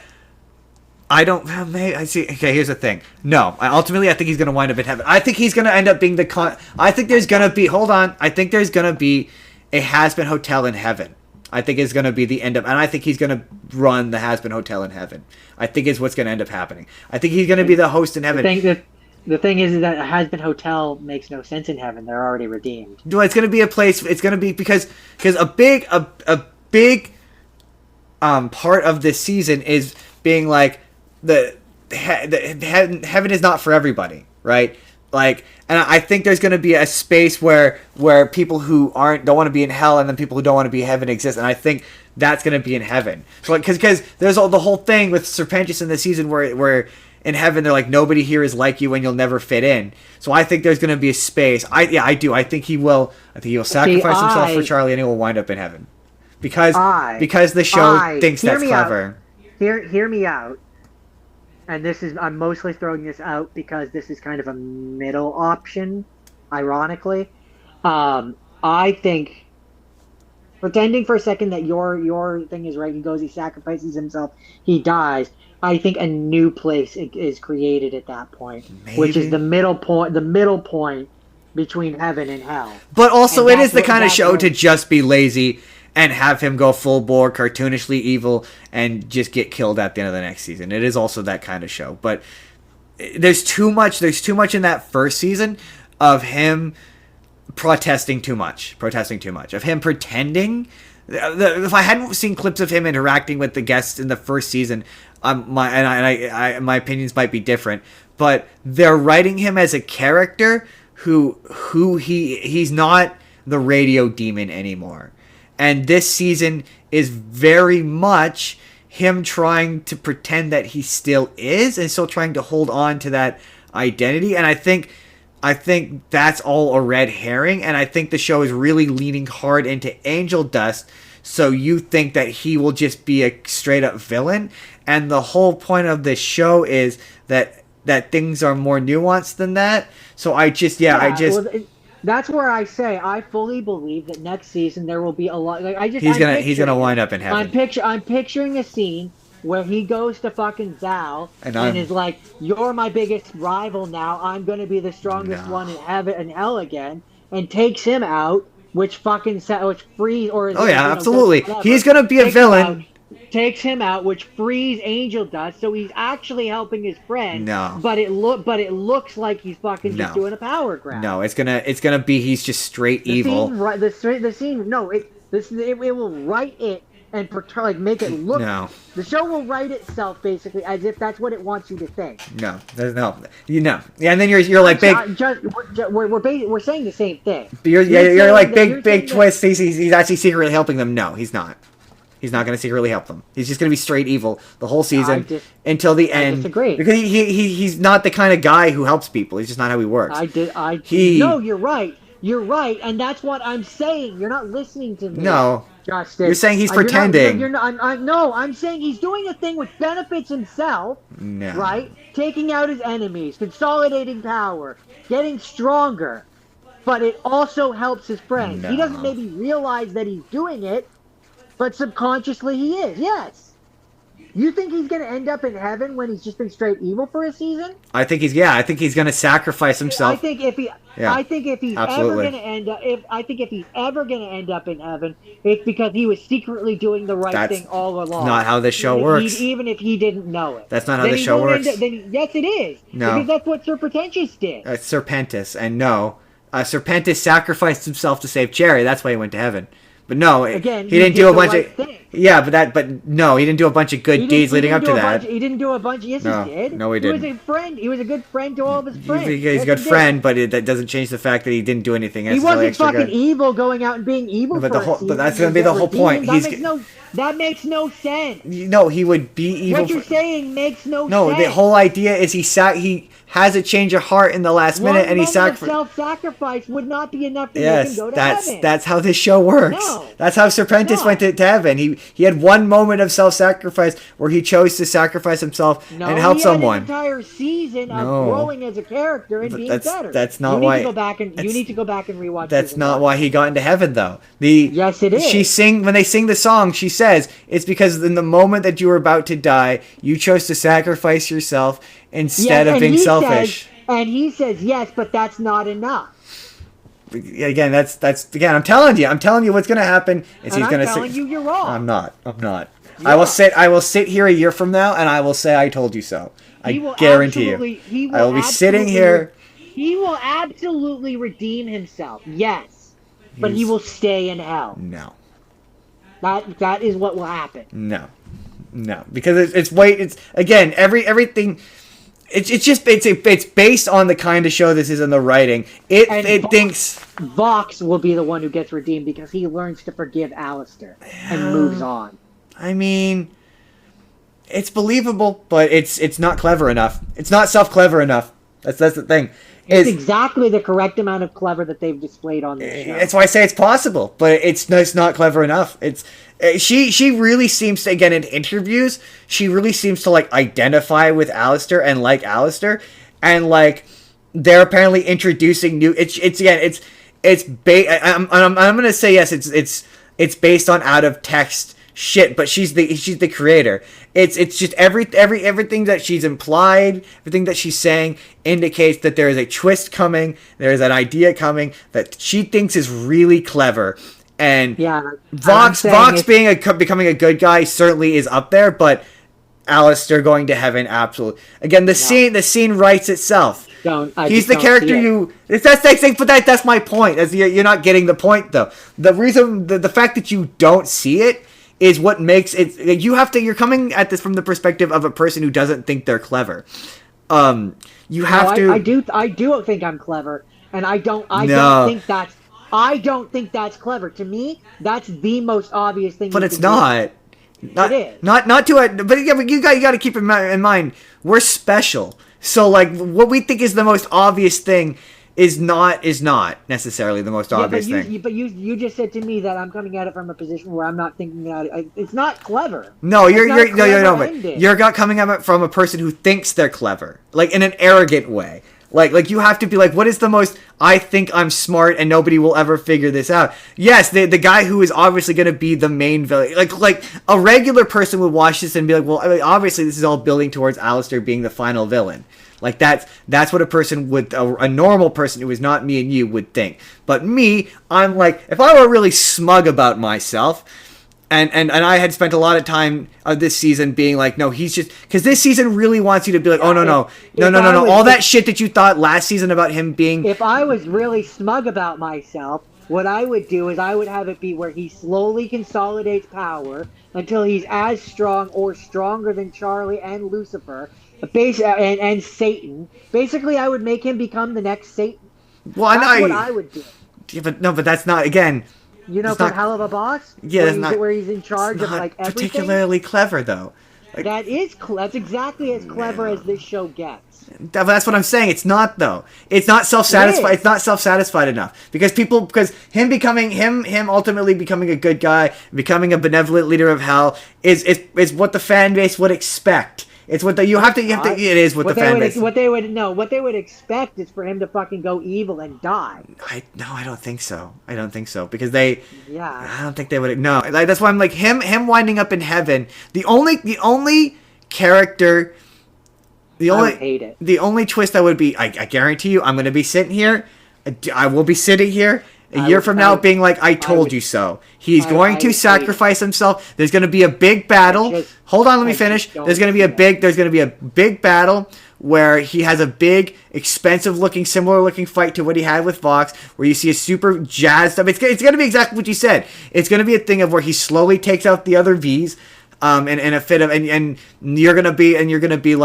I don't. I see. Okay, here's the thing. No, ultimately, I think he's going to wind up in heaven. I think he's going to end up being the I think there's going to be. Hold on. I think there's going to be a Has-Been Hotel in heaven. I think it's going to be the end of, and I think he's going to run the Has-Been Hotel in heaven. I think is what's going to end up happening. I think he's going to be the host in heaven. The thing is that a Has-Been Hotel makes no sense in heaven. They're already redeemed. Well, it's going to be a place. It's going to be because a big part of this season is being like heaven is not for everybody, right? Like, and I think there's going to be a space where people who don't want to be in hell and then people who don't want to be in heaven exist, and I think that's going to be in heaven. So, because there's the whole thing with Serpentius in the season where in heaven they're like, nobody here is like you and you'll never fit in. So I think there's going to be a space. I do. I think he will sacrifice himself for Charlie and he will wind up in heaven because the show thinks that's clever. Hear me out. And I'm mostly throwing this out because this is kind of a middle option, ironically. I think, pretending for a second that your thing is right, he sacrifices himself, he dies. I think a new place is created at that point, which is the middle point between heaven and hell. But also, it is the kind of show to just be lazy and have him go full bore, cartoonishly evil, and just get killed at the end of the next season. It is also that kind of show. But there's too much in that first season of him protesting too much, of him pretending. If I hadn't seen clips of him interacting with the guests in the first season, my opinions might be different. But they're writing him as a character who he's not the radio demon anymore. And this season is very much him trying to pretend that he still is and still trying to hold on to that identity. And I think that's all a red herring. And I think the show is really leaning hard into Angel Dust. So you think that he will just be a straight up villain. And the whole point of this show is that things are more nuanced than that. So that's where I say I fully believe that next season there will be a lot. He's gonna wind up in heaven. I'm picturing a scene where he goes to fucking Zal and is like, "You're my biggest rival now. I'm gonna be the strongest one in heaven and hell again," and takes him out, which frees or absolutely. He's gonna be a villain. Takes him out, which frees Angel Dust, so he's actually helping his friend. No, but it looks like he's fucking just doing a power grab. No, it's gonna be he's just straight evil. It will write it and make it look. No, the show will write itself basically as if that's what it wants you to think. No, there's no, yeah, and then you're like big. We're saying the same thing. You're like big twist. He's actually secretly helping them. No, he's not. He's not going to secretly help them. He's just going to be straight evil the whole season until the end. I disagree. Because he's not the kind of guy who helps people. He's just not how he works. No, you're right. You're right, and that's what I'm saying. You're not listening to me. No. Justin. You're saying he's pretending. No, I'm saying he's doing a thing which benefits himself, No. right? Taking out his enemies, consolidating power, getting stronger. But it also helps his friends. No. He doesn't maybe realize that he's doing it, but subconsciously he is. Yes. You think he's going to end up in heaven when he's just been straight evil for a season? I think he's going to sacrifice himself. I think if he's ever going to end up, if he's ever going to end up in heaven, it's because he was secretly doing the right thing all along. Not how this show works. Even if he didn't know it. That's not how this show works. Yes, it is. No, because that's what Sir Pretentious did. Serpentis, and no, Serpentis sacrificed himself to save Cherry. That's why he went to heaven. But no, again, he didn't do a bunch of thing. Yeah, but no, he didn't do a bunch of good deeds leading up to that. He didn't do a bunch. Yes, he did. No, he didn't. He was a friend. He was a good friend to all of his friends. He's a good friend, but that doesn't change the fact that he didn't do anything. He wasn't fucking evil, going out and being evil. But that's going to be the whole point. That makes no sense. No, he would be evil. What you're saying makes no sense. No, the whole idea is he has a change of heart in the last minute, and he self-sacrifice would not be enough to make him go to heaven. That's how this show works. No, that's how Serpentis went to heaven. He had one moment of self-sacrifice where he chose to sacrifice himself and help someone. He had an entire season of growing as a character and being better. That's not why. You need to go back and rewatch. That's not why he got into heaven, though. Yes, it is. When they sing the song, she says it's because in the moment that you were about to die, you chose to sacrifice yourself instead of being selfish. And he says, yes, but that's not enough. Again, that's I'm telling you what's going to happen is he's going to say, telling you you're wrong. I'm not. I will sit here a year from now and I will say I told you so. I guarantee you. I will be sitting here. He will absolutely redeem himself. Yes. But he will stay in hell. No. That is what will happen. No, because it's again everything. It's based on the kind of show this is in the writing. It thinks Vox will be the one who gets redeemed because he learns to forgive Alistair and moves on. I mean, it's believable, but it's not clever enough. It's not self-clever enough. That's the thing. It's exactly the correct amount of clever that they've displayed on this show. That's why I say it's possible, but it's not clever enough. She really seems to, again, in interviews, she really seems to identify with Alistair and like Alistair, and they're apparently introducing new. I'm gonna say yes. It's based on out of text shit, but she's the creator. It's just everything that she's implied, everything that she's saying indicates that there is a twist coming, there is an idea coming that she thinks is really clever. And Vox becoming a good guy certainly is up there, but Alistair going to heaven, absolutely. Again, the scene writes itself. He's the character that's my point. You're not getting the point though. The reason, the fact that you don't see it is what makes it. You're coming at this from the perspective of a person who doesn't think they're clever. I do think I'm clever, and I don't think that's clever. To me, that's the most obvious thing. But it's not. It is. Not to it. But yeah, you got to keep in mind we're special. So what we think is the most obvious thing is not necessarily the most obvious thing. But you just said to me that I'm coming at it from a position where I'm not thinking that it's not clever. No, you're not coming at it from a person who thinks they're clever, in an arrogant way. You have to be what is the most, I think I'm smart and nobody will ever figure this out. Yes, the guy who is obviously going to be the main villain. A regular person would watch this and be well, obviously this is all building towards Alistair being the final villain. That's what a person would, a normal person who is not me and you would think. But me, I'm if I were really smug about myself, and I had spent a lot of time this season being no, he's just, because this season really wants you to be no, all that shit that you thought last season about him being. If I was really smug about myself, what I would do is I would have it be where he slowly consolidates power until he's as strong or stronger than Charlie and Lucifer, and Satan. Basically, I would make him become the next Satan. Well, that's what I would do. Yeah, but that's not, again. From Hell of a Boss? Yeah, where he's in charge of everything? Particularly clever, though. Like, that's exactly as clever as this show gets. that's what I'm saying. It's not though. It's not self-satisfied. It's not self-satisfied enough because him ultimately becoming a good guy, becoming a benevolent leader of hell is what the fan base would expect. It's what it is what the fan base. What they would expect is for him to fucking go evil and die. I don't think so. I don't think so because Yeah. I don't think they would. No, like, that's why I'm like him winding up in heaven. The only character. I would hate it. The only twist I would be, I guarantee you, I'm going to be sitting here. I will be sitting here a year from now being like, I told you so. He's going to sacrifice himself. There's going to be a big battle. Hold on, let me finish. There's going to be a big battle where he has a big, expensive looking, similar looking fight to what he had with Vox, where you see a super jazzed up. It's going to be exactly what you said. It's going to be a thing of where he slowly takes out the other Vs, in a fit of, and you're going to be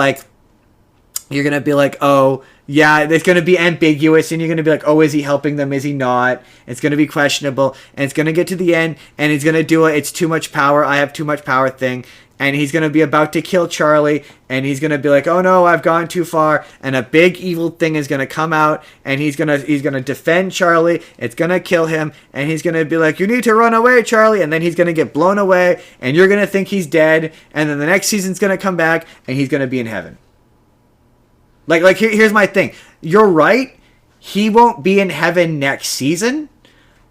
like, oh, yeah, it's going to be ambiguous, and you're going to be like, oh, is he helping them? Is he not? It's going to be questionable, and it's going to get to the end, and he's going to do it's too much power, I have too much power thing, and he's going to be about to kill Charlie, and he's going to be like, oh no, I've gone too far, and a big evil thing is going to come out, and he's going to defend Charlie, it's going to kill him, and he's going to be like, you need to run away, Charlie, and then he's going to get blown away, and you're going to think he's dead, and then the next season's going to come back, and he's going to be in heaven. Here's my thing. You're right. He won't be in heaven next season.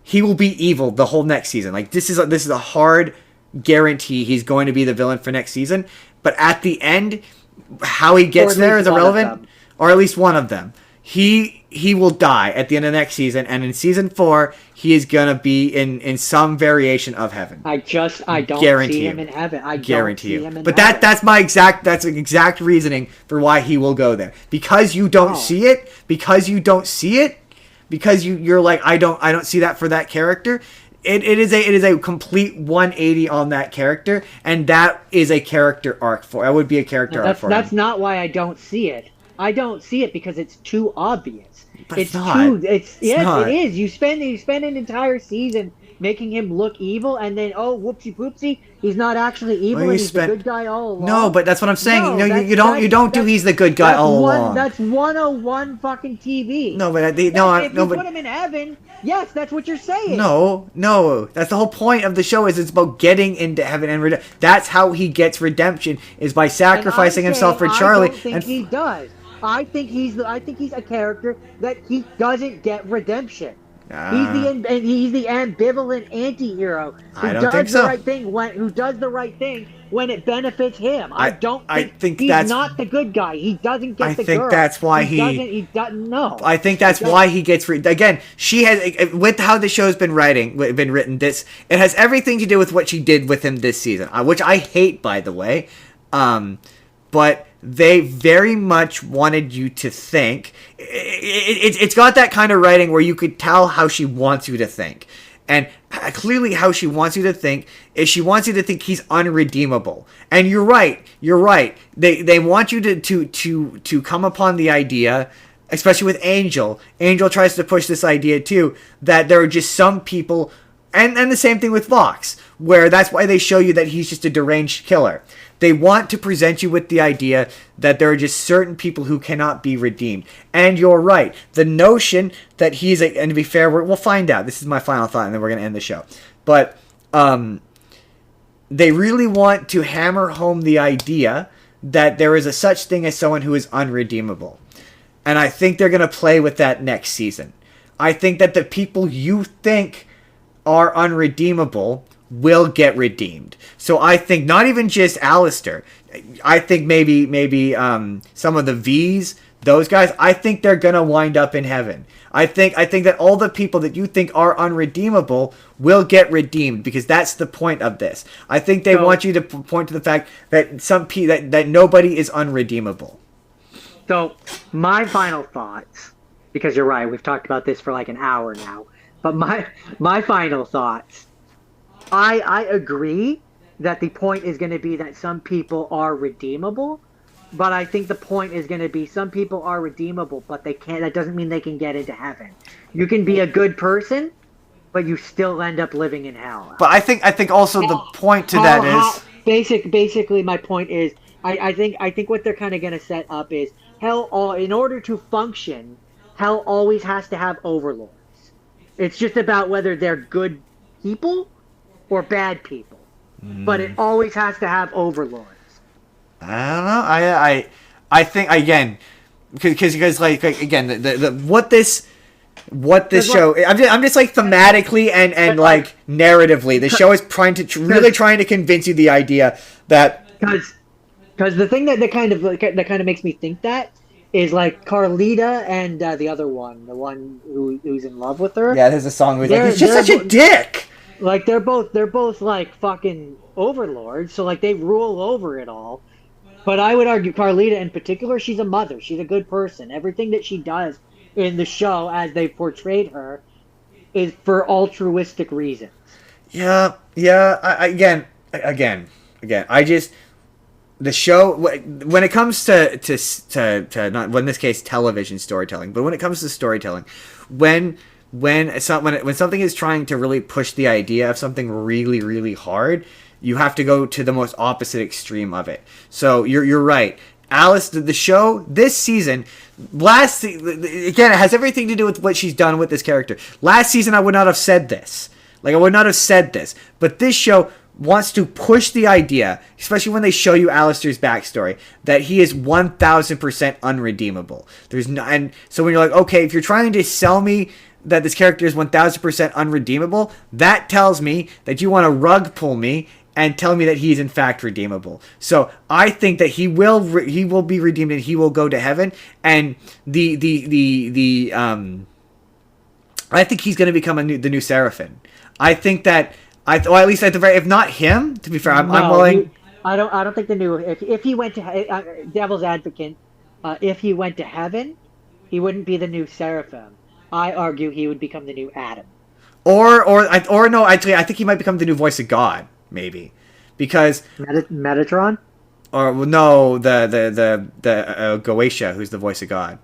He will be evil the whole next season. Like this is a hard guarantee he's going to be the villain for next season. But at the end, how he gets there is irrelevant. Or at least one of them. He will die at the end of next season, and in season 4, he is gonna be in some variation of heaven. I don't see him in heaven. I guarantee don't see you. him in But heaven. that's exact reasoning for why he will go there. Because you don't see it, because you're like, I don't see that for that character. It is a complete 180 on that character, and that is a character arc for. That would be a character arc for him. That's not why I don't see it. I don't see it because it's too obvious. But it's not. It is. You spend an entire season making him look evil, and then whoopsie poopsie, he's not actually evil, and he's the good guy all along. No, but that's what I'm saying. You don't do he's the good guy all along. That's 101 fucking TV. No, but if you put him in heaven, yes, that's what you're saying. No, that's the whole point of the show. Is it's about getting into heaven and that's how he gets redemption, is by sacrificing himself for Charlie. I don't think he does. I think he's a character that he doesn't get redemption. He's the ambivalent anti-hero who does the right thing when it benefits him. I think he's not the good guy. He doesn't get the girl. I think that's why he doesn't know. I think that's why he gets again. She has, with how the show's been written. It has everything to do with what she did with him this season, which I hate, by the way. But they very much wanted you to think. It's got that kind of writing where you could tell how she wants you to think. And clearly how she wants you to think is she wants you to think he's unredeemable. And you're right. They want you to come upon the idea, especially with Angel. Angel tries to push this idea too, that there are just some people, and the same thing with Vox, where that's why they show you that he's just a deranged killer. They want to present you with the idea that there are just certain people who cannot be redeemed. And you're right. The notion that he's and to be fair, we'll find out. This is my final thought, and then we're going to end the show. But they really want to hammer home the idea that there is a such thing as someone who is unredeemable. And I think they're going to play with that next season. I think that the people you think are unredeemable will get redeemed. So I think not even just Alistair. I think maybe some of the V's, those guys, I think they're gonna wind up in heaven. I think that all the people that you think are unredeemable will get redeemed, because that's the point of this. I think they want you to point to the fact that that nobody is unredeemable. So my final thoughts, because you're right, we've talked about this for like an hour now, but my final thoughts. I agree that the point is going to be that some people are redeemable, but I think the point is going to be some people are redeemable, but they can't. That doesn't mean they can get into heaven. You can be a good person, but you still end up living in hell. But I think also the point to that is. basically, my point is, I think what they're kind of gonna set up is in order to function, hell always has to have overlords. It's just about whether they're good people or bad people, but it always has to have overlords. I don't know. I think again, because like again the what this show, I'm just like thematically and like narratively, the show is trying to convince you the idea that because the thing that kind of makes me think that is like Carlita and the other one, the one who's in love with her. Yeah, there's a song where he's just such a dick. Like they're both like fucking overlords, so like they rule over it all. But I would argue Carlita in particular, she's a mother. She's a good person. Everything that she does in the show, as they portrayed her, is for altruistic reasons. Yeah. Again. I just the show when it comes to not in this case television storytelling, but when it comes to storytelling, when something is trying to really push the idea of something really really hard, you have to go to the most opposite extreme of it. So you're right. Alice, the show this season, again, it has everything to do with what she's done with this character. Last season, I would not have said this. But this show wants to push the idea, especially when they show you Alistair's backstory, that he is 1,000% unredeemable. And so when you're like, okay, if you're trying to sell me that this character is 1,000% unredeemable, that tells me that you want to rug pull me and tell me that he's in fact redeemable. So I think that he will be redeemed and he will go to heaven. And I think he's going to become the new Seraphim. I think that at least at the very, if not him, to be fair, I'm willing. I don't think the new, if he went to devil's advocate, if he went to heaven, he wouldn't be the new Seraphim. I argue he would become the new Adam. Or no, actually, I think he might become the new voice of God, maybe, because Metatron. Or no, the Goetia, who's the voice of God.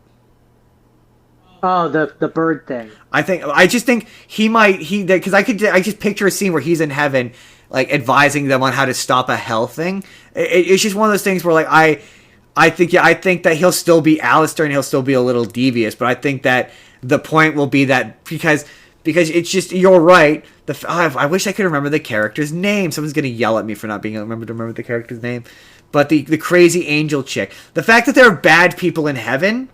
Oh, the bird thing. I just think because I just picture a scene where he's in heaven, like advising them on how to stop a hell thing. It's just one of those things where like I think that he'll still be Alistair and he'll still be a little devious, but I think that the point will be that because it's just, you're right. I wish I could remember the character's name. Someone's gonna yell at me for not being able to remember the character's name. But the crazy angel chick. The fact that there are bad people in heaven,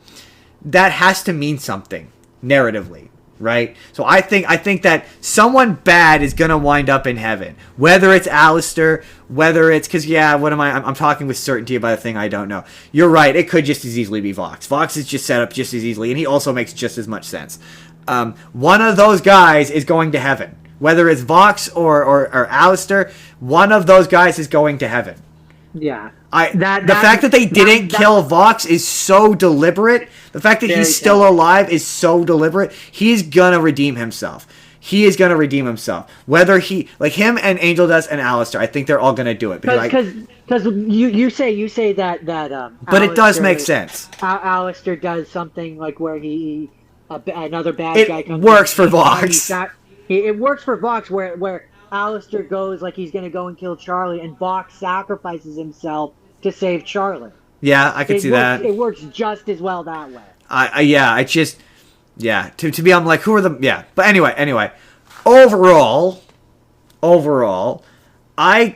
that has to mean something narratively, right? So I think that someone bad is gonna wind up in heaven, whether it's Alistair, whether it's because I'm talking with certainty about a thing I don't know. You're right, it could just as easily be Vox. Vox is just set up just as easily, and he also makes just as much sense. One of those guys is going to heaven, whether it's Vox or Alistair. One of those guys is going to heaven. Yeah. The fact that they didn't kill Vox is so deliberate. The fact that he's still alive is so deliberate. He's gonna redeem himself. Whether him and Angel Dust and Alistair, I think they're all gonna do it. Because you say that but it does make sense. Alistair does something like where another bad guy comes. It works for Vox. It works for Vox where Alistair goes like he's gonna go and kill Charlie, and Vox sacrifices himself to save Charlie. Yeah, I can see that. It works just as well that way. To be, I'm like, who are the, yeah. But anyway, overall, I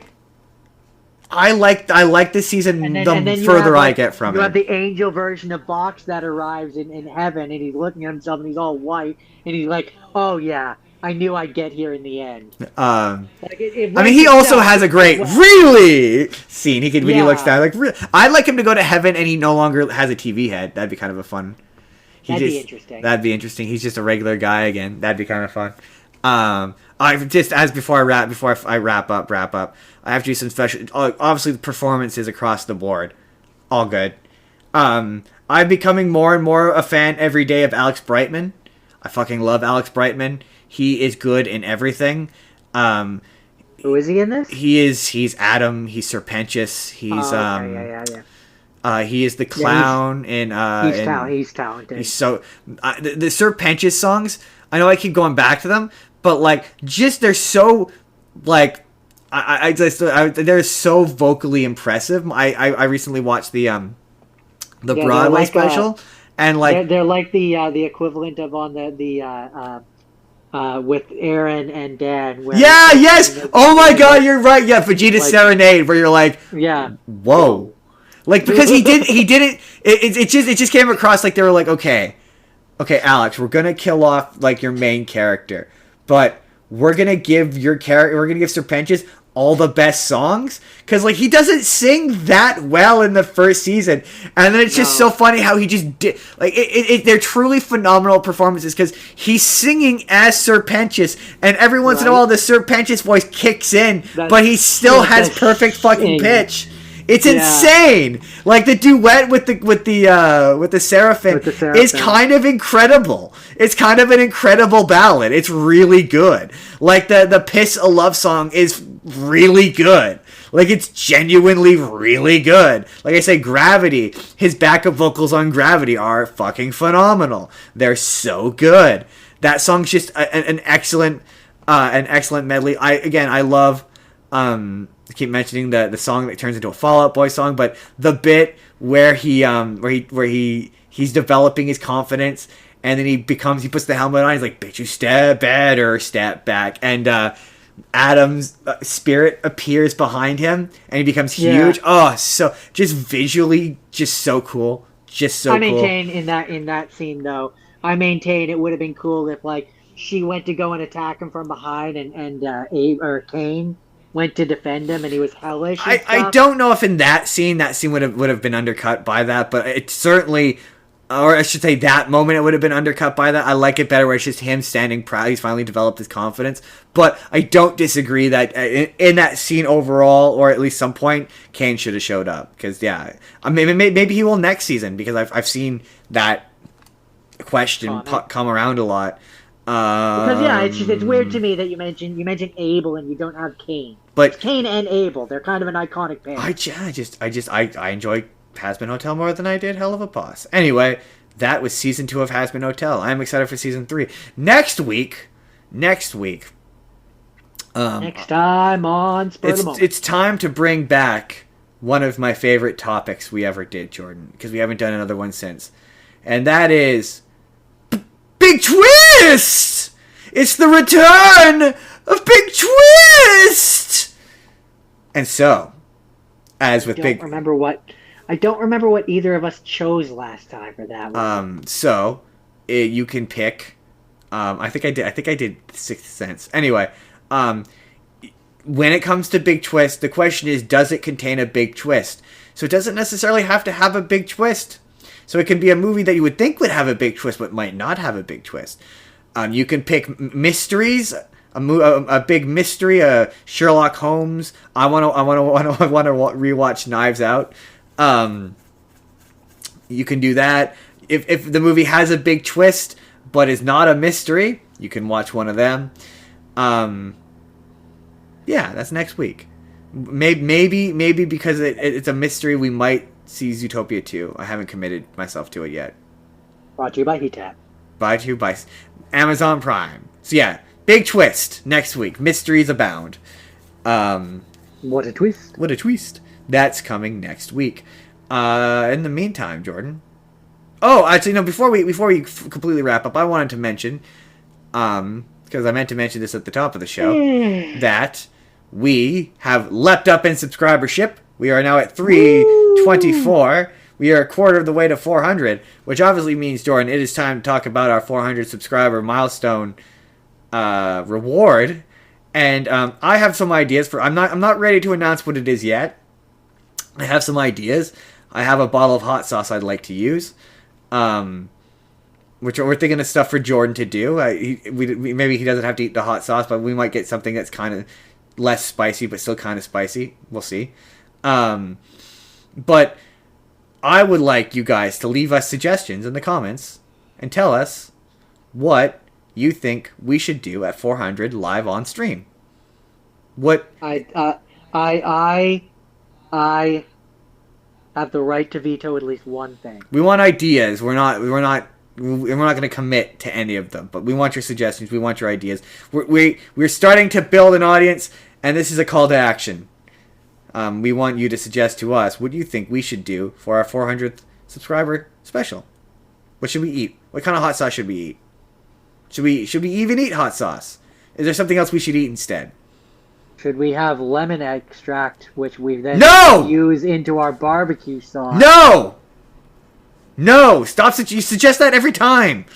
like this season the further I get from it. You have the angel version of Vox that arrives in heaven, and he's looking at himself, and he's all white, and he's like, oh yeah, I knew I'd get here in the end. He also has a great really scene. He looks down I'd like him to go to heaven and he no longer has a TV head. That'd be kind of a fun. That'd be interesting. He's just a regular guy again. That'd be kind of fun. Before I wrap up, I have to do some special. Obviously, the performances across the board, all good. I'm becoming more and more a fan every day of Alex Brightman. I fucking love Alex Brightman. He is good in everything. Who is he in this? He's Adam. He's Serpentius. He's he is the clown in. He's talented. He's so the Serpentius songs. I know I keep going back to them, but like just they're so like they're so vocally impressive. I recently watched the Broadway like, special, and like they're like the equivalent of on with Aaron and Dan. Where yes. Oh my God, you're right. Yeah, Vegeta's like, Serenade, where you're like, whoa. Like, because he didn't. It just came across like they were like, okay, Alex, we're gonna kill off like your main character, but we're gonna give Serpentius all the best songs, because like he doesn't sing that well in the first season, and then it's just so funny how he just did like they're truly phenomenal performances, because he's singing as Serpentius, and every once in a while the Serpentius voice kicks in, but he still has perfect fucking pitch. It's insane. Like the duet with the Seraphim is kind of incredible. It's kind of an incredible ballad. It's really good. Like the Piss a Love Song is really good. Like it's genuinely really good. Like I say, Gravity, his backup vocals on Gravity are fucking phenomenal. They're so good. That song's just an excellent medley. I love I keep mentioning the song that turns into a Fall Out Boy song, but the bit where he's developing his confidence, and then he puts the helmet on. He's like, "Bitch, you step better, step back," and Adam's spirit appears behind him, and he becomes huge. Oh, so just visually, just so cool, just so. I maintain in that scene though. I maintain it would have been cool if like she went to go and attack him from behind, and Abe or Kane went to defend him, and he was hellish. I don't know if in that scene would have been undercut by that, but it certainly, or I should say that moment, it would have been undercut by that. I like it better where it's just him standing proud. He's finally developed his confidence. But I don't disagree that in that scene overall, or at least some point, Kane should have showed up, because maybe he will next season, because I've seen that question come around a lot. Because it's weird to me that you mentioned Abel and you don't have Kane. But Kane and Abel, they're kind of an iconic pair. I enjoy Hazbin Hotel more than I did Hell of a Boss. Anyway, that was season 2 of Hazbin Hotel. I'm excited for season 3. Next week. Next time on Spurr. It's time to bring back one of my favorite topics we ever did, Jordan, because we haven't done another one since, and that is Big Twist! It's the return of Big Twist! And so, as with I don't remember what either of us chose last time for that one. So, you can pick, I think I did Sixth Sense. Anyway, when it comes to Big Twist, the question is, does it contain a big twist? So it doesn't necessarily have to have a big twist. So it can be a movie that you would think would have a big twist, but might not have a big twist. You can pick mysteries, a big mystery, Sherlock Holmes. I want to rewatch Knives Out. You can do that. If the movie has a big twist but is not a mystery, you can watch one of them. Yeah, that's next week. Maybe because it's a mystery, we might see Zootopia 2. I haven't committed myself to it yet. Brought to you by HeatTap. Brought to you by Amazon Prime. So yeah, big twist next week. Mysteries abound. What a twist. What a twist. That's coming next week. In the meantime, Jordan. Oh, actually, no, before we completely wrap up, I wanted to mention, because I meant to mention this at the top of the show, that we have leapt up in subscribership. We are now at 324. We are a quarter of the way to 400, which obviously means, Jordan, it is time to talk about our 400 subscriber milestone reward. And I have some ideas for. I'm not ready to announce what it is yet. I have some ideas. I have a bottle of hot sauce I'd like to use, which we're thinking of stuff for Jordan to do. Maybe he doesn't have to eat the hot sauce, but we might get something that's kind of less spicy, but still kind of spicy. We'll see. But I would like you guys to leave us suggestions in the comments and tell us what you think we should do at 400 live on stream. What I have the right to veto at least one thing. We want ideas. We're not going to commit to any of them, but we want your suggestions. We want your ideas. We're starting to build an audience, And this is a call to action. We want you to suggest to us what you think we should do for our 400th subscriber special. What should we eat? What kind of hot sauce should we eat? Should we even eat hot sauce? Is there something else we should eat instead? Should we have lemon extract, which we then use into our barbecue sauce? No! No! Stop! You suggest that every time.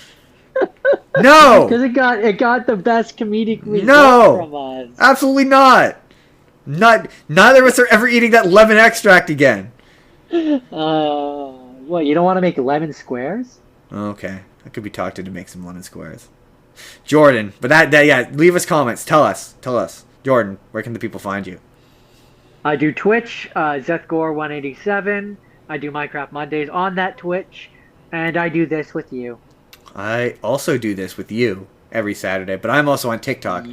No! Because it got the best comedic result from us. Absolutely not. Neither of us are ever eating that lemon extract again. What? You don't want to make lemon squares? Okay, I could be talked into make some lemon squares. Jordan, but yeah, leave us comments. Tell us, Jordan, where can the people find you? I do Twitch, ZethGore187. I do Minecraft Mondays on that Twitch, and I do this with you. I also do this with you every Saturday, but I'm also on TikTok.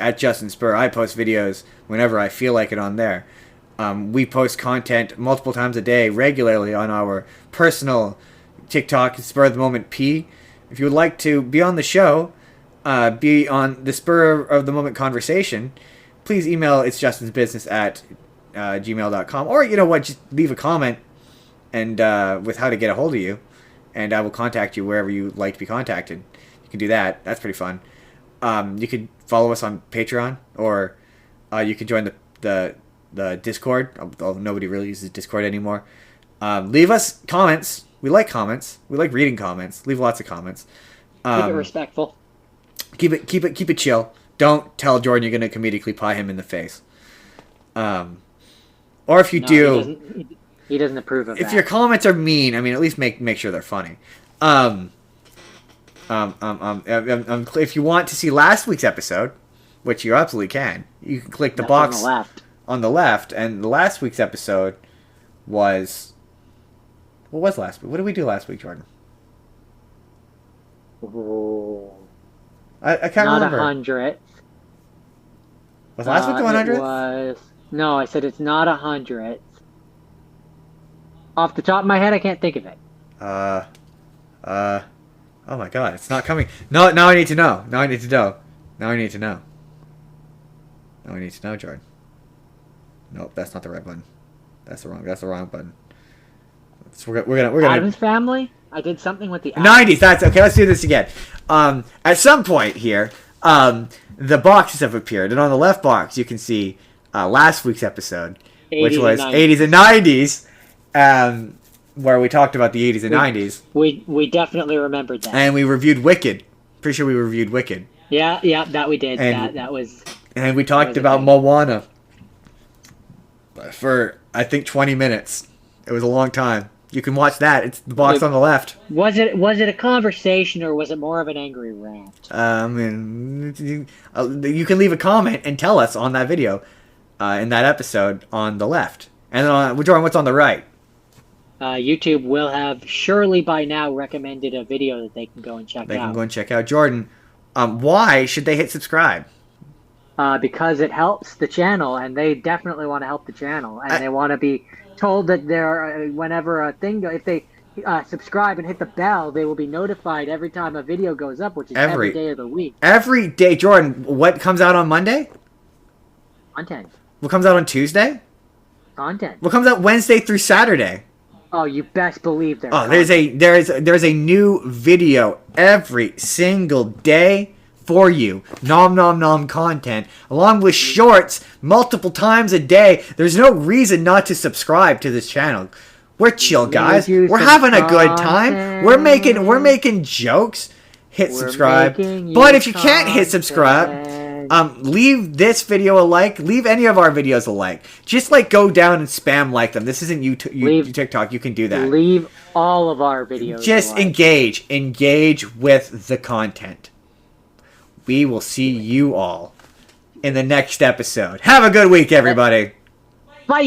At Justin Spurr. I post videos whenever I feel like it on there. We post content multiple times a day regularly on our personal TikTok, Spur of the Moment P. If you would like to be on the show, be on the Spur of the Moment conversation, please email itsjustinsbusiness@gmail.com, or you know what, just leave a comment and with how to get a hold of you, and I will contact you wherever you like to be contacted. You can do that. That's pretty fun. You could follow us on Patreon, or you can join the Discord, although nobody really uses Discord anymore. Leave us comments. We like comments. We like reading comments. Leave lots of comments. Keep it respectful. Keep it chill. Don't tell Jordan you're going to comedically pie him in the face. Or if you do, he doesn't approve of that. If your comments are mean, I mean, at least make sure they're funny. If you want to see last week's episode, which you absolutely can, you can click the box on the left, and last week's episode was... What was last week? What did we do last week, Jordan? Oh. I can't remember. Not 100th. Was last week the 100th? No, I said it's not 100th. Off the top of my head, I can't think of it. Oh my god, it's not coming. No, now I need to know. Now I need to know, Jordan. Nope, that's not the right button. That's the wrong button. So we're gonna Addams Family? I did something with the 90s. That's okay. Let's do this again. At some point here, the boxes have appeared, and on the left box you can see last week's episode, which was 80s and 90s, where we talked about the 80s and 90s. We definitely remembered that, and we reviewed Wicked. Pretty sure we reviewed Wicked. Yeah, that we did. And, that was. And we talked about Moana for I think 20 minutes. It was a long time. You can watch that. It's the box on the left. Was it a conversation, or was it more of an angry rant? I mean, you can leave a comment and tell us on that video, in that episode on the left. And then Jordan, what's on the right? YouTube will have surely by now recommended a video that they can go and check out. They can go and check out. Jordan, why should they hit subscribe? Because it helps the channel, and they definitely want to help the channel, and they want to be told that they're whenever a thing if they subscribe and hit the bell, they will be notified every time a video goes up, which is every day of the week. Every day, Jordan. What comes out on Monday? Content. What comes out on Tuesday? Content. What comes out Wednesday through Saturday? Oh, you best believe there's content. there's a new video every single day for you. Nom nom nom content, along with shorts multiple times a day. There's no reason not to subscribe to this channel. We're chill guys. We're having a good time. We're making jokes. Hit subscribe. But if you can't hit subscribe, leave this video a like. Leave any of our videos a like. Just go down and spam like them. This isn't TikTok. You can do that. Leave all of our videos. Just engage with the content. We will see you all in the next episode. Have a good week, everybody. Bye.